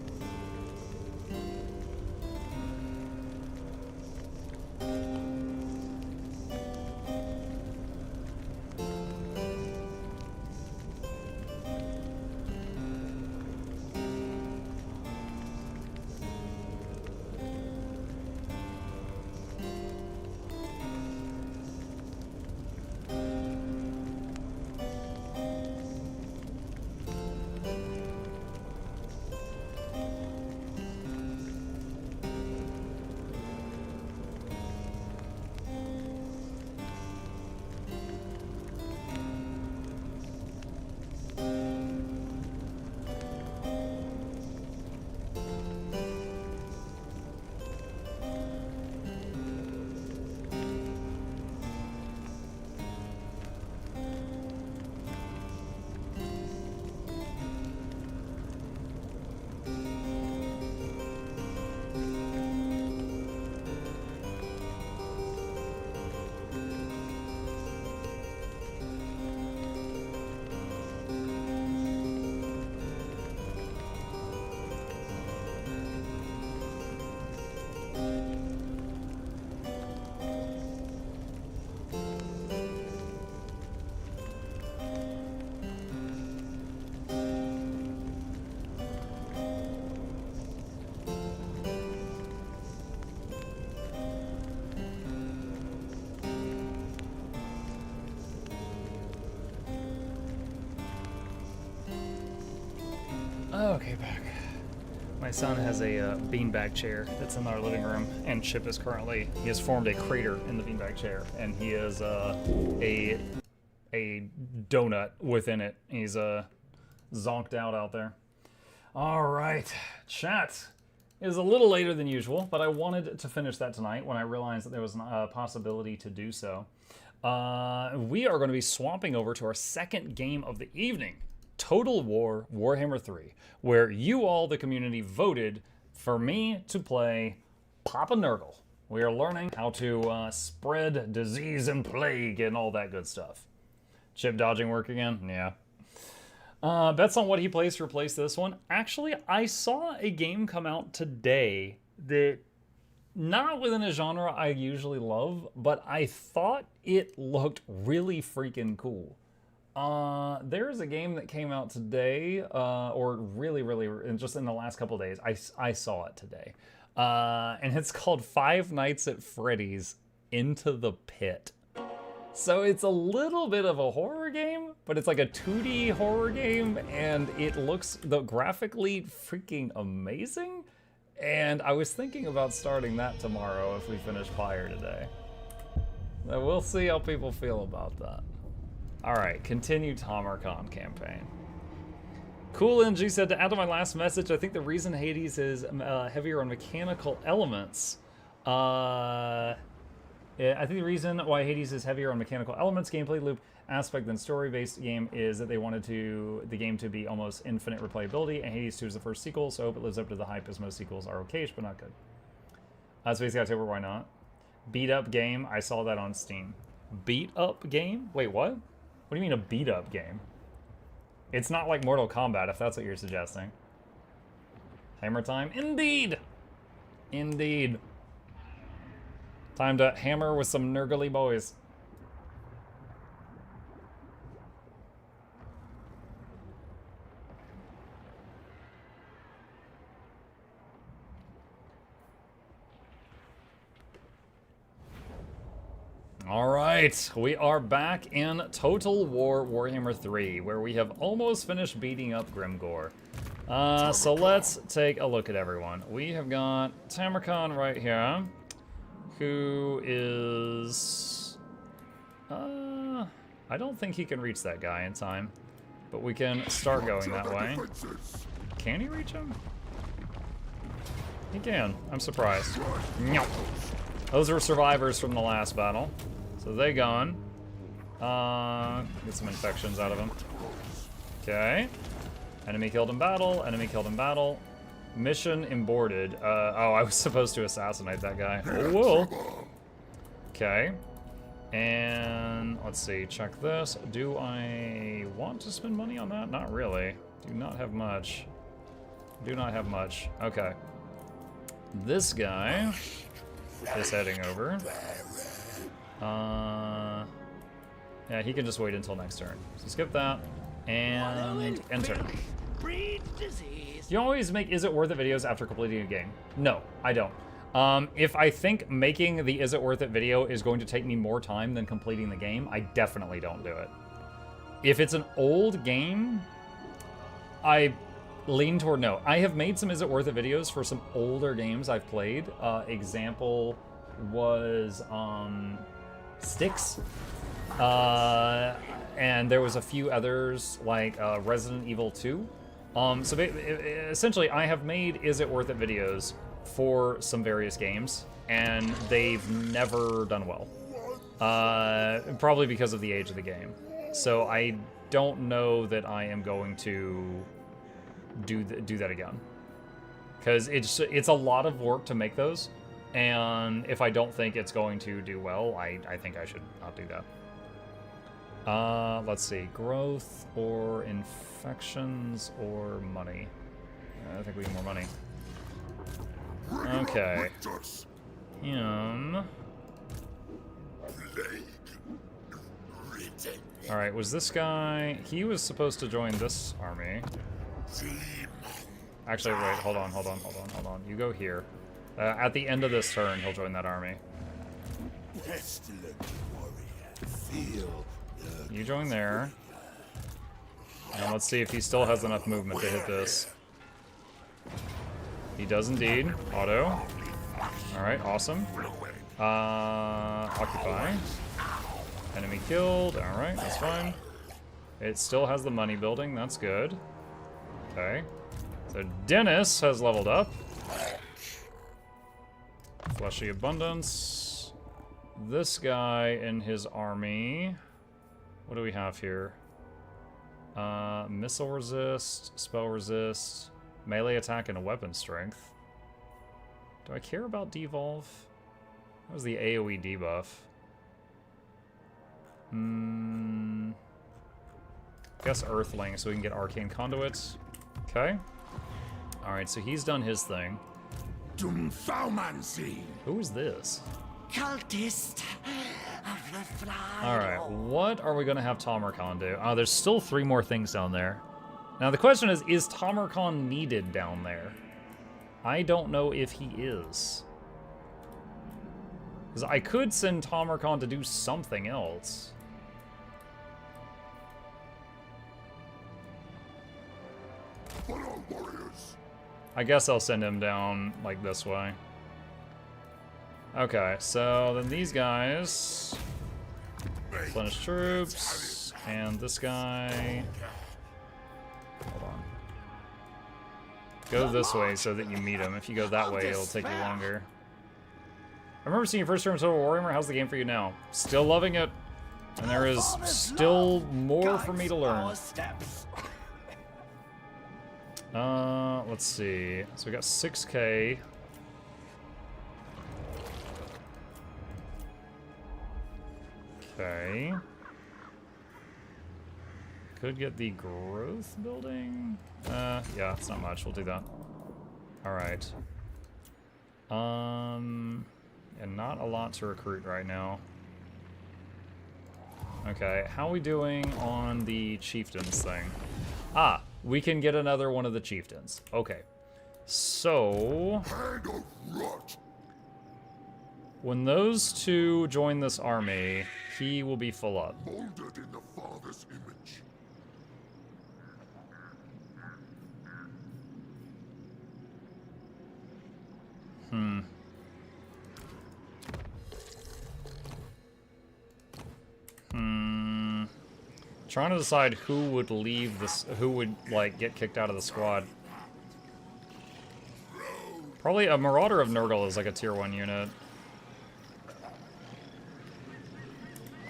Speaker 1: Okay, back. My son has a beanbag chair that's in our living room, and Chip he has formed a crater in the beanbag chair, and he is a donut within it. He's zonked out there. All right, chat. It is a little later than usual, but I wanted to finish that tonight when I realized that there was a possibility to do so. We are going to be swapping over to our second game of the evening. Total War Warhammer 3, where you all, the community, voted for me to play Papa Nurgle. We are learning how to spread disease and plague and all that good stuff. Chip dodging work again? Yeah. Bets on what he plays to replace this one. Actually, I saw a game come out today that not within a genre I usually love, but I thought it looked really freaking cool. There's a game that came out today, or really, just in the last couple days. I saw it today. And it's called Five Nights at Freddy's Into the Pit. So it's a little bit of a horror game, but it's like a 2D horror game, and it looks graphically freaking amazing. And I was thinking about starting that tomorrow if we finish Pyre today. Now we'll see how people feel about that. Alright, continue Tamarcon campaign. Cool NG said, to add to my last message, I think the reason Hades is heavier on mechanical elements, I think the reason why Hades is heavier on mechanical elements, gameplay loop aspect than story-based game is that they wanted the game to be almost infinite replayability, and Hades 2 is the first sequel, so I hope it lives up to the hype, as most sequels are okay, but not good. Space October, why not? Beat up game, I saw that on Steam. Beat up game? Wait, what? What do you mean a beat up game? It's not like Mortal Kombat, if that's what you're suggesting. Hammer time? Indeed! Indeed. Time to hammer with some Nurgle boys. Alright, we are back in Total War Warhammer 3, where we have almost finished beating up Grimgore. So let's take a look at everyone. We have got Tamarcon right here, who is... I don't think he can reach that guy in time, but we can start going that way. Can he reach him? He can. I'm surprised. Those are survivors from the last battle. So they gone. Get some infections out of him. Okay. Enemy killed in battle. Enemy killed in battle. Mission aborted. Oh, I was supposed to assassinate that guy. Oh, whoa. Okay. And let's see. Check this. Do I want to spend money on that? Not really. Do not have much. Do not have much. Okay. This guy is heading over. Yeah, he can just wait until next turn. So skip that, and enter. You always make Is It Worth It videos after completing a game? No, I don't. If I think making the Is It Worth It video is going to take me more time than completing the game, I definitely don't do it. If it's an old game, I lean toward no. I have made some Is It Worth It videos for some older games I've played. Example was Styx, and there was a few others like Resident Evil 2. So essentially I have made Is It Worth It videos for some various games, and they've never done well. Probably because of the age of the game. So I don't know that I am going to do that again, because it's a lot of work to make those. And if I don't think it's going to do well, I think I should not do that. Let's see. Growth or infections or money. I think we need more money. Okay. Alright, was this guy... He was supposed to join this army. Actually, wait, hold on. You go here. At the end of this turn, he'll join that army. You join there. And let's see if he still has enough movement to hit this. He does indeed. Auto. Alright, awesome. Occupy. Enemy killed. Alright, that's fine. It still has the money building. That's good. Okay. So Dennis has leveled up. Fleshy Abundance. This guy in his army. What do we have here? Missile resist, spell resist, melee attack, and a weapon strength. Do I care about devolve? That was the AoE debuff. Guess Earthling, so we can get Arcane Conduits. Okay. Alright, so he's done his thing. Who is this?
Speaker 10: Cultist of the fly.
Speaker 1: Alright, what are we going to have Tamarkan do? Oh, there's still 3 more things down there. Now the question is Tamarkan needed down there? I don't know if he is. Because I could send Tamarkan to do something else. I guess I'll send him down, like, this way. Okay, so then these guys... Replenish troops, and this guy... Hold on. Go this way so that you meet him. If you go that way, it'll take you longer. I remember seeing your first term in Total Warhammer. How's the game for you now? Still loving it. And there is still more for me to learn. Let's see. So we got 6K. Okay. Could get the growth building. Yeah, it's not much. We'll do that. All right. And not a lot to recruit right now. Okay, how are we doing on the chieftains thing? Ah, we can get another one of the chieftains. Okay. So... when those 2 join this army, he will be full up.
Speaker 6: Molded in the Father's image.
Speaker 1: Trying to decide who would leave this, who would, like, get kicked out of the squad. Probably a Marauder of Nurgle is like a tier 1 unit.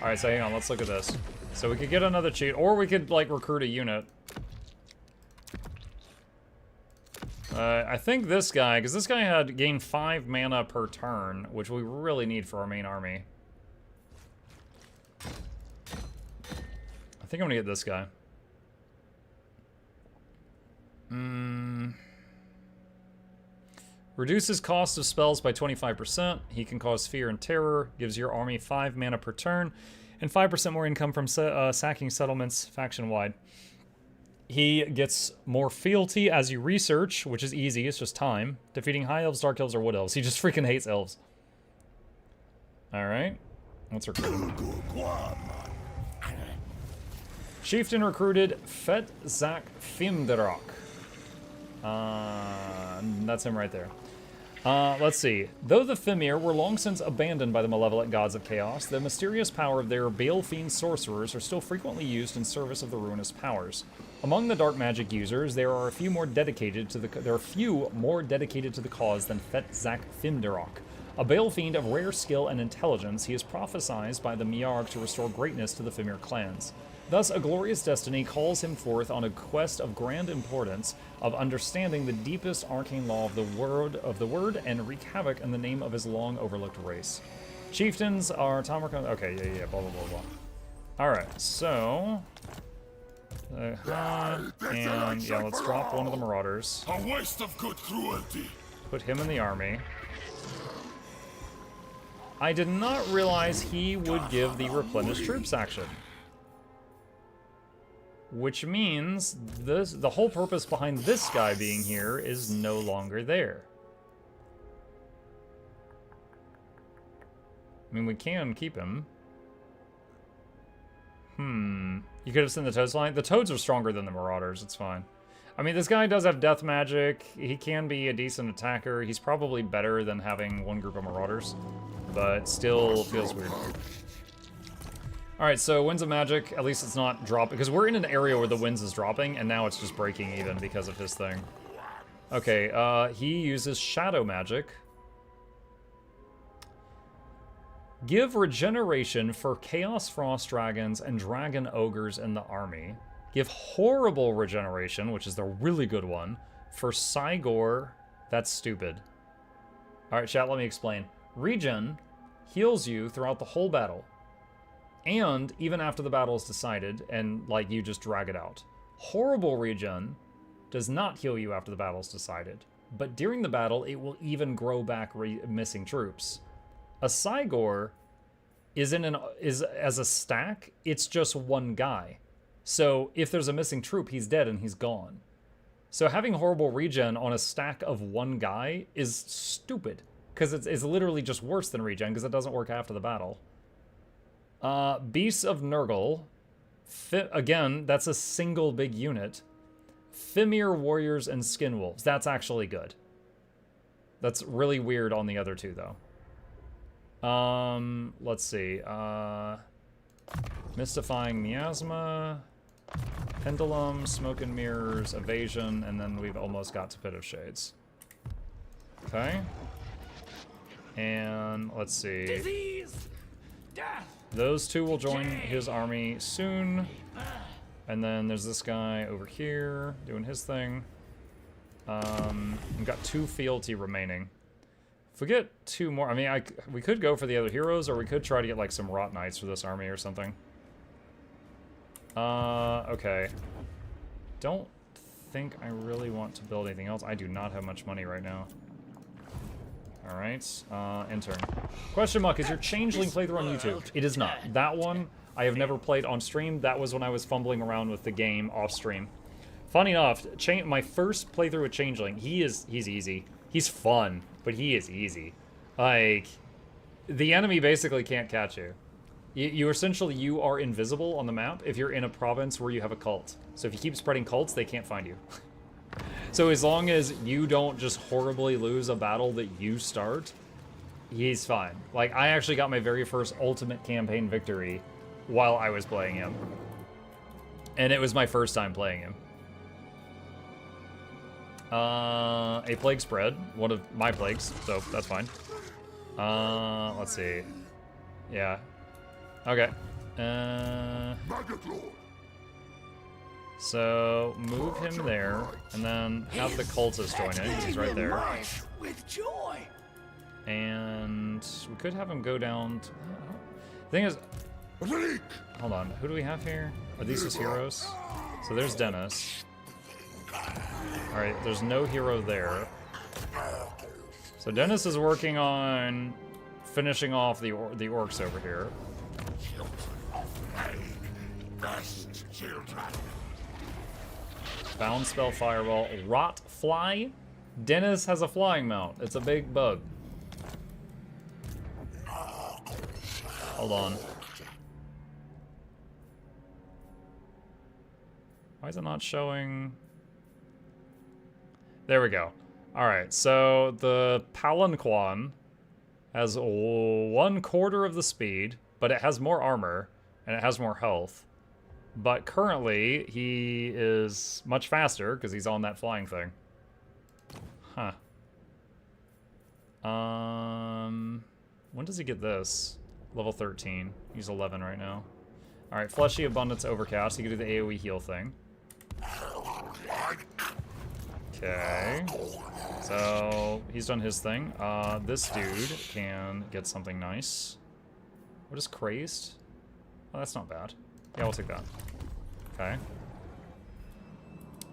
Speaker 1: Alright, so hang on, let's look at this. So we could get another cheat, or we could, like, recruit a unit. I think this guy, because this guy had gained 5 mana per turn, which we really need for our main army. I think I'm gonna get this guy. Reduces cost of spells by 25%. He can cause fear and terror. Gives your army 5 mana per turn. And 5% more income from sacking settlements faction-wide. He gets more fealty as you research, which is easy. It's just time. Defeating high elves, dark elves, or wood elves. He just freaking hates elves. Alright. Let's recruit him. Chieftain recruited Fetzak Fimderok. That's him right there. Let's see. Though the Fimir were long since abandoned by the malevolent gods of chaos, the mysterious power of their Bale-fiend sorcerers are still frequently used in service of the ruinous powers. Among the dark magic users, there are a few more dedicated to the cause than Fetzak Fimderok. A Bale-fiend of rare skill and intelligence, he is prophesied by the Miarg to restore greatness to the Fimir clans. Thus, a glorious destiny calls him forth on a quest of grand importance of understanding the deepest arcane law of the word and wreak havoc in the name of his long overlooked race. Chieftains are Tamarkan. Okay, yeah, blah, blah, blah, blah. Alright, so... and, yeah, let's drop one of the Marauders.
Speaker 6: A waste of good cruelty.
Speaker 1: Put him in the army. I did not realize he would give the replenish troops action. Which means the whole purpose behind this guy being here is no longer there. I mean, we can keep him. You could have sent the Toads line. The Toads are stronger than the Marauders, it's fine. I mean, this guy does have death magic. He can be a decent attacker. He's probably better than having one group of Marauders, but still feels weird. Alright, so Winds of Magic, at least it's not dropping, because we're in an area where the Winds is dropping, and now it's just breaking even because of his thing. Okay, he uses Shadow Magic. Give regeneration for Chaos Frost Dragons and Dragon Ogres in the army. Give horrible regeneration, which is the really good one, for Cygor. That's stupid. Alright, chat, let me explain. Regen heals you throughout the whole battle. And even after the battle is decided, and, like, you just drag it out. Horrible regen does not heal you after the battle is decided. but during the battle, it will even grow back missing troops. A Cygor is as a stack, it's just one guy. So if there's a missing troop, he's dead and he's gone. So having horrible regen on a stack of one guy is stupid, because it's literally just worse than regen, because it doesn't work after the battle. Beasts of Nurgle. Again, that's a single big unit. Fimir Warriors and Skinwolves. That's actually good. That's really weird on the other two, though. Let's see. Mystifying Miasma, Pendulum, Smoke and Mirrors, Evasion, and then we've almost got to Pit of Shades. Okay. And let's see.
Speaker 10: Disease! Death!
Speaker 1: Those two will join his army soon. And then there's this guy over here doing his thing. We've got 2 fealty remaining. If we get 2 more, I mean, we could go for the other heroes, or we could try to get like some Rot Knights for this army or something. Okay. Don't think I really want to build anything else. I do not have much money right now. Alright, intern. Question mark, is your Changeling playthrough on YouTube? It is not. That one, I have never played on stream. That was when I was fumbling around with the game off stream. Funny enough, my first playthrough with Changeling, he's easy. He's fun, but he is easy. Like, the enemy basically can't catch you. You are invisible on the map if you're in a province where you have a cult. So if you keep spreading cults, they can't find you. So as long as you don't just horribly lose a battle that you start, he's fine. Like, I actually got my very first ultimate campaign victory while I was playing him. And it was my first time playing him. A plague spread, one of my plagues, so that's fine. Let's see. Yeah. Okay. So, move him there, and then have the cultist join in, because he's right there. And we could have him go down to... The thing is... Hold on, who do we have here? Are these just heroes? So there's Dennis. Alright, there's no hero there. So Dennis is working on finishing off the orcs over here. Bound spell, fireball, rot fly. Dennis has a flying mount. It's a big bug. Hold on. Why is it not showing? There we go. Alright, so the Palanquin has 1/4 of the speed, but it has more armor, and it has more health. But currently, he is much faster, because he's on that flying thing. Huh. When does he get this? Level 13. He's 11 right now. Alright, Fleshy Abundance Overcast. He can do the AoE heal thing. Okay. So, he's done his thing. This dude can get something nice. What is Crazed? Oh, that's not bad. Yeah, we'll take that. Okay.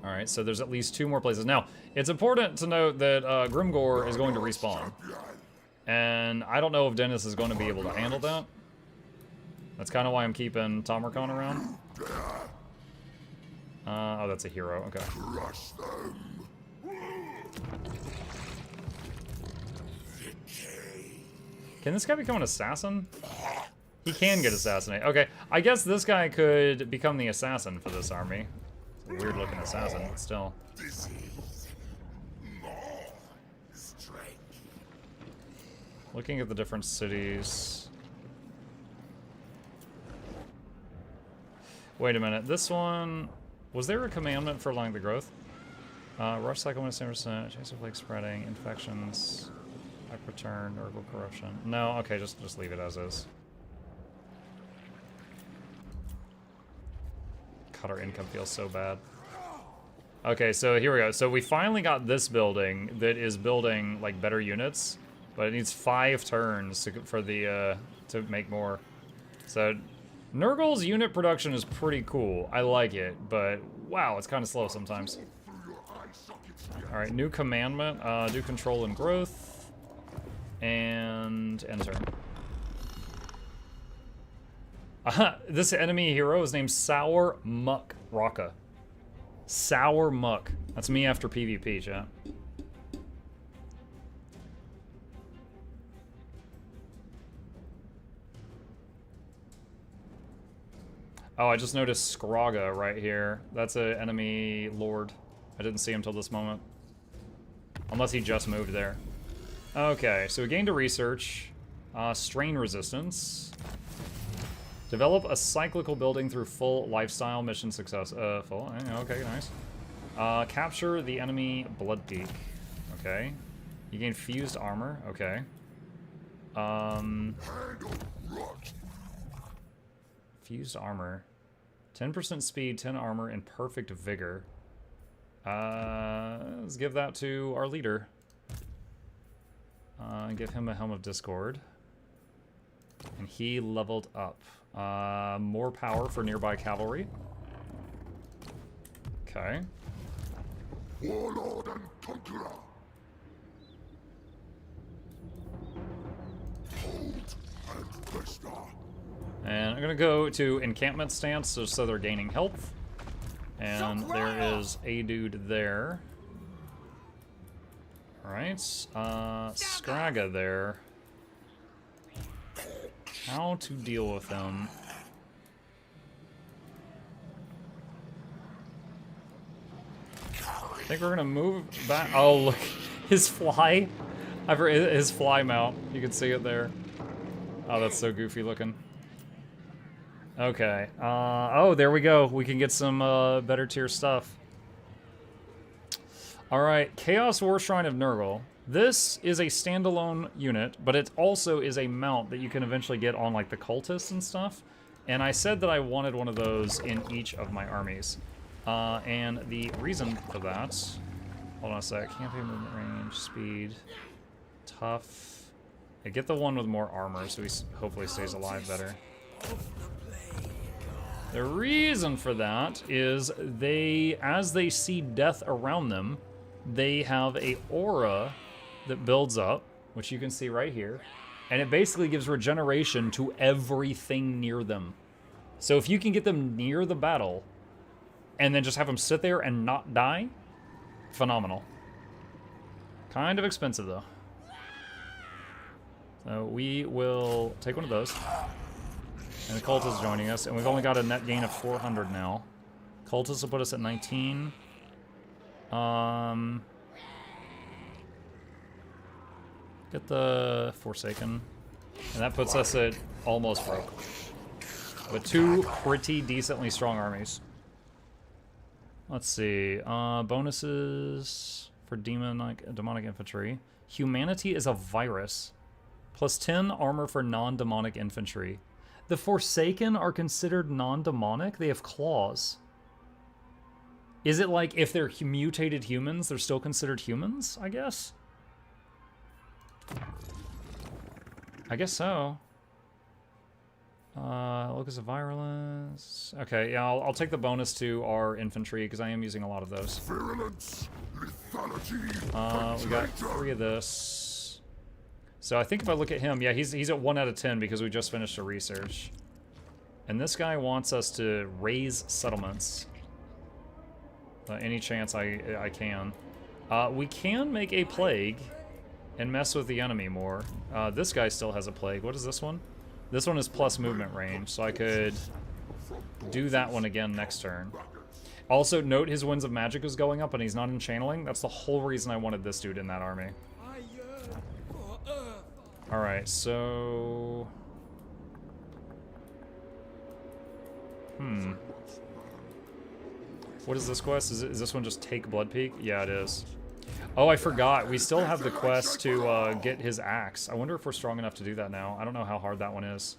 Speaker 1: Alright, so there's at least 2 more places. Now, it's important to note that Grimgor is going to respawn. And I don't know if Dennis is going to be able to handle that. That's kind of why I'm keeping Tomarkon around. Oh, that's a hero. Okay. Can this guy become an assassin? He can get assassinated. Okay, I guess this guy could become the assassin for this army. It's a weird-looking assassin, but still. Looking at the different cities. Wait a minute, this one... Was there a commandment for allowing the growth? Rush cycle when it's 10%, chance of plague spreading, infections, hype return, Nurgle corruption. No, okay, just leave it as is. God, our income feels so bad. Okay, so here we go. So we finally got this building that is building like better units, but it needs 5 turns to make more. So Nurgle's unit production is pretty cool. I like it, but wow, it's kind of slow sometimes. Alright, new commandment. Do control and growth. And enter. This enemy hero is named Sour Muck Rocka. Sour Muck. That's me after PvP, chat. Oh, I just noticed Skraga right here. That's an enemy lord. I didn't see him till this moment. Unless he just moved there. Okay, so we gained a research. Strain resistance. Develop a cyclical building through full lifestyle mission success. Full, okay, nice. Capture the enemy blood peak. Okay. You gain fused armor. Okay. Fused armor. 10% speed, 10 armor, and perfect vigor. Let's give that to our leader. Give him a Helm of Discord. And he leveled up. More power for nearby cavalry. Okay.
Speaker 6: Warlord and conqueror. Hold and fester.
Speaker 1: And I'm gonna go to encampment stance so they're gaining health. And there is a dude there. Alright, Skraga there. How to deal with him? I think we're gonna move back. Oh, look, his fly. His fly mount. You can see it there. Oh, that's so goofy looking. Okay. Oh, there we go. We can get some better tier stuff. Alright, Chaos War Shrine of Nurgle. This is a standalone unit, but it also is a mount that you can eventually get on like the cultists and stuff. And I said that I wanted one of those in each of my armies. And the reason for that... Hold on a sec. Campaign movement range, speed, tough. Yeah, get the one with more armor so he hopefully stays alive better. The reason for that is as they see death around them, they have a aura that builds up, which you can see right here, and it basically gives regeneration to everything near them. So if you can get them near the battle, and then just have them sit there and not die, phenomenal. Kind of expensive though. So we will take one of those. And the cult is joining us, and we've only got a net gain of 400 now. Cultists will put us at 19. Get the Forsaken. And that puts us at almost broke. But two pretty decently strong armies. Let's see. Bonuses for demonic infantry. Humanity is a virus. Plus 10 armor for non-demonic infantry. The Forsaken are considered non-demonic? They have claws. Is it like if they're mutated humans, they're still considered humans, I guess? I guess so. Locus of Virulence. Okay, yeah, I'll take the bonus to our infantry because I am using a lot of those.
Speaker 6: Virulence, lethality,
Speaker 1: we got 3 of this. So I think if I look at him, yeah, he's at 1 out of 10 because we just finished a research. And this guy wants us to raise settlements. Any chance I can. We can make a plague and mess with the enemy more. This guy still has a plague. What is this one? This one is plus movement range, so I could do that one again next turn. Also, note his Winds of Magic is going up and he's not in channeling. That's the whole reason I wanted this dude in that army. Alright, so... What is this quest? Is this one just take Blood Peak? Yeah, it is. Oh, I forgot. We still have the quest to get his axe. I wonder if we're strong enough to do that now. I don't know how hard that one is.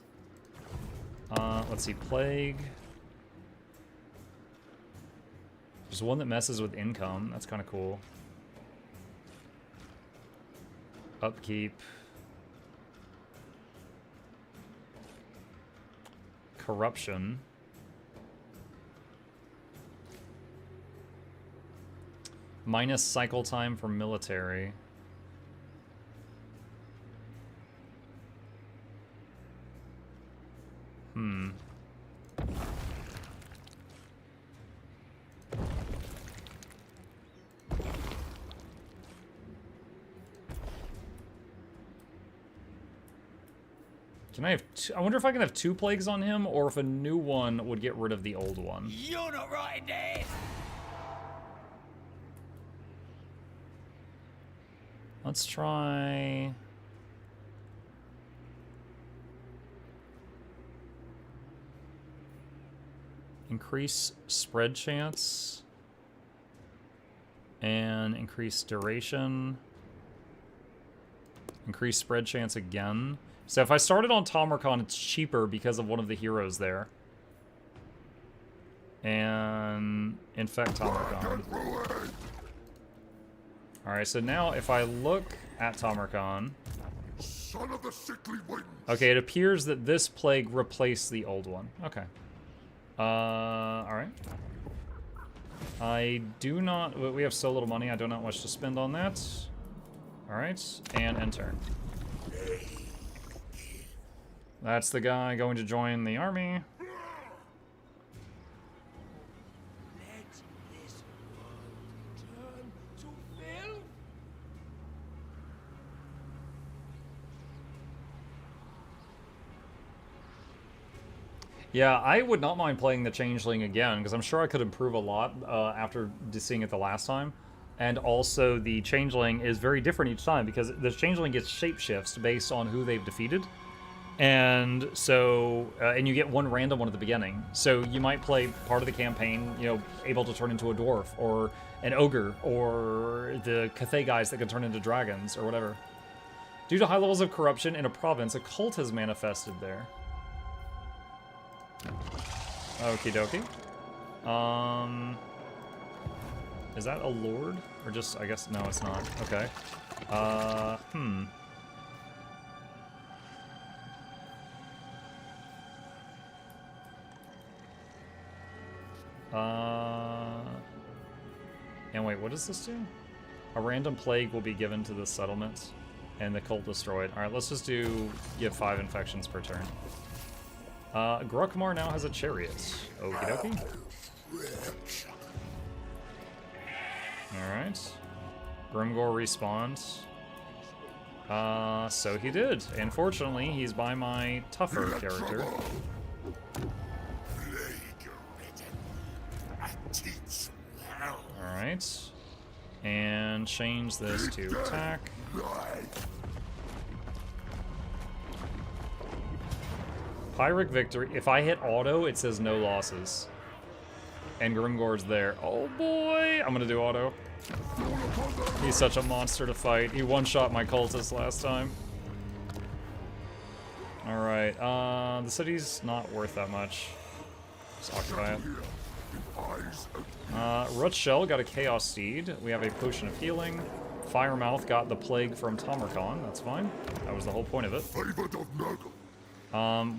Speaker 1: Let's see. Plague. There's one that messes with income. That's kind of cool. Upkeep. Corruption. Minus cycle time for military. Hmm. Can I have I wonder if I can have 2 plagues on him, or if a new one would get rid of the old one.
Speaker 10: You're not right, Dave.
Speaker 1: Let's try... Increase spread chance. And increase duration. Increase spread chance again. So if I started on Tamarkon, it's cheaper because of one of the heroes there. And infect Tamarkon. Alright, so now if I look at Tamarkon...
Speaker 6: Son of the sickly winds.
Speaker 1: Okay, it appears that this plague replaced the old one. Okay. Alright. I do not... We have so little money, I do not wish to spend on that. Alright, and enter. That's the guy going to join the army.
Speaker 10: Let this world turn to filth.
Speaker 1: Yeah, I would not mind playing the Changeling again, because I'm sure I could improve a lot after seeing it the last time. And also, the Changeling is very different each time, because the Changeling gets shapeshifts based on who they've defeated. And so, and you get one random one at the beginning. So you might play part of the campaign, you know, able to turn into a dwarf, or an ogre, or the Cathay guys that can turn into dragons, or whatever. Due to high levels of corruption in a province, a cult has manifested there. Okie dokie. Is that a lord? Or just, I guess, no, it's not. Okay. And wait, what does this do? A random plague will be given to the settlement, and the cult destroyed. Alright, let's just give 5 infections per turn. Gruckmar now has a chariot. Okie dokie. Alright. Grimgor respawns. So he did. And fortunately, he's by my tougher character. Alright. And change this to attack. Pyric victory. If I hit auto, it says no losses. And Grimgor's there. Oh boy! I'm gonna do auto. He's such a monster to fight. He one-shot my cultist last time. Alright, the city's not worth that much. Just occupy it. Rutshell got a Chaos Seed. We have a Potion of Healing. Firemouth got the Plague from Tamarkon. That's fine. That was the whole point of it.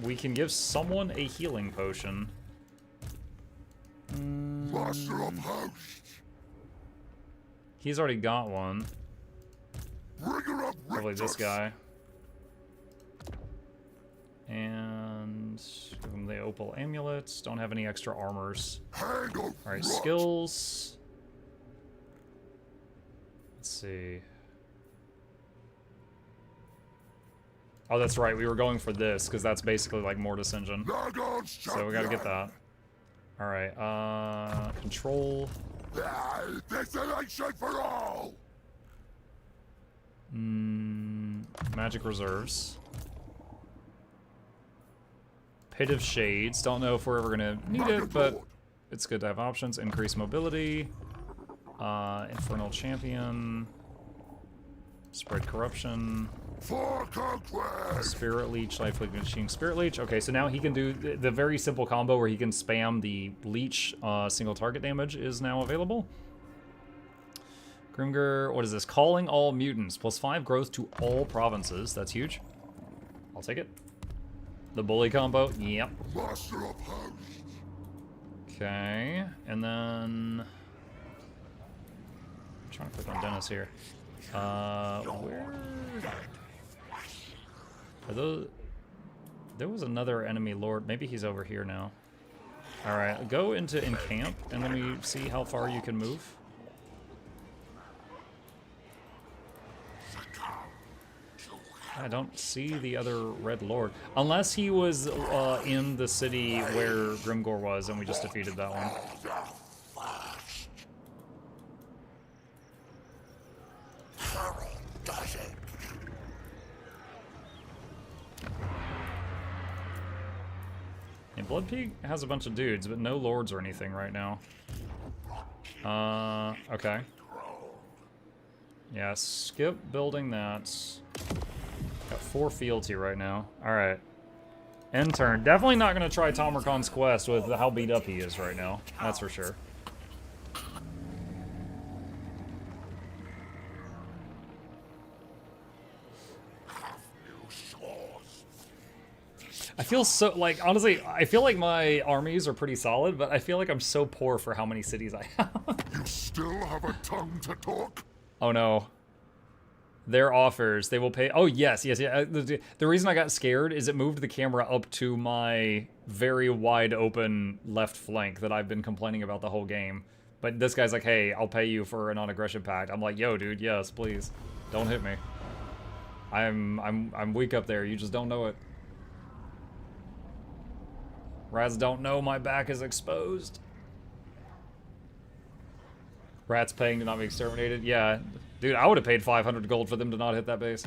Speaker 1: We can give someone a healing potion.
Speaker 6: Master of hosts.
Speaker 1: He's already got one. Probably this guy. And give him the Opal Amulet. Don't have any extra armors. Alright, skills. Let's see. Oh, that's right. We were going for this, because that's basically like Mortis Engine. So we gotta get that. Alright, control.
Speaker 6: Desolation for all.
Speaker 1: Magic reserves. Pit of Shades. Don't know if we're ever gonna need it, but it's good to have options. Increase mobility. Infernal Champion. Spread corruption.
Speaker 6: For conquest.
Speaker 1: Spirit Leech, Life Machine, Spirit Leech. Okay, so now he can do the very simple combo where he can spam the Leech single target damage is now available. Grimgor, what is this? Calling all mutants. +5 growth to all provinces. That's huge. I'll take it. The bully combo. Yep.
Speaker 6: Master of hosts.
Speaker 1: Okay, and then... trying to click on Dennis here. Where are those? There was another enemy lord. Maybe he's over here now. All right, go into encamp and let me see how far you can move. I don't see the other red lord. Unless he was in the city where Grimgor was and we just defeated that one. And Blood Peak has a bunch of dudes, but no lords or anything right now. Okay. Yeah, skip building that. Got 4 fields here right now. Alright. End turn. Definitely not going to try Tamarkon's quest with how beat up he is right now. That's for sure. I feel so, like, honestly, I feel like my armies are pretty solid, but I feel like I'm so poor for how many cities I have.
Speaker 6: You still have a tongue to talk?
Speaker 1: Oh no. Their offers, they will pay. Oh, yes. The reason I got scared is it moved the camera up to my very wide open left flank that I've been complaining about the whole game. But this guy's like, hey, I'll pay you for a non-aggression pact. I'm like, yo, dude, yes, please. Don't hit me. I'm weak up there. You just don't know it. Rats don't know my back is exposed. Rats paying to not be exterminated? Yeah. Dude, I would have paid 500 gold for them to not hit that base.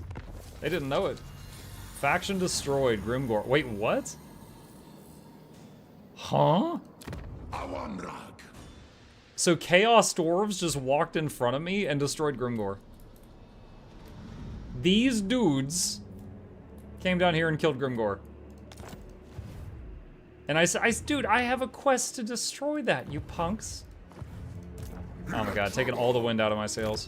Speaker 1: They didn't know it. Faction destroyed, Grimgor. Wait, what? Huh? So Chaos Dwarves just walked in front of me and destroyed Grimgor. These dudes came down here and killed Grimgor. And I said, dude, I have a quest to destroy that, you punks. Oh my god, taking all the wind out of my sails.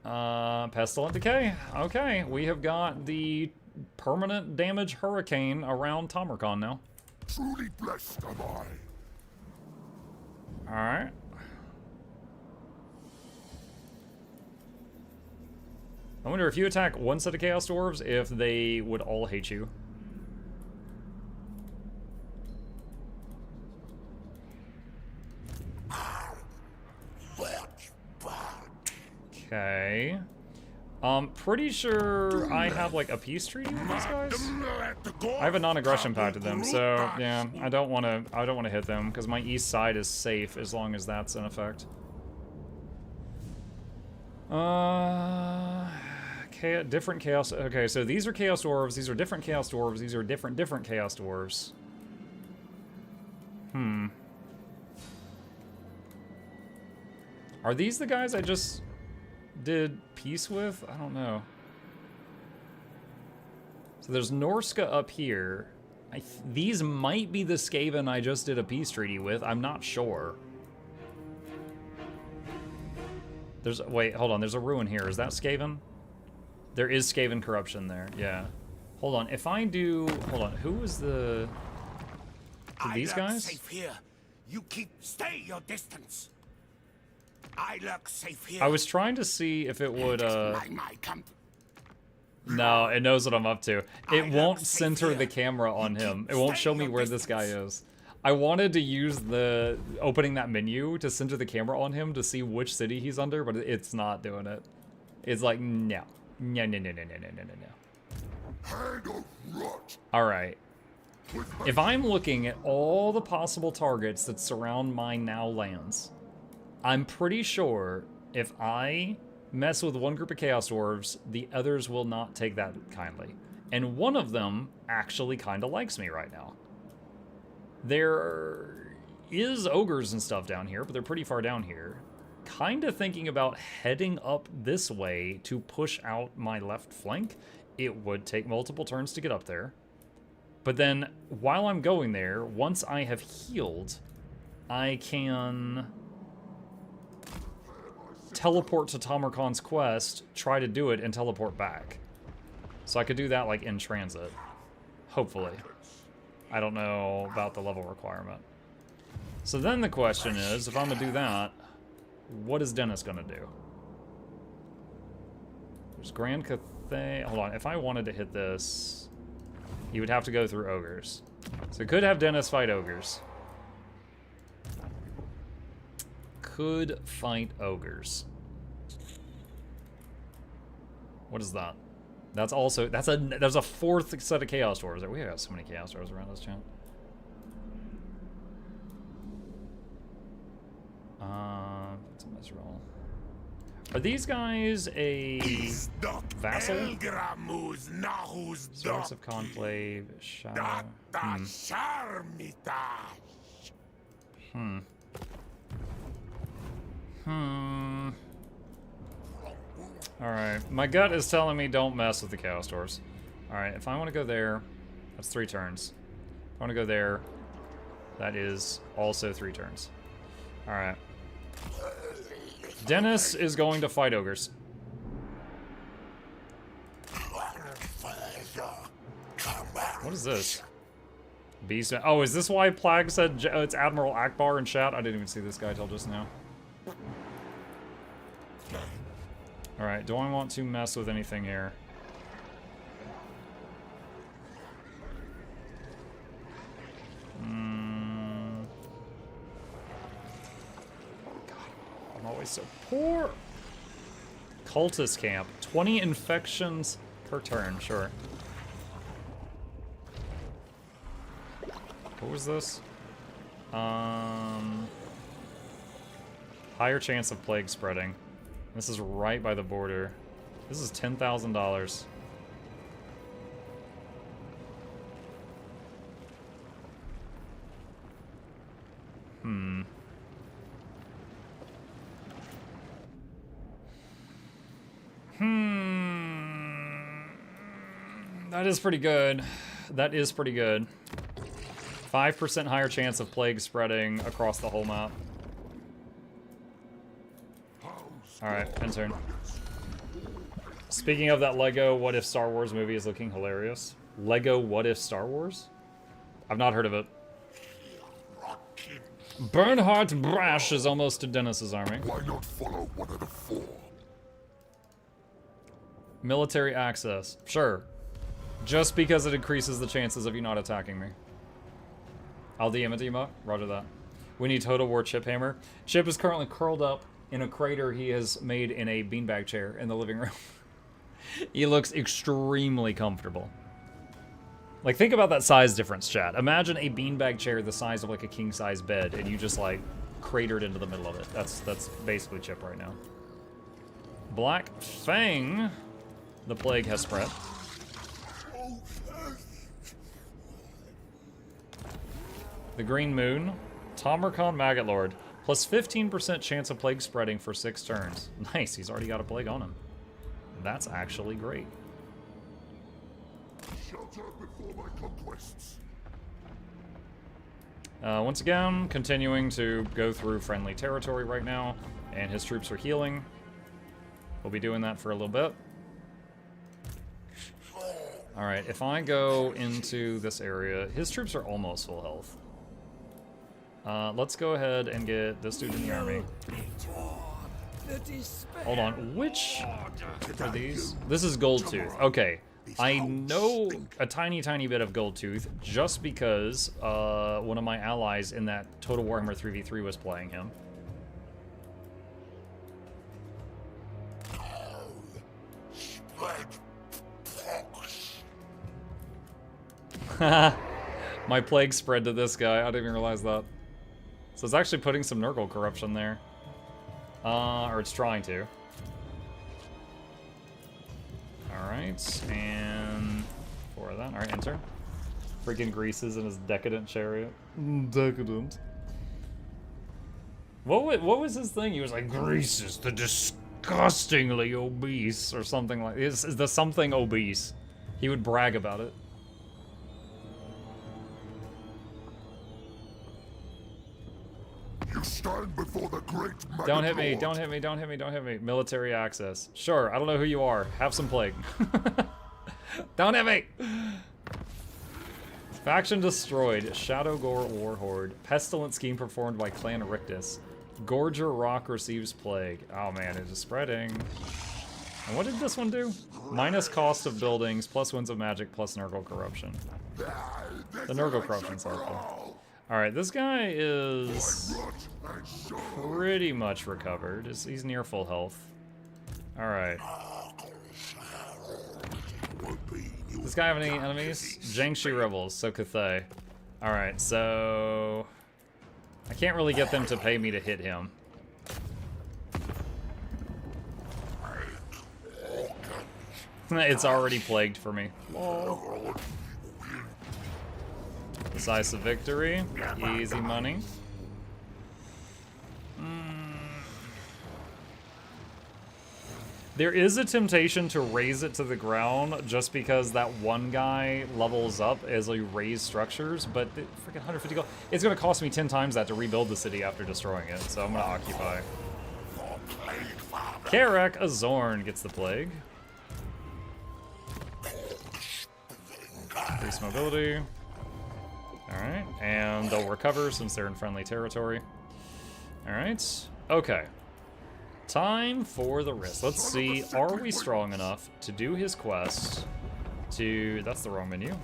Speaker 1: Pestilent Decay. Okay, we have got the permanent damage hurricane around Tamarkon now.
Speaker 6: Truly blessed am I.
Speaker 1: Alright. I wonder if you attack one set of Chaos Dwarves, if they would all hate you. Okay. Pretty sure I have like a peace treaty with these guys. I have a non-aggression pact with them, so yeah, I don't want to hit them because my east side is safe as long as that's in effect. Different chaos. Okay, so these are Chaos Dwarves. These are different Chaos Dwarves. These are different Chaos Dwarves. Are these the guys I just did peace with? I don't know. So there's Norska up here. These might be the Skaven I just did a peace treaty with. I'm not sure. Wait, hold on. There's a ruin here. Is that Skaven? There is Skaven corruption there. Yeah. Hold on. If I do... Hold on. Who was the... These guys?
Speaker 2: Safe here. You stay your distance. I look safe here.
Speaker 1: I was trying to see if it would, No, it knows what I'm up to. It won't center the camera on him. It won't show me where this guy is. I wanted to use the opening that menu to center the camera on him to see which city he's under, but it's not doing it. It's like, no. No. Alright. If I'm looking at all the possible targets that surround my now lands, I'm pretty sure if I mess with one group of Chaos Dwarves, the others will not take that kindly. And one of them actually kind of likes me right now. There is ogres and stuff down here, but they're pretty far down here. Kind of thinking about heading up this way to push out my left flank. It would take multiple turns to get up there. But then, while I'm going there, once I have healed, I can teleport to Tamarkon's quest, try to do it, and teleport back. So I could do that, like, in transit. Hopefully. I don't know about the level requirement. So then the question is, if I'm gonna do that, what is Dennis gonna do? There's Grand Cathay. Hold on, if I wanted to hit this, he would have to go through ogres. So could have Dennis fight ogres. Could fight ogres. What is that? That's also, there's a 4th set of Chaos Dwarves. We have so many Chaos Dwarves around this channel. It's a misroll. Are these guys a vassal? Swords of Conclave, Shadow. Alright, my gut is telling me don't mess with the Chaos Dwarves. Alright, if I want to go there, that's 3 turns. If I want to go there, that is also 3 turns. Alright. Dennis is going to fight ogres. What is this? Beast. Oh, is this why Plague said it's Admiral Akbar in chat? I didn't even see this guy till just now. Alright, do I want to mess with anything here? God, I'm always so poor. Cultist camp. 20 infections per turn, sure. What was this? Higher chance of plague spreading. This is right by the border. This is $10,000. That is pretty good. That is pretty good. 5% higher chance of plague spreading across the whole map. Alright, end turn. Speaking of that Lego What If Star Wars movie is looking hilarious. Lego What If Star Wars? I've not heard of it. Bernhard Brash is almost to Dennis's army.
Speaker 6: Why not follow one of the 4?
Speaker 1: Military access. Sure. Just because it increases the chances of you not attacking me. I'll DM it to you, Muck. Roger that. We need Total War Chip Hammer. Chip is currently curled up in a crater he has made in a beanbag chair in the living room. He looks extremely comfortable. Like, think about that size difference, chat. Imagine a beanbag chair the size of like a king-size bed, and you just like cratered into the middle of it. That's basically Chip right now. Black Fang. The plague has spread. The Green Moon. Tamarkon Maggot Lord. Plus 15% chance of plague spreading for 6 turns. Nice, he's already got a plague on him. That's actually great.
Speaker 6: Shelter before my conquests.
Speaker 1: Once again, continuing to go through friendly territory right now, and his troops are healing. We'll be doing that for a little bit. Alright, if I go into this area, his troops are almost full health. Let's go ahead and get this dude in the army. Hold on, which are these? This is Goldtooth. Okay, I know a tiny bit of Goldtooth just because one of my allies in that Total Warhammer 3v3 was playing him. My plague spread to this guy. I didn't even realize that. So it's actually putting some Nurgle corruption there. Or it's trying to. Alright, and 4 of that. Alright, enter. Freaking Greases in his decadent chariot. Decadent. What was his thing? He was like, Greases, the disgustingly obese, or something like this. Is the something obese? He would brag about it.
Speaker 6: You stand before the great Maggot
Speaker 1: Don't hit me,
Speaker 6: Lord.
Speaker 1: don't hit me, don't hit me, don't hit me. Military access. Sure, I don't know who you are. Have some plague. Don't hit me! Faction destroyed. Shadow Gore Warhorde. Pestilent scheme performed by Clan Rictus. Gorger Rock receives plague. Oh man, it is spreading. And what did this one do? Minus cost of buildings, plus winds of magic, plus Nurgle corruption. The Nurgle corruption's helpful. Alright, this guy is pretty much recovered. He's near full health. Alright. Does this guy have any enemies? Jiangxi Rebels, so Cathay. Alright, so... I can't really get them to pay me to hit him. It's already plagued for me. Lol. Decisive victory. Easy money. There is a temptation to raise it to the ground just because that one guy levels up as you raise structures, but the freaking 150 gold. It's going to cost me 10 times that to rebuild the city after destroying it, so I'm going to occupy. Karak Azorn gets the plague. Increase mobility. Alright, and they'll recover since they're in friendly territory. Alright, okay. Time for the risk. Let's see, are we strong enough to do his quest to... That's the wrong menu.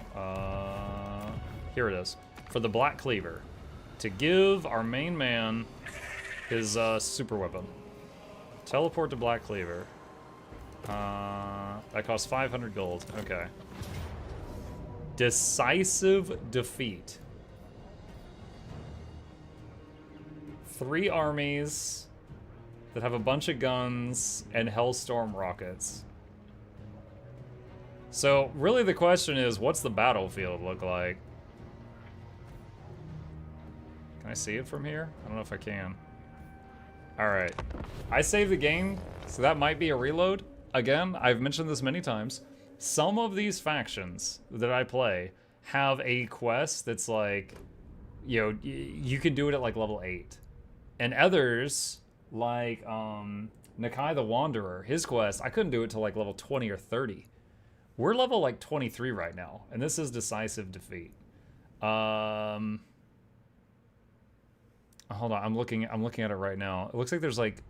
Speaker 1: Here it is. For the Black Cleaver. To give our main man his super weapon. Teleport to Black Cleaver. That costs 500 gold. Okay. Decisive defeat. 3 armies that have a bunch of guns and Hellstorm rockets. So, really the question is, what's the battlefield look like? Can I see it from here? I don't know if I can. Alright. I saved the game, so that might be a reload. Again, I've mentioned this many times. Some of these factions that I play have a quest that's like, you know, you can do it at like level 8. And others... like Nakai the Wanderer, his quest, I couldn't do it till like level 20 or 30. We're level like 23 right now, and this is decisive defeat. Hold on, I'm looking at it right now. It looks like there's like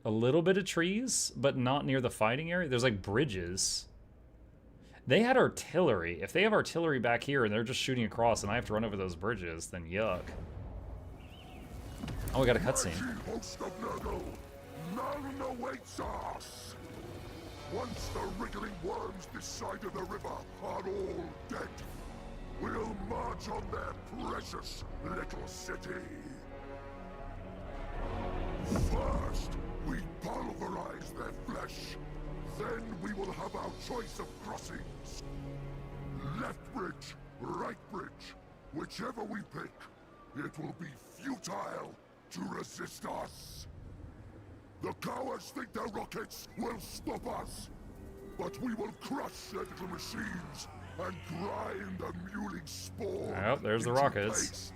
Speaker 1: a little bit of trees, but not near the fighting area. There's like bridges. They had artillery. If they have artillery back here and they're just shooting across and I have to run over those bridges, then yuck. Oh, we got a cutscene.
Speaker 6: Host of Nurgle, none awaits us. Once the wriggling worms this side of the river are all dead, we'll march on their precious little city. First, we pulverize their flesh. Then we will have our choice of crossings. Left bridge, right bridge, whichever we pick, it will be futile to resist us. The cowards think their rockets will stop us, but we will crush their little machines and grind the muling spore.
Speaker 1: Oh, there's the rockets.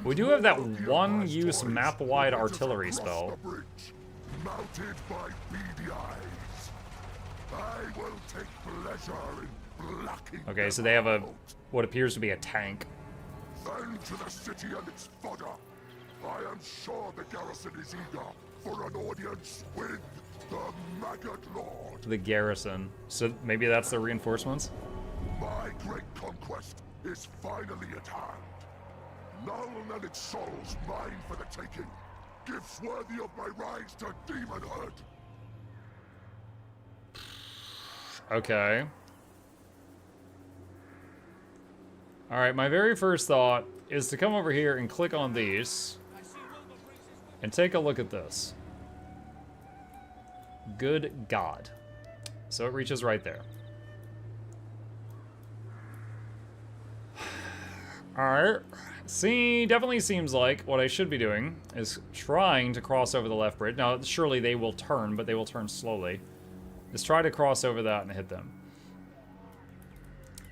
Speaker 1: We do have that one-use map-wide artillery spell.
Speaker 6: Mounted by beady eyes. I will take pleasure in blacking.
Speaker 1: Okay, so they have a what appears to be a tank.
Speaker 6: Then to the city and its fodder. I am sure the garrison is eager for an audience with the Maggot Lord.
Speaker 1: The garrison. So maybe that's the reinforcements?
Speaker 6: My great conquest is finally at hand. Null and its souls mine for the taking. Gifts worthy of my rise to demonhood.
Speaker 1: Okay. Alright, my very first thought is to come over here and click on these and take a look at this. Good God. So it reaches right there. Alright. See, definitely seems like what I should be doing is trying to cross over the left bridge. Now, surely they will turn, but they will turn slowly. Just try to cross over that and hit them.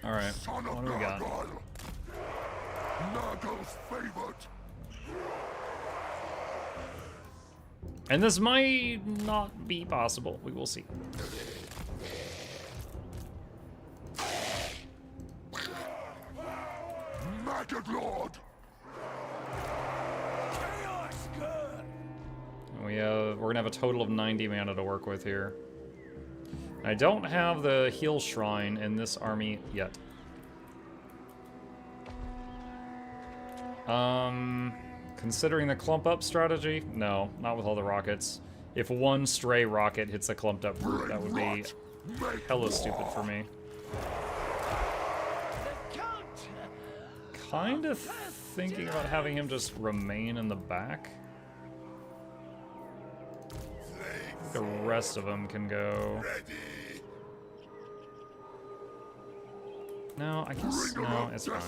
Speaker 1: Alright, what do we got?
Speaker 6: Nurgle's favorite.
Speaker 1: And this might not be possible. We will see.
Speaker 6: Lord.
Speaker 1: We're gonna have a total of 90 mana to work with here. I don't have the heal shrine in this army yet. Considering the clump up strategy? No, not with all the rockets. If one stray rocket hits a clumped up group, that would be hella stupid for me. Kind of thinking about having him just remain in the back. The rest of them can go. No, I guess no, it's fine.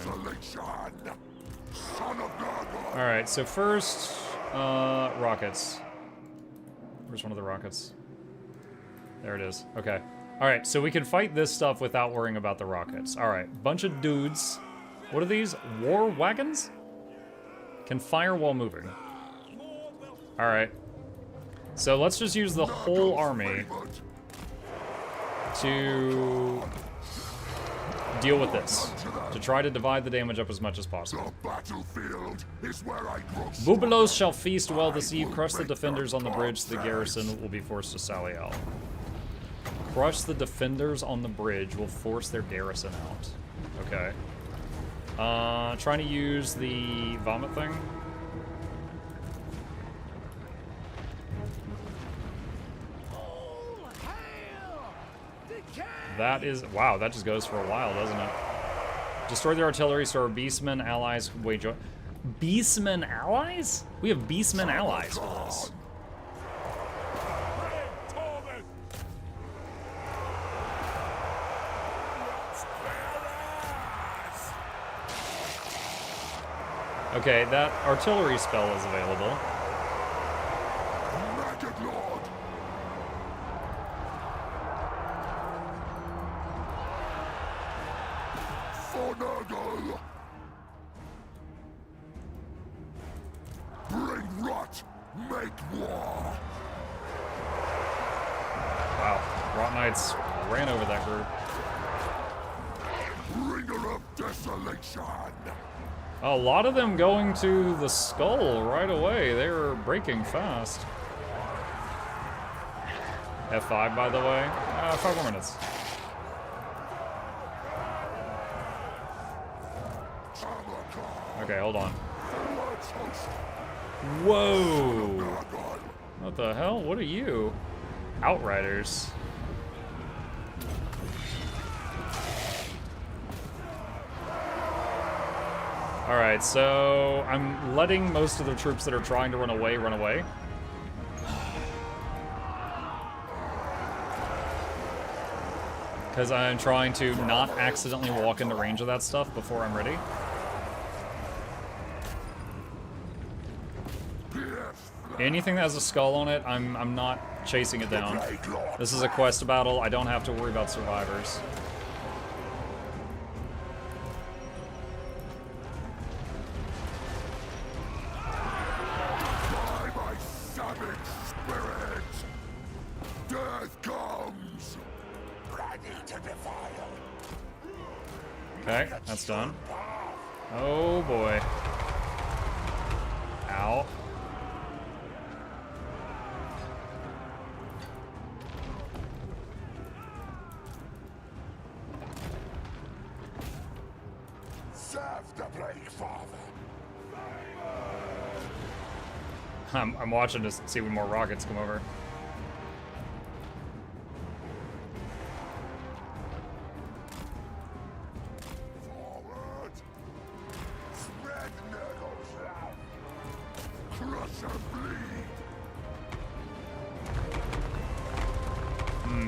Speaker 1: Alright, so first, rockets. Where's one of the rockets? There it is. Okay. Alright, so we can fight this stuff without worrying about the rockets. Alright, bunch of dudes. What are these? War wagons? Can fire while moving. Alright. So let's just use the whole army to deal with this. To try to divide the damage up as much as possible. Boobalos shall feast well this eve. Crush the defenders on the bridge. The garrison will be forced to sally out. Crush the defenders on the bridge will force their garrison out. Okay. Trying to use the vomit thing. That is... Wow, that just goes for a while, doesn't it? Destroy the artillery, so our beastmen allies wage... Beastmen allies? We have beastmen allies for this. Okay, that artillery spell is available.
Speaker 6: For Nurgle! Bring rot, make war!
Speaker 1: Wow, Rot Knights ran over that group.
Speaker 6: Bringer of desolation!
Speaker 1: A lot of them going to the skull right away. They were breaking fast. F5, by the way. 5 more minutes. Okay, hold on. Whoa! What the hell? What are you? Outriders. Alright, so I'm letting most of the troops that are trying to run away, run away. Because I'm trying to not accidentally walk into range of that stuff before I'm ready. Anything that has a skull on it, I'm not chasing it down. This is a quest battle, I don't have to worry about survivors. Okay, that's done. Oh boy. Ow.
Speaker 6: Serve the break, Father.
Speaker 1: I'm watching to see when more rockets come over.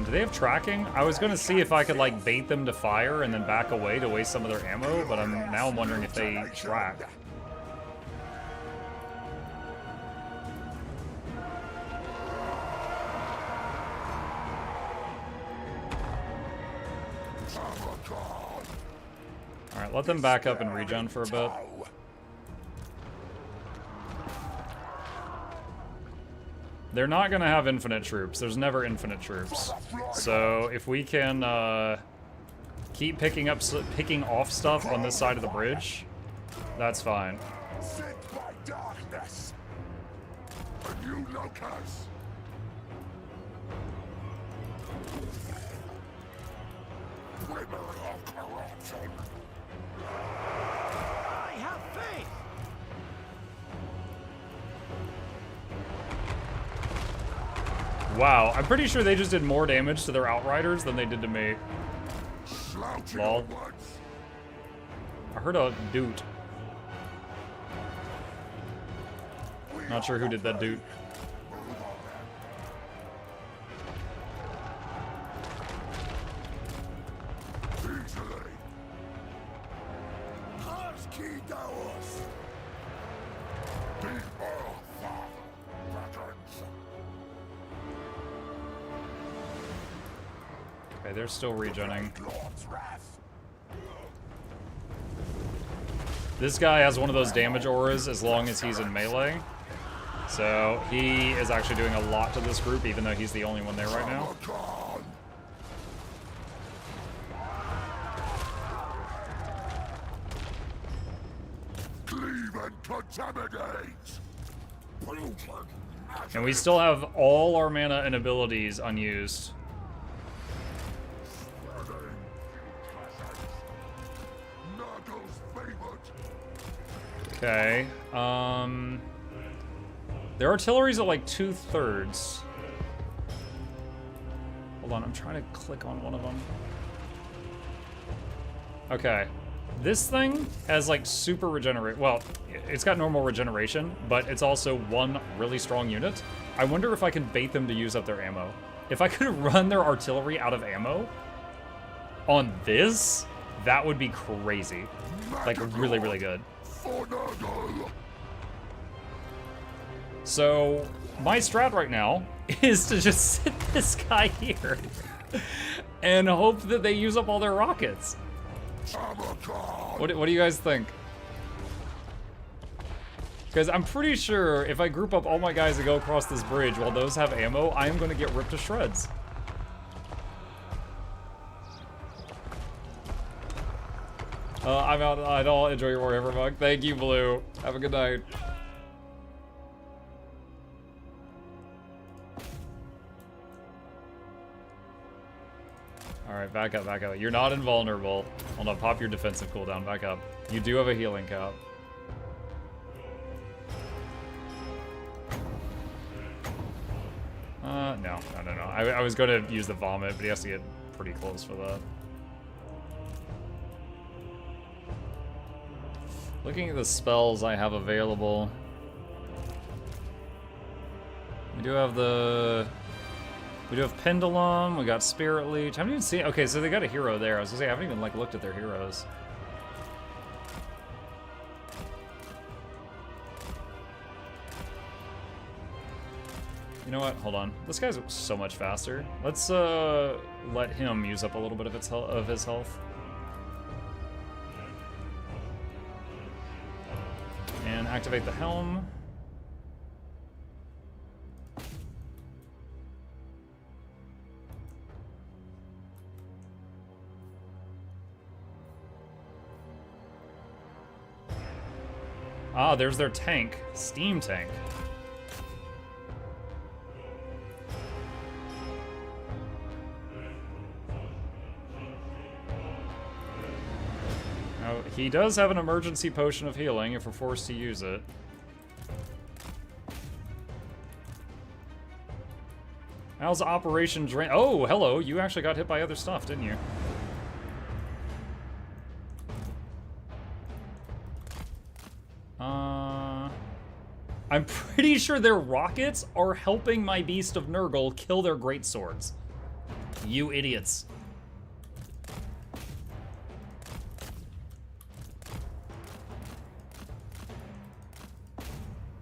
Speaker 1: Do they have tracking? I was gonna see if I could like bait them to fire and then back away to waste some of their ammo, but now I'm wondering if they track. Alright, let them back up and regen for a bit. They're not going to have infinite troops. There's never infinite troops. So if we can keep picking off stuff on this side of the bridge, That's fine.
Speaker 6: Sent by darkness. A new locus. Glimmer of corruption. I have faith.
Speaker 1: Wow, I'm pretty sure they just did more damage to their Outriders than they did to me. Lol. I heard a doot. Not sure who did that doot. Okay, they're still regenning. This guy has one of those damage auras as long as he's in melee. So he is actually doing a lot to this group, even though he's the only one there right now.
Speaker 6: Cleave and contaminate.
Speaker 1: And we still have all our mana and abilities unused. Okay, their artillery's at like 2/3. Hold on, I'm trying to click on one of them. Okay, this thing has like super regenerate. Well, it's got normal regeneration, but it's also one really strong unit. I wonder if I can bait them to use up their ammo. If I could run their artillery out of ammo on this, that would be crazy. Like really, really good. So, my strat right now is to just sit this guy here and hope that they use up all their rockets. What do you guys think? Because I'm pretty sure if I group up all my guys and go across this bridge while those have ammo, I am going to get ripped to shreds. I'm out. I don't enjoy your Warhammer mug. Thank you, Blue. Have a good night. Alright, back up, back up. You're not invulnerable. Hold on, pop your defensive cooldown. Back up. You do have a healing cap. No. I was going to use the vomit, but he has to get pretty close for that. Looking at the spells I have available, we do have Pendulum, we got Spirit Leech. I haven't even seen, okay, so they got a hero there. I was gonna say, I haven't even like looked at their heroes. You know what, hold on. This guy's so much faster. Let's let him use up a little bit of his health. And activate the helm. Ah, there's their tank. Steam tank. Now, he does have an emergency potion of healing if we're forced to use it. How's Operation Drain? Oh, hello. You actually got hit by other stuff, didn't you? I'm pretty sure their rockets are helping my Beast of Nurgle kill their greatswords. You idiots.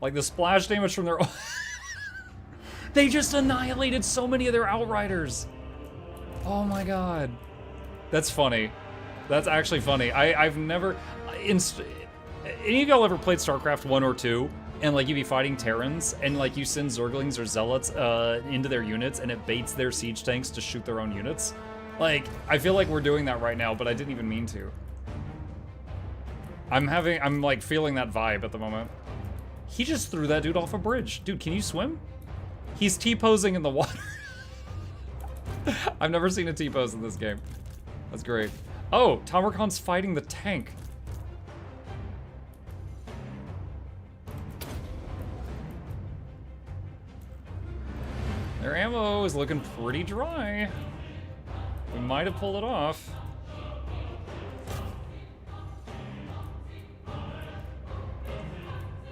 Speaker 1: Like the splash damage from their... They just annihilated so many of their Outriders. Oh my god. That's funny. That's actually funny. I've never... Any of y'all ever played StarCraft 1 or 2? And like you'd be fighting Terrans, and like you send Zerglings or Zealots into their units, and it baits their siege tanks to shoot their own units. Like, I feel like we're doing that right now, but I didn't even mean to. I'm like feeling that vibe at the moment. He just threw that dude off a bridge. Dude, can you swim? He's T-posing in the water. I've never seen a T-pose in this game. That's great. Oh, Tamarkon's fighting the tank. Their ammo is looking pretty dry. We might have pulled it off.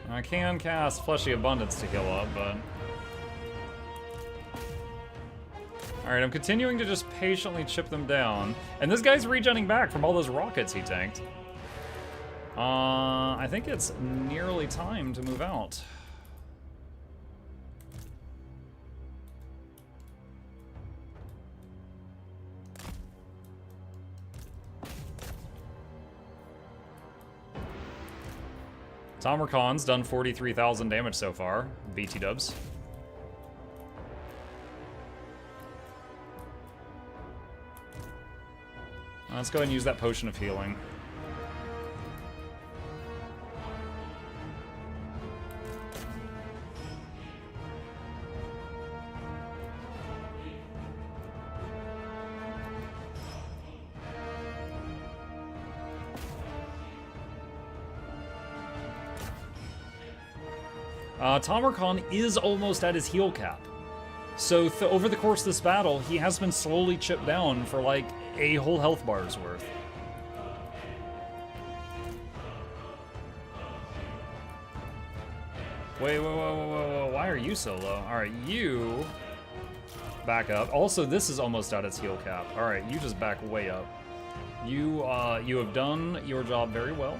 Speaker 1: I can cast Fleshy Abundance to heal up, but... Alright, I'm continuing to just patiently chip them down. And this guy's regenning back from all those rockets he tanked. I think it's nearly time to move out. Tamarkon's done 43,000 damage so far. BT dubs. Let's go ahead and use that potion of healing. Tamarkon is almost at his heal cap. So over the course of this battle, he has been slowly chipped down for like a whole health bar's worth. Wait, whoa, why are you so low? Alright, you back up. Also, this is almost at its heal cap. Alright, you just back way up. You have done your job very well,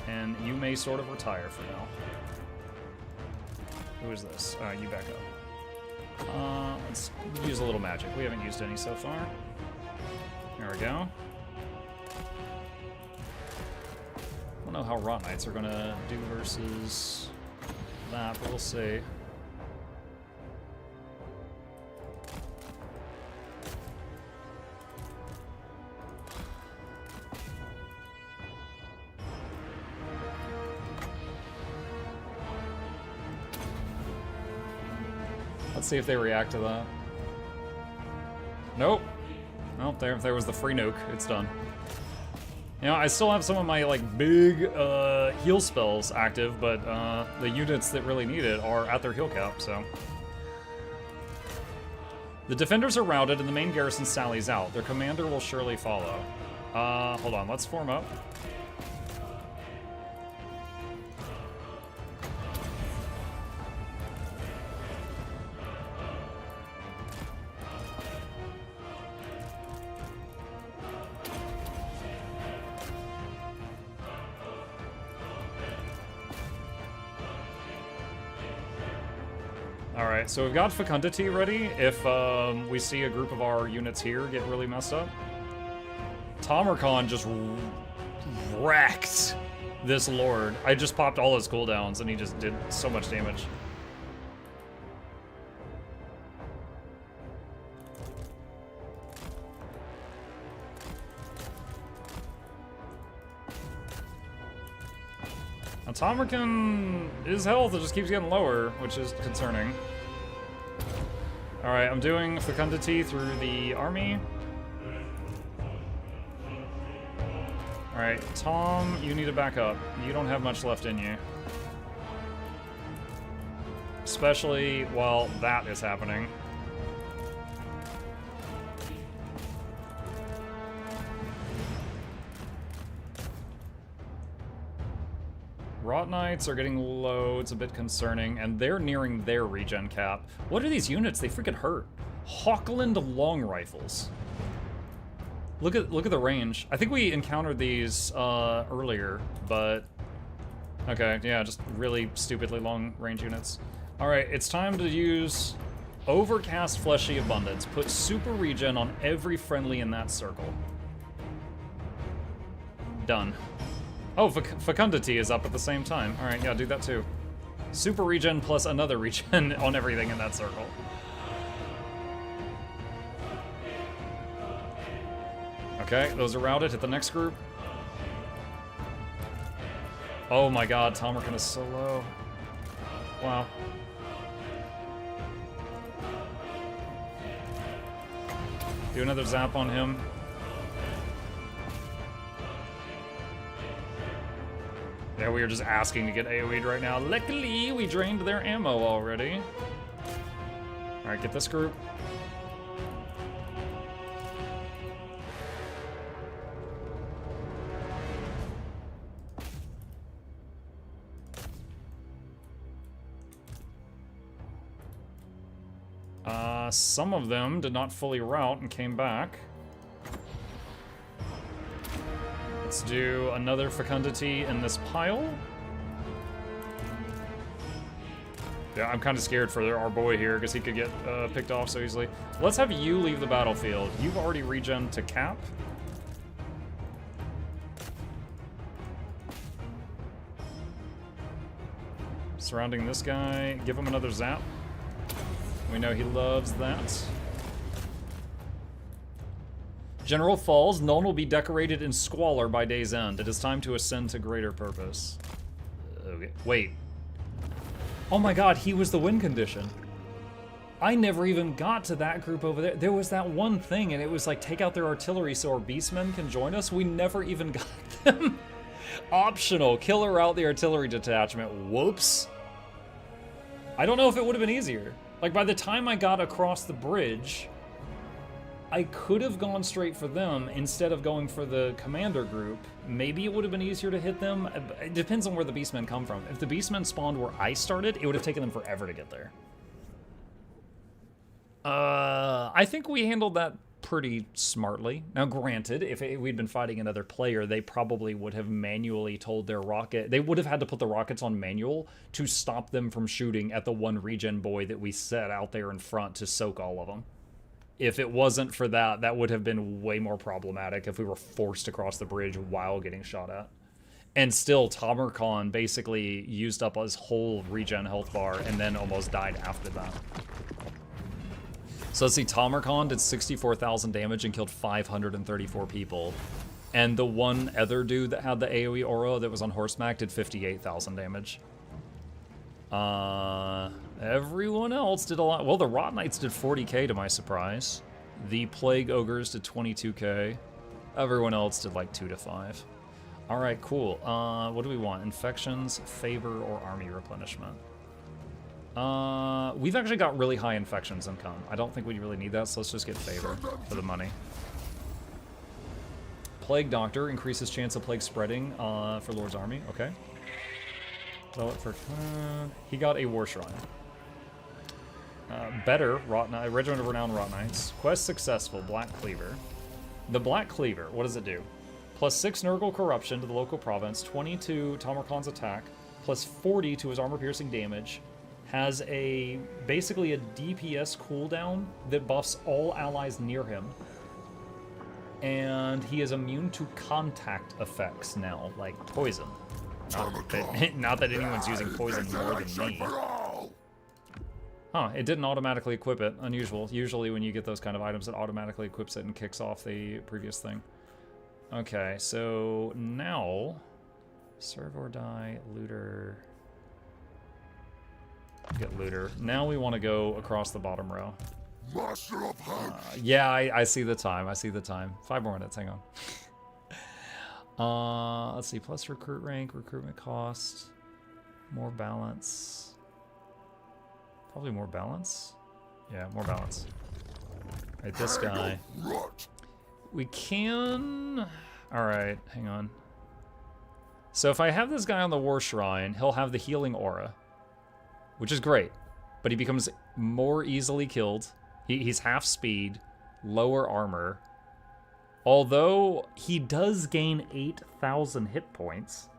Speaker 1: and you may sort of retire for now. Who is this? You back up. Let's use a little magic. We haven't used any so far. There we go. I don't know how Rot Knights are gonna do versus that, but we'll see. Let's see if they react to that. Nope. Well, there was the free nuke. It's done. You know, I still have some of my, like, big heal spells active, but the units that really need it are at their heal cap, so. The defenders are routed and the main garrison sallies out. Their commander will surely follow. Hold on, let's form up. Alright, so we've got Fecundity ready if we see a group of our units here get really messed up. Tamarkon just wrecked this lord. I just popped all his cooldowns and he just did so much damage. Now, Tamarkon, his health just keeps getting lower, which is concerning. Alright, I'm doing Fecundity through the army. Alright, Tom, you need to back up. You don't have much left in you. Especially while that is happening. Rot Knights are getting low, it's a bit concerning, and they're nearing their regen cap. What are these units? They freaking hurt. Hawkland long rifles. Look at the range. I think we encountered these earlier, but okay, yeah, just really stupidly long range units. All right, it's time to use Overcast Fleshy Abundance. Put super regen on every friendly in that circle. Done. Oh, Fecundity is up at the same time. All right, yeah, do that too. Super regen plus another regen on everything in that circle. Okay, those are routed. Hit the next group. Oh my god, Tomarkan is so low. Wow. Do another zap on him. Yeah, we are just asking to get AoE'd right now. Luckily, we drained their ammo already. Alright, get this group. Some of them did not fully route and came back. Let's do another fecundity in this pile. Yeah, I'm kind of scared for our boy here because he could get picked off so easily. Let's have you leave the battlefield. You've already regen to cap. Surrounding this guy. Give him another zap. We know he loves that. General falls. None will be decorated in squalor by day's end. It is time to ascend to greater purpose. Okay, wait. Oh my god, he was the win condition. I never even got to that group over there. There was that one thing, and it was like, take out their artillery so our beastmen can join us. We never even got them. Optional. Killer out the artillery detachment. Whoops. I don't know if it would have been easier. Like, by the time I got across the bridge, I could have gone straight for them instead of going for the commander group. Maybe it would have been easier to hit them. It depends on where the beastmen come from. If the beastmen spawned where I started, it would have taken them forever to get there. I think we handled that pretty smartly. Now, granted, if we'd been fighting another player, they probably would have manually told their rocket. They would have had to put the rockets on manual to stop them from shooting at the one regen boy that we set out there in front to soak all of them. If it wasn't for that, that would have been way more problematic if we were forced across the bridge while getting shot at. And still, Tomarkan basically used up his whole regen health bar and then almost died after that. So let's see, Tomarkan did 64,000 damage and killed 534 people. And the one other dude that had the AoE aura that was on Horseback did 58,000 damage. Everyone else did a lot. Well, the Rot Knights did 40k to my surprise. The Plague Ogres did 22k. Everyone else did like 2 to 5. All right, cool. What do we want? Infections, favor, or army replenishment? We've actually got really high infections income. I don't think we really need that, so let's just get favor for the money. Plague Doctor increases chance of plague spreading for Lord's army. Okay. He got a War Shrine. Better, Regiment of Renowned Rot Knights. Quest successful, Black Cleaver. The Black Cleaver, what does it do? Plus 6 Nurgle Corruption to the local province, 22 Tomarkan's attack, plus 40 to his armor-piercing damage. Has basically a DPS cooldown that buffs all allies near him. And he is immune to contact effects now, like poison. Not that anyone's using poison more than me. Huh, it didn't automatically equip it. Unusual. Usually when you get those kind of items, it automatically equips it and kicks off the previous thing. Okay, so now... Serve or die, looter... Get looter. Now we want to go across the bottom row.
Speaker 6: Master of
Speaker 1: yeah, I see the time. I see the time. 5 more minutes. Hang on. Let's see. Plus recruit rank, recruitment cost, more balance. Probably more balance. Yeah, more balance. Right, this guy. We can. All right, hang on. So if I have this guy on the War Shrine, he'll have the healing aura, which is great, but he becomes more easily killed. He's half speed, lower armor. Although he does gain 8,000 hit points,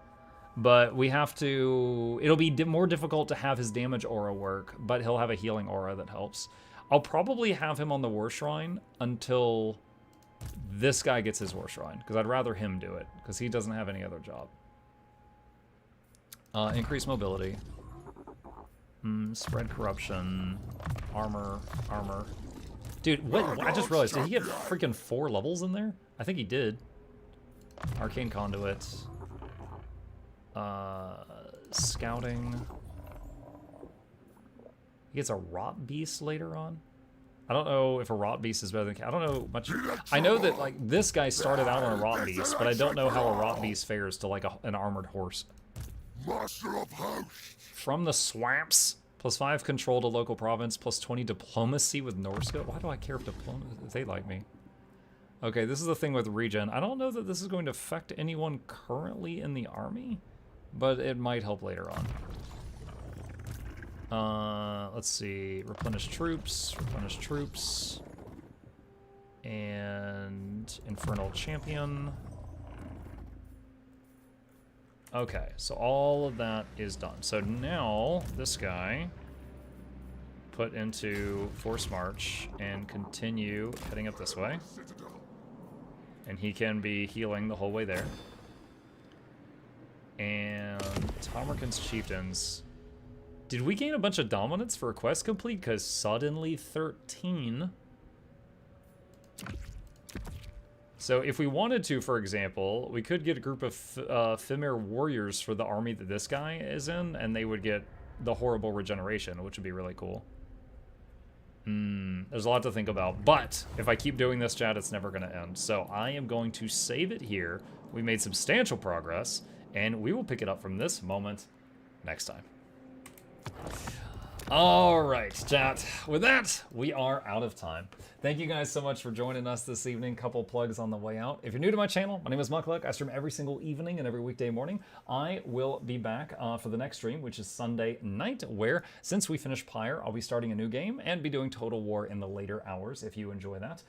Speaker 1: but we have to... It'll be more difficult to have his damage aura work, but he'll have a healing aura that helps. I'll probably have him on the War Shrine until this guy gets his War Shrine, because I'd rather him do it, because he doesn't have any other job. Increase mobility. Spread corruption. Armor. Dude, what? I just realized, did he get freaking 4 levels in there? I think he did. Arcane Conduit. Scouting. He gets a rot beast later on. I don't know if a rot beast is better than... I don't know much. I know that like this guy started out on a rot beast, but I don't know how a rot beast fares to like an armored horse.
Speaker 6: Master of hosts.
Speaker 1: From the swamps. +5 control to local province. +20 diplomacy with Norska. Why do I care if they like me? Okay, this is the thing with regen. I don't know that this is going to affect anyone currently in the army, but it might help later on. Let's see. Replenish troops. And Infernal Champion. Okay, so all of that is done. So now this guy put into Force March and continue heading up this way. And he can be healing the whole way there. And Tomarkin's Chieftains. Did we gain a bunch of dominance for a quest complete? Because suddenly 13. So if we wanted to, for example, we could get a group of Fimir warriors for the army that this guy is in, and they would get the horrible regeneration, which would be really cool. There's a lot to think about, but if I keep doing this, chat, it's never going to end. So I am going to save it here. We made substantial progress, and we will pick it up from this moment next time. All right, chat. With that, we are out of time. Thank you guys so much for joining us this evening. Couple plugs on the way out. If you're new to my channel, my name is Mukluk. I stream every single evening and every weekday morning. I will be back for the next stream, which is Sunday night, where since we finished Pyre, I'll be starting a new game and be doing Total War in the later hours if you enjoy that.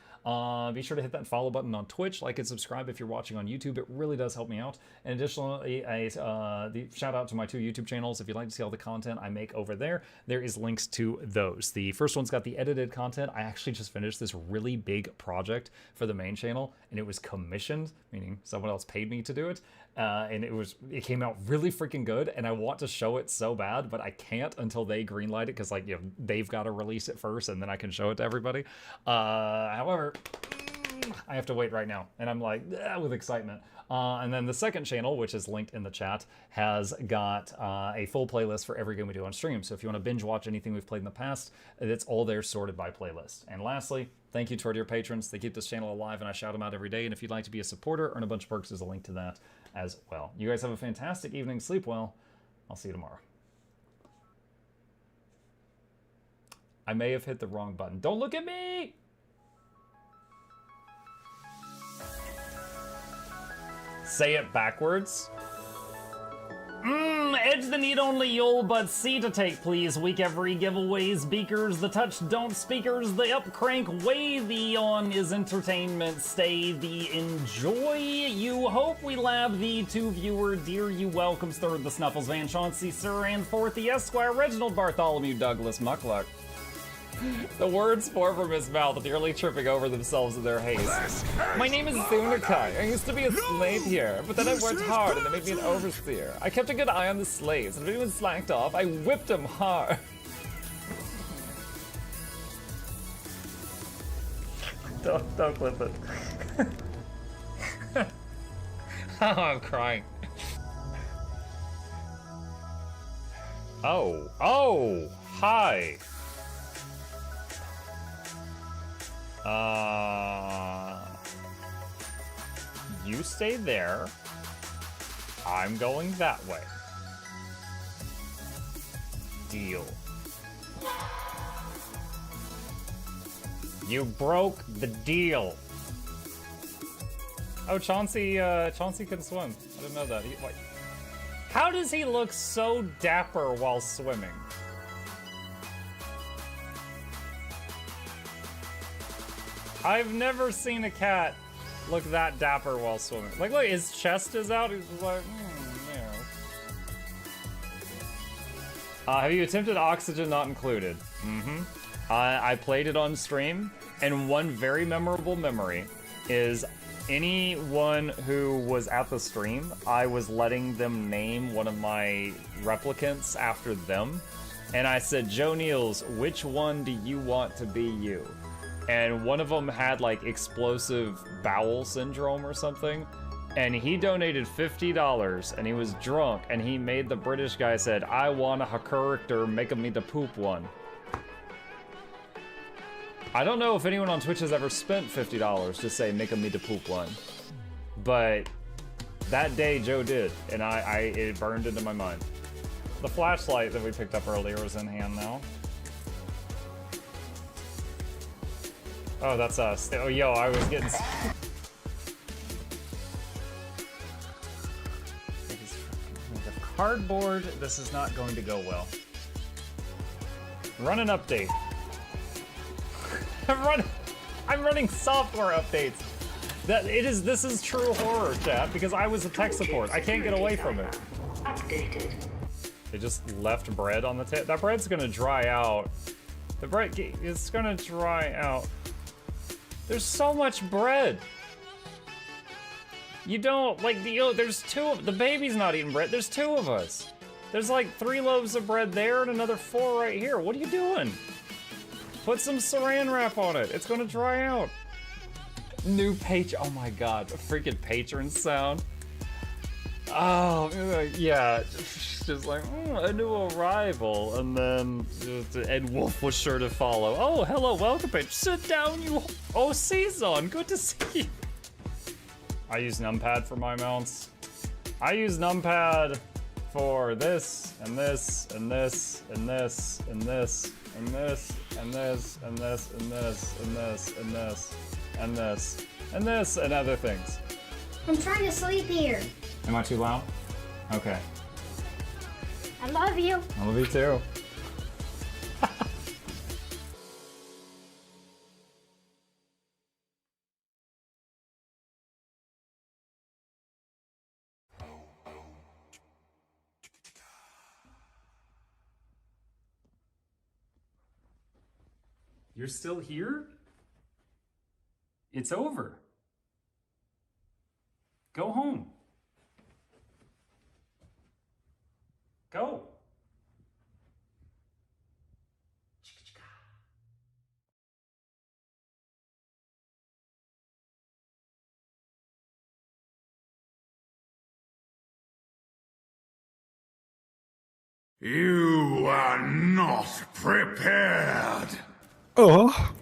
Speaker 1: Be sure to hit that follow button on Twitch, like and subscribe if you're watching on YouTube. It really does help me out. And additionally, the shout out to my 2 YouTube channels. If you'd like to see all the content I make over there, there is links to those. The first one's got the edited content. I actually just finished this really big project for the main channel, and it was commissioned, meaning someone else paid me to do it, and it came out really freaking good, and I want to show it so bad, but I can't until they greenlight it, because like, you know, they've got to release it first, and then I can show it to everybody. However, I have to wait right now, and I'm like, with excitement. And then the second channel, which is linked in the chat, has got a full playlist for every game we do on stream. So if you want to binge watch anything we've played in the past, it's all there sorted by playlist. And lastly, thank you to our dear patrons. They keep this channel alive, and I shout them out every day. And if you'd like to be a supporter, earn a bunch of perks, there's a link to that as well. You guys have a fantastic evening. Sleep well. I'll see you tomorrow. I may have hit the wrong button. Don't look at me! Say it backwards. Edge the need only you'll but C to take, please. Week every giveaways, beakers, the touch don't speakers, the up crank way, the on is entertainment, stay the enjoy. You hope we lab the 2 viewer, dear you welcomes, third the Snuffles, Van Chauncey, Sir, and fourth the Esquire, Reginald Bartholomew, Douglas, Mukluk. The words pour from his mouth, nearly tripping over themselves in their haste. My name is Thunakai. I used to be a slave here, but then I worked hard and it made me an overseer. I kept a good eye on the slaves, and if anyone slacked off, I whipped them hard. Don't clip it. Oh, I'm crying. Oh, hi. You stay there. I'm going that way. Deal. You broke the deal. Oh, Chauncey can swim. I didn't know that. How does he look so dapper while swimming? I've never seen a cat look that dapper while swimming. Like, look, his chest is out. He's just like, yeah. Have you attempted oxygen not included? I played it on stream, and one very memorable memory is anyone who was at the stream, I was letting them name one of my replicants after them. And I said, Joe Niels, which one do you want to be you? And one of them had like explosive bowel syndrome or something. and he donated $50, and he was drunk, and he made the British guy said, I want a character, make me the poop one. I don't know if anyone on Twitch has ever spent $50 to say, make me the poop one. But that day, Joe did, and it burned into my mind. The flashlight that we picked up earlier is in hand now. Oh, that's us. Oh, yo, I was getting... Cardboard, this is not going to go well. Run an update. I'm running software updates. This is true horror, chat, because I was a tech support. I can't get away from it.
Speaker 3: Updated.
Speaker 1: They just left bread on the table. That bread's gonna dry out. The bread is gonna dry out. There's so much bread. You don't, like, there's the baby's not eating bread. There's 2 of us. There's like 3 loaves of bread there and another 4 right here. What are you doing? Put some saran wrap on it. It's gonna dry out. New oh my god, a freaking patron sound. Oh, yeah, just like, a new arrival, and then Ed Wolf was sure to follow. Oh, hello, welcome, page. Sit down, you. Oh, Season, good to see you. I use numpad for my mounts. I use numpad for this, and this, and this, and this, and this, and this, and this, and this, and this, and this, and this, and this, and this, and other things.
Speaker 5: I'm trying to sleep here.
Speaker 1: Am I too loud? Okay.
Speaker 5: I love you.
Speaker 1: I love you too. You're still here? It's over. Go home. Go.
Speaker 2: You are not prepared.
Speaker 11: Oh.